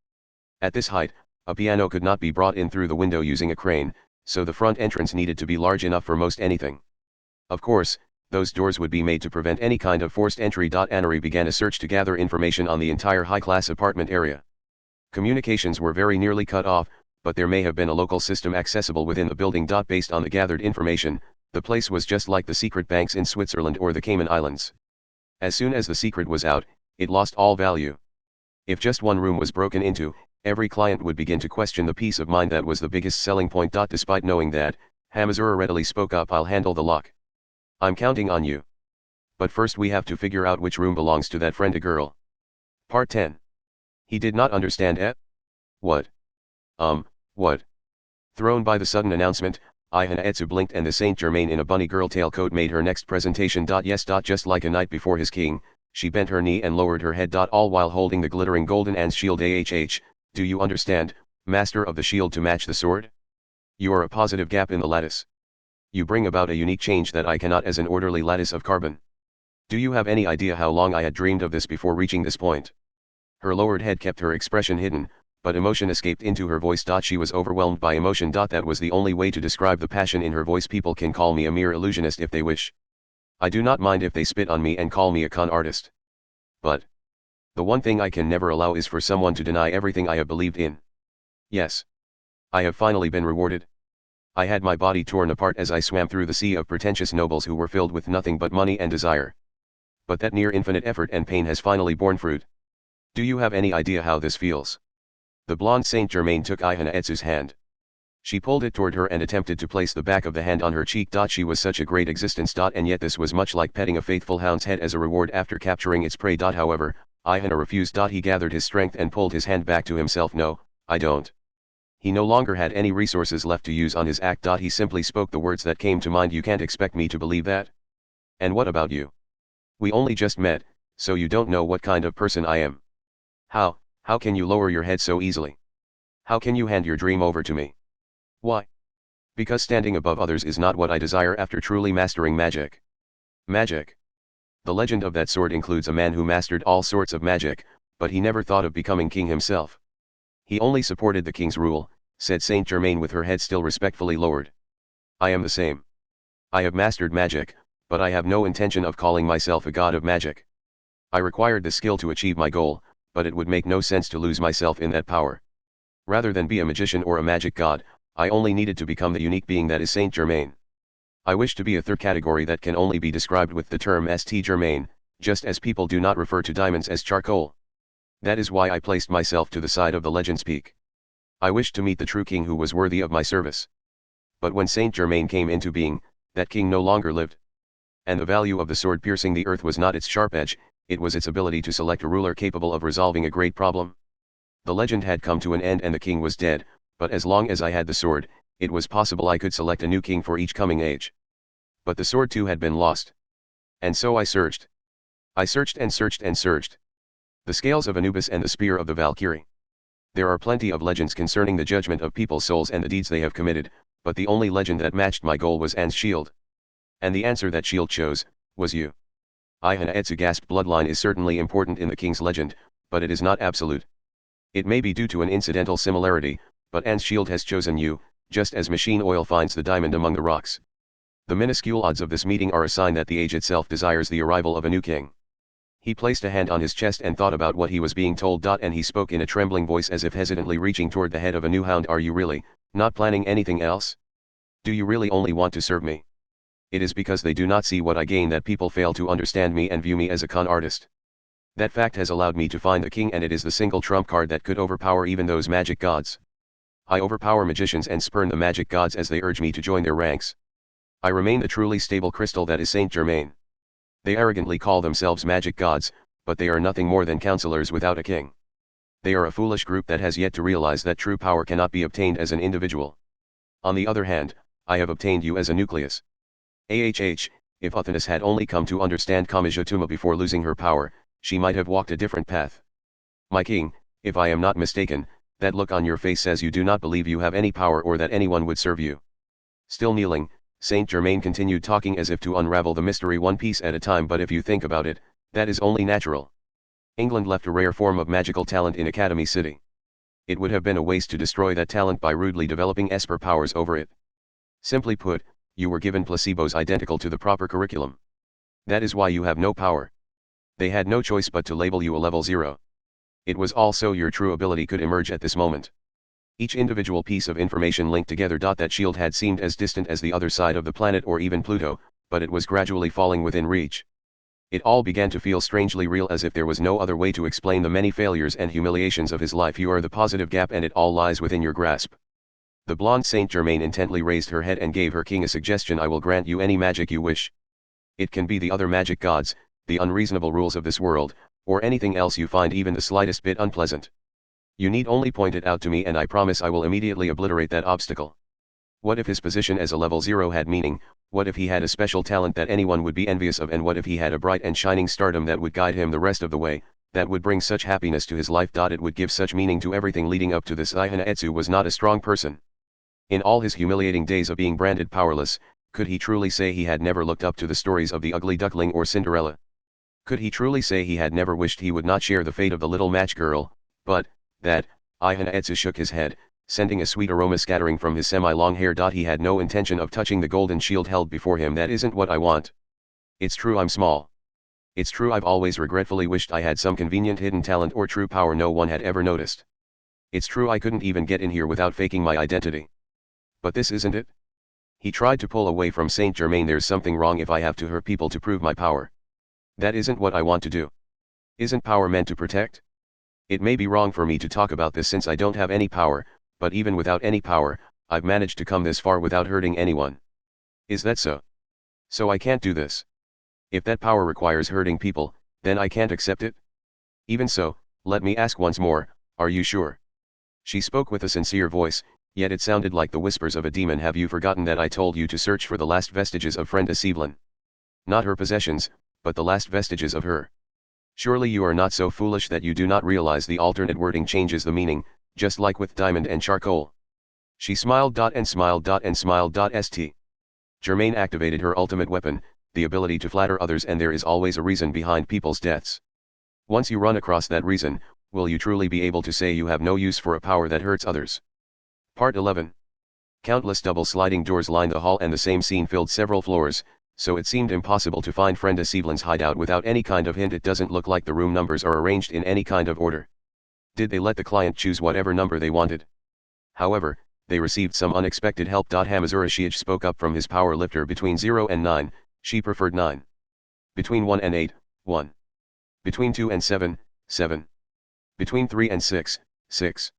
At this height, a piano could not be brought in through the window using a crane, so the front entrance needed to be large enough for most anything. Of course, those doors would be made to prevent any kind of forced entry. Anari began a search to gather information on the entire high-class apartment area. Communications were very nearly cut off, but there may have been a local system accessible within the building. Based on the gathered information, the place was just like the secret banks in Switzerland or the Cayman Islands. As soon as the secret was out, it lost all value. If just one room was broken into, every client would begin to question the peace of mind that was the biggest selling point. Despite knowing that, Hamazura readily spoke up. I'll handle the lock. I'm counting on you. But first we have to figure out which room belongs to that Frenda girl. Part 10. He did not understand it. What? What? Thrown by the sudden announcement, Ihanaetsu blinked and the Saint Germain in a bunny girl tailcoat made her next presentation. Yes. Just like a knight before his king, she bent her knee and lowered her head. All while holding the glittering golden An's shield. Do you understand, master of the shield, to match the sword? You are a positive gap in the lattice. You bring about a unique change that I cannot as an orderly lattice of carbon. Do you have any idea how long I had dreamed of this before reaching this point? Her lowered head kept her expression hidden, but emotion escaped into her voice. She was overwhelmed by emotion. That was the only way to describe the passion in her voice. People can call me a mere illusionist if they wish. I do not mind if they spit on me and call me a con artist. But the one thing I can never allow is for someone to deny everything I have believed in. Yes. I have finally been rewarded. I had my body torn apart as I swam through the sea of pretentious nobles who were filled with nothing but money and desire. But that near infinite effort and pain has finally borne fruit. Do you have any idea how this feels? The blonde Saint Germain took Ihana Etsu's hand. She pulled it toward her and attempted to place the back of the hand on her cheek. She was such a great existence. And yet this was much like petting a faithful hound's head as a reward after capturing its prey. However, Ihana refused. He gathered his strength and pulled his hand back to himself. No, I don't. He no longer had any resources left to use on his act. He simply spoke the words that came to mind. You can't expect me to believe that. And what about you? We only just met, so you don't know what kind of person I am. How can you lower your head so easily? How can you hand your dream over to me? Why? Because standing above others is not what I desire after truly mastering magic. Magic. The legend of that sword includes a man who mastered all sorts of magic, but he never thought of becoming king himself. He only supported the king's rule, said Saint Germain with her head still respectfully lowered. I am the same. I have mastered magic, but I have no intention of calling myself a god of magic. I required the skill to achieve my goal, but it would make no sense to lose myself in that power. Rather than be a magician or a magic god, I only needed to become the unique being that is Saint Germain. I wish to be a third category that can only be described with the term St. Germain, just as people do not refer to diamonds as charcoal. That is why I placed myself to the side of the legend's peak. I wished to meet the true king who was worthy of my service. But when Saint Germain came into being, that king no longer lived. And the value of the sword piercing the earth was not its sharp edge, it was its ability to select a ruler capable of resolving a great problem. The legend had come to an end and the king was dead, but as long as I had the sword, it was possible I could select a new king for each coming age. But the sword too had been lost. And so I searched. I searched and searched and searched. The scales of Anubis and the spear of the Valkyrie. There are plenty of legends concerning the judgment of people's souls and the deeds they have committed, but the only legend that matched my goal was Anne's shield. And the answer that shield chose, was you. Ihana Etsu gasped. Bloodline is certainly important in the king's legend, but it is not absolute. It may be due to an incidental similarity, but Anne's shield has chosen you, just as machine oil finds the diamond among the rocks. The minuscule odds of this meeting are a sign that the age itself desires the arrival of a new king. He placed a hand on his chest and thought about what he was being told. And he spoke in a trembling voice as if hesitantly reaching toward the head of a new hound. Are you really, not planning anything else? Do you really only want to serve me? It is because they do not see what I gain that people fail to understand me and view me as a con artist. That fact has allowed me to find the king, and it is the single trump card that could overpower even those magic gods. I overpower magicians and spurn the magic gods as they urge me to join their ranks. I remain the truly stable crystal that is Saint Germain. They arrogantly call themselves magic gods, but they are nothing more than counselors without a king. They are a foolish group that has yet to realize that true power cannot be obtained as an individual. On the other hand, I have obtained you as a nucleus. If Athanas had only come to understand Kamijatuma before losing her power, she might have walked a different path. My king, if I am not mistaken, that look on your face says you do not believe you have any power or that anyone would serve you. Still kneeling, Saint Germain continued talking as if to unravel the mystery one piece at a time. But if you think about it, that is only natural. England left a rare form of magical talent in Academy City. It would have been a waste to destroy that talent by rudely developing Esper powers over it. Simply put, you were given placebos identical to the proper curriculum. That is why you have no power. They had no choice but to label you a level 0. It was also your true ability could emerge at this moment. Each individual piece of information linked together. That shield had seemed as distant as the other side of the planet or even Pluto, but it was gradually falling within reach. It all began to feel strangely real, as if there was no other way to explain the many failures and humiliations of his life. You are the positive gap and it all lies within your grasp. The blonde Saint Germain intently raised her head and gave her king a suggestion. I will grant you any magic you wish. It can be the other magic gods, the unreasonable rules of this world, or anything else you find even the slightest bit unpleasant. You need only point it out to me and I promise I will immediately obliterate that obstacle. What if his position as a level 0 had meaning? What if he had a special talent that anyone would be envious of? And what if he had a bright and shining stardom that would guide him the rest of the way, that would bring such happiness to his life? It would give such meaning to everything leading up to this. Ihana Etsu was not a strong person. In all his humiliating days of being branded powerless, Could he truly say he had never looked up to the stories of the ugly duckling or Cinderella? Could he truly say he had never wished he would not share the fate of the little match girl, but, that, Ihanaetsu shook his head, sending a sweet aroma scattering from his semi-long hair. He had no intention of touching the golden shield held before him. That isn't what I want. It's true I'm small. It's true I've always regretfully wished I had some convenient hidden talent or true power no one had ever noticed. It's true I couldn't even get in here without faking my identity. But this isn't it? He tried to pull away from Saint Germain. There's something wrong if I have to hurt people to prove my power. That isn't what I want to do. Isn't power meant to protect? It may be wrong for me to talk about this since I don't have any power, but even without any power, I've managed to come this far without hurting anyone. Is that so? So I can't do this. If that power requires hurting people, then I can't accept it? Even so, let me ask once more, are you sure? She spoke with a sincere voice, yet it sounded like the whispers of a demon. Have you forgotten that I told you to search for the last vestiges of Frenda Sivlin? Not her possessions, but the last vestiges of her. Surely you are not so foolish that you do not realize the alternate wording changes the meaning, just like with diamond and charcoal. She smiled and smiled and smiled. St. Germain activated her ultimate weapon, the ability to flatter others, and there is always a reason behind people's deaths. Once you run across that reason, will you truly be able to say you have no use for a power that hurts others? Part 11. Countless double sliding doors lined the hall and the same scene filled several floors, so it seemed impossible to find Frenda Sivlin's hideout without any kind of hint. It doesn't look like the room numbers are arranged in any kind of order. Did they let the client choose whatever number they wanted? However, they received some unexpected help. Hamazura Shiich spoke up from his power lifter. Between 0 and 9, she preferred 9. Between 1 and 8, 1. Between 2 and 7, 7. Between 3 and 6, 6.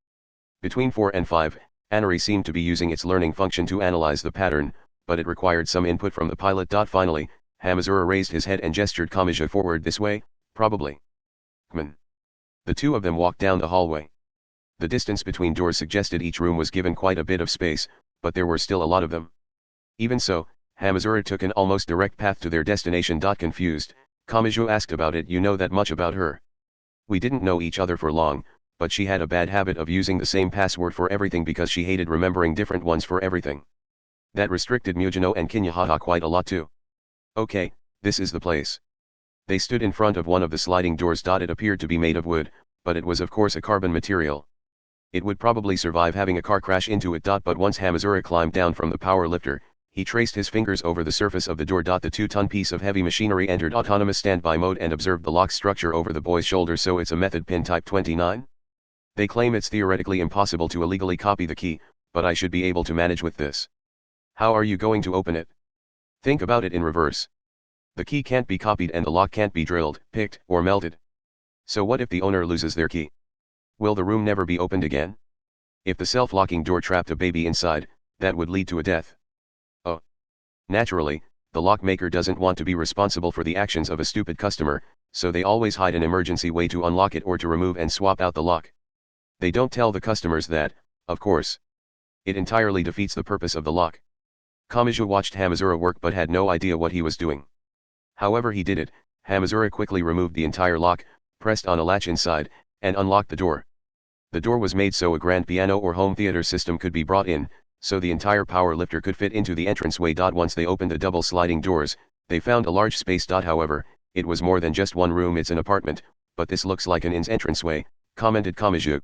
Between 4 and 5, Anari seemed to be using its learning function to analyze the pattern, but it required some input from the pilot. Finally, Hamazura raised his head and gestured Kamaji forward. This way, probably. Come. The two of them walked down the hallway. The distance between doors suggested each room was given quite a bit of space, but there were still a lot of them. Even so, Hamazura took an almost direct path to their destination. Confused, Kamaji asked about it. You know that much about her? We didn't know each other for long, but she had a bad habit of using the same password for everything because she hated remembering different ones for everything. That restricted Mujino and Kinyahata quite a lot too. Okay, this is the place. They stood in front of one of the sliding doors. It appeared to be made of wood, but it was of course a carbon material. It would probably survive having a car crash into it. But once Hamazura climbed down from the power lifter, he traced his fingers over the surface of the door. The 2-ton piece of heavy machinery entered autonomous standby mode and observed the lock structure over the boy's shoulder. So it's a method pin type 29? They claim it's theoretically impossible to illegally copy the key, but I should be able to manage with this. How are you going to open it? Think about it in reverse. The key can't be copied and the lock can't be drilled, picked, or melted. So what if the owner loses their key? Will the room never be opened again? If the self-locking door trapped a baby inside, that would lead to a death. Oh. Naturally, the lockmaker doesn't want to be responsible for the actions of a stupid customer, so they always hide an emergency way to unlock it or to remove and swap out the lock. They don't tell the customers that, of course. It entirely defeats the purpose of the lock. Kamaji watched Hamazura work but had no idea what he was doing. However he did it, Hamazura quickly removed the entire lock, pressed on a latch inside, and unlocked the door. The door was made so a grand piano or home theater system could be brought in, so the entire power lifter could fit into the entranceway. Once they opened the double sliding doors, they found a large space. However, it was more than just one room. It's an apartment, but this looks like an inn's entranceway, commented Kamaji.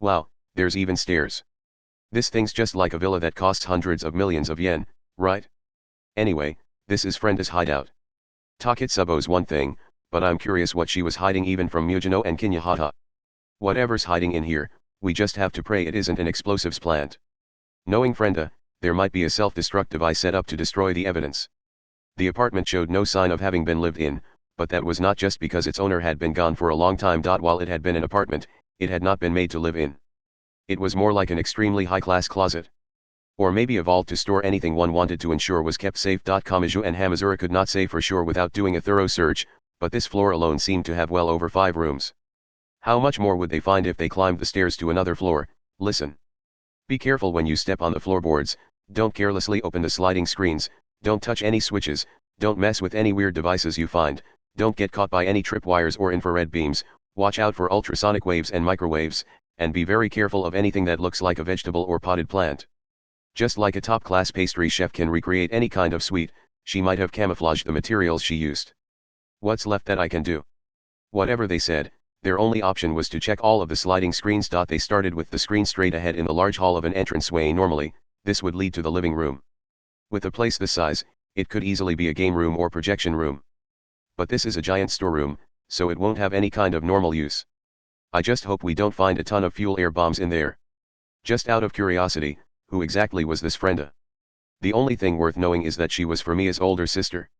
Wow, there's even stairs. This thing's just like a villa that costs hundreds of millions of yen, right? Anyway, this is Frenda's hideout. Taketsubo's one thing, but I'm curious what she was hiding even from Mujino and Kinyahata. Whatever's hiding in here, we just have to pray it isn't an explosives plant. Knowing Frenda, there might be a self-destruct device set up to destroy the evidence. The apartment showed no sign of having been lived in, but that was not just because its owner had been gone for a long time. While it had been an apartment, it had not been made to live in. It was more like an extremely high-class closet. Or maybe a vault to store anything one wanted to ensure was kept safe. Kamaji and Hamazura could not say for sure without doing a thorough search, but this floor alone seemed to have well over 5 rooms. How much more would they find if they climbed the stairs to another floor? Listen. Be careful when you step on the floorboards, don't carelessly open the sliding screens, don't touch any switches, don't mess with any weird devices you find, don't get caught by any tripwires or infrared beams, watch out for ultrasonic waves and microwaves, and be very careful of anything that looks like a vegetable or potted plant. Just like a top-class pastry chef can recreate any kind of sweet, she might have camouflaged the materials she used. What's left that I can do? Whatever they said, their only option was to check all of the sliding screens. They started with the screen straight ahead in the large hall of an entranceway. Normally, this would lead to the living room. With a place this size, it could easily be a game room or projection room. But this is a giant storeroom, so it won't have any kind of normal use. I just hope we don't find a ton of fuel air bombs in there. Just out of curiosity, who exactly was this Frenda? The only thing worth knowing is that she was Fumiya's older sister.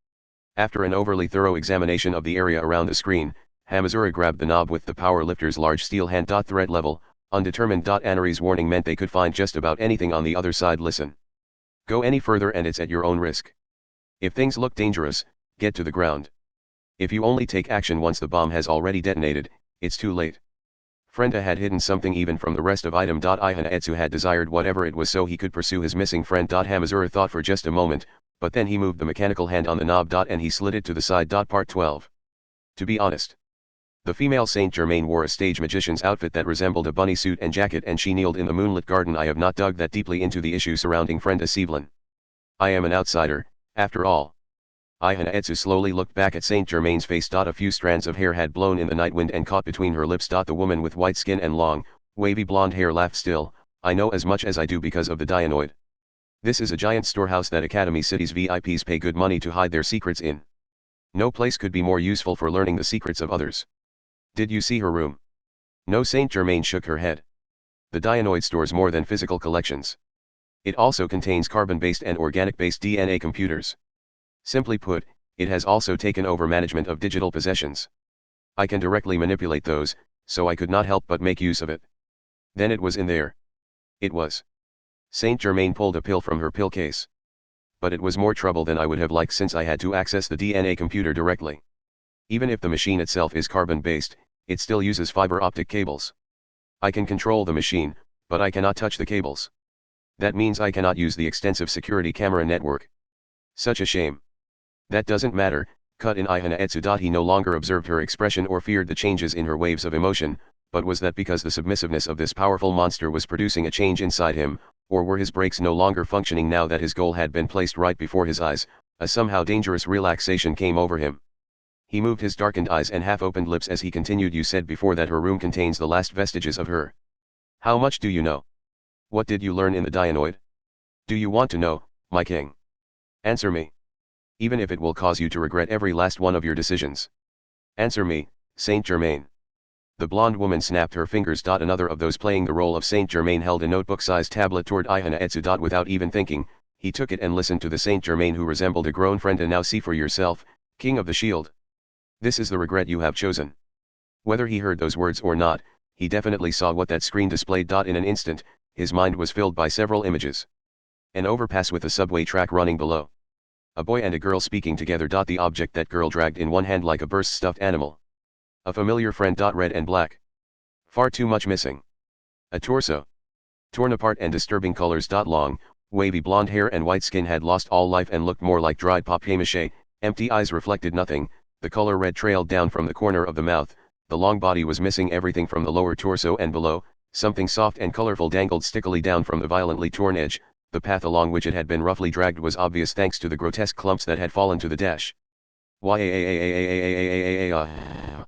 After an overly thorough examination of the area around the screen, Hamazura grabbed the knob with the power lifter's large steel hand. Threat level, undetermined. Anari's warning meant they could find just about anything on the other side. Listen. Go any further and it's at your own risk. If things look dangerous, get to the ground. If you only take action once the bomb has already detonated, it's too late. Frenda had hidden something even from the rest of item. Ihanaetsu had desired whatever it was so he could pursue his missing friend. Hamazura thought for just a moment, but then he moved the mechanical hand on the knob. And he slid it to the side. Part 12. To be honest, the female Saint Germain wore a stage magician's outfit that resembled a bunny suit and jacket, and she kneeled in the moonlit garden. I have not dug that deeply into the issue surrounding Frenda Sevelin. I am an outsider, after all. Ihanaetsu slowly looked back at Saint Germain's face. A few strands of hair had blown in the night wind and caught between her lips. The woman with white skin and long, wavy blonde hair laughed. Still, I know as much as I do because of the Dianoid. This is a giant storehouse that Academy City's VIPs pay good money to hide their secrets in. No place could be more useful for learning the secrets of others. Did you see her room? No. Saint Germain shook her head. The Dianoid stores more than physical collections. It also contains carbon-based and organic-based DNA computers. Simply put, it has also taken over management of digital possessions. I can directly manipulate those, so I could not help but make use of it. Then it was in there. It was. Saint Germain pulled a pill from her pill case. But it was more trouble than I would have liked, since I had to access the DNA computer directly. Even if the machine itself is carbon-based, it still uses fiber optic cables. I can control the machine, but I cannot touch the cables. That means I cannot use the extensive security camera network. Such a shame. That doesn't matter, cut in Ihanaetsu. He no longer observed her expression or feared the changes in her waves of emotion, but was that because the submissiveness of this powerful monster was producing a change inside him, or were his brakes no longer functioning now that his goal had been placed right before his eyes? A somehow dangerous relaxation came over him. He moved his darkened eyes and half-opened lips as he continued. You said before that her room contains the last vestiges of her. How much do you know? What did you learn in the Dianoid? Do you want to know, my king? Answer me. Even if it will cause you to regret every last one of your decisions. Answer me, Saint Germain. The blonde woman snapped her fingers. Another of those playing the role of Saint Germain held a notebook-sized tablet toward Ihanaetsu. Without even thinking, he took it and listened to the Saint Germain who resembled a grown friend. And now see for yourself, King of the Shield. This is the regret you have chosen. Whether he heard those words or not, he definitely saw what that screen displayed. In an instant, his mind was filled by several images. An overpass with a subway track running below. A boy and a girl speaking together. The object that girl dragged in one hand like a burst stuffed animal. A familiar friend. Red and black. Far too much missing. A torso. Torn apart and disturbing colors. Long, wavy blonde hair and white skin had lost all life and looked more like dried papier-mâché. Empty eyes reflected nothing, the color red trailed down from the corner of the mouth, the long body was missing everything from the lower torso and below, something soft and colorful dangled stickily down from the violently torn edge. The path along which it had been roughly dragged was obvious thanks to the grotesque clumps that had fallen to the dash. The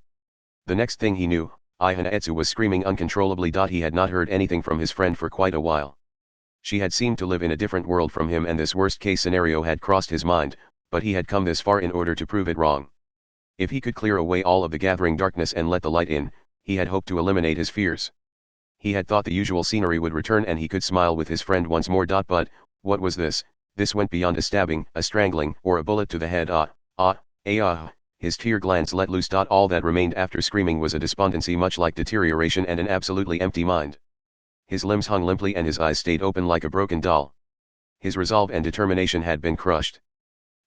next thing he knew, Ihanaetsu was screaming uncontrollably. He had not heard anything from his friend for quite a while. She had seemed to live in a different world from him, and this worst-case scenario had crossed his mind, but he had come this far in order to prove it wrong. If he could clear away all of the gathering darkness and let the light in, he had hoped to eliminate his fears. He had thought the usual scenery would return and he could smile with his friend once more. But, what was this? This went beyond a stabbing, a strangling, or a bullet to the head. His tear glands let loose. All that remained after screaming was a despondency much like deterioration and an absolutely empty mind. His limbs hung limply and his eyes stayed open like a broken doll. His resolve and determination had been crushed.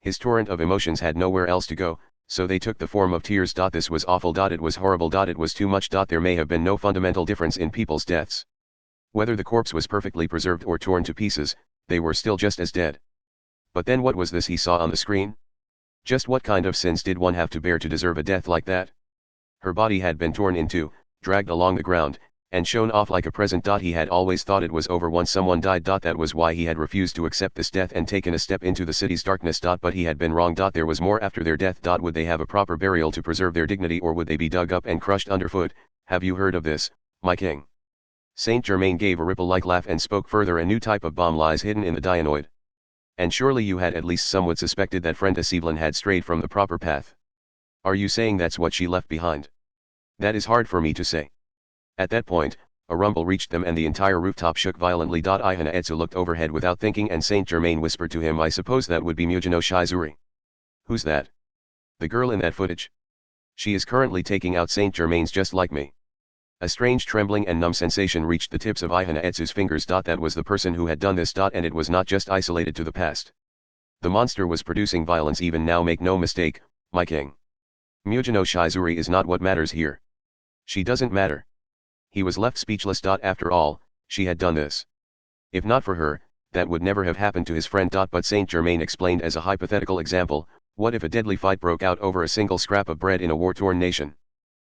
His torrent of emotions had nowhere else to go, so they took the form of tears. This was awful. It was horrible. It was too much. There may have been no fundamental difference in people's deaths. Whether the corpse was perfectly preserved or torn to pieces, they were still just as dead. But then what was this he saw on the screen? Just what kind of sins did one have to bear to deserve a death like that? Her body had been torn in two, dragged along the ground, and shown off like a present. He had always thought it was over once someone died. That was why he had refused to accept this death and taken a step into the city's darkness. But he had been wrong. There was more after their death. Would they have a proper burial to preserve their dignity, or would they be dug up and crushed underfoot? Have you heard of this, my king? Saint Germain gave a ripple-like laugh and spoke further. A new type of bomb lies hidden in the Dianoid. And surely you had at least somewhat suspected that friend Evelyn had strayed from the proper path. Are you saying that's what she left behind? That is hard for me to say. At that point, a rumble reached them and the entire rooftop shook violently. Ihana Etsu looked overhead without thinking, and Saint Germain whispered to him, I suppose that would be Mujino Shizuri. Who's that? The girl in that footage. She is currently taking out Saint Germain's just like me. A strange trembling and numb sensation reached the tips of Ihana Etsu's fingers. That was the person who had done this. And it was not just isolated to the past. The monster was producing violence even now. Make no mistake, my king. Mujino Shizuri is not what matters here. She doesn't matter. He was left speechless. After all, she had done this. If not for her, that would never have happened to his friend. But Saint Germain explained as a hypothetical example, what if a deadly fight broke out over a single scrap of bread in a war-torn nation?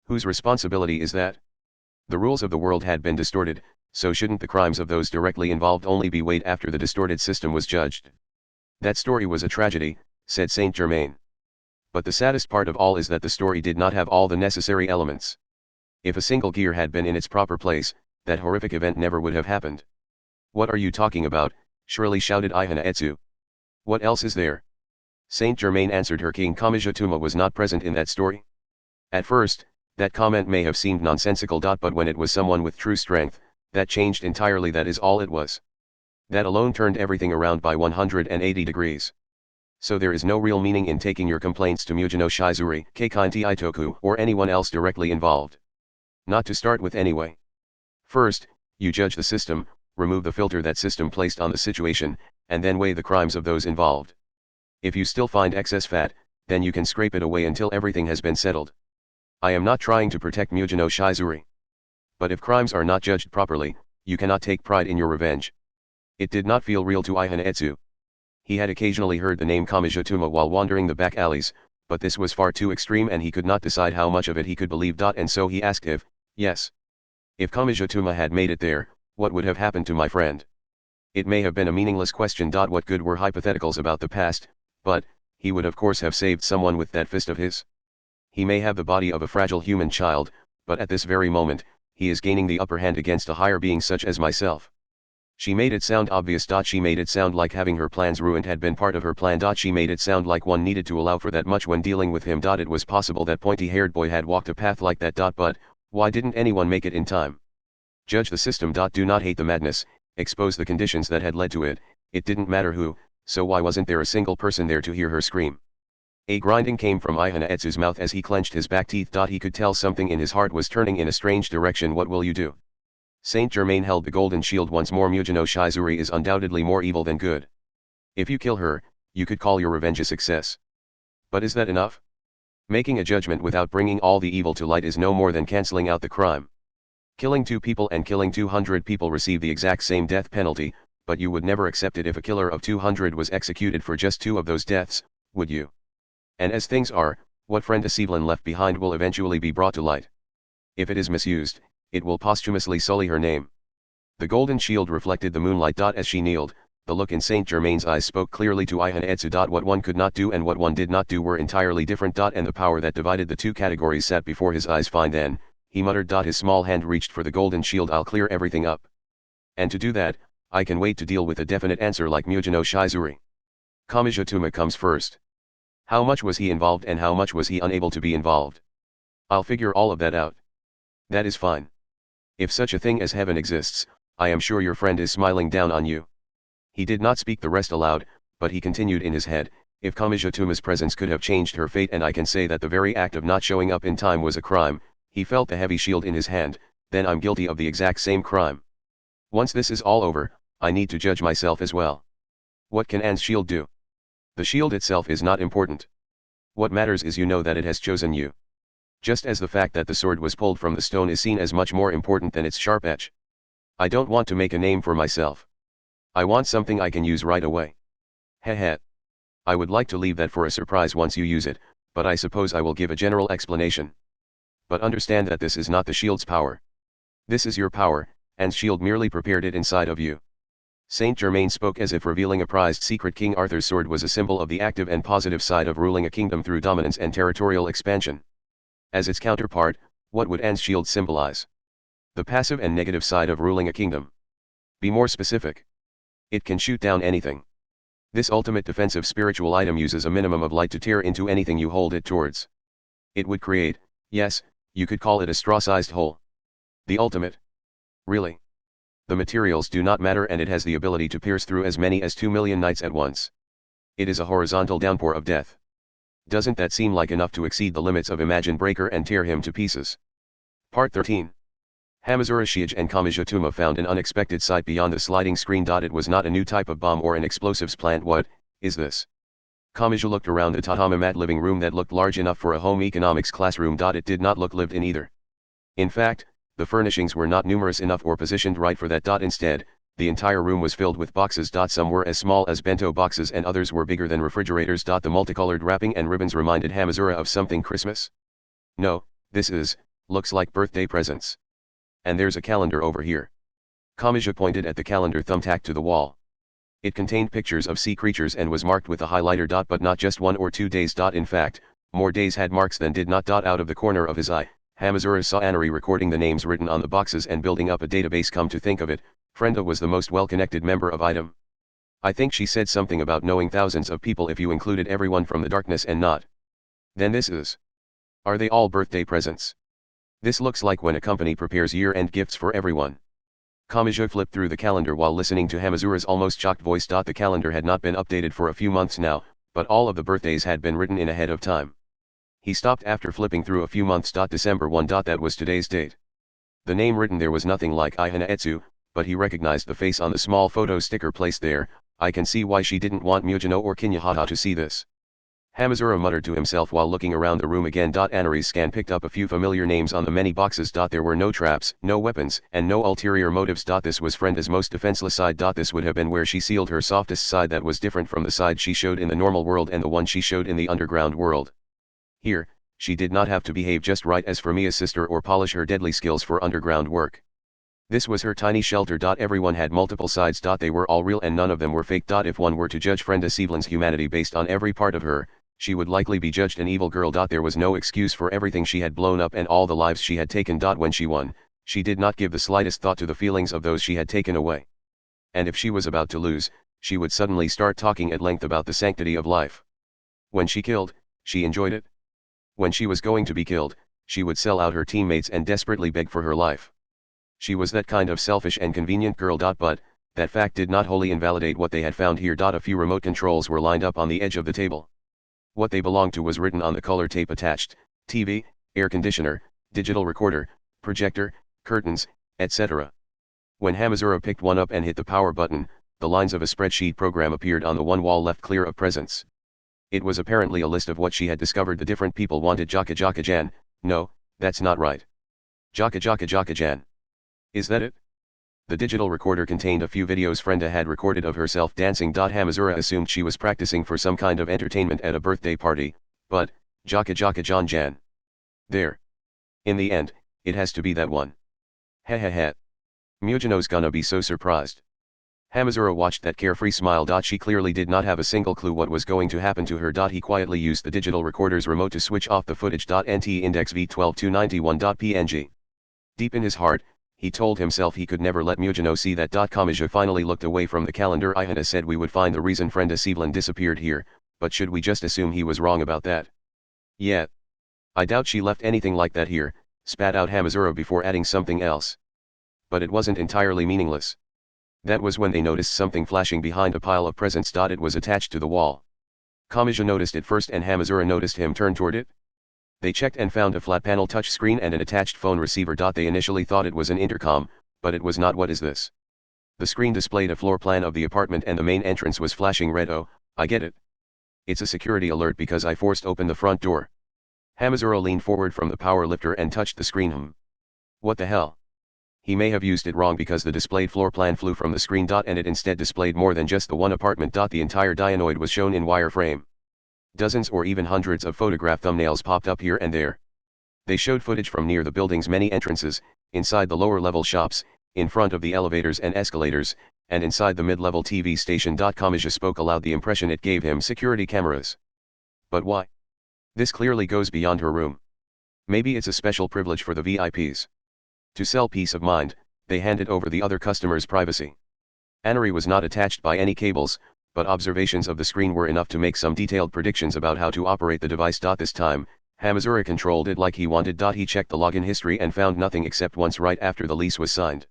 Whose responsibility is that? The rules of the world had been distorted, so shouldn't the crimes of those directly involved only be weighed after the distorted system was judged? That story was a tragedy, said Saint Germain. But the saddest part of all is that the story did not have all the necessary elements. If a single gear had been in its proper place, that horrific event never would have happened. What are you talking about? Shrilly shouted Ihana Etsu. What else is there? Saint Germain answered her. King Kamijituma was not present in that story. At first, that comment may have seemed nonsensical. But when it was someone with true strength, that changed entirely. That is all it was. That alone turned everything around by 180 degrees. So there is no real meaning in taking your complaints to Mujino Shizuri, Keikinti Itoku, or anyone else directly involved. Not to start with anyway. First, you judge the system, remove the filter that system placed on the situation, and then weigh the crimes of those involved. If you still find excess fat, then you can scrape it away until everything has been settled. I am not trying to protect Mujino Shizuri. But if crimes are not judged properly, you cannot take pride in your revenge. It did not feel real to Ihana Etsu. He had occasionally heard the name Kamijituma while wandering the back alleys, but this was far too extreme and he could not decide how much of it he could believe. And so he asked yes. If Kamijituma had made it there, what would have happened to my friend? It may have been a meaningless question. What good were hypotheticals about the past, but, he would of course have saved someone with that fist of his. He may have the body of a fragile human child, but at this very moment, he is gaining the upper hand against a higher being such as myself. She made it sound obvious. She made it sound like having her plans ruined had been part of her plan. She made it sound like one needed to allow for that much when dealing with him. It was possible that pointy-haired boy had walked a path like that. But, why didn't anyone make it in time? Judge the system. Do not hate the madness, expose the conditions that had led to it. It didn't matter who, so why wasn't there a single person there to hear her scream? A grinding came from Ihana Etsu's mouth as he clenched his back teeth. He could tell something in his heart was turning in a strange direction. What will you do? Saint Germain held the golden shield once more. Mujino Shizuri is undoubtedly more evil than good. If you kill her, you could call your revenge a success. But is that enough? Making a judgment without bringing all the evil to light is no more than cancelling out the crime. Killing 2 people and killing 200 people receive the exact same death penalty, but you would never accept it if a killer of 200 was executed for just 2 of those deaths, would you? And as things are, what friend Evelyn left behind will eventually be brought to light. If it is misused, it will posthumously sully her name. The golden shield reflected the moonlight. As she kneeled, the look in Saint Germain's eyes spoke clearly to Ihana Etsu. What one could not do and what one did not do were entirely different. And the power that divided the 2 categories sat before his eyes. Fine then, he muttered. His small hand reached for the golden shield. I'll clear everything up. And to do that, I can wait to deal with a definite answer like Mujino Shizuri. Kamijituma comes first. How much was he involved and how much was he unable to be involved? I'll figure all of that out. That is fine. If such a thing as heaven exists, I am sure your friend is smiling down on you. He did not speak the rest aloud, but he continued in his head, if Kamijituma's presence could have changed her fate, and I can say that the very act of not showing up in time was a crime, he felt the heavy shield in his hand, then I'm guilty of the exact same crime. Once this is all over, I need to judge myself as well. What can Anne's shield do? The shield itself is not important. What matters is you know that it has chosen you. Just as the fact that the sword was pulled from the stone is seen as much more important than its sharp edge. I don't want to make a name for myself. I want something I can use right away. Heh. I would like to leave that for a surprise once you use it, but I suppose I will give a general explanation. But understand that this is not the shield's power. This is your power, and shield merely prepared it inside of you. Saint Germain spoke as if revealing a prized secret. King Arthur's sword was a symbol of the active and positive side of ruling a kingdom through dominance and territorial expansion. As its counterpart, what would Anne's shield symbolize? The passive and negative side of ruling a kingdom. Be more specific. It can shoot down anything. This ultimate defensive spiritual item uses a minimum of light to tear into anything you hold it towards. It would create, yes, you could call it a straw-sized hole. The ultimate. Really? The materials do not matter, and it has the ability to pierce through as many as 2 million knights at once. It is a horizontal downpour of death. Doesn't that seem like enough to exceed the limits of Imagine Breaker and tear him to pieces? Part 13. Hamazura Shiage and Kamijatuma found an unexpected sight beyond the sliding screen. It was not a new type of bomb or an explosives plant. What is this? Kamija looked around the tatami mat living room that looked large enough for a home economics classroom. It did not look lived in either. In fact, the furnishings were not numerous enough or positioned right for that. Instead, the entire room was filled with boxes. Some were as small as bento boxes and others were bigger than refrigerators. The multicolored wrapping and ribbons reminded Hamazura of something Christmas. No, looks like birthday presents. And there's a calendar over here. Kamija pointed at the calendar thumbtacked to the wall. It contained pictures of sea creatures and was marked with a highlighter. But not just 1 or 2 days. In fact, more days had marks than did not. Out of the corner of his eye, Hamazura saw Anari recording the names written on the boxes and building up a database. Come to think of it, Frenda was the most well-connected member of Item. I think she said something about knowing thousands of people if you included everyone from the darkness and not. Then this is. Are they all birthday presents? This looks like when a company prepares year-end gifts for everyone. Kamija flipped through the calendar while listening to Hamazura's almost shocked voice. The calendar had not been updated for a few months now, but all of the birthdays had been written in ahead of time. He stopped after flipping through a few months. December 1. That was today's date. The name written there was nothing like Ihana Etsu, but he recognized the face on the small photo sticker placed there. I can see why she didn't want Mujino or Kinyahata to see this. Hamazura muttered to himself while looking around the room again. Anari's scan picked up a few familiar names on the many boxes. There were no traps, no weapons, and no ulterior motives. This was Frenda's most defenseless side. This would have been where she sealed her softest side that was different from the side she showed in the normal world and the one she showed in the underground world. Here, she did not have to behave just right as Fermia's sister or polish her deadly skills for underground work. This was her tiny shelter. Everyone had multiple sides. They were all real and none of them were fake. If one were to judge Frenda Sevelin's humanity based on every part of her, she would likely be judged an evil girl. There was no excuse for everything she had blown up and all the lives she had taken. When she won, she did not give the slightest thought to the feelings of those she had taken away. And if she was about to lose, she would suddenly start talking at length about the sanctity of life. When she killed, she enjoyed it. When she was going to be killed, she would sell out her teammates and desperately beg for her life. She was that kind of selfish and convenient girl. But that fact did not wholly invalidate what they had found here. A few remote controls were lined up on the edge of the table. What they belonged to was written on the color tape attached: TV, air conditioner, digital recorder, projector, curtains, etc. When Hamazura picked one up and hit the power button, the lines of a spreadsheet program appeared on the one wall left clear of presents. It was apparently a list of what she had discovered the different people wanted. Jaka Jaka Jan. No, that's not right. Jaka Jaka Jaka Jan. Is that it? The digital recorder contained a few videos Frenda had recorded of herself dancing. Hamazura assumed she was practicing for some kind of entertainment at a birthday party, but, Jaka Jaka Jan Jan. There. In the end, it has to be that one. Hehehe. Mujino's gonna be so surprised. Hamazura watched that carefree smile. She clearly did not have a single clue what was going to happen to her. He quietly used the digital recorder's remote to switch off the footage. NT index V12291.png. Deep in his heart, he told himself he could never let Mujino see that. Kamija finally looked away from the calendar. Ihana said we would find the reason Frenda Sevelin disappeared here, but should we just assume he was wrong about that? Yeah. I doubt she left anything like that here, spat out Hamazura before adding something else. But it wasn't entirely meaningless. That was when they noticed something flashing behind a pile of presents. It was attached to the wall. Kamija noticed it first and Hamazura noticed him turn toward it. They checked and found a flat panel touchscreen and an attached phone receiver. They initially thought it was an intercom, but it was not. What is this? The screen displayed a floor plan of the apartment and the main entrance was flashing red. Oh, I get it. It's a security alert because I forced open the front door. Hamazura leaned forward from the power lifter and touched the screen. What the hell? He may have used it wrong because the displayed floor plan flew from the screen. And it instead displayed more than just the one apartment. The entire Dianoid was shown in wireframe. Dozens or even hundreds of photograph thumbnails popped up here and there. They showed footage from near the building's many entrances, inside the lower level shops, in front of the elevators and escalators, and inside the mid-level TV station. Kamachi spoke aloud. The impression it gave him: security cameras. But why? This clearly goes beyond her room. Maybe it's a special privilege for the VIPs. To sell peace of mind, they handed over the other customers' privacy. Anari was not attached by any cables, but observations of the screen were enough to make some detailed predictions about how to operate the device. This time, Hamazura controlled it like he wanted. He checked the login history and found nothing except once right after the lease was signed.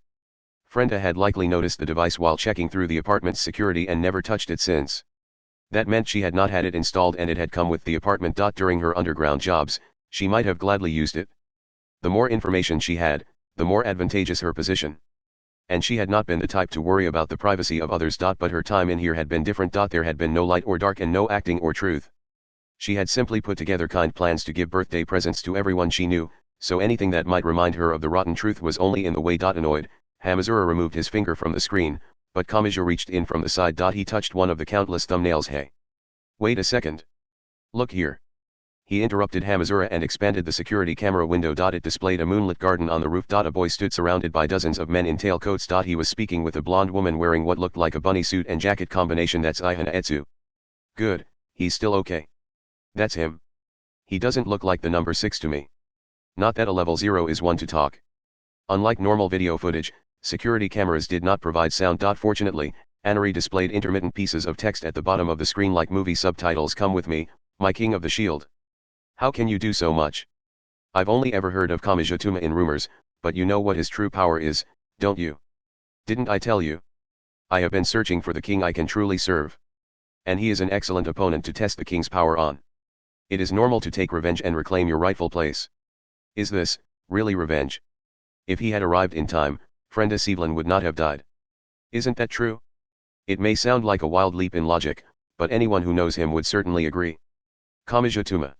Frenda had likely noticed the device while checking through the apartment's security and never touched it since. That meant she had not had it installed and it had come with the apartment. During her underground jobs, she might have gladly used it. The more information she had, the more advantageous her position. And she had not been the type to worry about the privacy of others. But her time in here had been different. There had been no light or dark and no acting or truth. She had simply put together kind plans to give birthday presents to everyone she knew, so anything that might remind her of the rotten truth was only in the way. Annoyed, Hamazura removed his finger from the screen, but Kamachi reached in from the side. He touched one of the countless thumbnails. Hey. Wait a second. Look here. He interrupted Hamazura and expanded the security camera window. It displayed a moonlit garden on the roof. A boy stood surrounded by dozens of men in tailcoats. He was speaking with a blonde woman wearing what looked like a bunny suit and jacket combination. That's Ihana Etsu. Good, he's still okay. That's him. He doesn't look like the number 6 to me. Not that a level 0 is one to talk. Unlike normal video footage, security cameras did not provide sound. Fortunately, Anari displayed intermittent pieces of text at the bottom of the screen like movie subtitles. Come with me, my king of the shield. How can you do so much? I've only ever heard of Kamachi in rumors, but you know what his true power is, don't you? Didn't I tell you? I have been searching for the king I can truly serve. And he is an excellent opponent to test the king's power on. It is normal to take revenge and reclaim your rightful place. Is this, really revenge? If he had arrived in time, Frenda Sevelin would not have died. Isn't that true? It may sound like a wild leap in logic, but anyone who knows him would certainly agree. Kamachi.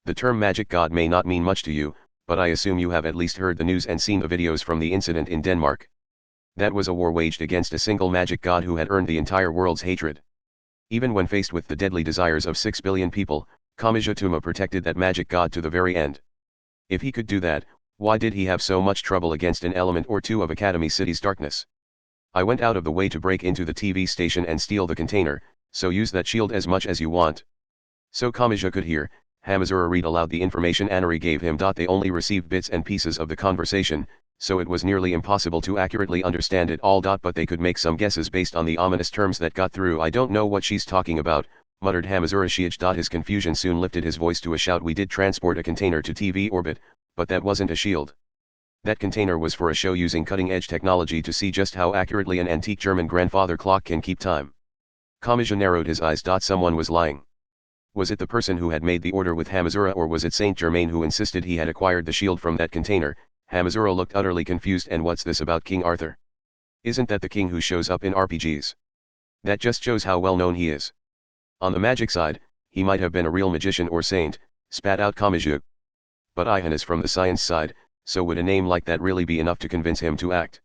The term magic god may not mean much to you, but I assume you have at least heard the news and seen the videos from the incident in Denmark. That was a war waged against a single magic god who had earned the entire world's hatred. Even when faced with the deadly desires of 6 billion people, Kamachi protected that magic god to the very end. If he could do that, why did he have so much trouble against an element or two of Academy City's darkness? I went out of the way to break into the TV station and steal the container, so use that shield as much as you want. So Kamachi could hear, Hamazura read aloud the information Anari gave him. They only received bits and pieces of the conversation, so it was nearly impossible to accurately understand it all. But they could make some guesses based on the ominous terms that got through. I don't know what she's talking about, muttered Hamazura Shiage. His confusion soon lifted his voice to a shout. We did transport a container to TV orbit, but that wasn't a shield. That container was for a show using cutting-edge technology to see just how accurately an antique German grandfather clock can keep time. Kamachi narrowed his eyes. Someone was lying. Was it the person who had made the order with Hamazura, or was it Saint Germain who insisted he had acquired the shield from that container? Hamazura looked utterly confused. And what's this about King Arthur? Isn't that the king who shows up in RPGs? That just shows how well known he is. On the magic side, he might have been a real magician or saint, spat out Kamachi. But Ihan is from the science side, so would a name like that really be enough to convince him to act?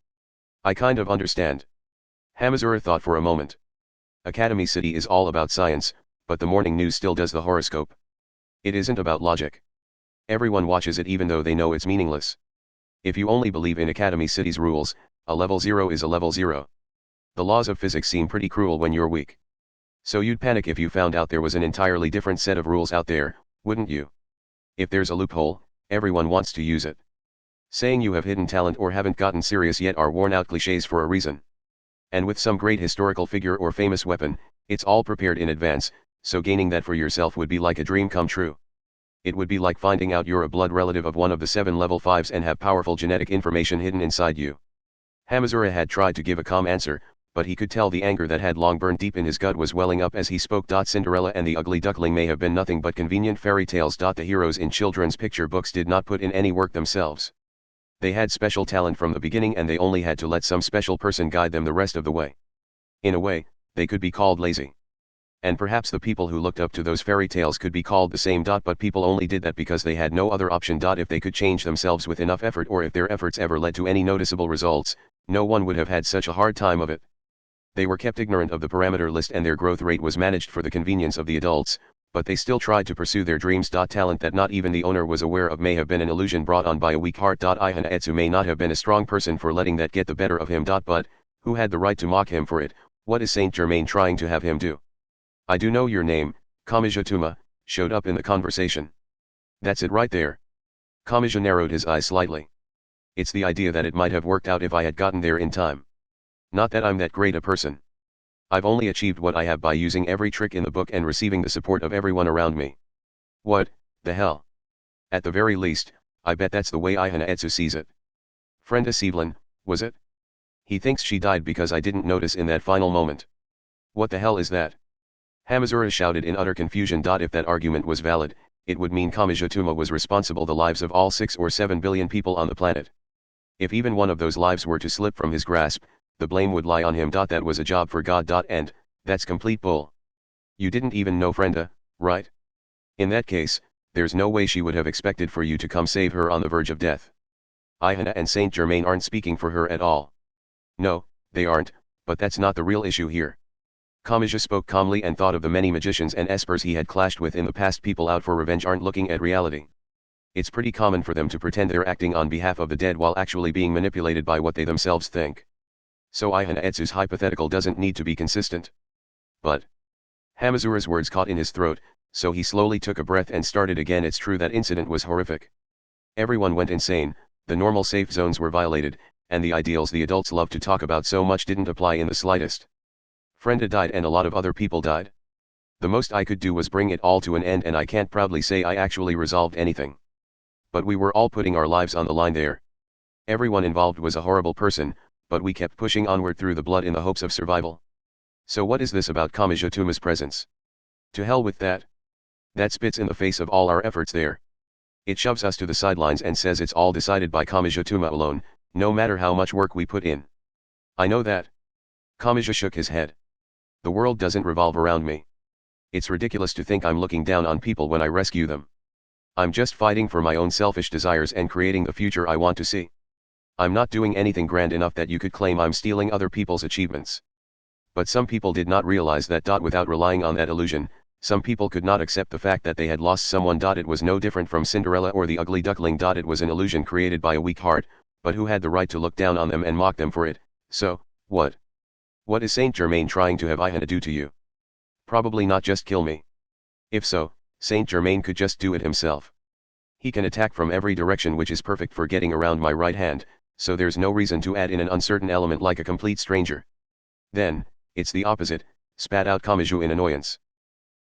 I kind of understand. Hamazura thought for a moment. Academy City is all about science, but the morning news still does the horoscope. It isn't about logic. Everyone watches it even though they know it's meaningless. If you only believe in Academy City's rules, a level 0 is a level 0. The laws of physics seem pretty cruel when you're weak. So you'd panic if you found out there was an entirely different set of rules out there, wouldn't you? If there's a loophole, everyone wants to use it. Saying you have hidden talent or haven't gotten serious yet are worn-out cliches for a reason. And with some great historical figure or famous weapon, it's all prepared in advance, so gaining that for yourself would be like a dream come true. It would be like finding out you're a blood relative of one of the 7 level 5s and have powerful genetic information hidden inside you. Hamazura had tried to give a calm answer, but he could tell the anger that had long burned deep in his gut was welling up as he spoke. Cinderella and the Ugly Duckling may have been nothing but convenient fairy tales. The heroes in children's picture books did not put in any work themselves. They had special talent from the beginning and they only had to let some special person guide them the rest of the way. In a way, they could be called lazy. And perhaps the people who looked up to those fairy tales could be called the same. But people only did that because they had no other option. If they could change themselves with enough effort, or if their efforts ever led to any noticeable results, no one would have had such a hard time of it. They were kept ignorant of the parameter list and their growth rate was managed for the convenience of the adults, but they still tried to pursue their dreams. Talent that not even the owner was aware of may have been an illusion brought on by a weak heart. Ihana Etsu may not have been a strong person for letting that get the better of him. But, who had the right to mock him for it? What is Saint Germain trying to have him do? I do know your name, Kamijutuma, showed up in the conversation. That's it right there. Kamija narrowed his eyes slightly. It's the idea that it might have worked out if I had gotten there in time. Not that I'm that great a person. I've only achieved what I have by using every trick in the book and receiving the support of everyone around me. What, the hell? At the very least, I bet that's the way Ihana Etsu sees it. Friend Evelyn, was it? He thinks she died because I didn't notice in that final moment. What the hell is that? Hamazura shouted in utter confusion. If that argument was valid, it would mean Kamijutuma was responsible the lives of all 6 or 7 billion people on the planet. If even one of those lives were to slip from his grasp, the blame would lie on him. That was a job for God. And, that's complete bull. You didn't even know Frenda, right? In that case, there's no way she would have expected for you to come save her on the verge of death. Ihana and Saint Germain aren't speaking for her at all. No, they aren't, but that's not the real issue here. Kamija spoke calmly and thought of the many magicians and espers he had clashed with in the past. People out for revenge aren't looking at reality. It's pretty common for them to pretend they're acting on behalf of the dead while actually being manipulated by what they themselves think. So Ihana Etsu's hypothetical doesn't need to be consistent. But Hamazura's words caught in his throat, so he slowly took a breath and started again. It's true that incident was horrific. Everyone went insane, the normal safe zones were violated, and the ideals the adults love to talk about so much didn't apply in the slightest. Frenda died and a lot of other people died. The most I could do was bring it all to an end, and I can't proudly say I actually resolved anything. But we were all putting our lives on the line there. Everyone involved was a horrible person, but we kept pushing onward through the blood in the hopes of survival. So what is this about Kamijutuma's presence? To hell with that. That spits in the face of all our efforts there. It shoves us to the sidelines and says it's all decided by Kamijutuma alone, no matter how much work we put in. I know that. Kamija shook his head. The world doesn't revolve around me. It's ridiculous to think I'm looking down on people when I rescue them. I'm just fighting for my own selfish desires and creating the future I want to see. I'm not doing anything grand enough that you could claim I'm stealing other people's achievements. But some people did not realize that. Without relying on that illusion, some people could not accept the fact that they had lost someone. It was no different from Cinderella or the ugly duckling. It was an illusion created by a weak heart, but who had the right to look down on them and mock them for it? So, what? What is Saint Germain trying to have Ihana do to you? Probably not just kill me. If so, Saint Germain could just do it himself. He can attack from every direction, which is perfect for getting around my right hand, so there's no reason to add in an uncertain element like a complete stranger. Then, it's the opposite, spat out Kamiju in annoyance.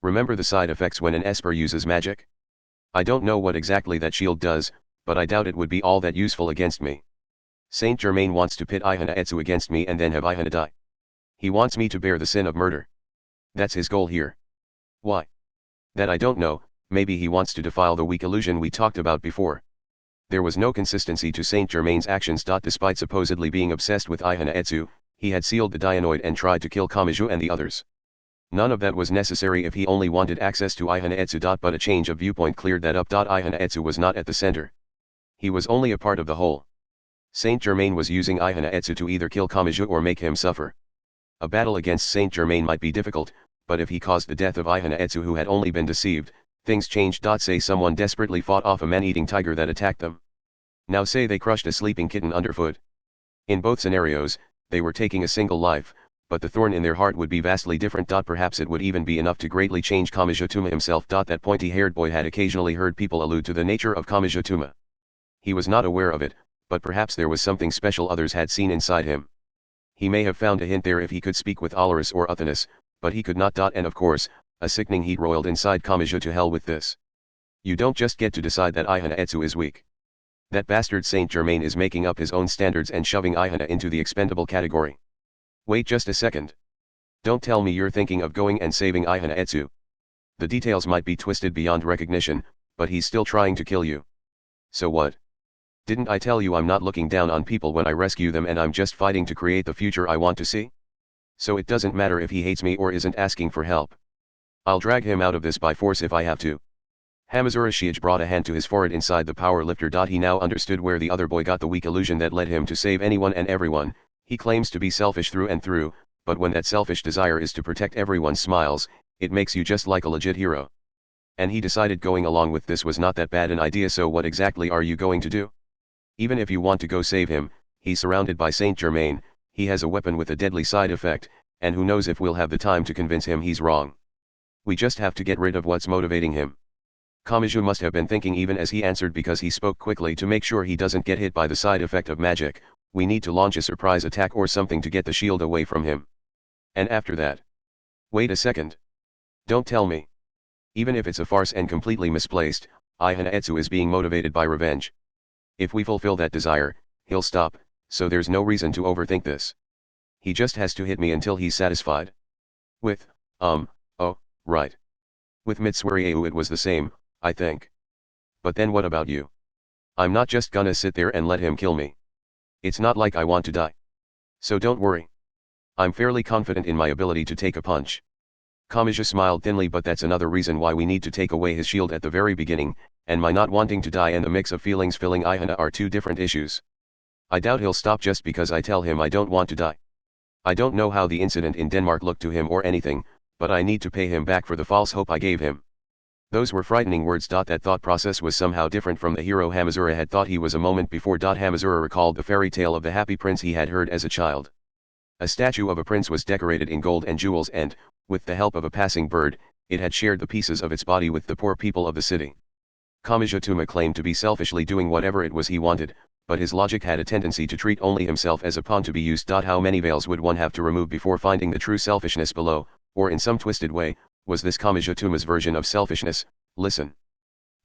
Remember the side effects when an Esper uses magic? I don't know what exactly that shield does, but I doubt it would be all that useful against me. Saint Germain wants to pit Ihana Etsu against me and then have Ihana die. He wants me to bear the sin of murder. That's his goal here. Why? That I don't know. Maybe he wants to defile the weak illusion we talked about before. There was no consistency to Saint Germain's actions. Despite supposedly being obsessed with Ihana Etsu, he had sealed the Dianoid and tried to kill Kamiju and the others. None of that was necessary if he only wanted access to Ihana Etsu. But a change of viewpoint cleared that up. Ihana Etsu was not at the center. He was only a part of the whole. Saint Germain was using Ihana Etsu to either kill Kamiju or make him suffer. A battle against Saint Germain might be difficult, but if he caused the death of Ihana Etsu who had only been deceived, things changed. Say someone desperately fought off a man-eating tiger that attacked them. Now say they crushed a sleeping kitten underfoot. In both scenarios, they were taking a single life, but the thorn in their heart would be vastly different. Perhaps it would even be enough to greatly change Kamijutuma himself. That pointy-haired boy had occasionally heard people allude to the nature of Kamijutuma. He was not aware of it, but perhaps there was something special others had seen inside him. He may have found a hint there if he could speak with Alaris or Uthanus, but he could not. And of course, a sickening heat roiled inside Kamiju. To hell with this. You don't just get to decide that Ihana Etsu is weak. That bastard Saint Germain is making up his own standards and shoving Ihana into the expendable category. Wait just a second. Don't tell me you're thinking of going and saving Ihana Etsu. The details might be twisted beyond recognition, but he's still trying to kill you. So what? Didn't I tell you I'm not looking down on people when I rescue them, and I'm just fighting to create the future I want to see? So it doesn't matter if he hates me or isn't asking for help. I'll drag him out of this by force if I have to. Hamazura Shiage brought a hand to his forehead inside the power lifter. He now understood where the other boy got the weak illusion that led him to save anyone and everyone. He claims to be selfish through and through, but when that selfish desire is to protect everyone's smiles, it makes you just like a legit hero. And he decided going along with this was not that bad an idea, so what exactly are you going to do? Even if you want to go save him, he's surrounded by Saint Germain, he has a weapon with a deadly side effect, and who knows if we'll have the time to convince him he's wrong. We just have to get rid of what's motivating him. Kamachi must have been thinking even as he answered, because he spoke quickly to make sure he doesn't get hit by the side effect of magic. We need to launch a surprise attack or something to get the shield away from him. And after that? Wait a second. Don't tell me. Even if it's a farce and completely misplaced, Etsu is being motivated by revenge. If we fulfill that desire, he'll stop, so there's no reason to overthink this. He just has to hit me until he's satisfied. Oh, right. With Mitsurueu it was the same, I think. But then what about you? I'm not just gonna sit there and let him kill me. It's not like I want to die. So don't worry. I'm fairly confident in my ability to take a punch. Kamachi smiled thinly, but that's another reason why we need to take away his shield at the very beginning, and my not wanting to die and the mix of feelings filling Ihana are two different issues. I doubt he'll stop just because I tell him I don't want to die. I don't know how the incident in Denmark looked to him or anything, but I need to pay him back for the false hope I gave him. Those were frightening words. That thought process was somehow different from the hero Hamazura had thought he was a moment before. Hamazura recalled the fairy tale of the happy prince he had heard as a child. A statue of a prince was decorated in gold and jewels and, with the help of a passing bird, it had shared the pieces of its body with the poor people of the city. Kamaji claimed to be selfishly doing whatever it was he wanted, but his logic had a tendency to treat only himself as a pawn to be used. How many veils would one have to remove before finding the true selfishness below, or in some twisted way, was this Kamaji version of selfishness? Listen.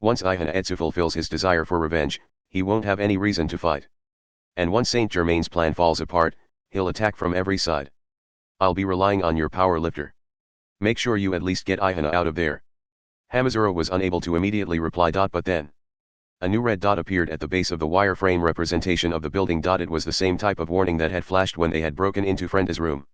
Once Etsu fulfills his desire for revenge, he won't have any reason to fight. And once Saint Germain's plan falls apart, he'll attack from every side. I'll be relying on your power lifter. Make sure you at least get Ihana out of there. Hamazura was unable to immediately reply. But then a new red dot appeared at the base of the wireframe representation of the building. It was the same type of warning that had flashed when they had broken into Frenda's room.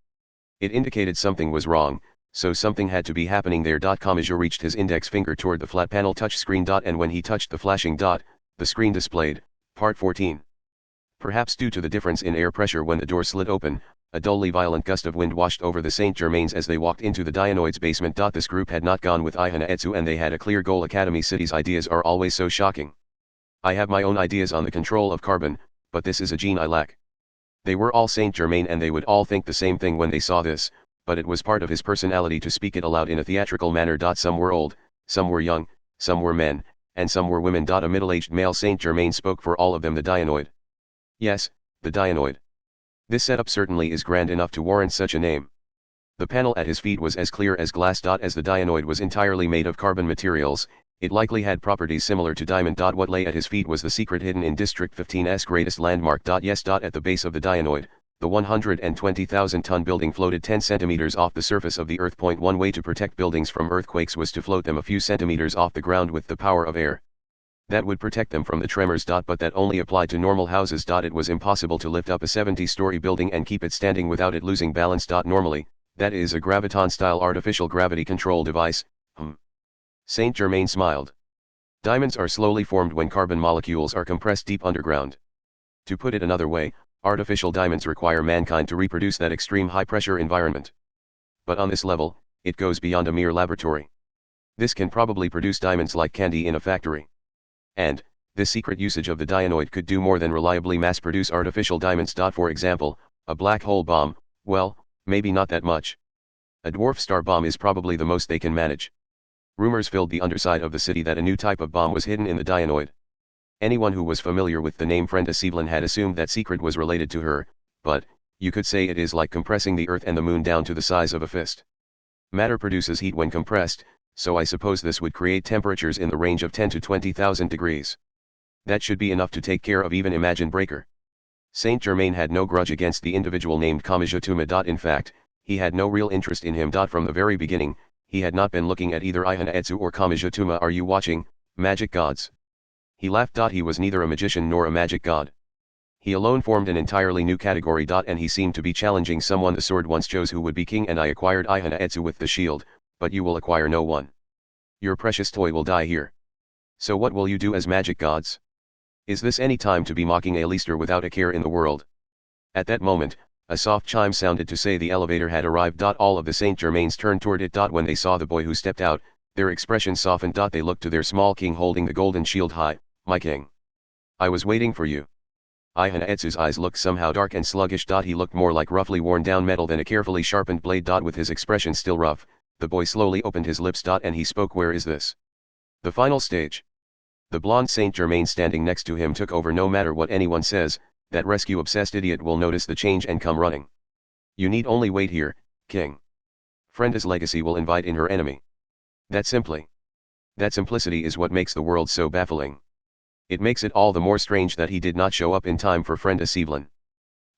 It indicated something was wrong, so something had to be happening there. Kamaji reached his index finger toward the flat panel touch screen. And when he touched the flashing dot, the screen displayed, Part 14. Perhaps due to the difference in air pressure when the door slid open, a dully violent gust of wind washed over the Saint Germains as they walked into the Dianoid's basement. This group had not gone with Ihana Etsu, and they had a clear goal. Academy City's ideas are always so shocking. I have my own ideas on the control of carbon, but this is a gene I lack. They were all Saint Germain and they would all think the same thing when they saw this, but it was part of his personality to speak it aloud in a theatrical manner. Some were old, some were young, some were men, and some were women. A middle-aged male Saint Germain spoke for all of them. The Dianoid. Yes, the Dianoid. This setup certainly is grand enough to warrant such a name. The panel at his feet was as clear as glass. As the Dianoid was entirely made of carbon materials, it likely had properties similar to diamond. What lay at his feet was the secret hidden in District 15's greatest landmark. Yes. At the base of the Dianoid, the 120,000-ton building floated 10 centimeters off the surface of the earth. One way to protect buildings from earthquakes was to float them a few centimeters off the ground with the power of air. That would protect them from the tremors. But that only applied to normal houses. It was impossible to lift up a 70-story building and keep it standing without it losing balance. Normally, that is a graviton-style artificial gravity control device. Saint Germain smiled. Diamonds are slowly formed when carbon molecules are compressed deep underground. To put it another way, artificial diamonds require mankind to reproduce that extreme high-pressure environment. But on this level, it goes beyond a mere laboratory. This can probably produce diamonds like candy in a factory. And, this secret usage of the Dianoid could do more than reliably mass-produce artificial diamonds. For example, a black hole bomb, well, maybe not that much. A dwarf star bomb is probably the most they can manage. Rumors filled the underside of the city that a new type of bomb was hidden in the Dianoid. Anyone who was familiar with the name Frenda Sevelin had assumed that secret was related to her, but, you could say it is like compressing the Earth and the Moon down to the size of a fist. Matter produces heat when compressed, so I suppose this would create temperatures in the range of 10 to 20,000 degrees. That should be enough to take care of even Imagine Breaker. Saint Germain had no grudge against the individual named Kamaji. In fact, he had no real interest in him. From the very beginning, he had not been looking at either Ihana Etsu or Kamaji. Are you watching, magic gods? He laughed. He was neither a magician nor a magic god. He alone formed an entirely new category. And he seemed to be challenging someone. The sword once chose who would be king, and I acquired Ihana Etsu with the shield, but you will acquire no one. Your precious toy will die here. So what will you do as magic gods? Is this any time to be mocking a Leicester without a care in the world? At that moment, a soft chime sounded to say the elevator had arrived. All of the Saint Germains turned toward it. When they saw the boy who stepped out, Their expression softened. They looked to their small king holding the golden shield high. My king. I was waiting for you. Ihanetsu's eyes looked somehow dark and sluggish. He looked more like roughly worn down metal than a carefully sharpened blade. With his expression still rough, the boy slowly opened his lips. And he spoke. Where is this? The final stage. The blonde Saint Germain standing next to him took over. No matter what anyone says, that rescue-obsessed idiot will notice the change and come running. You need only wait here, king. Frenda's legacy will invite in her enemy. That simplicity is what makes the world so baffling. It makes it all the more strange that he did not show up in time for Frenda Sevelin.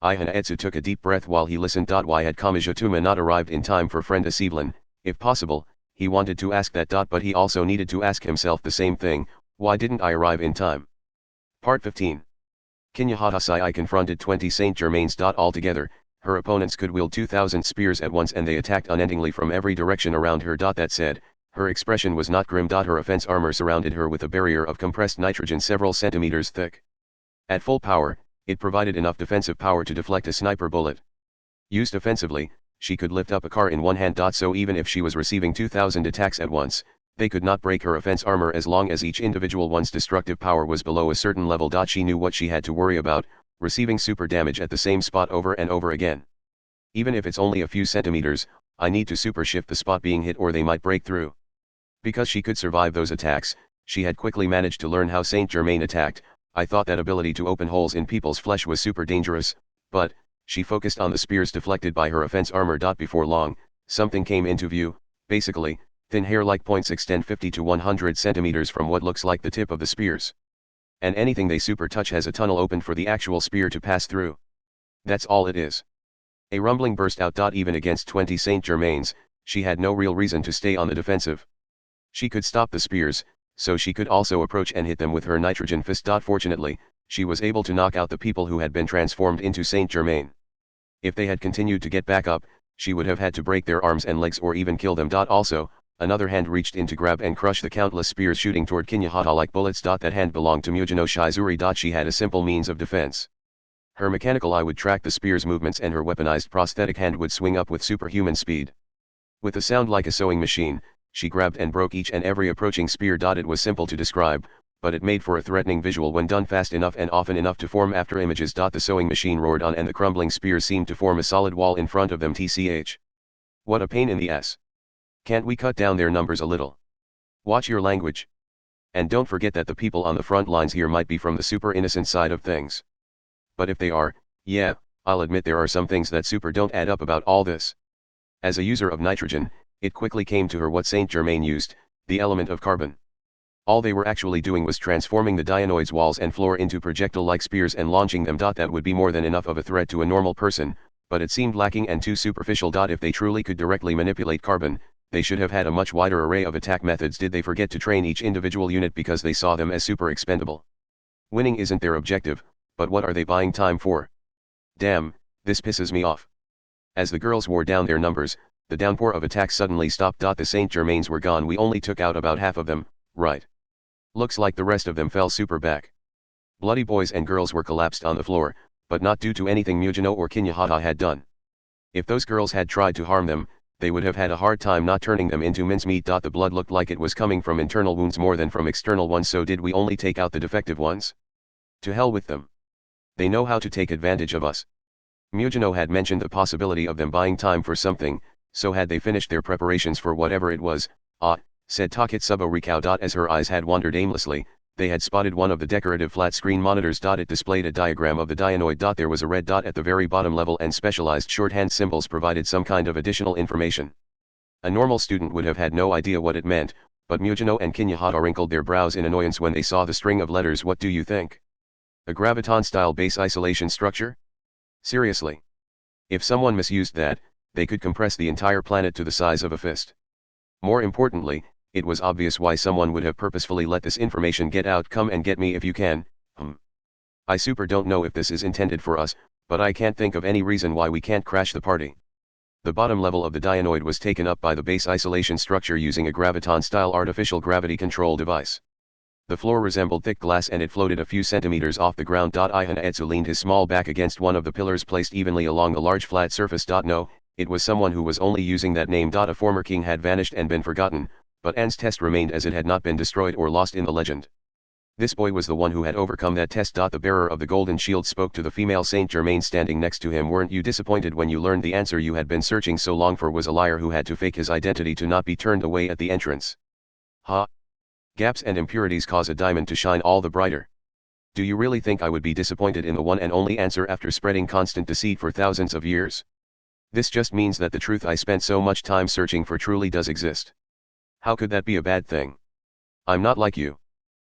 Ihanetsu took a deep breath while he listened. Why had Kamijituma not arrived in time for Frenda Sevelin? If possible, he wanted to ask that. But he also needed to ask himself the same thing: why didn't I arrive in time? Part 15. Kinyahata confronted 20 Saint Germains. Altogether, her opponents could wield 2,000 spears at once, and they attacked unendingly from every direction around her. That said, her expression was not grim. Her offense armor surrounded her with a barrier of compressed nitrogen several centimeters thick. At full power, it provided enough defensive power to deflect a sniper bullet. Used offensively, she could lift up a car in one hand. So even if she was receiving 2,000 attacks at once, they could not break her offense armor as long as each individual one's destructive power was below a certain level. She knew what she had to worry about: receiving super damage at the same spot over and over again. Even if it's only a few centimeters, I need to super shift the spot being hit or they might break through. Because she could survive those attacks, she had quickly managed to learn how Saint Germain attacked. I thought that ability to open holes in people's flesh was super dangerous, but she focused on the spears deflected by her offense armor. Before long, something came into view. Basically, thin hair-like points extend 50 to 100 centimeters from what looks like the tip of the spears. And anything they super touch has a tunnel opened for the actual spear to pass through. That's all it is. A rumbling burst out. Even against 20 Saint Germains, she had no real reason to stay on the defensive. She could stop the spears, so she could also approach and hit them with her nitrogen fist. Fortunately, she was able to knock out the people who had been transformed into Saint Germain. If they had continued to get back up, she would have had to break their arms and legs or even kill them. Also, another hand reached in to grab and crush the countless spears shooting toward Kinyahata like bullets. That hand belonged to Mujino Shizuri. She had a simple means of defense. Her mechanical eye would track the spear's movements, and her weaponized prosthetic hand would swing up with superhuman speed. With a sound like a sewing machine, she grabbed and broke each and every approaching spear. It was simple to describe, but it made for a threatening visual when done fast enough and often enough to form after images. The sewing machine roared on, and the crumbling spears seemed to form a solid wall in front of them. Tch. What a pain in the ass. Can't we cut down their numbers a little? Watch your language. And don't forget that the people on the front lines here might be from the super innocent side of things. But if they are, yeah, I'll admit there are some things that super don't add up about all this. As a user of nitrogen, it quickly came to her what Saint Germain used: the element of carbon. All they were actually doing was transforming the Dianoid's walls and floor into projectile-like spears and launching them. That would be more than enough of a threat to a normal person, but it seemed lacking and too superficial. If they truly could directly manipulate carbon, they should have had a much wider array of attack methods. Did they forget to train each individual unit because they saw them as super expendable? Winning isn't their objective, but what are they buying time for? Damn, this pisses me off. As the girls wore down their numbers, the downpour of attacks suddenly stopped. The Saint Germains were gone. We only took out about half of them, right? Looks like the rest of them fell super back. Bloody boys and girls were collapsed on the floor, but not due to anything Mujino or Kinyahata had done. If those girls had tried to harm them, they would have had a hard time not turning them into mincemeat. The blood looked like it was coming from internal wounds more than from external ones. So did we only take out the defective ones? To hell with them. They know how to take advantage of us. Mujino had mentioned the possibility of them buying time for something, so had they finished their preparations for whatever it was? Said Taketsubo Rikao. As her eyes had wandered aimlessly, they had spotted one of the decorative flat-screen monitors. It displayed a diagram of the Dianoid. There was a red dot at the very bottom level, and specialized shorthand symbols provided some kind of additional information. A normal student would have had no idea what it meant, but Mujino and Kinyahata wrinkled their brows in annoyance when they saw the string of letters. What do you think? A graviton-style base isolation structure? Seriously. If someone misused that, they could compress the entire planet to the size of a fist. More importantly, it was obvious why someone would have purposefully let this information get out. Come and get me if you can. I super don't know if this is intended for us, but I can't think of any reason why we can't crash the party. The bottom level of the Dianoid was taken up by the base isolation structure using a graviton-style artificial gravity control device. The floor resembled thick glass, and it floated a few centimeters off the ground. Ihanetsu leaned his small back against one of the pillars placed evenly along the large flat surface. No, it was someone who was only using that name. A former king had vanished and been forgotten, but Anne's test remained as it had not been destroyed or lost in the legend. This boy was the one who had overcome that test. The bearer of the golden shield spoke to the female Saint Germain standing next to him. Weren't you disappointed when you learned the answer you had been searching so long for was a liar who had to fake his identity to not be turned away at the entrance? Ha! Gaps and impurities cause a diamond to shine all the brighter. Do you really think I would be disappointed in the one and only answer after spreading constant deceit for thousands of years? This just means that the truth I spent so much time searching for truly does exist. How could that be a bad thing? I'm not like you.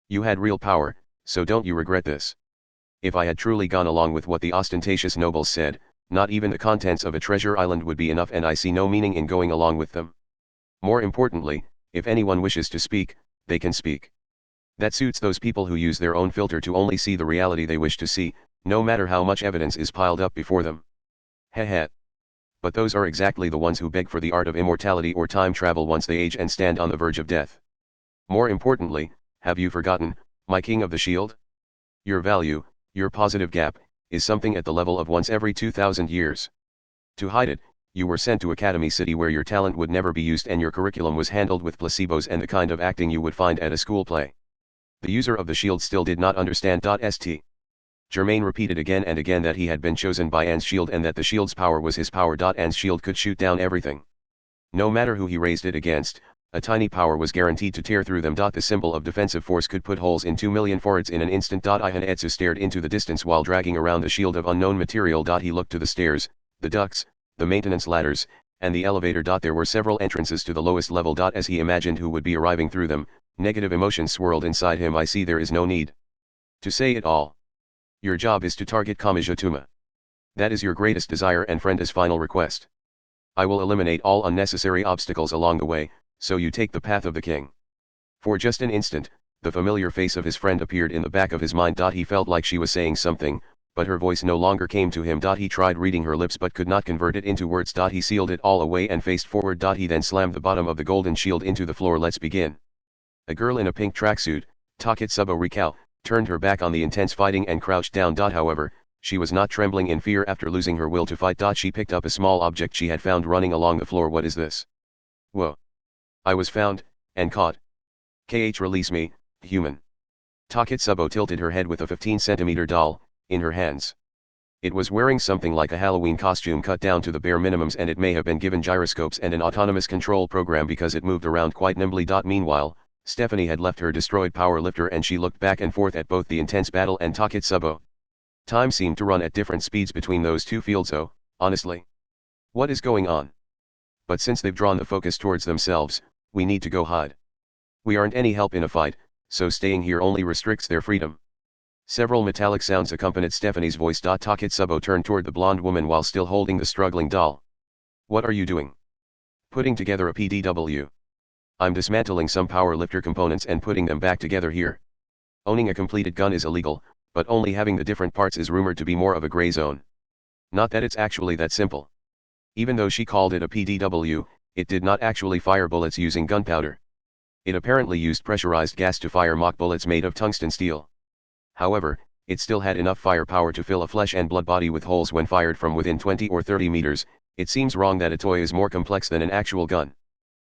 You had real power, so don't you regret this? If I had truly gone along with what the ostentatious nobles said, not even the contents of a treasure island would be enough, and I see no meaning in going along with them. More importantly, if anyone wishes to speak, they can speak. That suits those people who use their own filter to only see the reality they wish to see, no matter how much evidence is piled up before them. Heh. But those are exactly the ones who beg for the art of immortality or time travel once they age and stand on the verge of death. More importantly, have you forgotten, my king of the shield? Your value, your positive gap, is something at the level of once every 2,000 years. To hide it, you were sent to Academy City where your talent would never be used and your curriculum was handled with placebos and the kind of acting you would find at a school play. The user of the shield still did not understand. St. Germain repeated again and again that he had been chosen by Anne's shield and that the shield's power was his power. Anne's shield could shoot down everything. No matter who he raised it against, a tiny power was guaranteed to tear through them. The symbol of defensive force could put holes in 2 million foreheads in an instant. Ihan Etsu stared into the distance while dragging around the shield of unknown material. He looked to the stairs, the ducts, the maintenance ladders, and the elevator. There were several entrances to the lowest level. As he imagined who would be arriving through them, negative emotions swirled inside him. I see there is no need to say it all. Your job is to target Kamijutuma. That is your greatest desire and friend as final request. I will eliminate all unnecessary obstacles along the way, so you take the path of the king. For just an instant, the familiar face of his friend appeared in the back of his mind. He felt like she was saying something, but her voice no longer came to him. He tried reading her lips but could not convert it into words. He sealed it all away and faced forward. He then slammed the bottom of the golden shield into the floor. Let's begin. A girl in a pink tracksuit, Taketsubo Rikao, turned her back on the intense fighting and crouched down. However, she was not trembling in fear after losing her will to fight. She picked up a small object she had found running along the floor. What is this? Whoa. I was found, and caught. Release me, human. Taketsubo tilted her head with a 15-centimeter doll, in her hands. It was wearing something like a Halloween costume cut down to the bare minimums, and it may have been given gyroscopes and an autonomous control program because it moved around quite nimbly. Meanwhile, Stephanie had left her destroyed power lifter and she looked back and forth at both the intense battle and Taketsubo. Time seemed to run at different speeds between those two fields. Oh, honestly. What is going on? But since they've drawn the focus towards themselves, we need to go hide. We aren't any help in a fight, so staying here only restricts their freedom. Several metallic sounds accompanied Stephanie's voice. Taketsubo turned toward the blonde woman while still holding the struggling doll. What are you doing? Putting together a PDW. I'm dismantling some power lifter components and putting them back together here. Owning a completed gun is illegal, but only having the different parts is rumored to be more of a gray zone. Not that it's actually that simple. Even though she called it a PDW, it did not actually fire bullets using gunpowder. It apparently used pressurized gas to fire mock bullets made of tungsten steel. However, it still had enough firepower to fill a flesh and blood body with holes when fired from within 20 or 30 meters. It seems wrong that a toy is more complex than an actual gun.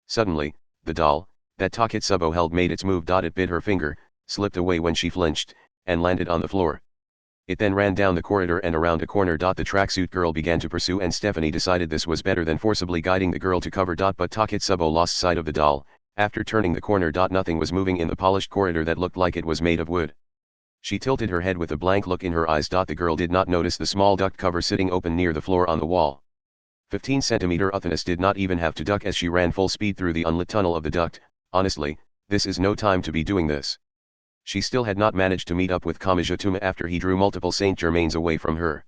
Suddenly, the doll, that Taketsubo held made its move. It bit her finger, slipped away when she flinched, and landed on the floor. It then ran down the corridor and around a corner. The tracksuit girl began to pursue and Stephanie decided this was better than forcibly guiding the girl to cover. But Taketsubo lost sight of the doll. After turning the corner. Nothing was moving in the polished corridor that looked like it was made of wood. She tilted her head with a blank look in her eyes. The girl did not notice the small duct cover sitting open near the floor on the wall. 15-centimeter Uthanus did not even have to duck as she ran full speed through the unlit tunnel of the duct. Honestly, this is no time to be doing this. She still had not managed to meet up with Kamijutuma after he drew multiple Saint Germains away from her.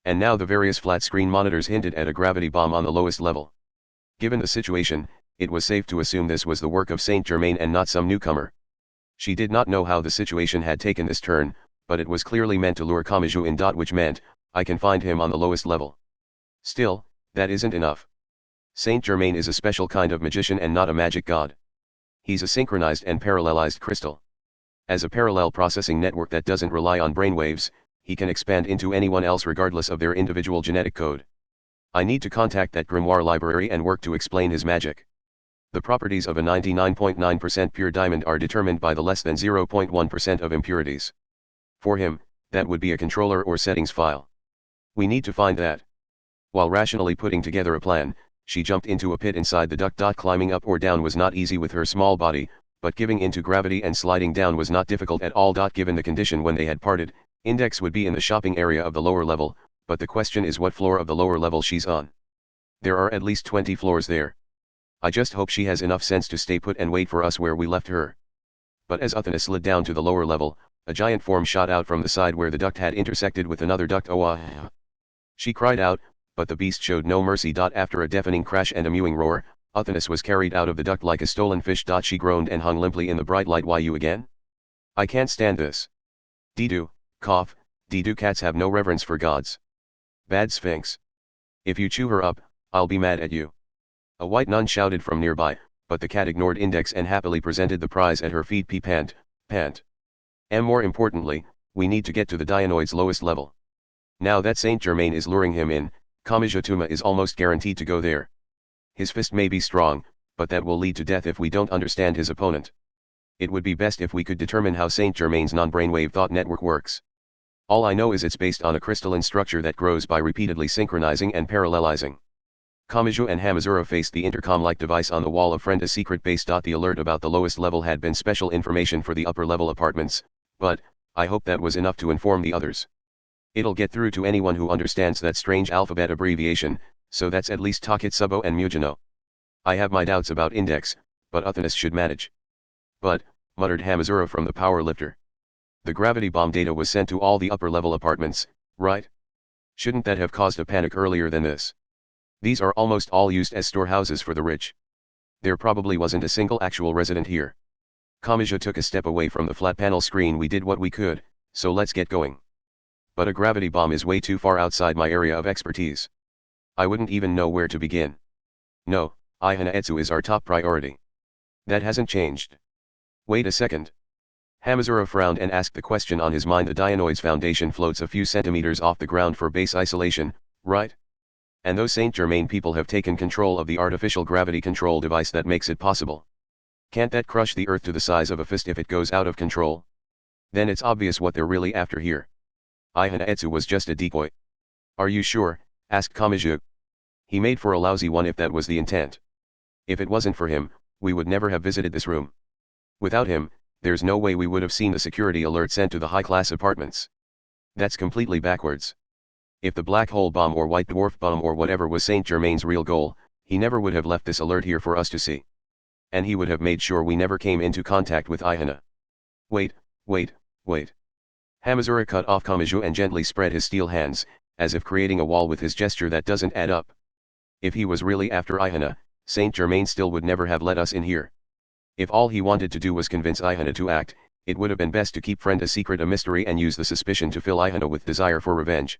And now the various flat-screen monitors hinted at a gravity bomb on the lowest level. Given the situation, it was safe to assume this was the work of Saint Germain and not some newcomer. She did not know how the situation had taken this turn, but it was clearly meant to lure Kamiju in. Which meant, I can find him on the lowest level. Still, that isn't enough. Saint Germain is a special kind of magician and not a magic god. He's a synchronized and parallelized crystal. As a parallel processing network that doesn't rely on brainwaves, he can expand into anyone else regardless of their individual genetic code. I need to contact that grimoire library and work to explain his magic. The properties of a 99.9% pure diamond are determined by the less than 0.1% of impurities. For him, that would be a controller or settings file. We need to find that. While rationally putting together a plan, she jumped into a pit inside the duct. Climbing up or down was not easy with her small body, but giving into gravity and sliding down was not difficult at all. Given the condition when they had parted, Index would be in the shopping area of the lower level, but the question is what floor of the lower level she's on. There are at least 20 floors there. I just hope she has enough sense to stay put and wait for us where we left her. But as Athena slid down to the lower level, a giant form shot out from the side where the duct had intersected with another duct. Oh ah! She cried out, but the beast showed no mercy. After a deafening crash and a mewing roar, Athena was carried out of the duct like a stolen fish. She groaned and hung limply in the bright light. Why you again? I can't stand this. Didu, cough, Didu. Cats have no reverence for gods. Bad Sphinx. If you chew her up, I'll be mad at you. A white nun shouted from nearby, but the cat ignored Index and happily presented the prize at her feet. Pant, pant. And more importantly, we need to get to the Dianoid's lowest level. Now that Saint Germain is luring him in, Kamijutuma is almost guaranteed to go there. His fist may be strong, but that will lead to death if we don't understand his opponent. It would be best if we could determine how Saint Germain's non-brainwave thought network works. All I know is it's based on a crystalline structure that grows by repeatedly synchronizing and parallelizing. Kamiju and Hamazura faced the intercom-like device on the wall of Frenda's secret base. The alert about the lowest level had been special information for the upper-level apartments, but I hope that was enough to inform the others. It'll get through to anyone who understands that strange alphabet abbreviation, so that's at least Taketsubo and Mujino. I have my doubts about Index, but Athenas should manage. But, muttered Hamazura from the power lifter. The gravity bomb data was sent to all the upper-level apartments, right? Shouldn't that have caused a panic earlier than this? These are almost all used as storehouses for the rich. There probably wasn't a single actual resident here. Kamija took a step away from the flat panel screen. We did what we could, so let's get going. But a gravity bomb is way too far outside my area of expertise. I wouldn't even know where to begin. No, Ihana Etsu is our top priority. That hasn't changed. Wait a second. Hamazura frowned and asked the question on his mind. The Dianoid's foundation floats a few centimeters off the ground for base isolation, right? And those Saint Germain people have taken control of the artificial gravity control device that makes it possible. Can't that crush the Earth to the size of a fist if it goes out of control? Then it's obvious what they're really after here. Ihana Etsu was just a decoy. Are you sure? Asked Kamiju. He made for a lousy one if that was the intent. If it wasn't for him, we would never have visited this room. Without him, there's no way we would have seen the security alert sent to the high-class apartments. That's completely backwards. If the black hole bomb or white dwarf bomb or whatever was Saint Germain's real goal, he never would have left this alert here for us to see. And he would have made sure we never came into contact with Ihana. Wait. Hamazura cut off Kamiju and gently spread his steel hands, as if creating a wall with his gesture. That doesn't add up. If he was really after Ihana, Saint Germain still would never have let us in here. If all he wanted to do was convince Ihana to act, it would have been best to keep Frenda's secret a mystery and use the suspicion to fill Ihana with desire for revenge.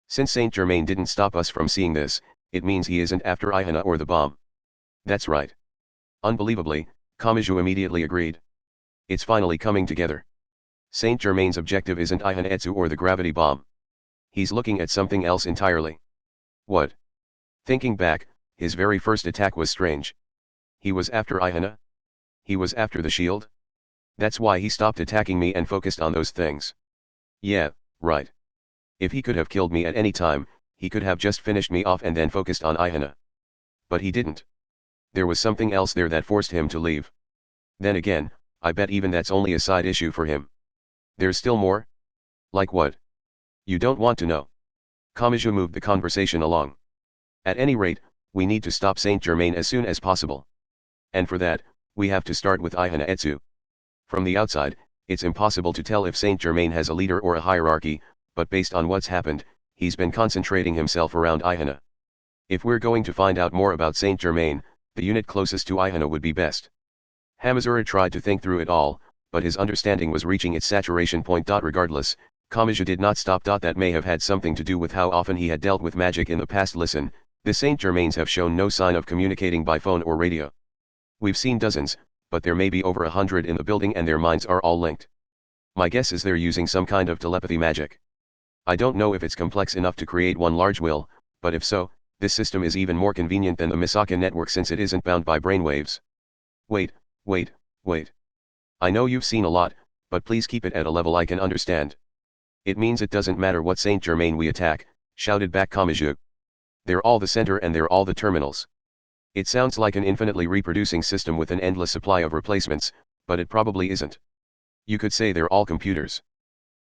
Since Saint Germain didn't stop us from seeing this, it means he isn't after Ihana or the bomb. That's right. Unbelievably, Kamiju immediately agreed. It's finally coming together. Saint Germain's objective isn't Ihana Etsu or the gravity bomb. He's looking at something else entirely. What? Thinking back, his very first attack was strange. He was after Ihana? He was after the shield? That's why he stopped attacking me and focused on those things. Yeah, right. If he could have killed me at any time, he could have just finished me off and then focused on Ihana. But he didn't. There was something else there that forced him to leave. Then again, I bet even that's only a side issue for him. There's still more? Like what? You don't want to know. Kamiju moved the conversation along. At any rate, we need to stop Saint Germain as soon as possible. And for that, we have to start with Ihana Etsu. From the outside, it's impossible to tell if Saint Germain has a leader or a hierarchy, but based on what's happened, he's been concentrating himself around Ihana. If we're going to find out more about Saint Germain, the unit closest to Ihana would be best. Hamazura tried to think through it all, but his understanding was reaching its saturation point. Regardless, Kamiju did not stop. That may have had something to do with how often he had dealt with magic in the past. Listen, the Saint Germains have shown no sign of communicating by phone or radio. We've seen dozens, but there may be over 100 in the building and their minds are all linked. My guess is they're using some kind of telepathy magic. I don't know if it's complex enough to create one large will, but if so, This system is even more convenient than the Misaka network since it isn't bound by brainwaves. Wait, wait, wait. I know you've seen a lot, but please keep it at a level I can understand. It means it doesn't matter what Saint Germain we attack, shouted back Kamachi. They're all the center and they're all the terminals. It sounds like an infinitely reproducing system with an endless supply of replacements, but it probably isn't. You could say they're all computers.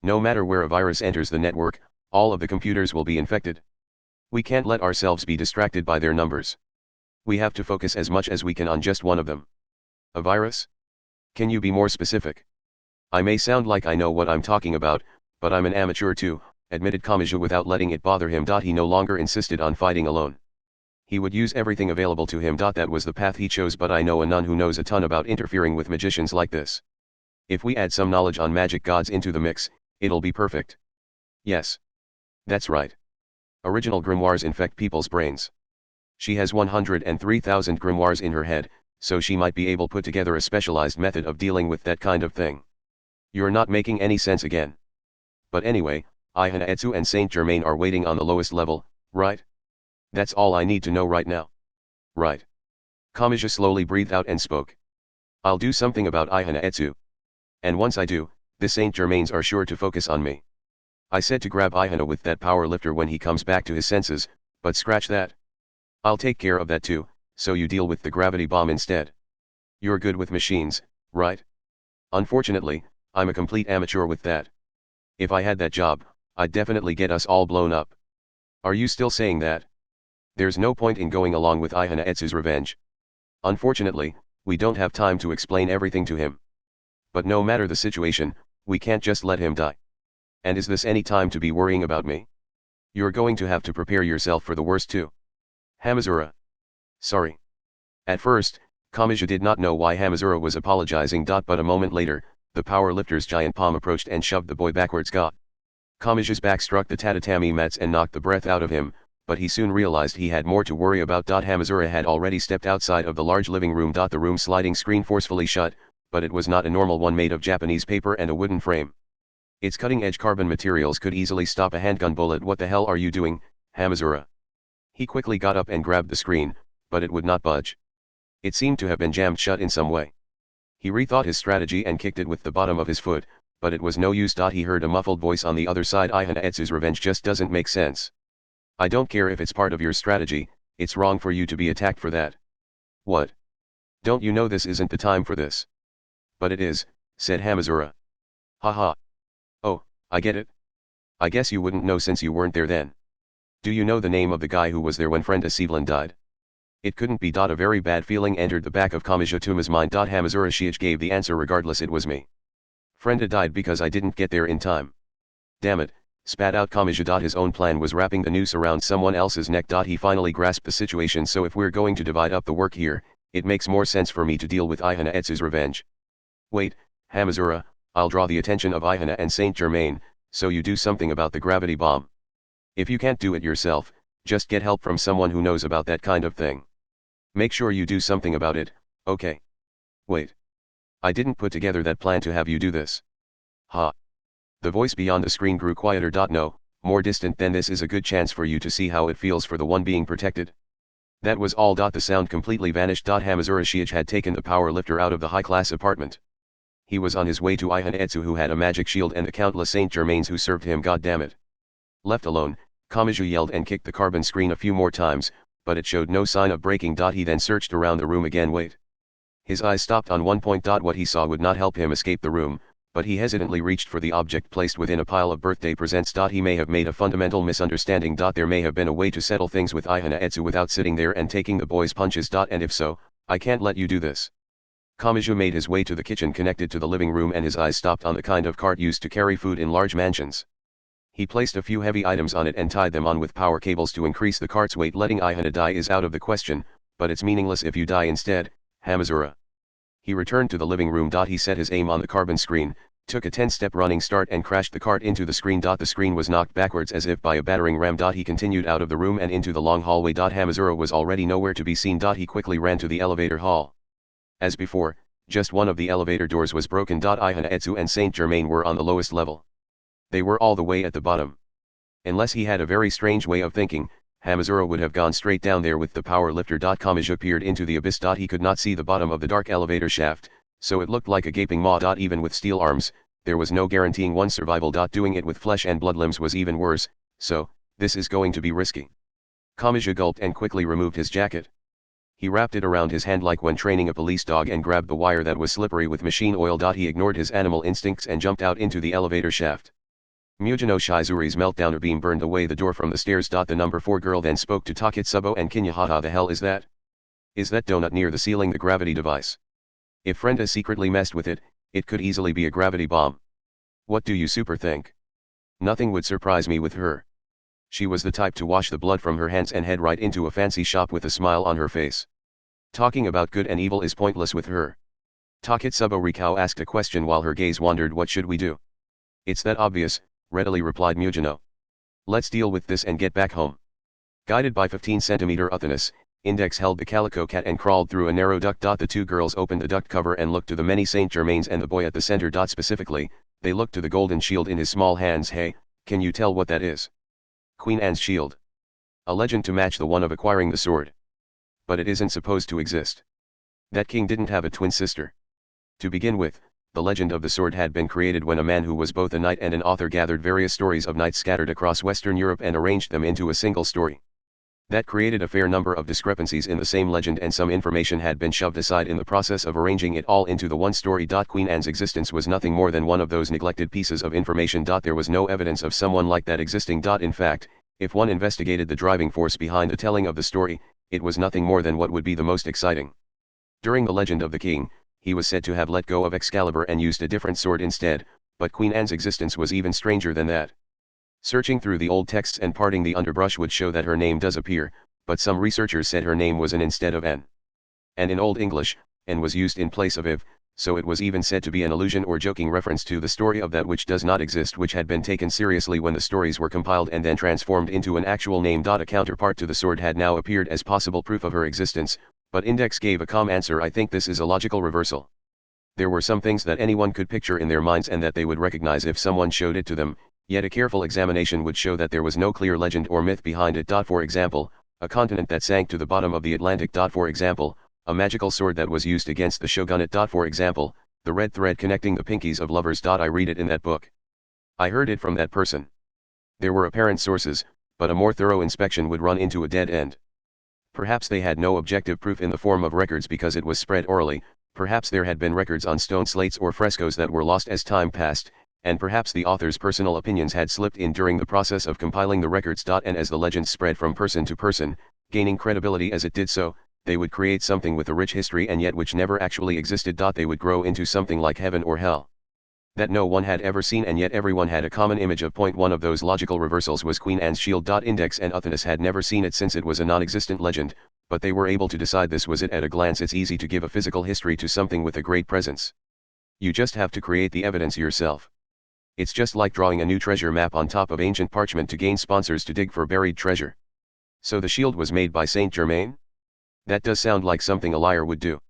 No matter where a virus enters the network, all of the computers will be infected. We can't let ourselves be distracted by their numbers. We have to focus as much as we can on just one of them. A virus? Can you be more specific? I may sound like I know what I'm talking about, but I'm an amateur too, admitted Kamachi without letting it bother him. He no longer insisted on fighting alone. He would use everything available to him. That was the path he chose, but I know a nun who knows a ton about interfering with magicians like this. If we add some knowledge on magic gods into the mix, it'll be perfect. Yes. That's right. Original grimoires infect people's brains. She has 103,000 grimoires in her head, so she might be able to put together a specialized method of dealing with that kind of thing. You're not making any sense again. But anyway, Ihana and Saint Germain are waiting on the lowest level, right? That's all I need to know right now. Right. Kamachi slowly breathed out and spoke. I'll do something about Ihana. And once I do, the Saint Germains are sure to focus on me. I said to grab Ihana with that power lifter when he comes back to his senses, but scratch that. I'll take care of that too, so you deal with the gravity bomb instead. You're good with machines, right? Unfortunately, I'm a complete amateur with that. If I had that job, I'd definitely get us all blown up. Are you still saying that? There's no point in going along with Ihana-Etsu's revenge. Unfortunately, we don't have time to explain everything to him. But no matter the situation, we can't just let him die. And is this any time to be worrying about me? You're going to have to prepare yourself for the worst too. Hamazura. Sorry. At first, Kamachi did not know why Hamazura was apologizing. But a moment later, the power lifter's giant palm approached and shoved the boy backwards. Kamachi's back struck the tatami mats and knocked the breath out of him, but he soon realized he had more to worry about. Hamazura had already stepped outside of the large living room. The room sliding screen forcefully shut, but it was not a normal one made of Japanese paper and a wooden frame. Its cutting-edge carbon materials could easily stop a handgun bullet. What the hell are you doing, Hamazura? He quickly got up and grabbed the screen, but it would not budge. It seemed to have been jammed shut in some way. He rethought his strategy and kicked it with the bottom of his foot, but it was no use. He heard a muffled voice on the other side. Ihana-Etsu's revenge just doesn't make sense. I don't care if it's part of your strategy, it's wrong for you to be attacked for that. What? Don't you know this isn't the time for this? But it is, said Hamazura. Haha. Oh, I get it. I guess you wouldn't know since you weren't there then. Do you know the name of the guy who was there when friend Asivlan died? It couldn't be. A very bad feeling entered the back of Kamachi-tuma's mind. Hamazura Shiich gave the answer. Regardless, it was me. Frenda died because I didn't get there in time. Damn it, spat out Kamachi. His own plan was wrapping the noose around someone else's neck. He finally grasped the situation. So if we're going to divide up the work here, it makes more sense for me to deal with Ihana-Etsu's revenge. Wait, Hamazura, I'll draw the attention of Ihana and Saint Germain, so you do something about the gravity bomb. If you can't do it yourself, just get help from someone who knows about that kind of thing. Make sure you do something about it, okay? Wait. I didn't put together that plan to have you do this. Ha. The voice beyond the screen grew quieter. No, more distant than this is a good chance for you to see how it feels for the one being protected. That was all. The sound completely vanished. Hamazura Shiich had taken the power lifter out of the high-class apartment. He was on his way to Ihana-Etsu, who had a magic shield, and the countless Saint Germains who served him. God damn it. Left alone, Kamachi yelled and kicked the carbon screen a few more times, but it showed no sign of breaking. He then searched around the room again. Wait. His eyes stopped on one point. What he saw would not help him escape the room, but he hesitantly reached for the object placed within a pile of birthday presents. He may have made a fundamental misunderstanding. There may have been a way to settle things with Ihana-Etsu without sitting there and taking the boy's punches. And if so, I can't let you do this. Kamachi made his way to the kitchen connected to the living room, and his eyes stopped on the kind of cart used to carry food in large mansions. He placed a few heavy items on it and tied them on with power cables to increase the cart's weight. Letting Ihana die is out of the question, but it's meaningless if you die instead, Hamazura. He returned to the living room. He set his aim on the carbon screen, took a 10-step running start and crashed the cart into the screen. The screen was knocked backwards as if by a battering ram. He continued out of the room and into the long hallway. Hamazura was already nowhere to be seen. He quickly ran to the elevator hall. As before, just one of the elevator doors was broken. Ihana-Etsu and Saint Germain were on the lowest level. They were all the way at the bottom. Unless he had a very strange way of thinking, Hamazura would have gone straight down there with the power lifter. Kamaji peered into the abyss. He could not see the bottom of the dark elevator shaft, so it looked like a gaping maw. Even with steel arms, there was no guaranteeing one's survival. Doing it with flesh and blood limbs was even worse, so, this is going to be risky. Kamaji gulped and quickly removed his jacket. He wrapped it around his hand like when training a police dog and grabbed the wire that was slippery with machine oil. He ignored his animal instincts and jumped out into the elevator shaft. Mujino Shizuri's meltdowner beam burned away the door from the stairs. The number 4 girl then spoke to Taketsubo and Kinyahata. The hell is that? Is that donut near the ceiling the gravity device? If Frenda secretly messed with it, it could easily be a gravity bomb. What do you super think? Nothing would surprise me with her. She was the type to wash the blood from her hands and head right into a fancy shop with a smile on her face. Talking about good and evil is pointless with her. Taketsubo Rikao asked a question while her gaze wandered. What should we do? It's that obvious, readily replied Mujino. Let's deal with this and get back home. Guided by 15-centimeter Uthanus, Index held the calico cat and crawled through a narrow duct. The 2 girls opened the duct cover and looked to the many Saint Germains and the boy at the center. Specifically, they looked to the golden shield in his small hands. Hey, can you tell what that is? Queen Anne's shield. A legend to match the one of acquiring the sword. But it isn't supposed to exist. That king didn't have a twin sister. To begin with, the legend of the sword had been created when a man who was both a knight and an author gathered various stories of knights scattered across Western Europe and arranged them into a single story. That created a fair number of discrepancies in the same legend, and some information had been shoved aside in the process of arranging it all into the one story. Queen Anne's existence was nothing more than one of those neglected pieces of information. There was no evidence of someone like that existing. In fact, if one investigated the driving force behind the telling of the story, it was nothing more than what would be the most exciting. During the legend of the king, he was said to have let go of Excalibur and used a different sword instead, but Queen Anne's existence was even stranger than that. Searching through the old texts and parting the underbrush would show that her name does appear, but some researchers said her name was an instead of an. And in Old English, N was used in place of if, so it was even said to be an allusion or joking reference to the story of that which does not exist, which had been taken seriously when the stories were compiled and then transformed into an actual name. A counterpart to the sword had now appeared as possible proof of her existence, but Index gave a calm answer. I think this is a logical reversal. There were some things that anyone could picture in their minds and that they would recognize if someone showed it to them, yet a careful examination would show that there was no clear legend or myth behind it. For example, a continent that sank to the bottom of the Atlantic. For example, a magical sword that was used against the shogunate. For example, the red thread connecting the pinkies of lovers. I read it in that book. I heard it from that person. There were apparent sources, but a more thorough inspection would run into a dead end. Perhaps they had no objective proof in the form of records because it was spread orally, perhaps there had been records on stone slates or frescoes that were lost as time passed, and perhaps the author's personal opinions had slipped in during the process of compiling the records. And as the legends spread from person to person, gaining credibility as it did so, they would create something with a rich history and yet which never actually existed. They would grow into something like heaven or hell that no one had ever seen, and yet everyone had a common image of. One of those logical reversals was Queen Anne's shield. Index and Uthanus had never seen it since it was a non-existent legend, but they were able to decide this was it at a glance. It's easy to give a physical history to something with a great presence. You just have to create the evidence yourself. It's just like drawing a new treasure map on top of ancient parchment to gain sponsors to dig for buried treasure. So the shield was made by Saint Germain? That does sound like something a liar would do.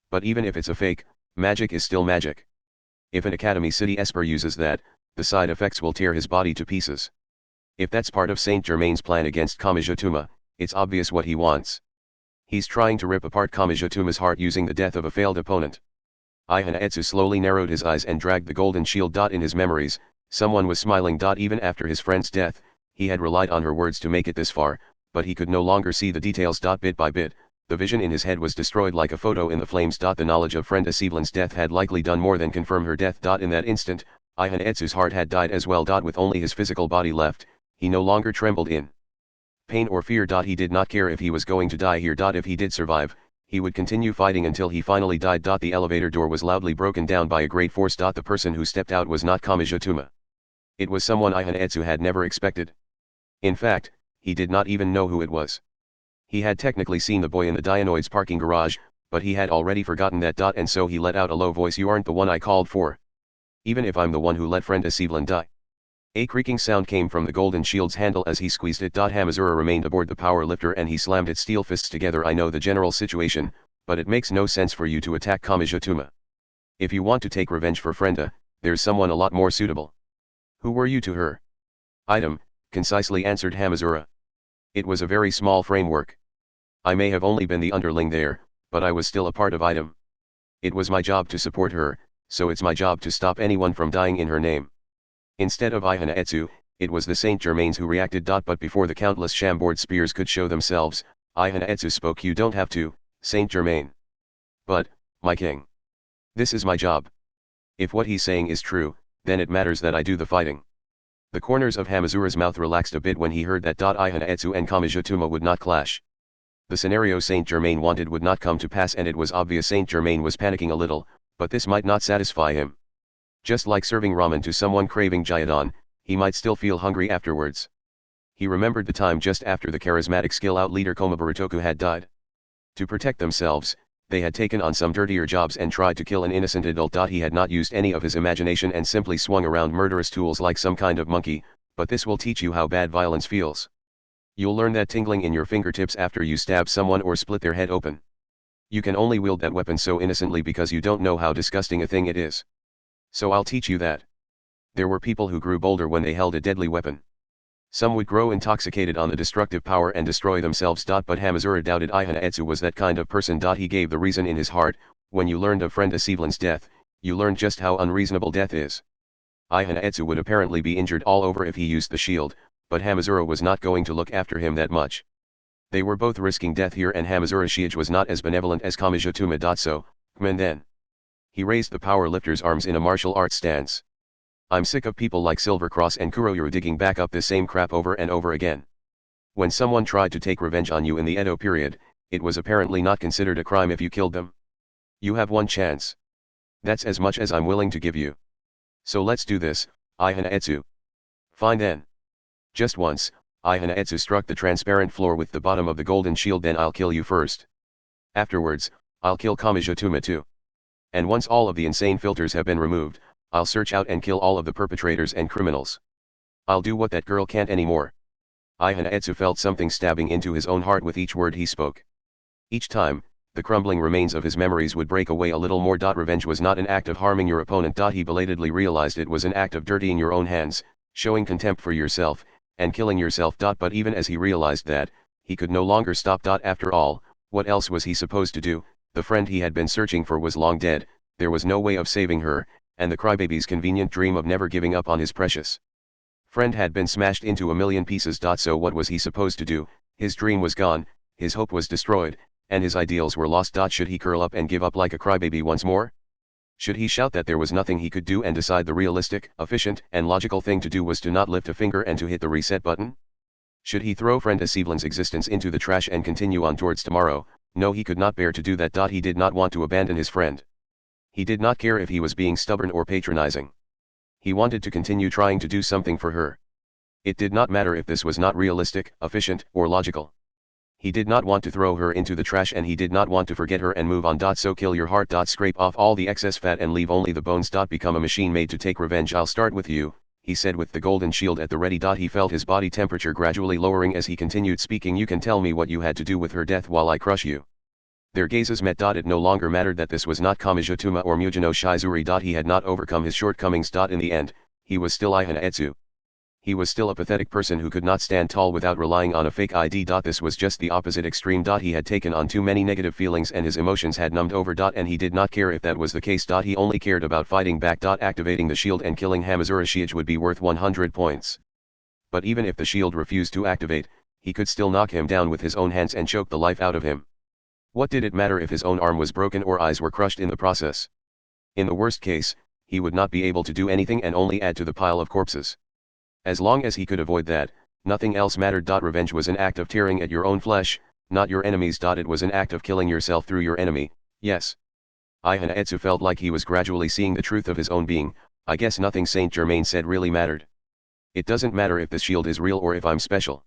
But even if it's a fake, magic is still magic. If an Academy City Esper uses that, the side effects will tear his body to pieces. If that's part of Saint Germain's plan against Kamijituma, it's obvious what he wants. He's trying to rip apart Kamijituma's heart using the death of a failed opponent. Ihanaetsu slowly narrowed his eyes and dragged the golden shield. In his memories, someone was smiling. Even after his friend's death, he had relied on her words to make it this far, but he could no longer see the details. Bit by bit, the vision in his head was destroyed like a photo in the flames. The knowledge of Frenda Sievelin's death had likely done more than confirm her death. In that instant, Ihanaetsu's heart had died as well. With only his physical body left, he no longer trembled in pain or fear. He did not care if he was going to die here. If he did survive, he would continue fighting until he finally died. The elevator door was loudly broken down by a great force. The person who stepped out was not Kamijituma. It was someone Ihanaetsu had never expected. In fact, he did not even know who it was. He had technically seen the boy in the Dianoid's parking garage, but he had already forgotten that. And so he let out a low voice. You aren't the one I called for. Even if I'm the one who let Frenda Sievelin die. A creaking sound came from the golden shield's handle as he squeezed it. Hamazura remained aboard the power lifter and he slammed its steel fists together. I know the general situation, but it makes no sense for you to attack Kamijituma. If you want to take revenge for Frenda, there's someone a lot more suitable. Who were you to her? Item, concisely answered Hamazura. It was a very small framework. I may have only been the underling there, but I was still a part of item. It was my job to support her, so it's my job to stop anyone from dying in her name. Instead of Ihanaetsu, it was the Saint Germains who reacted. But before the countless shamboard spears could show themselves, Ihanaetsu spoke. You don't have to, Saint Germain. But, my king. This is my job. If what he's saying is true, then it matters that I do the fighting. The corners of Hamazura's mouth relaxed a bit when he heard that. Ihanaetsu and Kamijutuma would not clash. The scenario Saint Germain wanted would not come to pass, and it was obvious Saint Germain was panicking a little, but this might not satisfy him. Just like serving ramen to someone craving gyudon, he might still feel hungry afterwards. He remembered the time just after the charismatic skill-out leader Komaburutoku had died. To protect themselves, they had taken on some dirtier jobs and tried to kill an innocent adult. He had not used any of his imagination and simply swung around murderous tools like some kind of monkey, but this will teach you how bad violence feels. You'll learn that tingling in your fingertips after you stab someone or split their head open. You can only wield that weapon so innocently because you don't know how disgusting a thing it is. So I'll teach you that. There were people who grew bolder when they held a deadly weapon. Some would grow intoxicated on the destructive power and destroy themselves. But Hamazura doubted Ihanaetsu was that kind of person. He gave the reason in his heart. When you learned of friend Asivlin's death, you learned just how unreasonable death is. Ihanaetsu would apparently be injured all over if he used the shield, but Hamazura was not going to look after him that much. They were both risking death here, and Hamazura's Shiage was not as benevolent as Kamijutuma. So, Kmen then. He raised the power lifter's arms in a martial arts stance. I'm sick of people like Silvercross and Kuroyuru digging back up the same crap over and over again. When someone tried to take revenge on you in the Edo period, it was apparently not considered a crime if you killed them. You have one chance. That's as much as I'm willing to give you. So let's do this, Ihanaetsu. Fine then. Just once, Ihanaetsu struck the transparent floor with the bottom of the golden shield. Then I'll kill you first. Afterwards, I'll kill Kamijutuma too. And once all of the insane filters have been removed, I'll search out and kill all of the perpetrators and criminals. I'll do what that girl can't anymore. Ihanaetsu felt something stabbing into his own heart with each word he spoke. Each time, the crumbling remains of his memories would break away a little more. Revenge was not an act of harming your opponent. He belatedly realized it was an act of dirtying your own hands, showing contempt for yourself, and killing yourself. But even as he realized that, he could no longer stop. After all, what else was he supposed to do? The friend he had been searching for was long dead, there was no way of saving her, and the crybaby's convenient dream of never giving up on his precious friend had been smashed into a million pieces. So what was he supposed to do? His dream was gone, his hope was destroyed, and his ideals were lost. Should he curl up and give up like a crybaby once more? Should he shout that there was nothing he could do and decide the realistic, efficient, and logical thing to do was to not lift a finger and to hit the reset button? Should he throw friend Asivlin's existence into the trash and continue on towards tomorrow? No, he could not bear to do that. He did not want to abandon his friend. He did not care if he was being stubborn or patronizing. He wanted to continue trying to do something for her. It did not matter if this was not realistic, efficient, or logical. He did not want to throw her into the trash, and he did not want to forget her and move on. So kill your heart. Scrape off all the excess fat and leave only the bones. Become a machine made to take revenge. I'll start with you, he said with the golden shield at the ready. He felt his body temperature gradually lowering as he continued speaking. You can tell me what you had to do with her death while I crush you. Their gazes met. It no longer mattered that this was not Kamijutuma or Mujino Shizuri. He had not overcome his shortcomings. In the end, he was still Ihanaetsu. He was still a pathetic person who could not stand tall without relying on a fake ID. This was just the opposite extreme. He had taken on too many negative feelings and his emotions had numbed over. And he did not care if that was the case. He only cared about fighting back. Activating the shield and killing Hamazura's Shiage would be worth 100 points. But even if the shield refused to activate, he could still knock him down with his own hands and choke the life out of him. What did it matter if his own arm was broken or eyes were crushed in the process? In the worst case, he would not be able to do anything and only add to the pile of corpses. As long as he could avoid that, nothing else mattered. Revenge was an act of tearing at your own flesh, not your enemy's. It was an act of killing yourself through your enemy, yes. Ihanaetsu felt like he was gradually seeing the truth of his own being. I guess nothing Saint Germain said really mattered. It doesn't matter if the shield is real or if I'm special.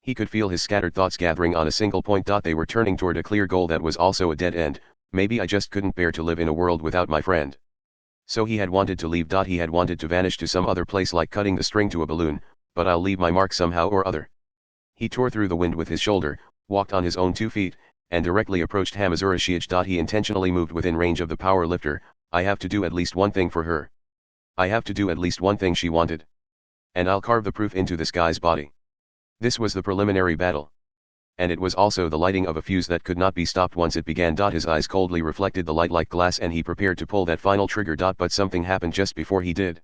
He could feel his scattered thoughts gathering on a single point. They were turning toward a clear goal that was also a dead end. Maybe I just couldn't bear to live in a world without my friend. So he had wanted to leave. He had wanted to vanish to some other place like cutting the string to a balloon, but I'll leave my mark somehow or other. He tore through the wind with his shoulder, walked on his own 2 feet, and directly approached Hamazura's Shiage. He intentionally moved within range of the power lifter. I have to do at least one thing for her. I have to do at least one thing she wanted. And I'll carve the proof into this guy's body. This was the preliminary battle. And it was also the lighting of a fuse that could not be stopped once it began. His eyes coldly reflected the light like glass and he prepared to pull that final trigger. But something happened just before he did.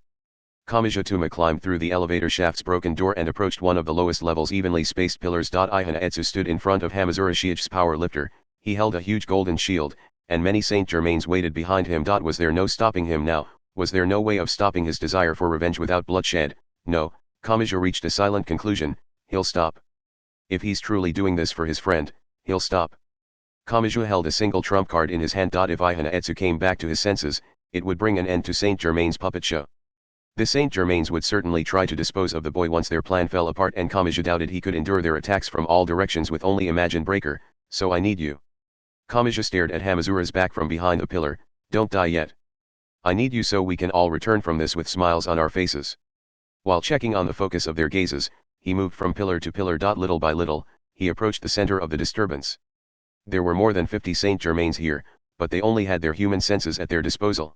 Kamijutuma climbed through the elevator shaft's broken door and approached one of the lowest levels evenly spaced pillars. Ihanaetsu stood in front of Hamazura Shiichi's power lifter. He held a huge golden shield, and many Saint Germains waited behind him. Was there no stopping him now? Was there no way of stopping his desire for revenge without bloodshed? No, Kamaja reached a silent conclusion: he'll stop. If he's truly doing this for his friend, he'll stop. Kamaja held a single trump card in his hand. If Ihanaetsu came back to his senses, it would bring an end to Saint Germain's puppet show. The Saint Germains would certainly try to dispose of the boy once their plan fell apart, and Kamaja doubted he could endure their attacks from all directions with only Imagine Breaker, so I need you. Kamaja stared at Hamazura's back from behind the pillar. Don't die yet. I need you so we can all return from this with smiles on our faces. While checking on the focus of their gazes, he moved from pillar to pillar. Little by little, he approached the center of the disturbance. There were more than 50 Saint Germains here, but they only had their human senses at their disposal.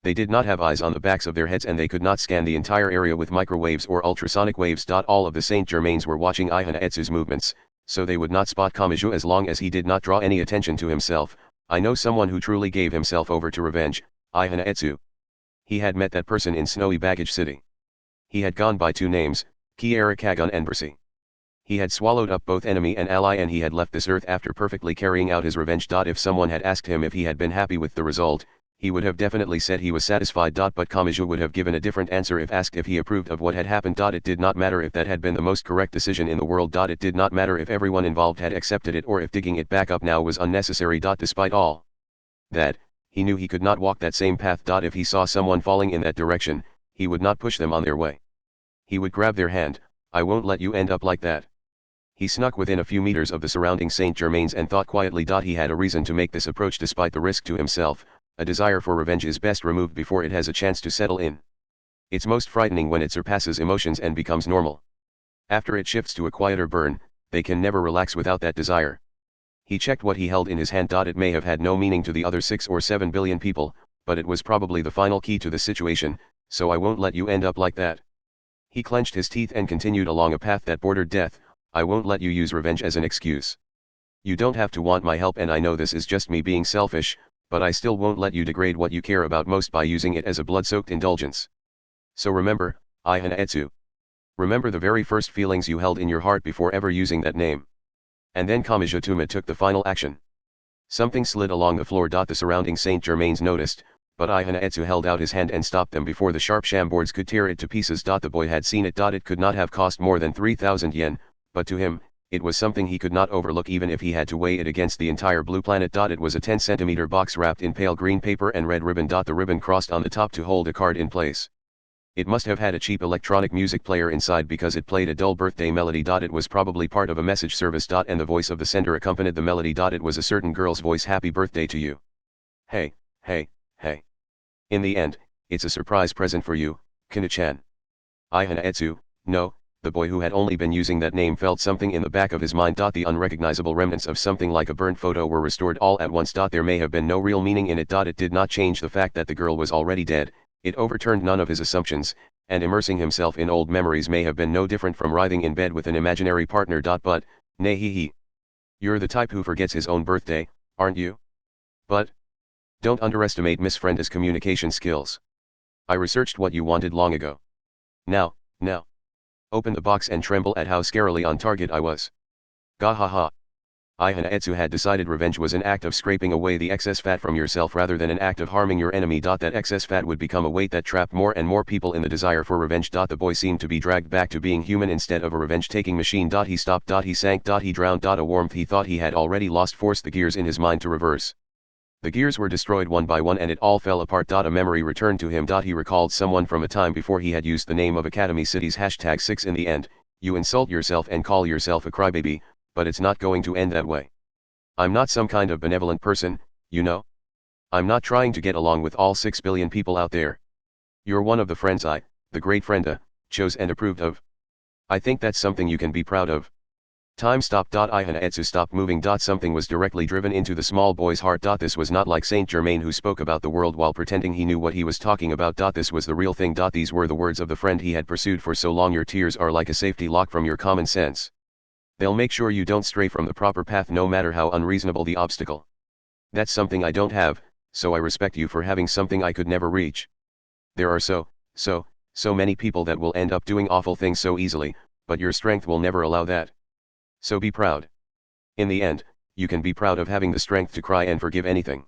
They did not have eyes on the backs of their heads and they could not scan the entire area with microwaves or ultrasonic waves. All of the Saint Germains were watching Ihanaetsu's movements, so they would not spot Kamaja as long as he did not draw any attention to himself. I know someone who truly gave himself over to revenge, Ihanaetsu. He had met that person in Snowy Baggage City. He had gone by 2 names, Kiara Kagun and Bercy. He had swallowed up both enemy and ally and he had left this earth after perfectly carrying out his revenge. If someone had asked him if he had been happy with the result, he would have definitely said he was satisfied. But Kamaja would have given a different answer if asked if he approved of what had happened. It did not matter if that had been the most correct decision in the world. It did not matter if everyone involved had accepted it or if digging it back up now was unnecessary. Despite all that, he knew he could not walk that same path. If he saw someone falling in that direction, he would not push them on their way. He would grab their hand. I won't let you end up like that. He snuck within a few meters of the surrounding Saint Germains and thought quietly. He had a reason to make this approach despite the risk to himself. A desire for revenge is best removed before it has a chance to settle in. It's most frightening when it surpasses emotions and becomes normal. After it shifts to a quieter burn, they can never relax without that desire. He checked what he held in his hand. It may have had no meaning to the other 6 or 7 billion people, but it was probably the final key to the situation, so I won't let you end up like that. He clenched his teeth and continued along a path that bordered death. I won't let you use revenge as an excuse. You don't have to want my help, and I know this is just me being selfish, but I still won't let you degrade what you care about most by using it as a blood-soaked indulgence. So remember, Ihanaetsu. Remember the very first feelings you held in your heart before ever using that name. And then Kamijutuma took the final action. Something slid along the floor. The surrounding Saint Germains noticed, but Ihanaetsu held out his hand and stopped them before the sharp shamboards could tear it to pieces. The boy had seen it. It could not have cost more than 3,000 yen, but to him, it was something he could not overlook even if he had to weigh it against the entire blue planet. It was a 10-centimeter box wrapped in pale green paper and red ribbon. The ribbon crossed on the top to hold a card in place. It must have had a cheap electronic music player inside because it played a dull birthday melody. It was probably part of a message service. And the voice of the sender accompanied the melody. It was a certain girl's voice. Happy birthday to you. Hey, hey, hey. In the end, it's a surprise present for you, Kinu-chan. Ihanaetsu, no. The boy who had only been using that name felt something in the back of his mind. The unrecognizable remnants of something like a burnt photo were restored all at once. There may have been no real meaning in it. It did not change the fact that the girl was already dead, it overturned none of his assumptions, and immersing himself in old memories may have been no different from writhing in bed with an imaginary partner. But, nay he. You're the type who forgets his own birthday, aren't you? But, don't underestimate Miss Frenda's communication skills. I researched what you wanted long ago. Now. Open the box and tremble at how scarily on target I was. Gahaha. Ihanaetsu had decided revenge was an act of scraping away the excess fat from yourself rather than an act of harming your enemy. That excess fat would become a weight that trapped more and more people in the desire for revenge. The boy seemed to be dragged back to being human instead of a revenge-taking machine. He stopped. He sank. He drowned. A warmth he thought he had already lost forced the gears in his mind to reverse. The gears were destroyed one by one and it all fell apart. A memory returned to him. He recalled someone from a time before he had used the name of Academy City's #6 in the end. You insult yourself and call yourself a crybaby, but it's not going to end that way. I'm not some kind of benevolent person, you know? I'm not trying to get along with all 6 billion people out there. You're one of the friends the great Frenda, chose and approved of. I think that's something you can be proud of. Time stopped. I Hanaetsu stopped moving. Something was directly driven into the small boy's heart. This was not like Saint Germain who spoke about the world while pretending he knew what he was talking about. This was the real thing. These were the words of the friend he had pursued for so long. Your tears are like a safety lock from your common sense. They'll make sure you don't stray from the proper path no matter how unreasonable the obstacle. That's something I don't have, so I respect you for having something I could never reach. There are so many people that will end up doing awful things so easily, but your strength will never allow that. So be proud. In the end, you can be proud of having the strength to cry and forgive anything.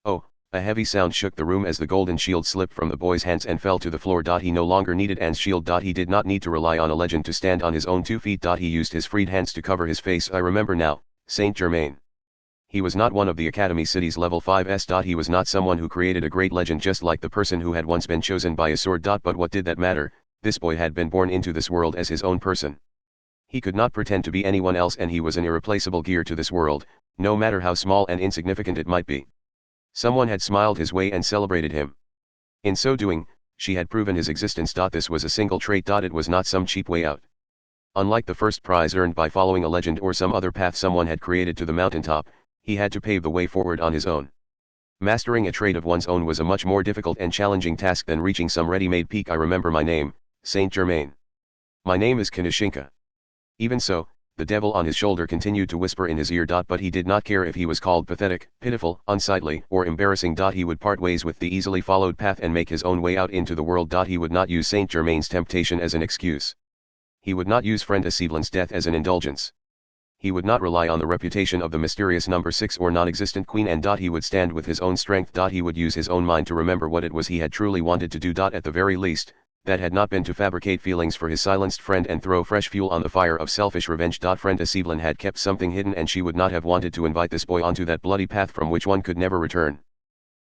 Oh, a heavy sound shook the room as the golden shield slipped from the boy's hands and fell to the floor. He no longer needed Anne's shield. He did not need to rely on a legend to stand on his own 2 feet. He used his freed hands to cover his face. I remember now, Saint Germain. He was not one of the Academy City's level 5s. He was not someone who created a great legend just like the person who had once been chosen by a sword. But what did that matter? This boy had been born into this world as his own person. He could not pretend to be anyone else, and he was an irreplaceable gear to this world, no matter how small and insignificant it might be. Someone had smiled his way and celebrated him. In so doing, she had proven his existence. This was a single trait. It was not some cheap way out. Unlike the first prize earned by following a legend or some other path someone had created to the mountaintop, he had to pave the way forward on his own. Mastering a trait of one's own was a much more difficult and challenging task than reaching some ready-made peak. I remember my name, Saint Germain. My name is Kinoshinka. Even so, the devil on his shoulder continued to whisper in his ear. But he did not care if he was called pathetic, pitiful, unsightly, or embarrassing. He would part ways with the easily followed path and make his own way out into the world. He would not use Saint Germain's temptation as an excuse. He would not use friend Asivlin's death as an indulgence. He would not rely on the reputation of the mysterious number 6 or non-existent queen, and he would stand with his own strength. He would use his own mind to remember what it was he had truly wanted to do. At the very least, that had not been to fabricate feelings for his silenced friend and throw fresh fuel on the fire of selfish revenge. Friend Asivlin had kept something hidden, and she would not have wanted to invite this boy onto that bloody path from which one could never return.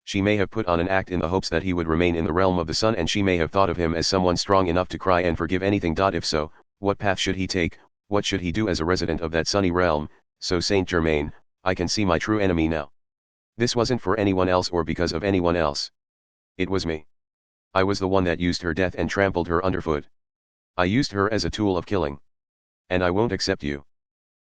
She may have put on an act in the hopes that he would remain in the realm of the sun, and she may have thought of him as someone strong enough to cry and forgive anything. If so, what path should he take? What should he do as a resident of that sunny realm? So Saint Germain, I can see my true enemy now. This wasn't for anyone else or because of anyone else. It was me. I was the one that used her death and trampled her underfoot. I used her as a tool of killing. And I won't accept you.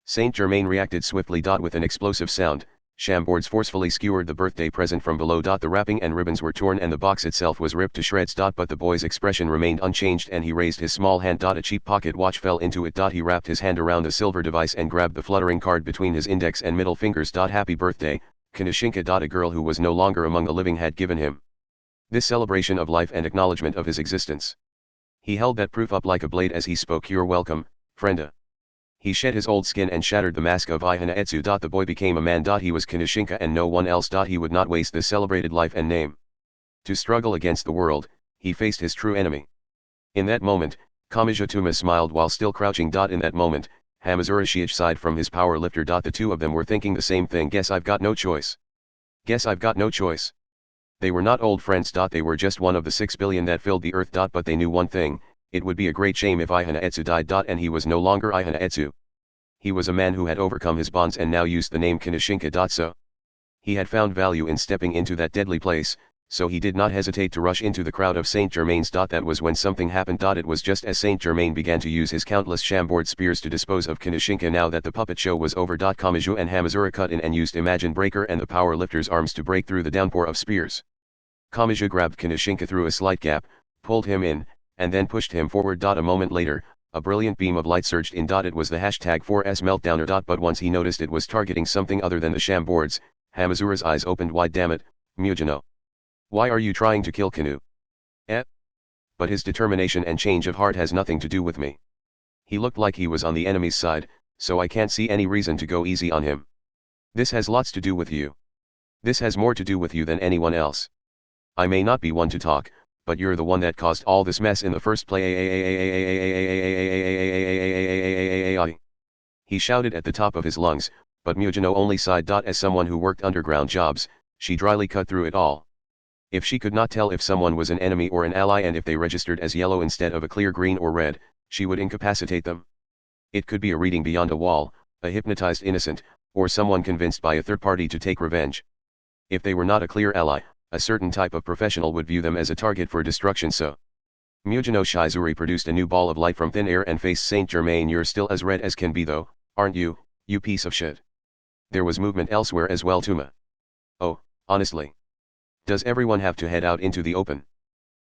Saint Germain reacted swiftly. With an explosive sound, Shamboards forcefully skewered the birthday present from below. The wrapping and ribbons were torn and the box itself was ripped to shreds. But the boy's expression remained unchanged, and he raised his small hand. A cheap pocket watch fell into it. He wrapped his hand around the silver device and grabbed the fluttering card between his index and middle fingers. Happy birthday, Kinoshinka. A girl who was no longer among the living had given him this celebration of life and acknowledgement of his existence. He held that proof up like a blade as he spoke. You're welcome, frienda. He shed his old skin and shattered the mask of Ihanaetsu. The boy became a man. He was Kinoshinka and no one else. He would not waste this celebrated life and name to struggle against the world. He faced his true enemy. In that moment, Kamijutuma smiled while still crouching. In that moment, Hamazura Shiich sighed from his power lifter. The two of them were thinking the same thing. Guess I've got no choice. Guess I've got no choice. They were not old friends. They were just one of the 6 billion that filled the earth. But they knew one thing: it would be a great shame if Ihanaetsu died. And he was no longer Ihanaetsu. He was a man who had overcome his bonds and now used the name Kinoshinka. So he had found value in stepping into that deadly place, so he did not hesitate to rush into the crowd of Saint Germain's. That was when something happened. It was just as Saint Germain began to use his countless Shamboard spears to dispose of Kinoshinka. Now that the puppet show was over, Kamiju and Hamazura cut in and used Imagine Breaker and the power lifter's arms to break through the downpour of spears. Kamiju grabbed Kinoshinka through a slight gap, pulled him in, and then pushed him forward. A moment later, a brilliant beam of light surged in. It was the #4S meltdowner. But once he noticed it was targeting something other than the Shamboards, Hamazura's eyes opened wide. Damn it, Mujino. Why are you trying to kill Kinu? But his determination and change of heart has nothing to do with me. He looked like he was on the enemy's side, so I can't see any reason to go easy on him. This has lots to do with you. This has more to do with you than anyone else. I may not be one to talk, but you're the one that caused all this mess in the first place. He shouted at the top of his lungs, but Mujino only sighed. As someone who worked underground jobs, she dryly cut through it all. If she could not tell if someone was an enemy or an ally, and if they registered as yellow instead of a clear green or red, she would incapacitate them. It could be a reading beyond a wall, a hypnotized innocent, or someone convinced by a third party to take revenge. If they were not a clear ally, a certain type of professional would view them as a target for destruction. So Mujino Shizuri produced a new ball of light from thin air and faced Saint Germain. You're still as red as can be though, Aren't you, you piece of shit? There was movement elsewhere as well, Tuma. Oh, honestly. Does everyone have to head out into the open?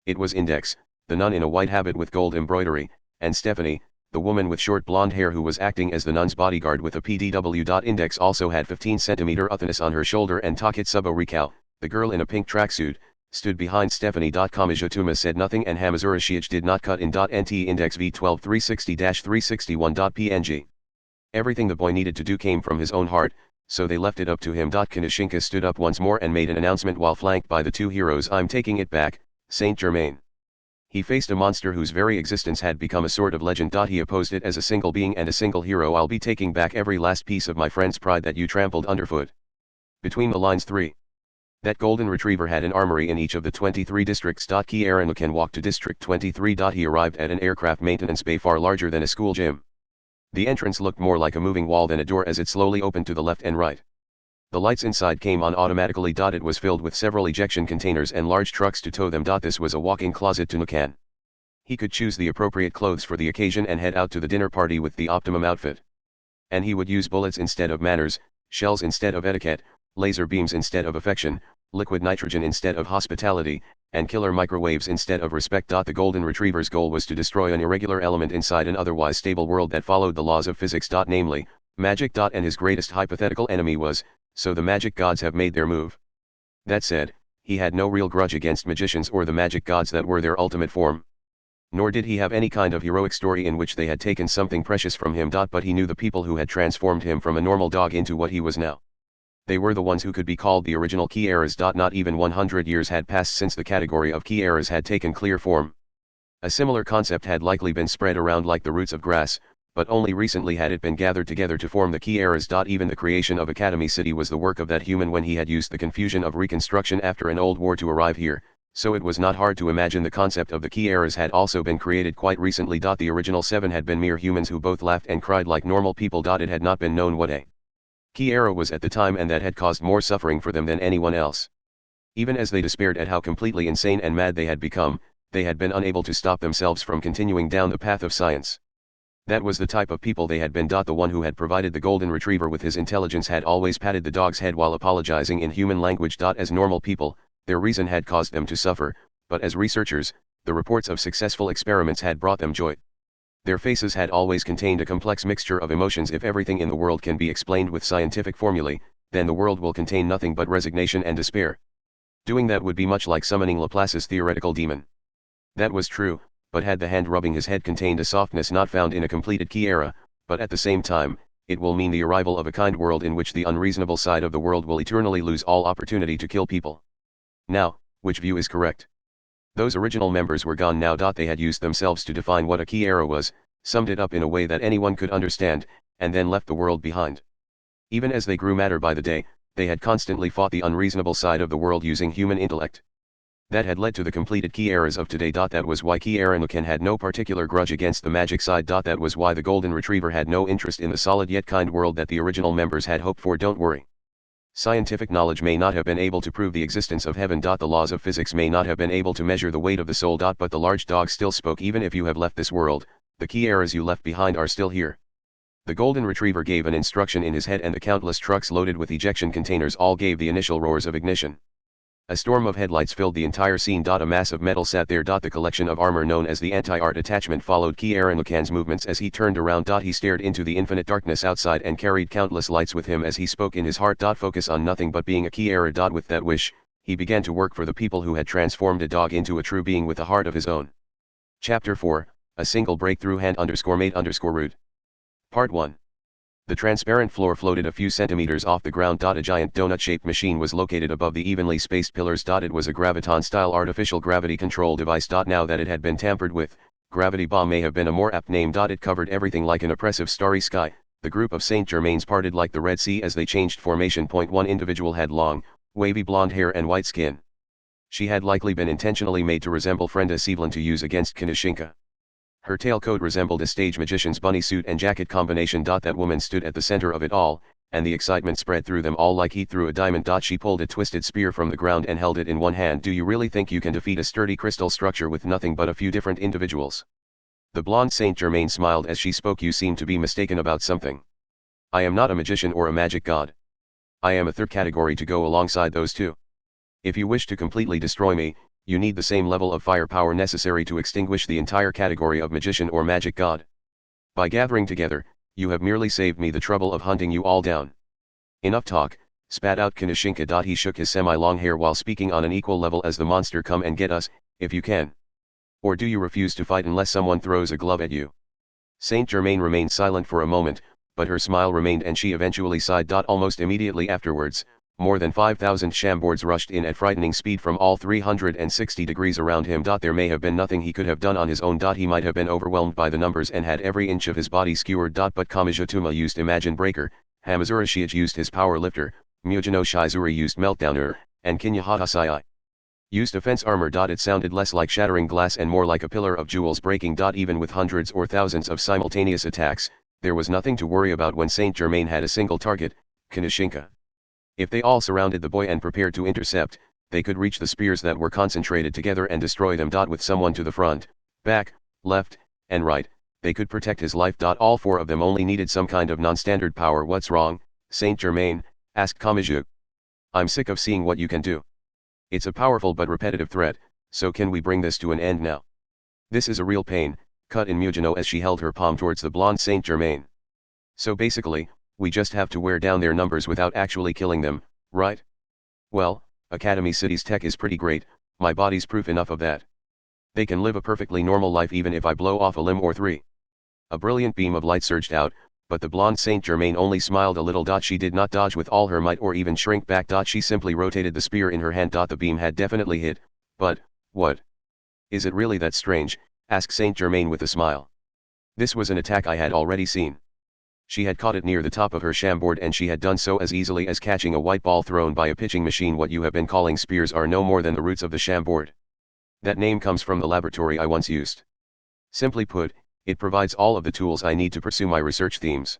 It was Index, the nun in a white habit with gold embroidery, and Stephanie, the woman with short blonde hair who was acting as the nun's bodyguard with a PDW. Index also had 15-centimeter uthiness on her shoulder and Taketsubo Rikao, the girl in a pink tracksuit, stood behind Stephanie. Kamijatuma said nothing and Hamazura Shiich did not cut in. Nt Index V12 360-361.png. Everything the boy needed to do came from his own heart, so they left it up to him. Kanashinka stood up once more and made an announcement while flanked by the two heroes. I'm taking it back, Saint Germain. He faced a monster whose very existence had become a sort of legend. He opposed it as a single being and a single hero. I'll be taking back every last piece of my friend's pride that you trampled underfoot. Between the lines 3. That golden retriever had an armory in each of the 23 districts. Kiaranukan walked to District 23. He arrived at an aircraft maintenance bay far larger than a school gym. The entrance looked more like a moving wall than a door as it slowly opened to the left and right. The lights inside came on automatically. It was filled with several ejection containers and large trucks to tow them. This was a walk-in closet to Nukan. He could choose the appropriate clothes for the occasion and head out to the dinner party with the optimum outfit. And he would use bullets instead of manners, shells instead of etiquette, laser beams instead of affection, liquid nitrogen instead of hospitality, and killer microwaves instead of respect. The golden retriever's goal was to destroy an irregular element inside an otherwise stable world that followed the laws of physics. Namely, magic. And his greatest hypothetical enemy was, so the magic gods have made their move. That said, he had no real grudge against magicians or the magic gods that were their ultimate form. Nor did he have any kind of heroic story in which they had taken something precious from him. But he knew the people who had transformed him from a normal dog into what he was now. They were the ones who could be called the original key eras. Not even 100 years had passed since the category of key eras had taken clear form. A similar concept had likely been spread around like the roots of grass, but only recently had it been gathered together to form the key eras. Even the creation of Academy City was the work of that human when he had used the confusion of reconstruction after an old war to arrive here, so it was not hard to imagine the concept of the key eras had also been created quite recently. The original 7 had been mere humans who both laughed and cried like normal people. It had not been known what a key era was at the time, and that had caused more suffering for them than anyone else. Even as they despaired at how completely insane and mad they had become, they had been unable to stop themselves from continuing down the path of science. That was the type of people they had been. The one who had provided the golden retriever with his intelligence had always patted the dog's head while apologizing in human language. As normal people, their reason had caused them to suffer, but as researchers, the reports of successful experiments had brought them joy. Their faces had always contained a complex mixture of emotions. If everything in the world can be explained with scientific formulae, then the world will contain nothing but resignation and despair. Doing that would be much like summoning Laplace's theoretical demon. That was true, but had the hand rubbing his head contained a softness not found in a completed key era, but at the same time, it will mean the arrival of a kind world in which the unreasonable side of the world will eternally lose all opportunity to kill people. Now, which view is correct? Those original members were gone now. They had used themselves to define what a key era was, summed it up in a way that anyone could understand, and then left the world behind. Even as they grew madder by the day, they had constantly fought the unreasonable side of the world using human intellect. That had led to the completed key eras of today. That was why Key Aranukan had no particular grudge against the magic side. That was why the golden retriever had no interest in the solid yet kind world that the original members had hoped for. Don't worry. Scientific knowledge may not have been able to prove the existence of heaven. The laws of physics may not have been able to measure the weight of the soul. But the large dog still spoke. Even if you have left this world, the key eras you left behind are still here. The golden retriever gave an instruction in his head, and the countless trucks loaded with ejection containers all gave the initial roars of ignition. A storm of headlights filled the entire scene. A mass of metal sat there. The collection of armor known as the anti-art attachment followed Key Aranukan's movements as he turned around. He stared into the infinite darkness outside and carried countless lights with him as he spoke in his heart. Focus on nothing but being a Key Era. With that wish, he began to work for the people who had transformed a dog into a true being with a heart of his own. Chapter 4, A Single Breakthrough Hand_made_rude. Part 1. The transparent floor floated a few centimeters off the ground. A giant donut-shaped machine was located above the evenly spaced pillars. It was a graviton-style artificial gravity control device. Now that it had been tampered with, gravity bomb may have been a more apt name. It covered everything like an oppressive starry sky. The group of Saint Germains parted like the Red Sea as they changed formation. One individual had long, wavy blonde hair and white skin. She had likely been intentionally made to resemble Frenda Sevlin to use against Kanashinka. Her tailcoat resembled a stage magician's bunny suit and jacket combination. That woman stood at the center of it all, and the excitement spread through them all like heat through a diamond. She pulled a twisted spear from the ground and held it in one hand. Do you really think you can defeat a sturdy crystal structure with nothing but a few different individuals? The blonde Saint Germain smiled as she spoke. You seem to be mistaken about something. I am not a magician or a magic god. I am a third category to go alongside those two. If you wish to completely destroy me, you need the same level of firepower necessary to extinguish the entire category of magician or magic god. By gathering together, you have merely saved me the trouble of hunting you all down. Enough talk, spat out Kanashinka. He shook his semi-long hair while speaking on an equal level as the monster. Come and get us, if you can. Or do you refuse to fight unless someone throws a glove at you? Saint Germain remained silent for a moment, but her smile remained and she eventually sighed. Almost immediately afterwards, more than 5,000 shamboards rushed in at frightening speed from all 360 degrees around him. There may have been nothing he could have done on his own. He might have been overwhelmed by the numbers and had every inch of his body skewered. But Kamijutuma used Imagine Breaker, Hamazura Shiage used his Power Lifter, Mujino Shizuri used Meltdowner, and Kinya Hatasai used Defense Armor. It sounded less like shattering glass and more like a pillar of jewels breaking. Even with hundreds or thousands of simultaneous attacks, there was nothing to worry about when Saint Germain had a single target, Kanashinka. If they all surrounded the boy and prepared to intercept, they could reach the spears that were concentrated together and destroy them. With someone to the front, back, left, and right, they could protect his life. All four of them only needed some kind of non-standard power. What's wrong, Saint Germain? Asked Kamiju. I'm sick of seeing what you can do. It's a powerful but repetitive threat, so can we bring this to an end now? This is a real pain, cut in Mujino as she held her palm towards the blonde Saint Germain. So basically, we just have to wear down their numbers without actually killing them, right? Well, Academy City's tech is pretty great, my body's proof enough of that. They can live a perfectly normal life even if I blow off a limb or three. A brilliant beam of light surged out, but the blonde Saint Germain only smiled a little. She did not dodge with all her might or even shrink back. She simply rotated the spear in her hand. The beam had definitely hit, but, what? Is it really that strange? Asked Saint Germain with a smile. This was an attack I had already seen. She had caught it near the top of her shamboard and she had done so as easily as catching a white ball thrown by a pitching machine. What you have been calling spears are no more than the roots of the shamboard. That name comes from the laboratory I once used. Simply put, it provides all of the tools I need to pursue my research themes.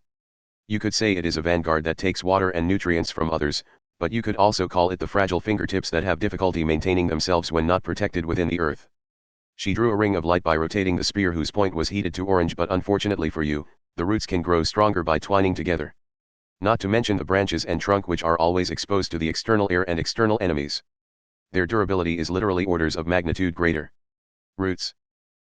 You could say it is a vanguard that takes water and nutrients from others, but you could also call it the fragile fingertips that have difficulty maintaining themselves when not protected within the earth. She drew a ring of light by rotating the spear whose point was heated to orange, but unfortunately for you, the roots can grow stronger by twining together. Not to mention the branches and trunk which are always exposed to the external air and external enemies. Their durability is literally orders of magnitude greater. Roots.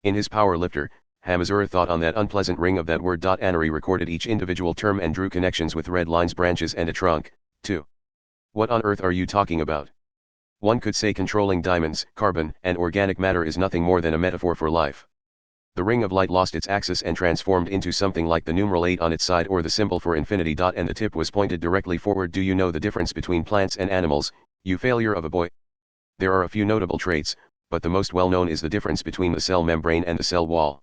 In his power lifter, Hamazura thought on that unpleasant ring of that word. Anari recorded each individual term and drew connections with red lines, branches and a trunk, too. What on earth are you talking about? One could say controlling diamonds, carbon, and organic matter is nothing more than a metaphor for life. The ring of light lost its axis and transformed into something like the numeral 8 on its side or the symbol for infinity. And the tip was pointed directly forward. Do you know the difference between plants and animals, you failure of a boy? There are a few notable traits, but the most well-known is the difference between the cell membrane and the cell wall.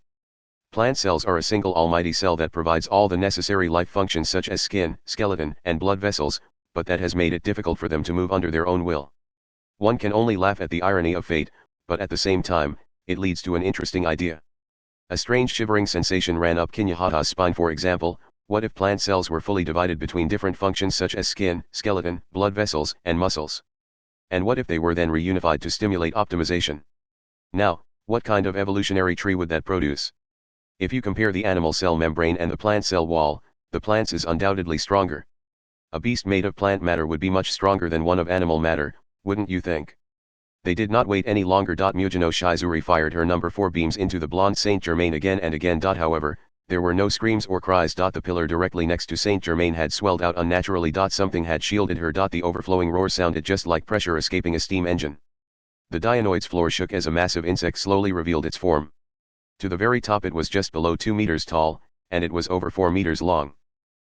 Plant cells are a single almighty cell that provides all the necessary life functions such as skin, skeleton, and blood vessels, but that has made it difficult for them to move under their own will. One can only laugh at the irony of fate, but at the same time, it leads to an interesting idea. A strange shivering sensation ran up Kinyahata's spine. For example, what if plant cells were fully divided between different functions such as skin, skeleton, blood vessels, and muscles? And what if they were then reunified to stimulate optimization? Now, what kind of evolutionary tree would that produce? If you compare the animal cell membrane and the plant cell wall, the plant's is undoubtedly stronger. A beast made of plant matter would be much stronger than one of animal matter, wouldn't you think? They did not wait any longer. Mujino Shizuri fired her number 4 beams into the blonde Saint Germain again and again. However, there were no screams or cries. The pillar directly next to Saint Germain had swelled out unnaturally. Something had shielded her. The overflowing roar sounded just like pressure escaping a steam engine. The Dianoid's floor shook as a massive insect slowly revealed its form. To the very top it was just below 2 meters tall, and it was over 4 meters long.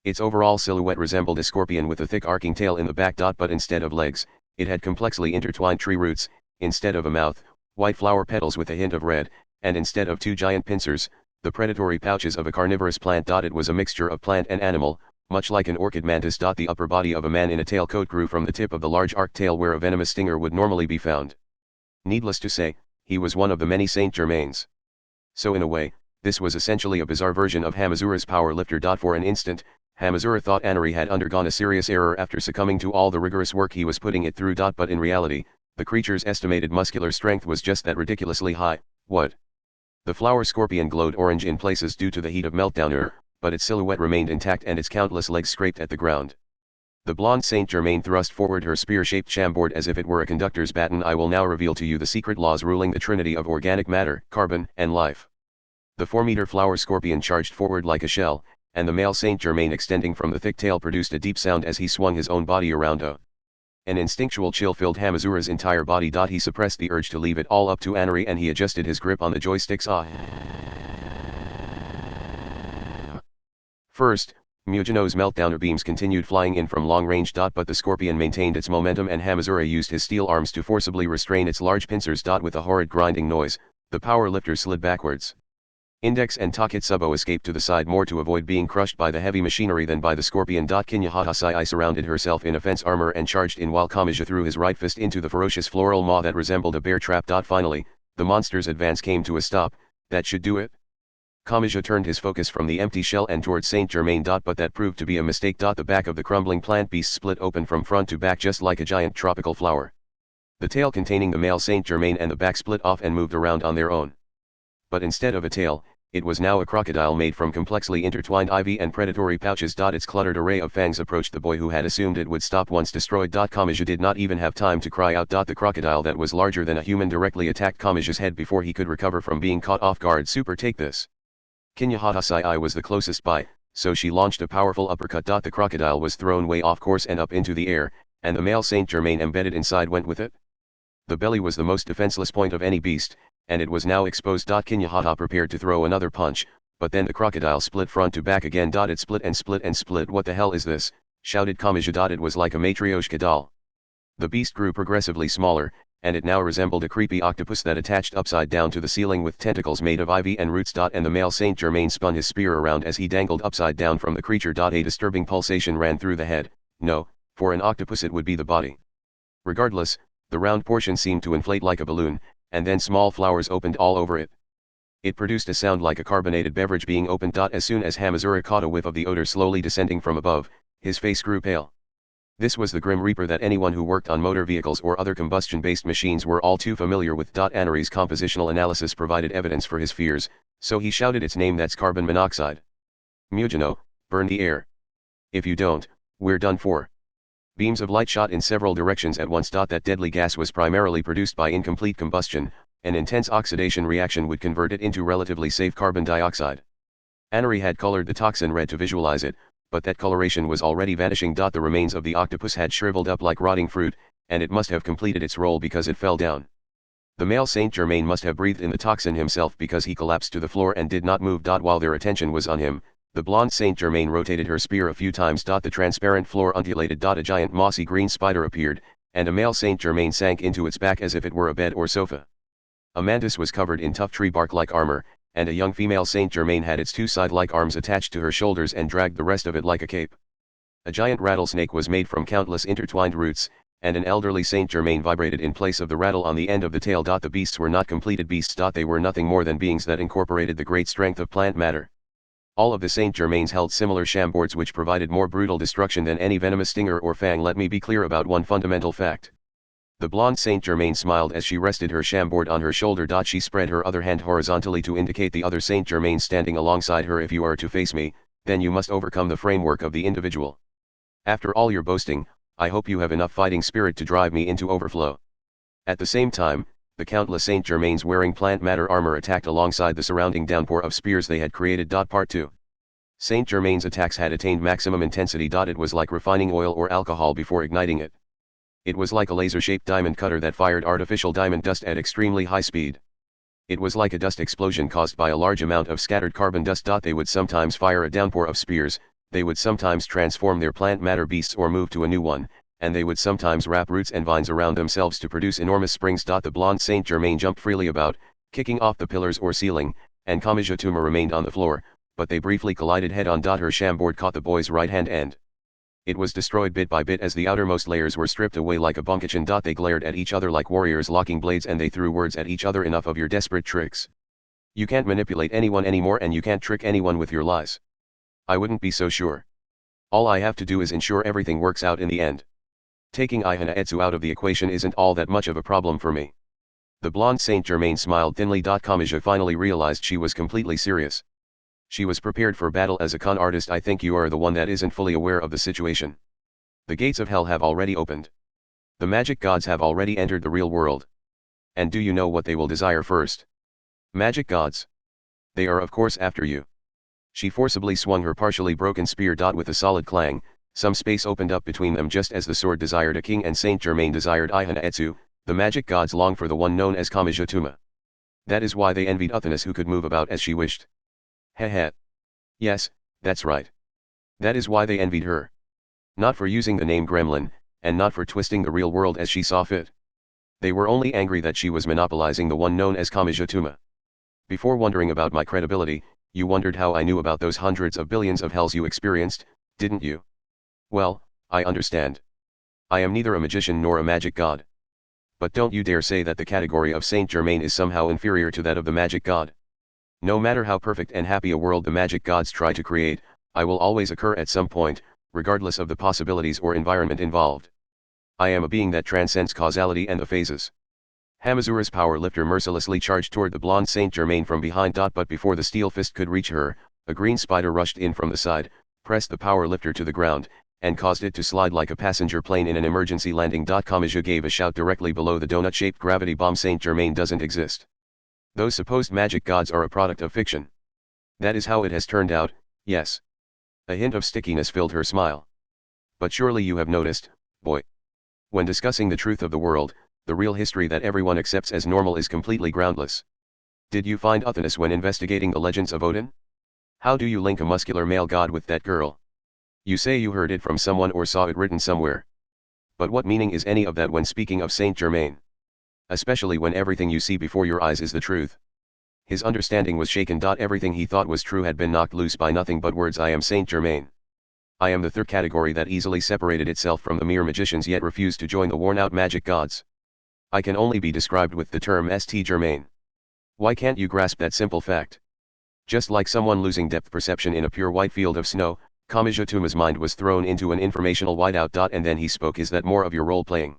Its overall silhouette resembled a scorpion with a thick arcing tail in the back. But instead of legs, it had complexly intertwined tree roots, instead of a mouth, white flower petals with a hint of red, and instead of 2 giant pincers, the predatory pouches of a carnivorous plant. It was a mixture of plant and animal, much like an orchid mantis. The upper body of a man in a tailcoat grew from the tip of the large arced tail where a venomous stinger would normally be found. Needless to say, he was one of the many Saint Germains. So in a way, this was essentially a bizarre version of Hamazura's power lifter. For an instant, Hamazura thought Anari had undergone a serious error after succumbing to all the rigorous work he was putting it through. But in reality, the creature's estimated muscular strength was just that ridiculously high. What? The flower scorpion glowed orange in places due to the heat of Meltdowner, but its silhouette remained intact and its countless legs scraped at the ground. The blonde Saint Germain thrust forward her spear-shaped shamboard as if it were a conductor's baton. I will now reveal to you the secret laws ruling the trinity of organic matter, carbon, and life. The 4-meter flower scorpion charged forward like a shell, and the male Saint Germain extending from the thick tail produced a deep sound as he swung his own body around. An instinctual chill filled Hamazura's entire body. He suppressed the urge to leave it all up to Anari and he adjusted his grip on the joysticks. First, Mujino's meltdowner beams continued flying in from long range. But the scorpion maintained its momentum and Hamazura used his steel arms to forcibly restrain its large pincers. With a horrid grinding noise, the power lifter slid backwards. Index and Taketsubo escaped to the side more to avoid being crushed by the heavy machinery than by the scorpion. Kinyahatasai surrounded herself in offense armor and charged in while Kamaji threw his right fist into the ferocious floral maw that resembled a bear trap. Finally, the monster's advance came to a stop. That should do it. Kamaji turned his focus from the empty shell and toward Saint Germain. But that proved to be a mistake. The back of the crumbling plant beast split open from front to back just like a giant tropical flower. The tail containing the male Saint Germain and the back split off and moved around on their own. But instead of a tail, it was now a crocodile made from complexly intertwined ivy and predatory pouches. Its cluttered array of fangs approached the boy who had assumed it would stop once destroyed. Kamaji did not even have time to cry out. The crocodile that was larger than a human directly attacked Kamaji's head before he could recover from being caught off guard. Super, take this. Kinyahatasai was the closest by, so she launched a powerful uppercut. The crocodile was thrown way off course and up into the air, and the male Saint Germain embedded inside went with it. The belly was the most defenseless point of any beast, and it was now exposed. Kinyahata prepared to throw another punch, but then the crocodile split front to back again. It split and split and split. What the hell is this? Shouted Kamaji. It was like a matryoshka doll. The beast grew progressively smaller, and it now resembled a creepy octopus that attached upside down to the ceiling with tentacles made of ivy and roots. And the male Saint Germain spun his spear around as he dangled upside down from the creature. A disturbing pulsation ran through the head. No, for an octopus it would be the body. Regardless, the round portion seemed to inflate like a balloon, and then small flowers opened all over it. It produced a sound like a carbonated beverage being opened. As soon as Hamazura caught a whiff of the odor slowly descending from above, his face grew pale. This was the Grim Reaper that anyone who worked on motor vehicles or other combustion-based machines were all too familiar with. Anari's compositional analysis provided evidence for his fears, so he shouted its name. That's carbon monoxide. Mujino, burn the air. If you don't, we're done for. Beams of light shot in several directions at once. That deadly gas was primarily produced by incomplete combustion. An intense oxidation reaction would convert it into relatively safe carbon dioxide. Anari had colored the toxin red to visualize it, but that coloration was already vanishing. The remains of the octopus had shriveled up like rotting fruit, and it must have completed its role because it fell down. The male Saint Germain must have breathed in the toxin himself because he collapsed to the floor and did not move. While their attention was on him, the blonde Saint Germain rotated her spear a few times. The transparent floor undulated. A giant mossy green spider appeared, and a male Saint Germain sank into its back as if it were a bed or sofa. A mantis was covered in tough tree bark-like armor, and a young female Saint Germain had its two side-like arms attached to her shoulders and dragged the rest of it like a cape. A giant rattlesnake was made from countless intertwined roots, and an elderly Saint Germain vibrated in place of the rattle on the end of the tail. The beasts were not completed beasts. They were nothing more than beings that incorporated the great strength of plant matter. All of the Saint Germains held similar shamboards which provided more brutal destruction than any venomous stinger or fang. Let me be clear about one fundamental fact. The blonde Saint Germain smiled as she rested her shamboard on her shoulder. She spread her other hand horizontally to indicate the other Saint Germain standing alongside her. If you are to face me, then you must overcome the framework of the individual. After all your boasting, I hope you have enough fighting spirit to drive me into overflow. At the same time, the countless Saint Germains wearing plant matter armor attacked alongside the surrounding downpour of spears they had created. Part 2. Saint Germain's attacks had attained maximum intensity. It was like refining oil or alcohol before igniting it. It was like a laser-shaped diamond cutter that fired artificial diamond dust at extremely high speed. It was like a dust explosion caused by a large amount of scattered carbon dust. They would sometimes fire a downpour of spears, they would sometimes transform their plant matter beasts or move to a new one, and they would sometimes wrap roots and vines around themselves to produce enormous springs. The blonde Saint Germain jumped freely about, kicking off the pillars or ceiling, and Kamijatuma remained on the floor, but they briefly collided head-on. Her shamboard caught the boy's right hand end. It was destroyed bit by bit as the outermost layers were stripped away like a bunkachin. They glared at each other like warriors locking blades, and they threw words at each other. Enough of your desperate tricks. You can't manipulate anyone anymore, and you can't trick anyone with your lies. I wouldn't be so sure. All I have to do is ensure everything works out in the end. Taking Ihana Etsu out of the equation isn't all that much of a problem for me. The blonde Saint Germain smiled thinly. Kamisha finally realized she was completely serious. She was prepared for battle as a con artist. I think you are the one that isn't fully aware of the situation. The gates of hell have already opened. The magic gods have already entered the real world. And do you know what they will desire first? Magic gods. They are of course after you. She forcibly swung her partially broken spear. With a solid clang, some space opened up between them just as the sword desired a king and Saint Germain desired Ihana Etsu. The magic gods long for the one known as Kamijutuma. That is why they envied Uthana's, who could move about as she wished. Heh. Yes, that's right. That is why they envied her. Not for using the name Gremlin, and not for twisting the real world as she saw fit. They were only angry that she was monopolizing the one known as Kamijutuma. Before wondering about my credibility, you wondered how I knew about those hundreds of billions of hells you experienced, didn't you? Well, I understand. I am neither a magician nor a magic god. But don't you dare say that the category of Saint Germain is somehow inferior to that of the magic god. No matter how perfect and happy a world the magic gods try to create, I will always occur at some point, regardless of the possibilities or environment involved. I am a being that transcends causality and the phases. Hamazura's power lifter mercilessly charged toward the blonde Saint Germain from behind. But before the steel fist could reach her, a green spider rushed in from the side, pressed the power lifter to the ground, and caused it to slide like a passenger plane in an emergency landing. Kamaji gave a shout directly below the donut-shaped gravity bomb. Saint Germain doesn't exist. Those supposed magic gods are a product of fiction. That is how it has turned out, yes. A hint of stickiness filled her smile. But surely you have noticed, boy. When discussing the truth of the world, the real history that everyone accepts as normal is completely groundless. Did you find Uthana's when investigating the legends of Odin? How do you link a muscular male god with that girl? You say you heard it from someone or saw it written somewhere. But what meaning is any of that when speaking of Saint Germain? Especially when everything you see before your eyes is the truth. His understanding was shaken. Everything he thought was true had been knocked loose by nothing but words. I am Saint Germain. I am the third category that easily separated itself from the mere magicians yet refused to join the worn-out magic gods. I can only be described with the term St. Germain. Why can't you grasp that simple fact? Just like someone losing depth perception in a pure white field of snow, Kamijutuma's mind was thrown into an informational whiteout. And then he spoke. Is that more of your role-playing?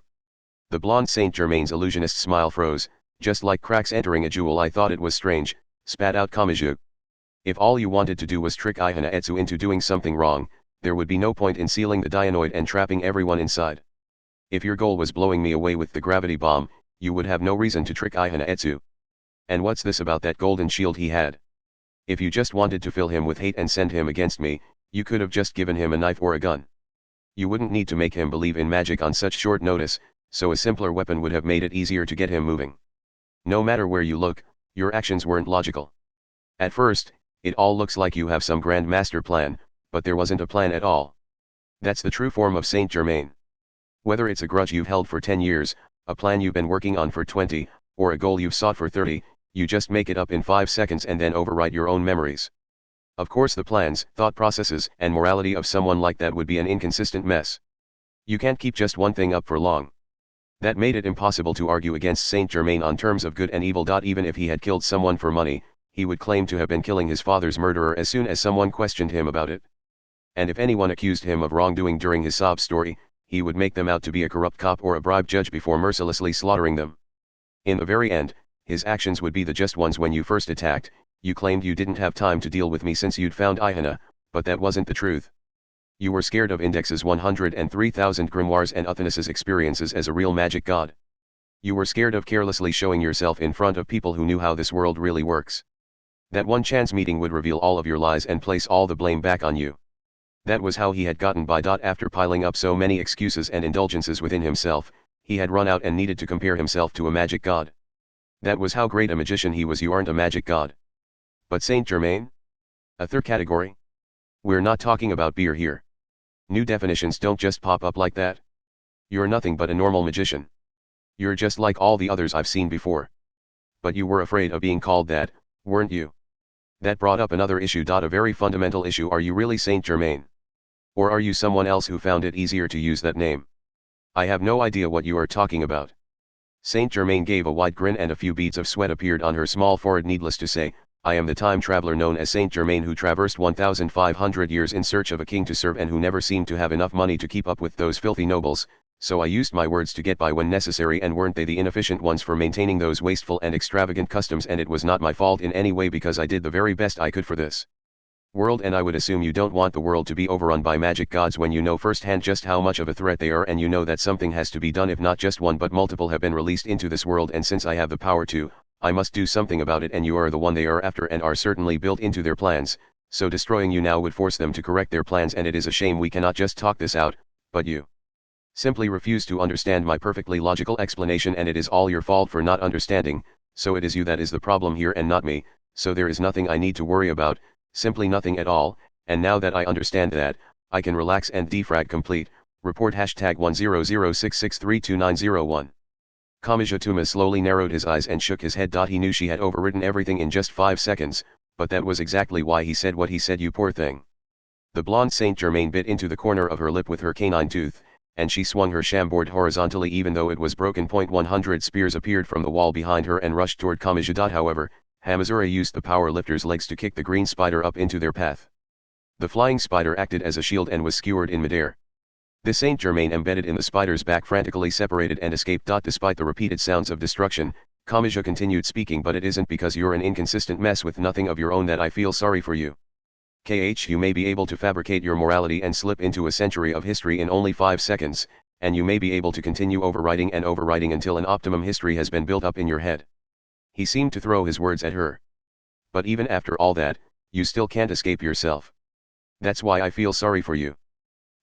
The blonde Saint Germain's illusionist smile froze, just like cracks entering a jewel. I thought it was strange, spat out Kamiju. If all you wanted to do was trick Ihana Etsu into doing something wrong, there would be no point in sealing the Dionoid and trapping everyone inside. If your goal was blowing me away with the gravity bomb, you would have no reason to trick Ihana Etsu. And what's this about that golden shield he had? If you just wanted to fill him with hate and send him against me, you could have just given him a knife or a gun. You wouldn't need to make him believe in magic on such short notice, so a simpler weapon would have made it easier to get him moving. No matter where you look, your actions weren't logical. At first, it all looks like you have some grand master plan, but there wasn't a plan at all. That's the true form of Saint Germain. Whether it's a grudge you've held for 10 years, a plan you've been working on for 20, or a goal you've sought for 30, you just make it up in 5 seconds and then overwrite your own memories. Of course the plans, thought processes, and morality of someone like that would be an inconsistent mess. You can't keep just one thing up for long. That made it impossible to argue against Saint Germain on terms of good and evil. Even if he had killed someone for money, he would claim to have been killing his father's murderer as soon as someone questioned him about it. And if anyone accused him of wrongdoing during his sob story, he would make them out to be a corrupt cop or a bribe judge before mercilessly slaughtering them. In the very end, his actions would be the just ones. When you first attacked, you claimed you didn't have time to deal with me since you'd found Ihana, but that wasn't the truth. You were scared of Index's 103,000 grimoires and Uthana's experiences as a real magic god. You were scared of carelessly showing yourself in front of people who knew how this world really works. That one chance meeting would reveal all of your lies and place all the blame back on you. That was how he had gotten by. After piling up so many excuses and indulgences within himself, he had run out and needed to compare himself to a magic god. That was how great a magician he was. You aren't a magic god. But Saint Germain? A third category? We're not talking about beer here. New definitions don't just pop up like that. You're nothing but a normal magician. You're just like all the others I've seen before. But you were afraid of being called that, weren't you? That brought up another issue. A very fundamental issue. Are you really Saint Germain? Or are you someone else who found it easier to use that name? I have no idea what you are talking about. Saint Germain gave a wide grin and a few beads of sweat appeared on her small forehead. Needless to say, I am the time traveler known as Saint Germain who traversed 1,500 years in search of a king to serve and who never seemed to have enough money to keep up with those filthy nobles, so I used my words to get by when necessary. And weren't they the inefficient ones for maintaining those wasteful and extravagant customs? And it was not my fault in any way because I did the very best I could for this. World, and I would assume you don't want the world to be overrun by magic gods when you know firsthand just how much of a threat they are, and you know that something has to be done if not just one but multiple have been released into this world, and since I have the power to, I must do something about it, and you are the one they are after and are certainly built into their plans, so destroying you now would force them to correct their plans, and it is a shame we cannot just talk this out, but you simply refuse to understand my perfectly logical explanation, and it is all your fault for not understanding, so it is you that is the problem here and not me, so there is nothing I need to worry about, simply nothing at all, and now that I understand that, I can relax and defrag complete. Report hashtag 10066329901. Kamijatuma slowly narrowed his eyes and shook his head. He knew she had overridden everything in just 5 seconds, but that was exactly why he said what he said, you poor thing. The blonde Saint Germain bit into the corner of her lip with her canine tooth, and she swung her shamboard horizontally even though it was broken. 100 spears appeared from the wall behind her and rushed toward Kamija. However, Hamazura used the power lifter's legs to kick the green spider up into their path. The flying spider acted as a shield and was skewered in midair. The Saint Germain embedded in the spider's back frantically separated and escaped. Despite the repeated sounds of destruction, Kamija continued speaking, but it isn't because you're an inconsistent mess with nothing of your own that I feel sorry for you. You may be able to fabricate your morality and slip into a century of history in only 5 seconds, and you may be able to continue overwriting and overwriting until an optimum history has been built up in your head. He seemed to throw his words at her. But even after all that, you still can't escape yourself. That's why I feel sorry for you.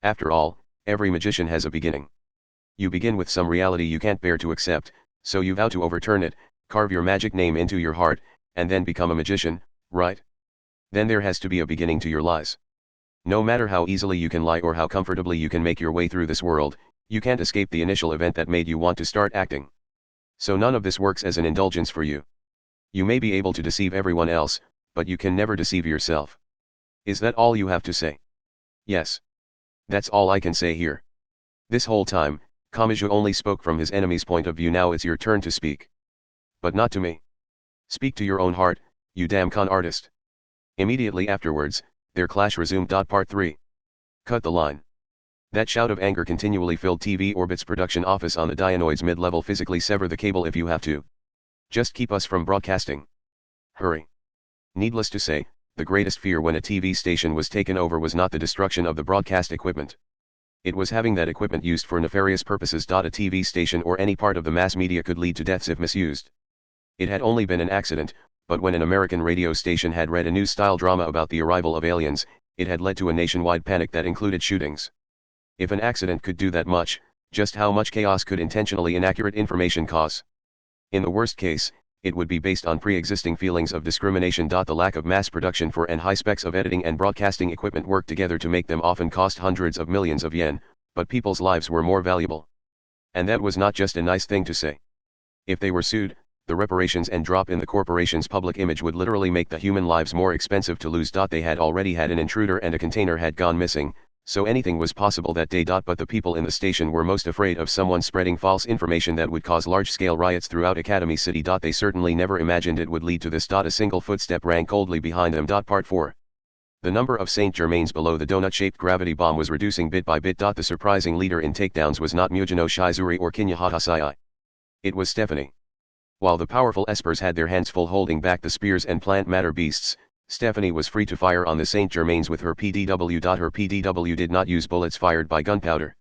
After all, every magician has a beginning. You begin with some reality you can't bear to accept, so you vow to overturn it, carve your magic name into your heart, and then become a magician, right? Then there has to be a beginning to your lies. No matter how easily you can lie or how comfortably you can make your way through this world, you can't escape the initial event that made you want to start acting. So none of this works as an indulgence for you. You may be able to deceive everyone else, but you can never deceive yourself. Is that all you have to say? Yes. That's all I can say here. This whole time, Kamija only spoke from his enemy's point of view. Now it's your turn to speak. But not to me. Speak to your own heart, you damn con artist. Immediately afterwards, their clash resumed. Part 3. Cut the line. That shout of anger continually filled TV Orbit's production office on the Dianoid's mid-level. Physically sever the cable if you have to. Just keep us from broadcasting. Hurry. Needless to say, the greatest fear when a TV station was taken over was not the destruction of the broadcast equipment. It was having that equipment used for nefarious purposes. A TV station or any part of the mass media could lead to deaths if misused. It had only been an accident, but when an American radio station had read a news-style drama about the arrival of aliens, it had led to a nationwide panic that included shootings. If an accident could do that much, just how much chaos could intentionally inaccurate information cause? In the worst case, it would be based on pre-existing feelings of discrimination. The lack of mass production for and high specs of editing and broadcasting equipment worked together to make them often cost hundreds of millions of yen, but people's lives were more valuable. And that was not just a nice thing to say. If they were sued, the reparations and drop in the corporation's public image would literally make the human lives more expensive to lose. They had already had an intruder and a container had gone missing, so anything was possible that day. But the people in the station were most afraid of someone spreading false information that would cause large-scale riots throughout Academy City. They certainly never imagined it would lead to this. A single footstep rang coldly behind them. Part 4. The number of Saint Germains below the donut-shaped gravity bomb was reducing bit by bit. The surprising leader in takedowns was not Mujino Shizuri or Kinya Hatasai. It was Stephanie. While the powerful espers had their hands full holding back the spears and plant matter beasts, Stephanie was free to fire on the Saint Germains with her PDW. Her PDW did not use bullets fired by gunpowder.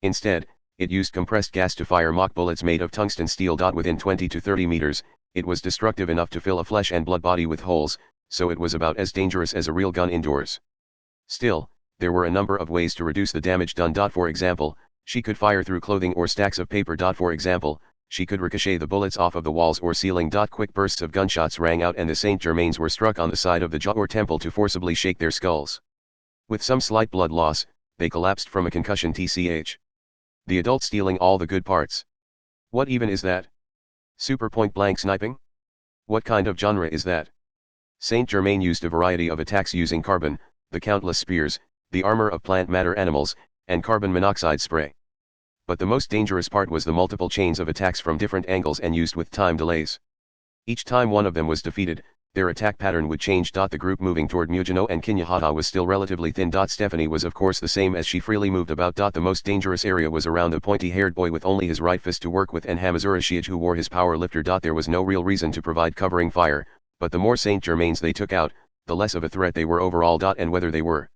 Instead, it used compressed gas to fire mock bullets made of tungsten steel. Within 20 to 30 meters, it was destructive enough to fill a flesh and blood body with holes, so it was about as dangerous as a real gun indoors. Still, there were a number of ways to reduce the damage done. For example, she could fire through clothing or stacks of paper. For example, she could ricochet the bullets off of the walls or ceiling. Quick bursts of gunshots rang out and the Saint Germains were struck on the side of the jaw or temple to forcibly shake their skulls. With some slight blood loss, they collapsed from a concussion. The adult stealing all the good parts. What even is that? Super point-blank sniping? What kind of genre is that? Saint Germain used a variety of attacks using carbon, the countless spears, the armor of plant matter animals, and carbon monoxide spray. But the most dangerous part was the multiple chains of attacks from different angles and used with time delays. Each time one of them was defeated, their attack pattern would change. The group moving toward Mujino and Kinyahata was still relatively thin. Stephanie was of course the same as she freely moved about. The most dangerous area was around the pointy-haired boy with only his right fist to work with and Hamazura Shiage who wore his power lifter. There was no real reason to provide covering fire, but the more Saint Germains they took out, the less of a threat they were overall. And whether they were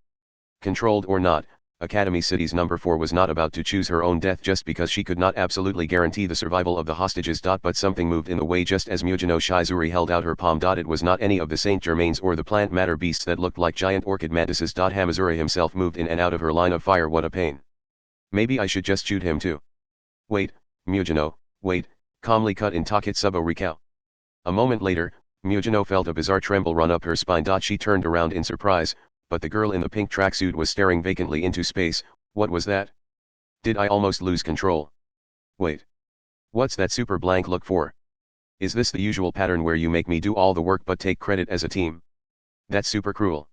controlled or not, Academy City's number 4 was not about to choose her own death just because she could not absolutely guarantee the survival of the hostages. But something moved in the way just as Mujino Shizuri held out her palm. It was not any of the Saint Germains or the plant matter beasts that looked like giant orchid mantises. Hamazura himself moved in and out of her line of fire. What a pain. Maybe I should just shoot him too. Wait, Mujino, wait, calmly cut in Taketsubo Rikao. A moment later, Mujino felt a bizarre tremble run up her spine. She turned around in surprise, but the girl in the pink tracksuit was staring vacantly into space. What was that? Did I almost lose control? Wait. What's that super blank look for? Is this the usual pattern where you make me do all the work but take credit as a team? That's super cruel.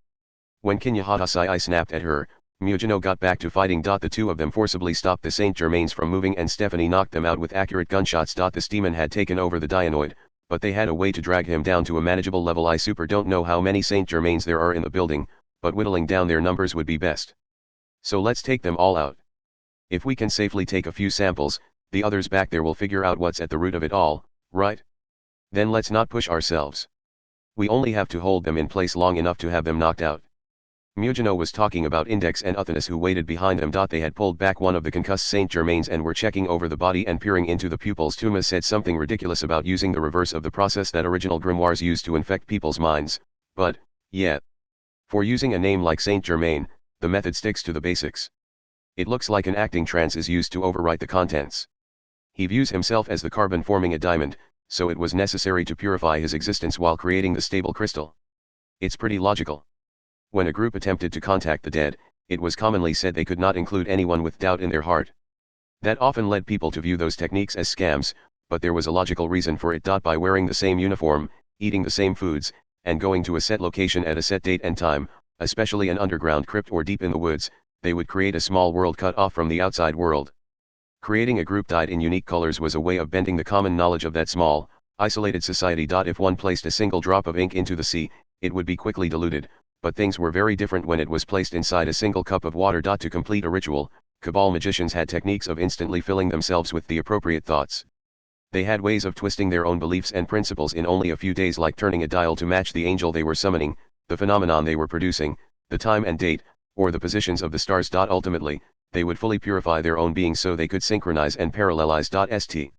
When Kinya snapped at her, Mujino got back to fighting. The two of them forcibly stopped the Saint Germains from moving and Stephanie knocked them out with accurate gunshots. This demon had taken over the Dianoid, but they had a way to drag him down to a manageable level. I super don't know how many Saint Germains there are in the building, but whittling down their numbers would be best. So let's take them all out. If we can safely take a few samples, the others back there will figure out what's at the root of it all, right? Then let's not push ourselves. We only have to hold them in place long enough to have them knocked out. Mujino was talking about Index and Uthanus who waited behind them. They had pulled back one of the concussed Saint Germains and were checking over the body and peering into the pupils. Tuma said something ridiculous about using the reverse of the process that original grimoires used to infect people's minds, but, yeah. For using a name like Saint Germain, the method sticks to the basics. It looks like an acting trance is used to overwrite the contents. He views himself as the carbon forming a diamond, so it was necessary to purify his existence while creating the stable crystal. It's pretty logical. When a group attempted to contact the dead, it was commonly said they could not include anyone with doubt in their heart. That often led people to view those techniques as scams, but there was a logical reason for it. By wearing the same uniform, eating the same foods, and going to a set location at a set date and time, especially an underground crypt or deep in the woods, they would create a small world cut off from the outside world. Creating a group dyed in unique colors was a way of bending the common knowledge of that small, isolated society. If one placed a single drop of ink into the sea, it would be quickly diluted, but things were very different when it was placed inside a single cup of water. To complete a ritual, Cabal magicians had techniques of instantly filling themselves with the appropriate thoughts. They had ways of twisting their own beliefs and principles in only a few days, like turning a dial to match the angel they were summoning, the phenomenon they were producing, the time and date, or the positions of the stars. Ultimately, they would fully purify their own being so they could synchronize and parallelize. St.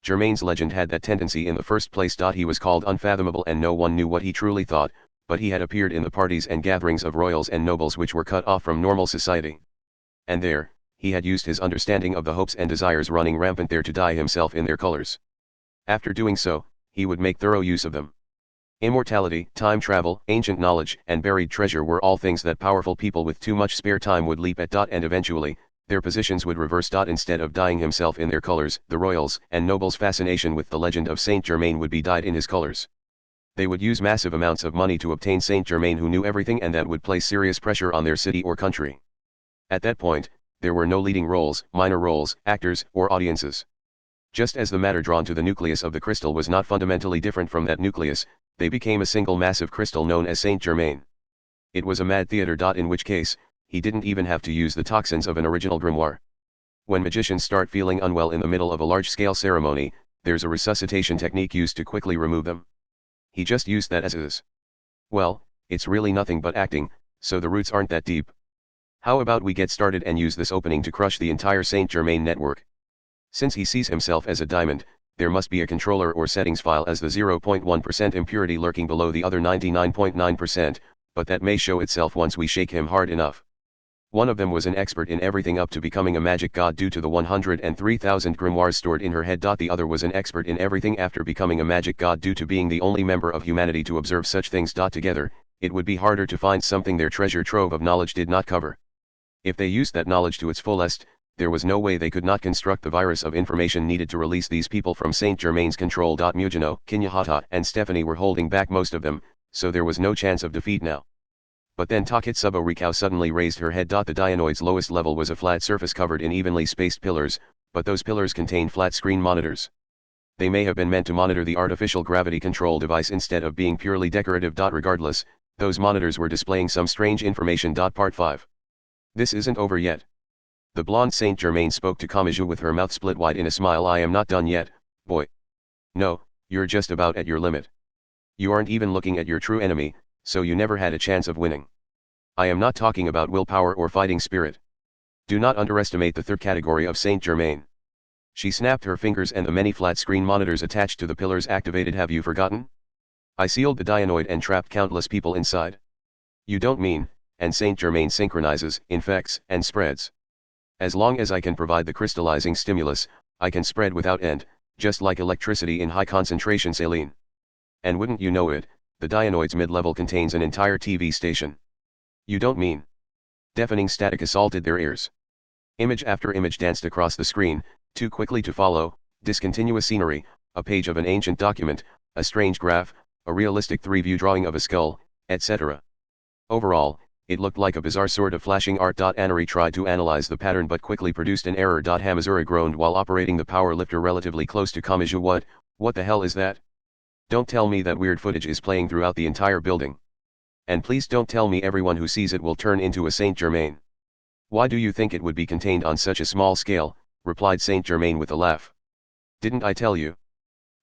Germain's legend had that tendency in the first place. He was called unfathomable and no one knew what he truly thought, but he had appeared in the parties and gatherings of royals and nobles which were cut off from normal society. And there, he had used his understanding of the hopes and desires running rampant there to dye himself in their colors. After doing so, he would make thorough use of them. Immortality, time travel, ancient knowledge, and buried treasure were all things that powerful people with too much spare time would leap at. And eventually, their positions would reverse. Instead of dyeing himself in their colors, the royals' and nobles' fascination with the legend of Saint Germain would be dyed in his colors. They would use massive amounts of money to obtain Saint Germain who knew everything, and that would place serious pressure on their city or country. At that point, there were no leading roles, minor roles, actors, or audiences. Just as the matter drawn to the nucleus of the crystal was not fundamentally different from that nucleus, they became a single massive crystal known as Saint Germain. It was a mad theater. In which case, he didn't even have to use the toxins of an original grimoire. When magicians start feeling unwell in the middle of a large-scale ceremony, there's a resuscitation technique used to quickly remove them. He just used that as is. Well, it's really nothing but acting, so the roots aren't that deep. How about we get started and use this opening to crush the entire Saint Germain network? Since he sees himself as a diamond, there must be a controller or settings file as the 0.1% impurity lurking below the other 99.9%, but that may show itself once we shake him hard enough. One of them was an expert in everything up to becoming a magic god due to the 103,000 grimoires stored in her head. The other was an expert in everything after becoming a magic god due to being the only member of humanity to observe such things. Together, it would be harder to find something their treasure trove of knowledge did not cover. If they used that knowledge to its fullest, there was no way they could not construct the virus of information needed to release these people from Saint Germain's control. Mujino, Kinyahata, and Stephanie were holding back most of them, so there was no chance of defeat now. But then Taketsubo Rikao suddenly raised her head. The Dianoid's lowest level was a flat surface covered in evenly spaced pillars, but those pillars contained flat screen monitors. They may have been meant to monitor the artificial gravity control device instead of being purely decorative. Regardless, those monitors were displaying some strange information. Part 5. This isn't over yet. The blonde Saint Germain spoke to Kamaju with her mouth split wide in a smile. I am not done yet, boy. No, you're just about at your limit. You aren't even looking at your true enemy, So you never had a chance of winning. I am not talking about willpower or fighting spirit. Do not underestimate the third category of Saint Germain. She snapped her fingers and the many flat screen monitors attached to the pillars activated. Have you forgotten? I sealed the Dianoid and trapped countless people inside. You don't mean, and Saint Germain synchronizes, infects, and spreads. As long as I can provide the crystallizing stimulus, I can spread without end, just like electricity in high concentration saline. And wouldn't you know it, the Dianoid's mid-level contains an entire TV station. You don't mean? Deafening static assaulted their ears. Image after image danced across the screen, too quickly to follow, discontinuous scenery, a page of an ancient document, a strange graph, a realistic 3-view drawing of a skull, etc. Overall, it looked like a bizarre sort of flashing art. Anari tried to analyze the pattern but quickly produced an error. Hamazura groaned while operating the power lifter relatively close to Kamaji. What the hell is that? Don't tell me that weird footage is playing throughout the entire building. And please don't tell me everyone who sees it will turn into a Saint Germain. Why do you think it would be contained on such a small scale, replied Saint Germain with a laugh. Didn't I tell you?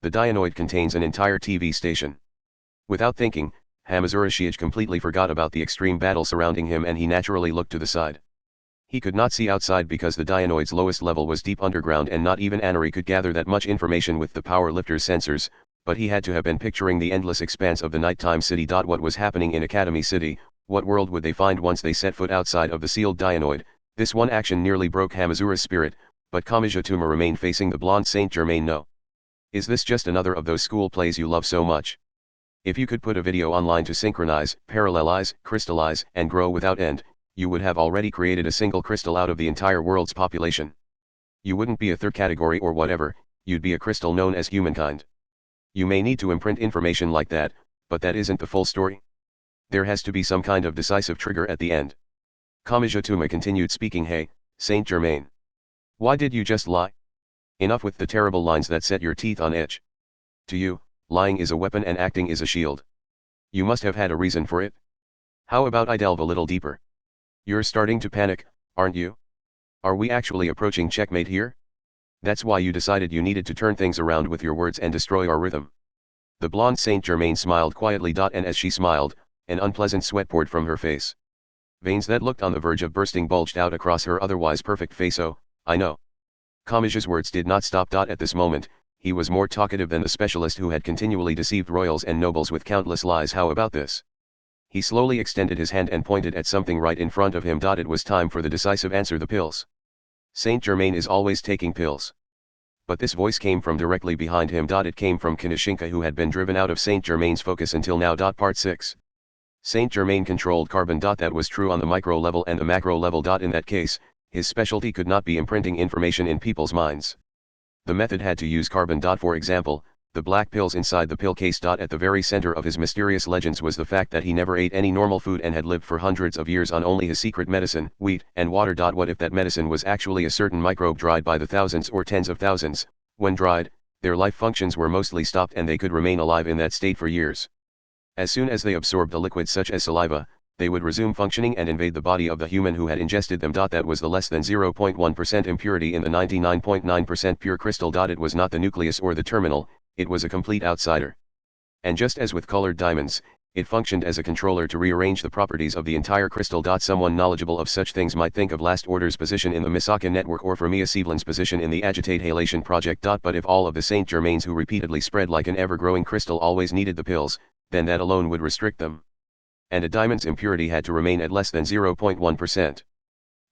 The Dianoid contains an entire TV station. Without thinking, Hamazura Shiage completely forgot about the extreme battle surrounding him and he naturally looked to the side. He could not see outside because the Dianoid's lowest level was deep underground and not even Anari could gather that much information with the power lifter's sensors, but he had to have been picturing the endless expanse of the nighttime city. What was happening in Academy City? What world would they find once they set foot outside of the sealed Dianoid? This one action nearly broke Hamazura's spirit, but Kamijatuma remained facing the blonde Saint Germain. No. Is this just another of those school plays you love so much? If you could put a video online to synchronize, parallelize, crystallize, and grow without end, you would have already created a single crystal out of the entire world's population. You wouldn't be a third category or whatever, you'd be a crystal known as humankind. You may need to imprint information like that, but that isn't the full story. There has to be some kind of decisive trigger at the end. Kamijatuma continued speaking. Hey, Saint Germain. Why did you just lie? Enough with the terrible lines that set your teeth on edge. To you, lying is a weapon and acting is a shield. You must have had a reason for it. How about I delve a little deeper? You're starting to panic, aren't you? Are we actually approaching checkmate here? That's why you decided you needed to turn things around with your words and destroy our rhythm. The blonde Saint Germain smiled quietly. And as she smiled, an unpleasant sweat poured from her face. Veins that looked on the verge of bursting bulged out across her otherwise perfect face. Oh, I know. Kamija's words did not stop. At this moment, he was more talkative than the specialist who had continually deceived royals and nobles with countless lies. How about this? He slowly extended his hand and pointed at something right in front of him. It was time for the decisive answer. The pills. Saint Germain is always taking pills. But this voice came from directly behind him. It came from Kinishinka, who had been driven out of Saint Germain's focus until now. Part 6. Saint Germain controlled carbon. That was true on the micro level and the macro level. In that case, his specialty could not be imprinting information in people's minds. The method had to use carbon. For example, the black pills inside the pill case. At the very center of his mysterious legends was the fact that he never ate any normal food and had lived for hundreds of years on only his secret medicine, wheat, and water. What if that medicine was actually a certain microbe dried by the thousands or tens of thousands? When dried, their life functions were mostly stopped and they could remain alive in that state for years. As soon as they absorbed a liquid such as saliva, they would resume functioning and invade the body of the human who had ingested them. That was the less than 0.1% impurity in the 99.9% pure crystal. It was not the nucleus or the terminal, it was a complete outsider. And just as with colored diamonds, it functioned as a controller to rearrange the properties of the entire crystal. Someone knowledgeable of such things might think of Last Order's position in the Misaka network or Firmia Sievlin's position in the Agitate Halation project. But if all of the Saint Germains who repeatedly spread like an ever-growing crystal always needed the pills, then that alone would restrict them. And a diamond's impurity had to remain at less than 0.1%.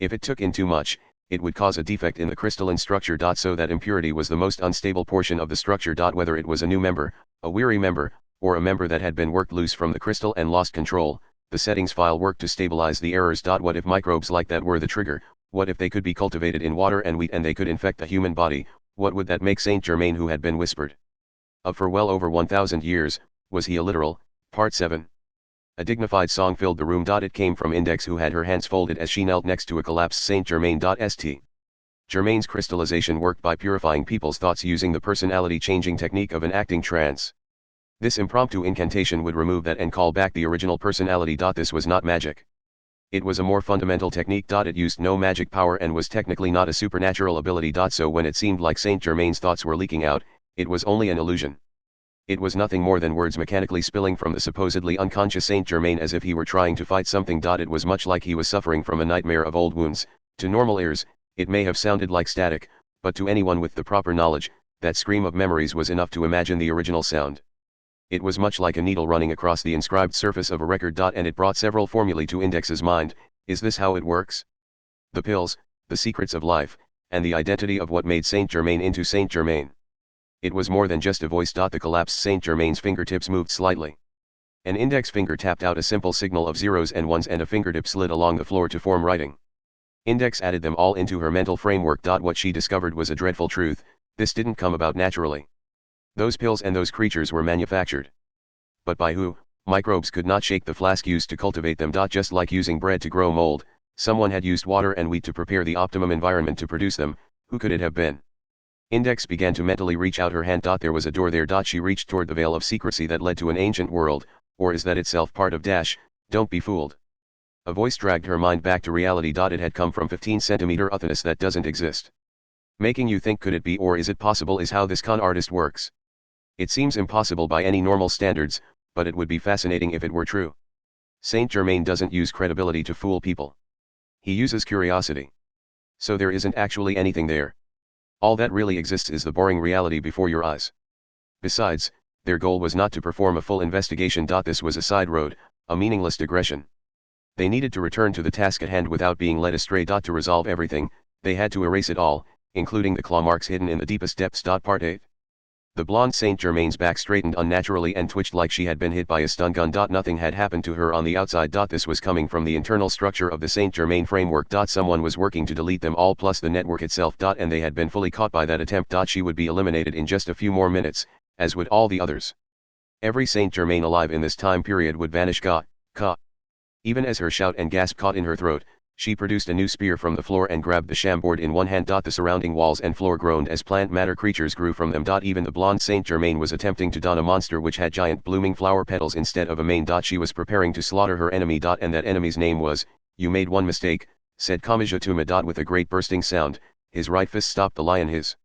If it took in too much, it would cause a defect in the crystalline structure. So that impurity was the most unstable portion of the structure. Whether it was a new member, a weary member, or a member that had been worked loose from the crystal and lost control, the settings file worked to stabilize the errors. What if microbes like that were the trigger? What if they could be cultivated in water and wheat and they could infect the human body? What would that make Saint Germain, who had been whispered of for well over 1,000 years, was he a literal? Part 7. A dignified song filled the room. It came from Index, who had her hands folded as she knelt next to a collapsed Saint Germain. St. Germain's crystallization worked by purifying people's thoughts using the personality-changing technique of an acting trance. This impromptu incantation would remove that and call back the original personality. This was not magic. It was a more fundamental technique. It used no magic power and was technically not a supernatural ability. So when it seemed like Saint Germain's thoughts were leaking out, it was only an illusion. It was nothing more than words mechanically spilling from the supposedly unconscious Saint Germain as if he were trying to fight something. It was much like he was suffering from a nightmare of old wounds. To normal ears, it may have sounded like static, but to anyone with the proper knowledge, that scream of memories was enough to imagine the original sound. It was much like a needle running across the inscribed surface of a record. And it brought several formulae to Index's mind. Is this how it works? The pills, the secrets of life, and the identity of what made Saint Germain into Saint Germain. It was more than just a voice. The collapsed Saint Germain's fingertips moved slightly. An index finger tapped out a simple signal of zeros and ones, and a fingertip slid along the floor to form writing. Index added them all into her mental framework. What she discovered was a dreadful truth: this didn't come about naturally. Those pills and those creatures were manufactured. But by who? Microbes could not shake the flask used to cultivate them. Just like using bread to grow mold, someone had used water and wheat to prepare the optimum environment to produce them. Who could it have been? Index began to mentally reach out her hand. There was a door there. She reached toward the veil of secrecy that led to an ancient world, or is that itself part of don't be fooled. A voice dragged her mind back to reality. It had come from 15-centimeter nothingness that doesn't exist. Making you think, could it be or is it possible, is how this con artist works. It seems impossible by any normal standards, but it would be fascinating if it were true. Saint Germain doesn't use credibility to fool people. He uses curiosity. So there isn't actually anything there. All that really exists is the boring reality before your eyes. Besides, their goal was not to perform a full investigation. This was a side road, a meaningless digression. They needed to return to the task at hand without being led astray. To resolve everything, they had to erase it all, including the claw marks hidden in the deepest depths. Part 8. The blonde Saint Germain's back straightened unnaturally and twitched like she had been hit by a stun gun. Nothing had happened to her on the outside. This was coming from the internal structure of the Saint Germain framework. Someone was working to delete them all, plus the network itself. And they had been fully caught by that attempt. She would be eliminated in just a few more minutes, as would all the others. Every Saint Germain alive in this time period would vanish. Even as her shout and gasp caught in her throat, she produced a new spear from the floor and grabbed the shamboard in one hand. The surrounding walls and floor groaned as plant matter creatures grew from them. Even the blonde Saint Germain was attempting to don a monster which had giant blooming flower petals instead of a mane. She was preparing to slaughter her enemy. And that enemy's name was, "You made one mistake," said Kamijatuma. With a great bursting sound, his right fist stopped the lion his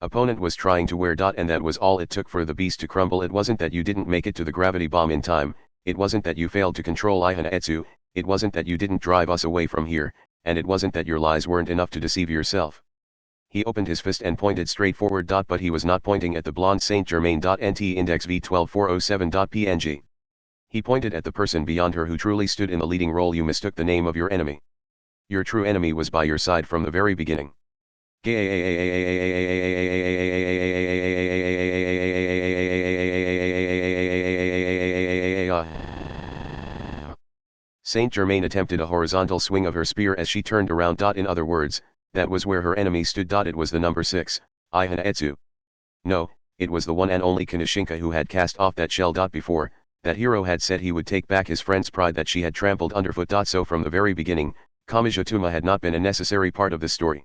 opponent was trying to wear. And that was all it took for the beast to crumble. It wasn't that you didn't make it to the gravity bomb in time, it wasn't that you failed to control Ihana Etsu, it wasn't that you didn't drive us away from here, and it wasn't that your lies weren't enough to deceive yourself. He opened his fist and pointed straight forward. But he was not pointing at the blonde Saint Germain. Nt index V12407.png. He pointed at the person beyond her who truly stood in the leading role. You mistook the name of your enemy. Your true enemy was by your side from the very beginning. Saint Germain attempted a horizontal swing of her spear as she turned around. In other words, that was where her enemy stood. It was the number 6, Ihana Etsu. No, it was the one and only Kinoshinka who had cast off that shell. Before, that hero had said he would take back his friend's pride that she had trampled underfoot. So from the very beginning, Kamijatuma had not been a necessary part of the story.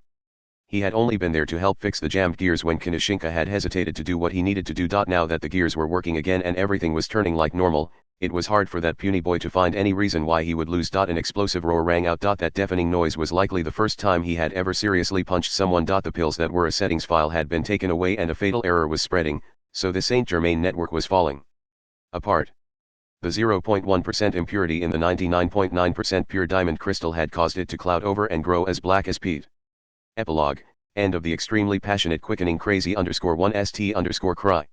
He had only been there to help fix the jammed gears when Kinoshinka had hesitated to do what he needed to do. Now that the gears were working again and everything was turning like normal, it was hard for that puny boy to find any reason why he would lose. An explosive roar rang out. That deafening noise was likely the first time he had ever seriously punched someone. The pills that were a settings file had been taken away and a fatal error was spreading, so the Saint Germain network was falling apart. The 0.1% impurity in the 99.9% pure diamond crystal had caused it to cloud over and grow as black as peat. Epilogue, end of the extremely passionate quickening crazy _1st cry.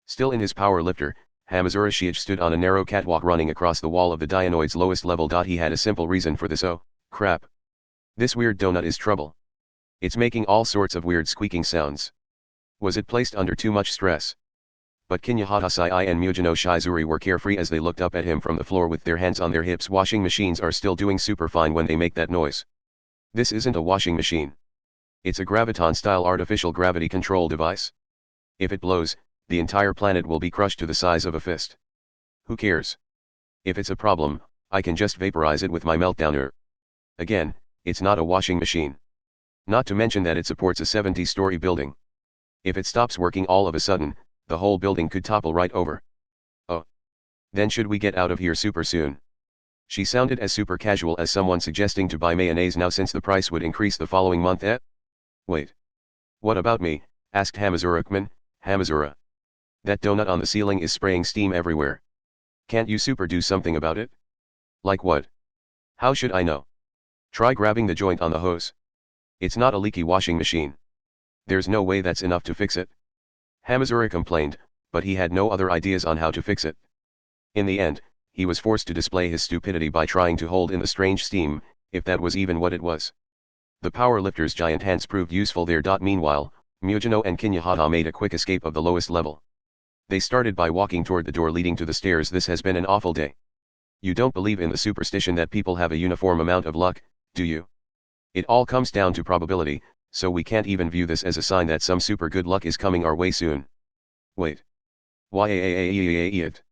Still in his power lifter, Hamazura Shiage stood on a narrow catwalk running across the wall of the Dianoid's lowest level. He had a simple reason for this. Oh, crap. This weird donut is trouble. It's making all sorts of weird squeaking sounds. Was it placed under too much stress? But Kinya Hatasai and Mujino Shizuri were carefree as they looked up at him from the floor with their hands on their hips. Washing machines are still doing super fine when they make that noise. This isn't a washing machine. It's a graviton-style artificial gravity control device. If it blows, the entire planet will be crushed to the size of a fist. Who cares? If it's a problem, I can just vaporize it with my meltdowner. Again, it's not a washing machine. Not to mention that it supports a 70-story building. If it stops working all of a sudden, the whole building could topple right over. Oh. Then should we get out of here super soon? She sounded as super casual as someone suggesting to buy mayonnaise now since the price would increase the following month. Wait. What about me? Asked Hamazura-kun. Hamazura. That donut on the ceiling is spraying steam everywhere. Can't you super do something about it? Like what? How should I know? Try grabbing the joint on the hose. It's not a leaky washing machine. There's no way that's enough to fix it. Hamazura complained, but he had no other ideas on how to fix it. In the end, he was forced to display his stupidity by trying to hold in the strange steam, if that was even what it was. The power lifter's giant hands proved useful there. Meanwhile, Mujino and Kinyahata made a quick escape of the lowest level. They started by walking toward the door leading to the stairs. This has been an awful day. You don't believe in the superstition that people have a uniform amount of luck, do you? It all comes down to probability, so we can't even view this as a sign that some super good luck is coming our way soon. Wait. Why it?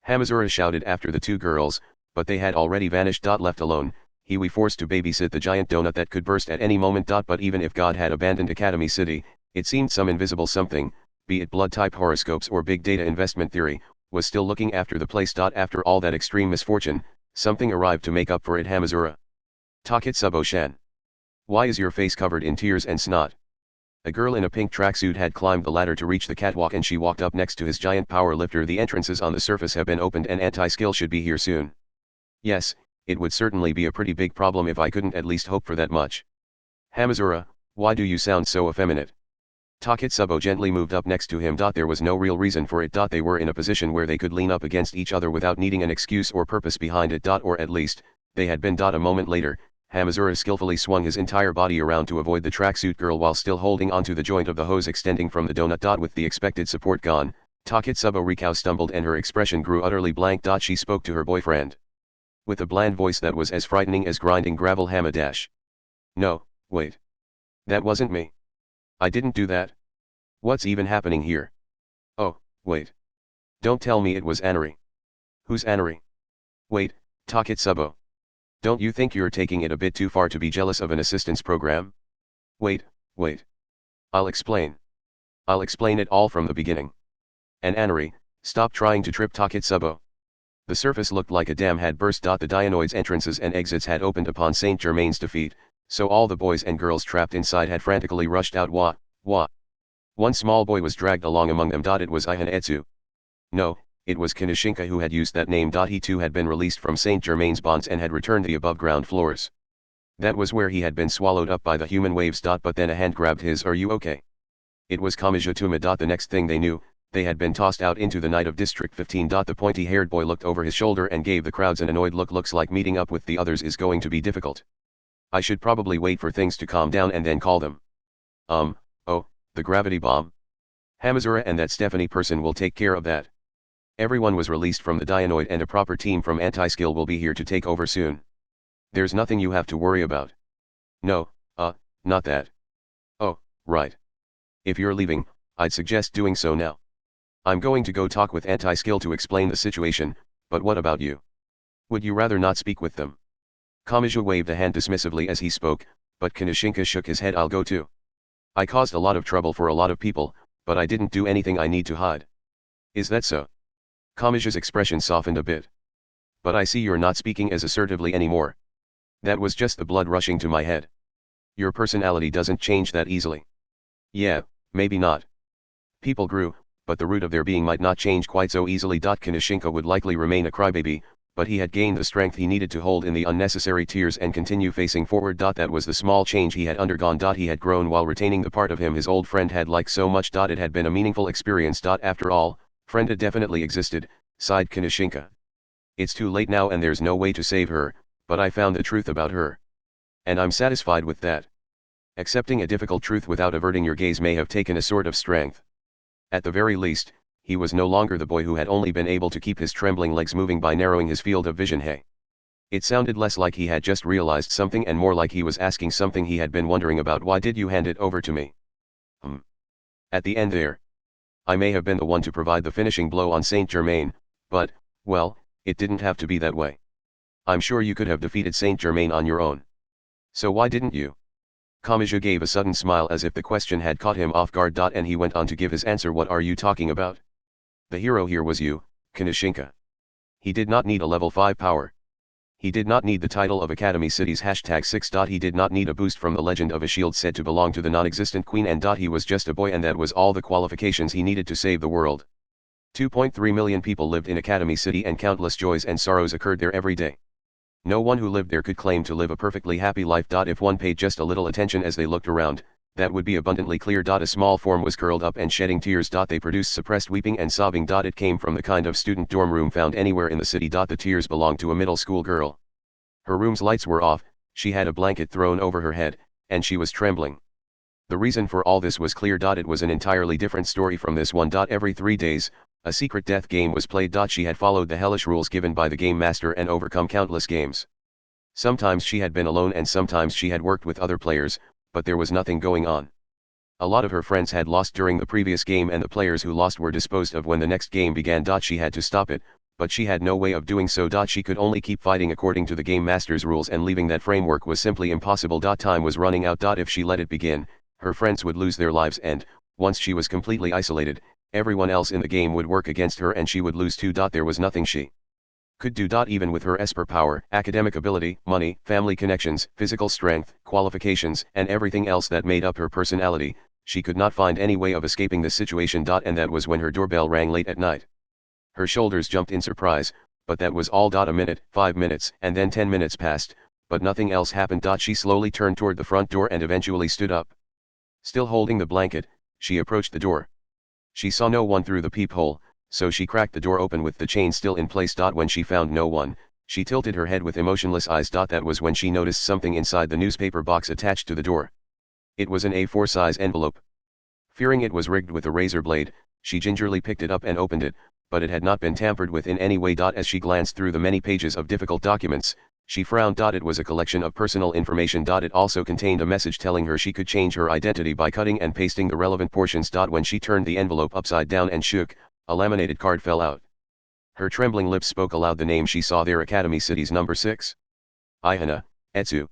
Hamazura shouted after the two girls, but they had already vanished. Left alone, he was forced to babysit the giant donut that could burst at any moment. But even if God had abandoned Academy City, it seemed some invisible something, be it blood-type horoscopes or big data investment theory, was still looking after the place. After all that extreme misfortune, something arrived to make up for it. Hamazura. Taketsubo-shan. Why is your face covered in tears and snot? A girl in a pink tracksuit had climbed the ladder to reach the catwalk and she walked up next to his giant power lifter. The entrances on the surface have been opened and anti-skill should be here soon. Yes, it would certainly be a pretty big problem if I couldn't at least hope for that much. Hamazura, why do you sound so effeminate? Taketsubo gently moved up next to him. There was no real reason for it. They were in a position where they could lean up against each other without needing an excuse or purpose behind it. Or at least, they had been. A moment later, Hamazura skillfully swung his entire body around to avoid the tracksuit girl while still holding onto the joint of the hose extending from the donut. With the expected support gone, Taketsubo Rikau stumbled and her expression grew utterly blank. She spoke to her boyfriend with a bland voice that was as frightening as grinding gravel. Hamadash. No, wait. That wasn't me. I didn't do that. What's even happening here? Oh, wait. Don't tell me it was Anari. Who's Anari? Wait, Taketsubo. Don't you think you're taking it a bit too far to be jealous of an assistance program? Wait. I'll explain. I'll explain it all from the beginning. And Anari, stop trying to trip Taketsubo. The surface looked like a dam had burst. The Dionoid's entrances and exits had opened upon Saint Germain's defeat, so all the boys and girls trapped inside had frantically rushed out. What? One small boy was dragged along among them. It was Ihan Etsu. No, it was Kinoshinka who had used that name. He too had been released from Saint Germain's bonds and had returned to the above-ground floors. That was where he had been swallowed up by the human waves. But then a hand grabbed his. Are you okay? It was Kamijutuma. The next thing they knew, they had been tossed out into the night of District 15. The pointy-haired boy looked over his shoulder and gave the crowds an annoyed look. Looks like meeting up with the others is going to be difficult. I should probably wait for things to calm down and then call them. Oh, the gravity bomb. Hamazura and that Stephanie person will take care of that. Everyone was released from the Dionoid and a proper team from Anti-Skill will be here to take over soon. There's nothing you have to worry about. No, not that. Oh, right. If you're leaving, I'd suggest doing so now. I'm going to go talk with Anti-Skill to explain the situation, but what about you? Would you rather not speak with them? Kamaja waved a hand dismissively as he spoke, but Kinoshinka shook his head. I'll go too. I caused a lot of trouble for a lot of people, but I didn't do anything I need to hide. Is that so? Kamaja's expression softened a bit. But I see you're not speaking as assertively anymore. That was just the blood rushing to my head. Your personality doesn't change that easily. Yeah, maybe not. People grew, but the root of their being might not change quite so easily. Kinoshinka would likely remain a crybaby, but he had gained the strength he needed to hold in the unnecessary tears and continue facing forward. That was the small change he had undergone. He had grown while retaining the part of him his old friend had liked so much. It had been a meaningful experience. After all, Frenda definitely existed, sighed Kinoshinka. It's too late now and there's no way to save her, but I found the truth about her. And I'm satisfied with that. Accepting a difficult truth without averting your gaze may have taken a sort of strength. At the very least, he was no longer the boy who had only been able to keep his trembling legs moving by narrowing his field of vision. Hey. It sounded less like he had just realized something and more like he was asking something he had been wondering about. Why did you hand it over to me? At the end there. I may have been the one to provide the finishing blow on Saint Germain, but, well, it didn't have to be that way. I'm sure you could have defeated Saint Germain on your own. So why didn't you? Kamaja gave a sudden smile as if the question had caught him off guard. And he went on to give his answer. What are you talking about? The hero here was you, Kinoshinka. He did not need a level 5 power. He did not need the title of Academy City's #6. He did not need a boost from the legend of a shield said to belong to the non-existent queen and. He was just a boy and that was all the qualifications he needed to save the world. 2.3 million people lived in Academy City and countless joys and sorrows occurred there every day. No one who lived there could claim to live a perfectly happy life. If one paid just a little attention as they looked around, that would be abundantly clear. A small form was curled up and shedding tears. They produced suppressed weeping and sobbing. It came from the kind of student dorm room found anywhere in the city. The tears belonged to a middle school girl. Her room's lights were off, she had a blanket thrown over her head, and she was trembling. The reason for all this was clear. It was an entirely different story from this one. Every 3 days, a secret death game was played. She had followed the hellish rules given by the game master and overcome countless games. Sometimes she had been alone and sometimes she had worked with other players, but there was nothing going on. A lot of her friends had lost during the previous game and the players who lost were disposed of when the next game began. She had to stop it, but she had no way of doing so. She could only keep fighting according to the game master's rules, and leaving that framework was simply impossible. Time was running out. If she let it begin, her friends would lose their lives, and, once she was completely isolated, everyone else in the game would work against her and she would lose too. There was nothing she could do. Even with her esper power, academic ability, money, family connections, physical strength, qualifications, and everything else that made up her personality, she could not find any way of escaping this situation. And that was when her doorbell rang late at night. Her shoulders jumped in surprise, but that was all. A minute, 5 minutes, and then 10 minutes passed, but nothing else happened. She slowly turned toward the front door and eventually stood up. Still holding the blanket, she approached the door. She saw no one through the peephole, so she cracked the door open with the chain still in place. When she found no one, she tilted her head with emotionless eyes. That was when she noticed something inside the newspaper box attached to the door. It was an A4 size envelope. Fearing it was rigged with a razor blade, she gingerly picked it up and opened it, but it had not been tampered with in any way. As she glanced through the many pages of difficult documents, she frowned. It was a collection of personal information. It also contained a message telling her she could change her identity by cutting and pasting the relevant portions. When she turned the envelope upside down and shook, a laminated card fell out. Her trembling lips spoke aloud the name she saw there: Academy City's number 6. Ihana, Etsu.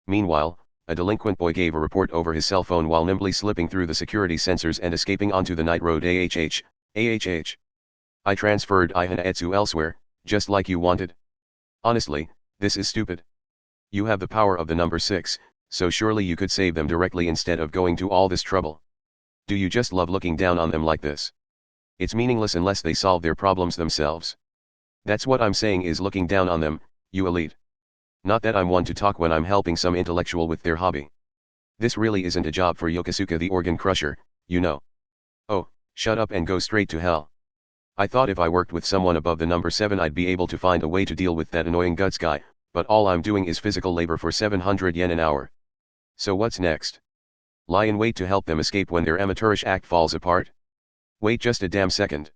Meanwhile, a delinquent boy gave a report over his cell phone while nimbly slipping through the security sensors and escaping onto the night road. AHH. I transferred Ihana Etsu elsewhere, just like you wanted. Honestly, this is stupid. You have the power of the number 6, so surely you could save them directly instead of going to all this trouble. Do you just love looking down on them like this? It's meaningless unless they solve their problems themselves. That's what I'm saying, is looking down on them, you elite. Not that I'm one to talk when I'm helping some intellectual with their hobby. This really isn't a job for Yokosuka the organ crusher, you know. Oh, shut up and go straight to hell. I thought if I worked with someone above the number 7 I'd be able to find a way to deal with that annoying guts guy, but all I'm doing is physical labor for 700 yen an hour. So what's next? Lie in wait to help them escape when their amateurish act falls apart? Wait just a damn second.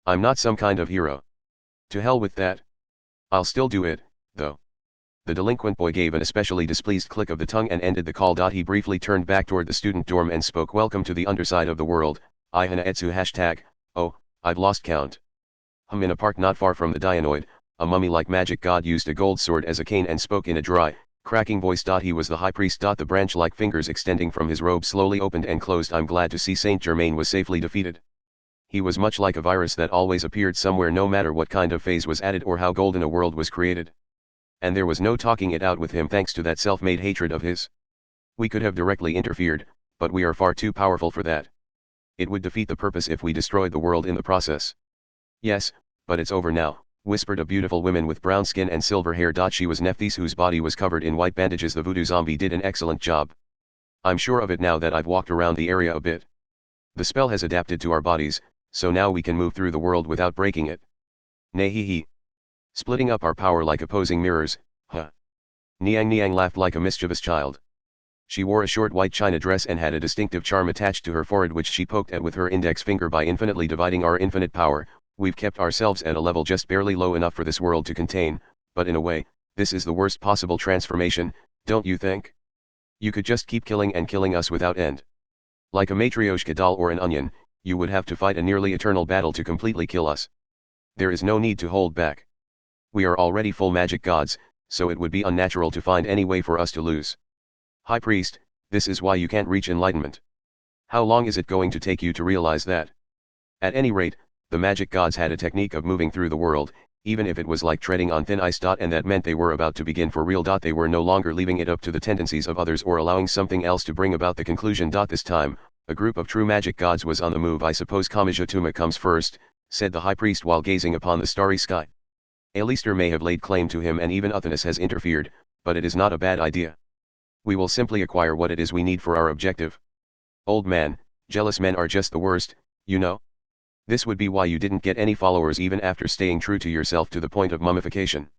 I'm not some kind of hero. To hell with that. I'll still do it, though. The delinquent boy gave an especially displeased click of the tongue and ended the call. He briefly turned back toward the student dorm and spoke, welcome to the underside of the world, Ihana Etsu #. Oh, I've lost count. In a park not far from the Dionoid, a mummy-like magic god used a gold sword as a cane and spoke in a dry, cracking voice. He was the high priest. The branch-like fingers extending from his robe slowly opened and closed. I'm glad to see Saint Germain was safely defeated. He was much like a virus that always appeared somewhere no matter what kind of phase was added or how golden a world was created. And there was no talking it out with him thanks to that self-made hatred of his. We could have directly interfered, but we are far too powerful for that. It would defeat the purpose if we destroyed the world in the process. Yes, but it's over now, whispered a beautiful woman with brown skin and silver hair. She was Nephthys, whose body was covered in white bandages. The voodoo zombie did an excellent job. I'm sure of it now that I've walked around the area a bit. The spell has adapted to our bodies, so now we can move through the world without breaking it. Nay hee hee. Splitting up our power like opposing mirrors, huh? Niang Niang laughed like a mischievous child. She wore a short white china dress and had a distinctive charm attached to her forehead which she poked at with her index finger. By infinitely dividing our infinite power, we've kept ourselves at a level just barely low enough for this world to contain, but in a way, this is the worst possible transformation, don't you think? You could just keep killing and killing us without end. Like a matryoshka doll or an onion, you would have to fight a nearly eternal battle to completely kill us. There is no need to hold back. We are already full magic gods, so it would be unnatural to find any way for us to lose. High Priest, this is why you can't reach enlightenment. How long is it going to take you to realize that? At any rate, the magic gods had a technique of moving through the world, even if it was like treading on thin ice. And that meant they were about to begin for real. They were no longer leaving it up to the tendencies of others or allowing something else to bring about the conclusion. This time, a group of true magic gods was on the move. I suppose Kamijutuma comes first, said the high priest while gazing upon the starry sky. Aleister may have laid claim to him and even Uthonus has interfered, but it is not a bad idea. We will simply acquire what it is we need for our objective. Old man, jealous men are just the worst, you know? This would be why you didn't get any followers even after staying true to yourself to the point of mummification.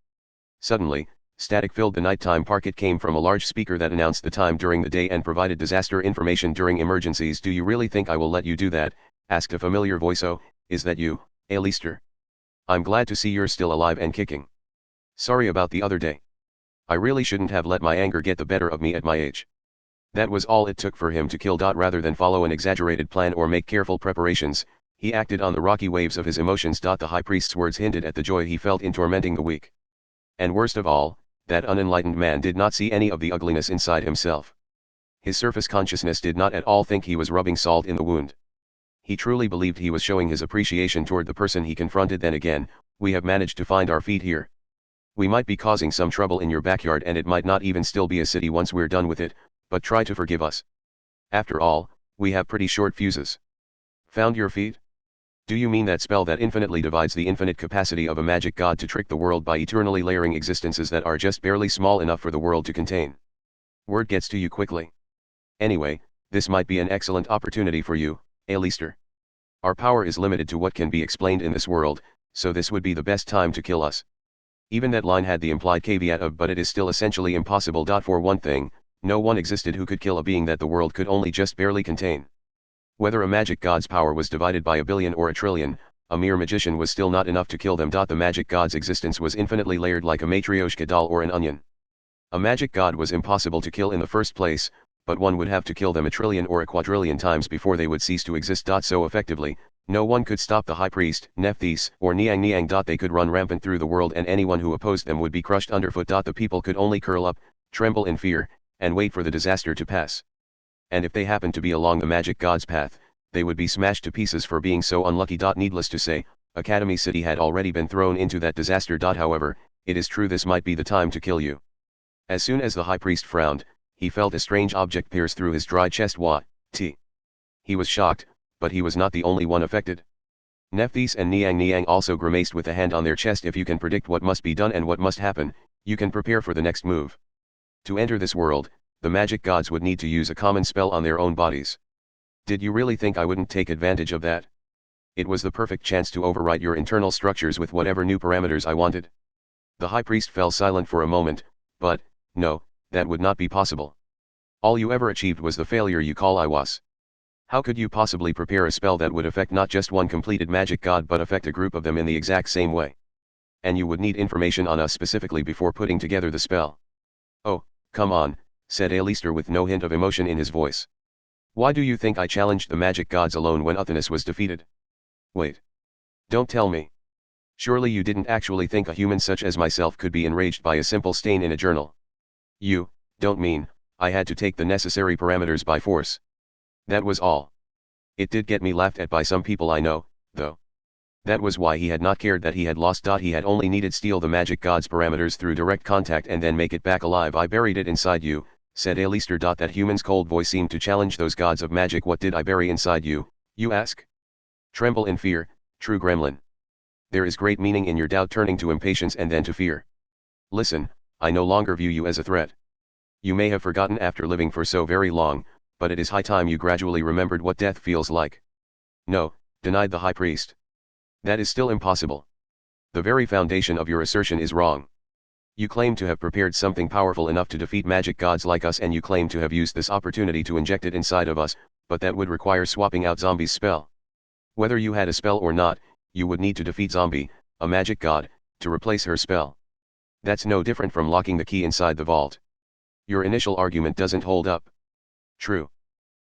Suddenly, static filled the nighttime park. It came from a large speaker that announced the time during the day and provided disaster information during emergencies. Do you really think I will let you do that? Asked a familiar voice. Oh, is that you, Aleister? I'm glad to see you're still alive and kicking. Sorry about the other day. I really shouldn't have let my anger get the better of me at my age. That was all it took for him to kill. Rather than follow an exaggerated plan or make careful preparations, he acted on the rocky waves of his emotions. The high priest's words hinted at the joy he felt in tormenting the weak. And worst of all, that unenlightened man did not see any of the ugliness inside himself. His surface consciousness did not at all think he was rubbing salt in the wound. He truly believed he was showing his appreciation toward the person he confronted. Then again, we have managed to find our feet here. We might be causing some trouble in your backyard and it might not even still be a city once we're done with it, but try to forgive us. After all, we have pretty short fuses. Found your feet? Do you mean that spell that infinitely divides the infinite capacity of a magic god to trick the world by eternally layering existences that are just barely small enough for the world to contain? Word gets to you quickly. Anyway, this might be an excellent opportunity for you, Aleister. Our power is limited to what can be explained in this world, so this would be the best time to kill us. Even that line had the implied caveat of but it is still essentially impossible. For one thing, no one existed who could kill a being that the world could only just barely contain. Whether a magic god's power was divided by a billion or a trillion, a mere magician was still not enough to kill them. The magic god's existence was infinitely layered like a matryoshka doll or an onion. A magic god was impossible to kill in the first place, but one would have to kill them a trillion or a quadrillion times before they would cease to exist. So effectively, no one could stop the high priest, Nephthys, or Niang Niang. They could run rampant through the world and anyone who opposed them would be crushed underfoot. The people could only curl up, tremble in fear, and wait for the disaster to pass. And if they happened to be along the magic god's path, they would be smashed to pieces for being so unlucky. Needless to say, Academy City had already been thrown into that disaster. However, it is true this might be the time to kill you. As soon as the high priest frowned, he felt a strange object pierce through his dry chest. What? He was shocked, but he was not the only one affected. Nephthys and Niang Niang also grimaced with a hand on their chest. If you can predict what must be done and what must happen, you can prepare for the next move. To enter this world, the magic gods would need to use a common spell on their own bodies. Did you really think I wouldn't take advantage of that? It was the perfect chance to overwrite your internal structures with whatever new parameters I wanted. The high priest fell silent for a moment, but, no, that would not be possible. All you ever achieved was the failure you call I was. How could you possibly prepare a spell that would affect not just one completed magic god but affect a group of them in the exact same way? And you would need information on us specifically before putting together the spell. Oh, come on, said Aleister with no hint of emotion in his voice. Why do you think I challenged the magic gods alone when Uthonus was defeated? Wait. Don't tell me. Surely you didn't actually think a human such as myself could be enraged by a simple stain in a journal. You don't mean I had to take the necessary parameters by force. That was all. It did get me laughed at by some people I know, though. That was why he had not cared that he had lost. He had only needed steal the magic god's parameters through direct contact and then make it back alive. I buried it inside you, said Aleister. That human's cold voice seemed to challenge those gods of magic. What did I bury inside you, you ask? Tremble in fear, true gremlin. There is great meaning in your doubt turning to impatience and then to fear. Listen, I no longer view you as a threat. You may have forgotten after living for so very long, but it is high time you gradually remembered what death feels like. No, denied the high priest. That is still impossible. The very foundation of your assertion is wrong. You claim to have prepared something powerful enough to defeat magic gods like us, and you claim to have used this opportunity to inject it inside of us, but that would require swapping out Zombie's spell. Whether you had a spell or not, you would need to defeat Zombie, a magic god, to replace her spell. That's no different from locking the key inside the vault. Your initial argument doesn't hold up. True.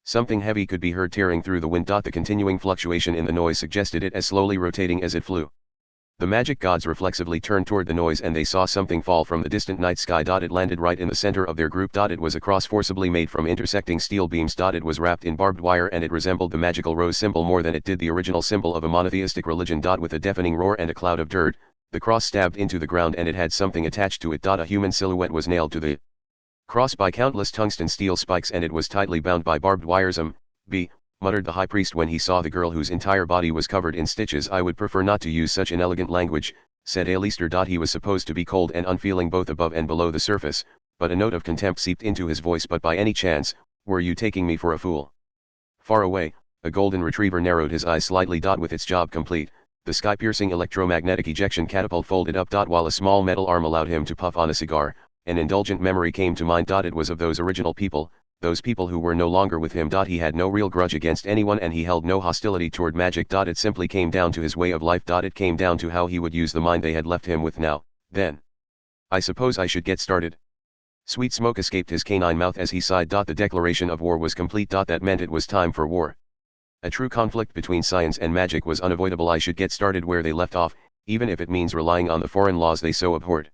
Something heavy could be heard tearing through the wind. The continuing fluctuation in the noise suggested it as slowly rotating as it flew. The magic gods reflexively turned toward the noise and they saw something fall from the distant night sky. It landed right in the center of their group. It was a cross forcibly made from intersecting steel beams. It was wrapped in barbed wire and it resembled the magical rose symbol more than it did the original symbol of a monotheistic religion. With a deafening roar and a cloud of dirt, the cross stabbed into the ground and it had something attached to it. A human silhouette was nailed to the cross by countless tungsten steel spikes and it was tightly bound by barbed wires. muttered the high priest when he saw the girl whose entire body was covered in stitches. I would prefer not to use such inelegant language, said Alistair. He was supposed to be cold and unfeeling both above and below the surface, but a note of contempt seeped into his voice. But by any chance, were you taking me for a fool? Far away, a golden retriever narrowed his eyes slightly. With its job complete, the sky-piercing electromagnetic ejection catapult folded up. While a small metal arm allowed him to puff on a cigar, an indulgent memory came to mind. It was of those original people, those people who were no longer with him. He had no real grudge against anyone and he held no hostility toward magic. It simply came down to his way of life. It came down to how he would use the mind they had left him with now, then. I suppose I should get started. Sweet smoke escaped his canine mouth as he sighed. The declaration of war was complete. That meant it was time for war. A true conflict between science and magic was unavoidable. I should get started where they left off, even if it means relying on the foreign laws they so abhorred.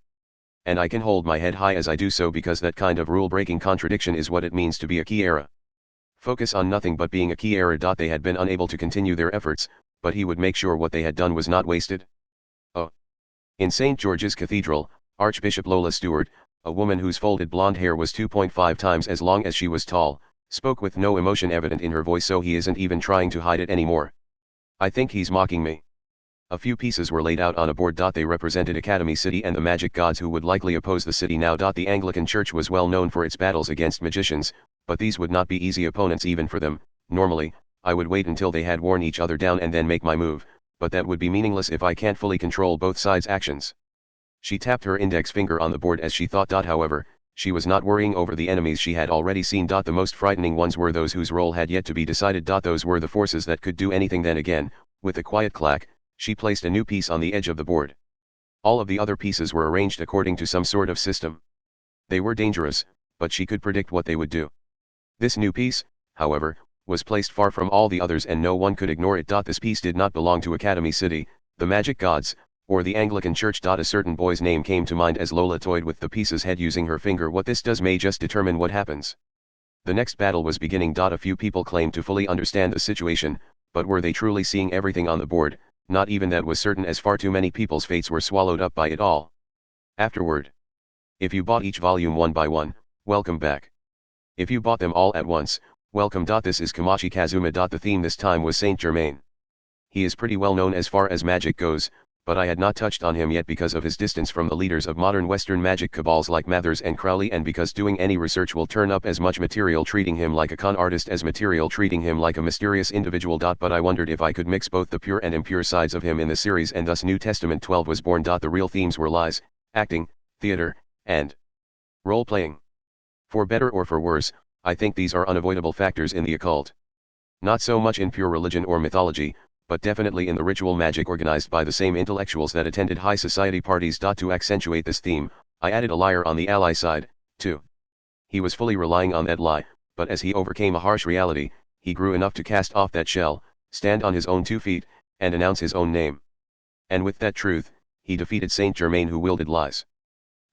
And I can hold my head high as I do so, because that kind of rule-breaking contradiction is what it means to be a key era. Focus on nothing but being a key era. They had been unable to continue their efforts, but he would make sure what they had done was not wasted. Oh. In St. George's Cathedral, Archbishop Lola Stewart, a woman whose folded blonde hair was 2.5 times as long as she was tall, spoke with no emotion evident in her voice. So he isn't even trying to hide it anymore. I think he's mocking me. A few pieces were laid out on a board. They represented Academy City and the magic gods who would likely oppose the city now. The Anglican Church was well known for its battles against magicians, but these would not be easy opponents even for them. Normally, I would wait until they had worn each other down and then make my move, but that would be meaningless if I can't fully control both sides' actions. She tapped her index finger on the board as she thought. However, she was not worrying over the enemies she had already seen. The most frightening ones were those whose role had yet to be decided. Those were the forces that could do anything. Then again, with a quiet clack, she placed a new piece on the edge of the board. All of the other pieces were arranged according to some sort of system. They were dangerous, but she could predict what they would do. This new piece, however, was placed far from all the others and no one could ignore it. This piece did not belong to Academy City, the magic gods, or the Anglican Church. A certain boy's name came to mind as Lola toyed with the piece's head using her finger. What this does may just determine what happens. The next battle was beginning. A few people claimed to fully understand the situation, but were they truly seeing everything on the board? Not even that was certain, as far too many people's fates were swallowed up by it all. Afterward. If you bought each volume one by one, welcome back. If you bought them all at once, welcome. This is Kamachi Kazuma. The theme this time was Saint Germain. He is pretty well known as far as magic goes, but I had not touched on him yet because of his distance from the leaders of modern Western magic cabals like Mathers and Crowley, and because doing any research will turn up as much material treating him like a con artist as material treating him like a mysterious individual. But I wondered if I could mix both the pure and impure sides of him in the series, and thus New Testament 12 was born. The real themes were lies, acting, theater, and role-playing. For better or for worse, I think these are unavoidable factors in the occult. Not so much in pure religion or mythology, but definitely in the ritual magic organized by the same intellectuals that attended high society parties. To accentuate this theme, I added a liar on the ally side, too. He was fully relying on that lie, but as he overcame a harsh reality, he grew enough to cast off that shell, stand on his own 2 feet, and announce his own name. And with that truth, he defeated Saint Germain who wielded lies.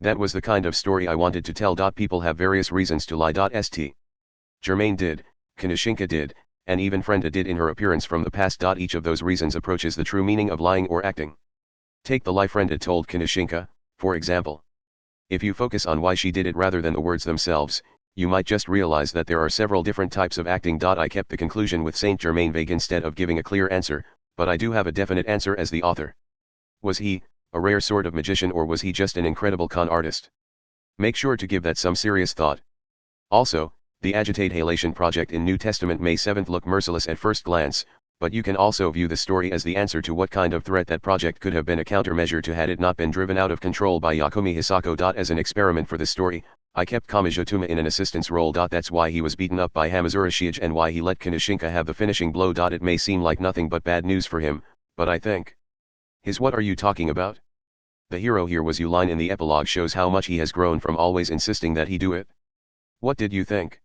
That was the kind of story I wanted to tell. People have various reasons to lie. St. Germain did, Kanashinka did, and even Frenda did in her appearance from the past. Each of those reasons approaches the true meaning of lying or acting. Take the lie Frenda told Kanashinka, for example. If you focus on why she did it rather than the words themselves, you might just realize that there are several different types of acting. I kept the conclusion with Saint Germain vague instead of giving a clear answer, but I do have a definite answer as the author. Was he a rare sort of magician, or was he just an incredible con artist? Make sure to give that some serious thought. Also, the Agitate Halation project in New Testament May 7th look merciless at first glance, but you can also view the story as the answer to what kind of threat that project could have been, a countermeasure to had it not been driven out of control by Yakumi Hisako. As an experiment for the story, I kept Kamijutuma in an assistant's role. That's why he was beaten up by Hamazura Shiage and why he let Kanashinka have the finishing blow. It may seem like nothing but bad news for him, but I think his "what are you talking about? The hero here was you" line in the epilogue shows how much he has grown from always insisting that he do it. What did you think?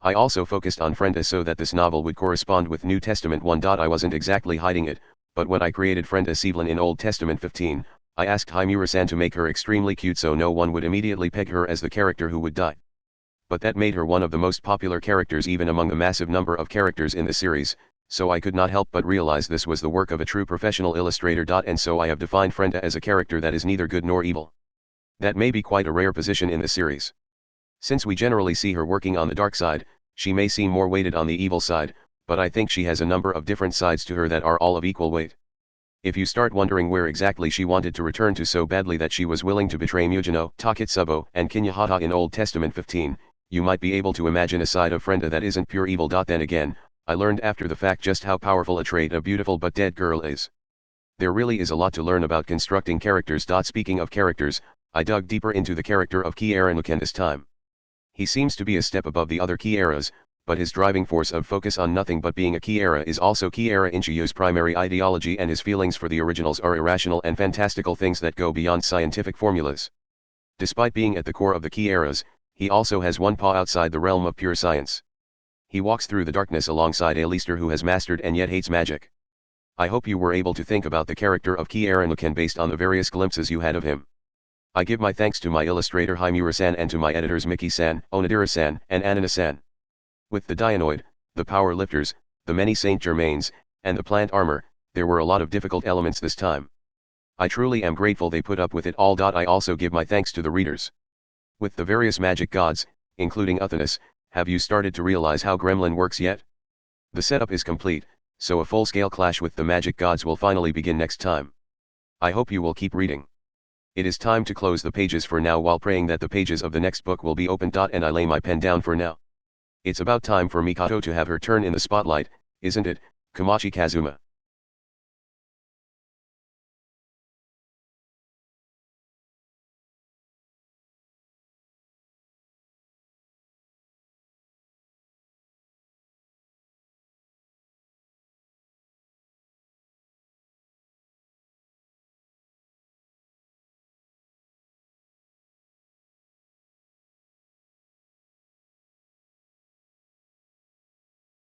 I also focused on Frenda so that this novel would correspond with New Testament 1. I wasn't exactly hiding it, but when I created Frenda Sevelin in Old Testament 15, I asked Himura-san to make her extremely cute so no one would immediately peg her as the character who would die. But that made her one of the most popular characters even among the massive number of characters in the series, so I could not help but realize this was the work of a true professional illustrator. And so I have defined Frenda as a character that is neither good nor evil. That may be quite a rare position in the series. Since we generally see her working on the dark side, she may seem more weighted on the evil side, but I think she has a number of different sides to her that are all of equal weight. If you start wondering where exactly she wanted to return to so badly that she was willing to betray Mujino, Taketsubo, and Kinyahata in Old Testament 15, you might be able to imagine a side of Frenda that isn't pure evil. Then again, I learned after the fact just how powerful a trait a beautiful but dead girl is. There really is a lot to learn about constructing characters. Speaking of characters, I dug deeper into the character of Key Aranuken this time. He seems to be a step above the other Key Eras, but his driving force of focus on nothing but being a Key Era is also Key Era Inchiyu's primary ideology, and his feelings for the originals are irrational and fantastical things that go beyond scientific formulas. Despite being at the core of the Key Eras, he also has one paw outside the realm of pure science. He walks through the darkness alongside a Leicester who has mastered and yet hates magic. I hope you were able to think about the character of Key Aranuken based on the various glimpses you had of him. I give my thanks to my illustrator Haimura-san and to my editors Miki-san, Onodera-san, and Anana-san. With the Dionoid, the power lifters, the many Saint Germains, and the plant armor, there were a lot of difficult elements this time. I truly am grateful they put up with it all. I also give my thanks to the readers. With the various magic gods, including Uthanus, have you started to realize how Gremlin works yet? The setup is complete, so a full-scale clash with the magic gods will finally begin next time. I hope you will keep reading. It is time to close the pages for now, while praying that the pages of the next book will be opened. And I lay my pen down for now. It's about time for Mikoto to have her turn in the spotlight, isn't it, Kamachi Kazuma?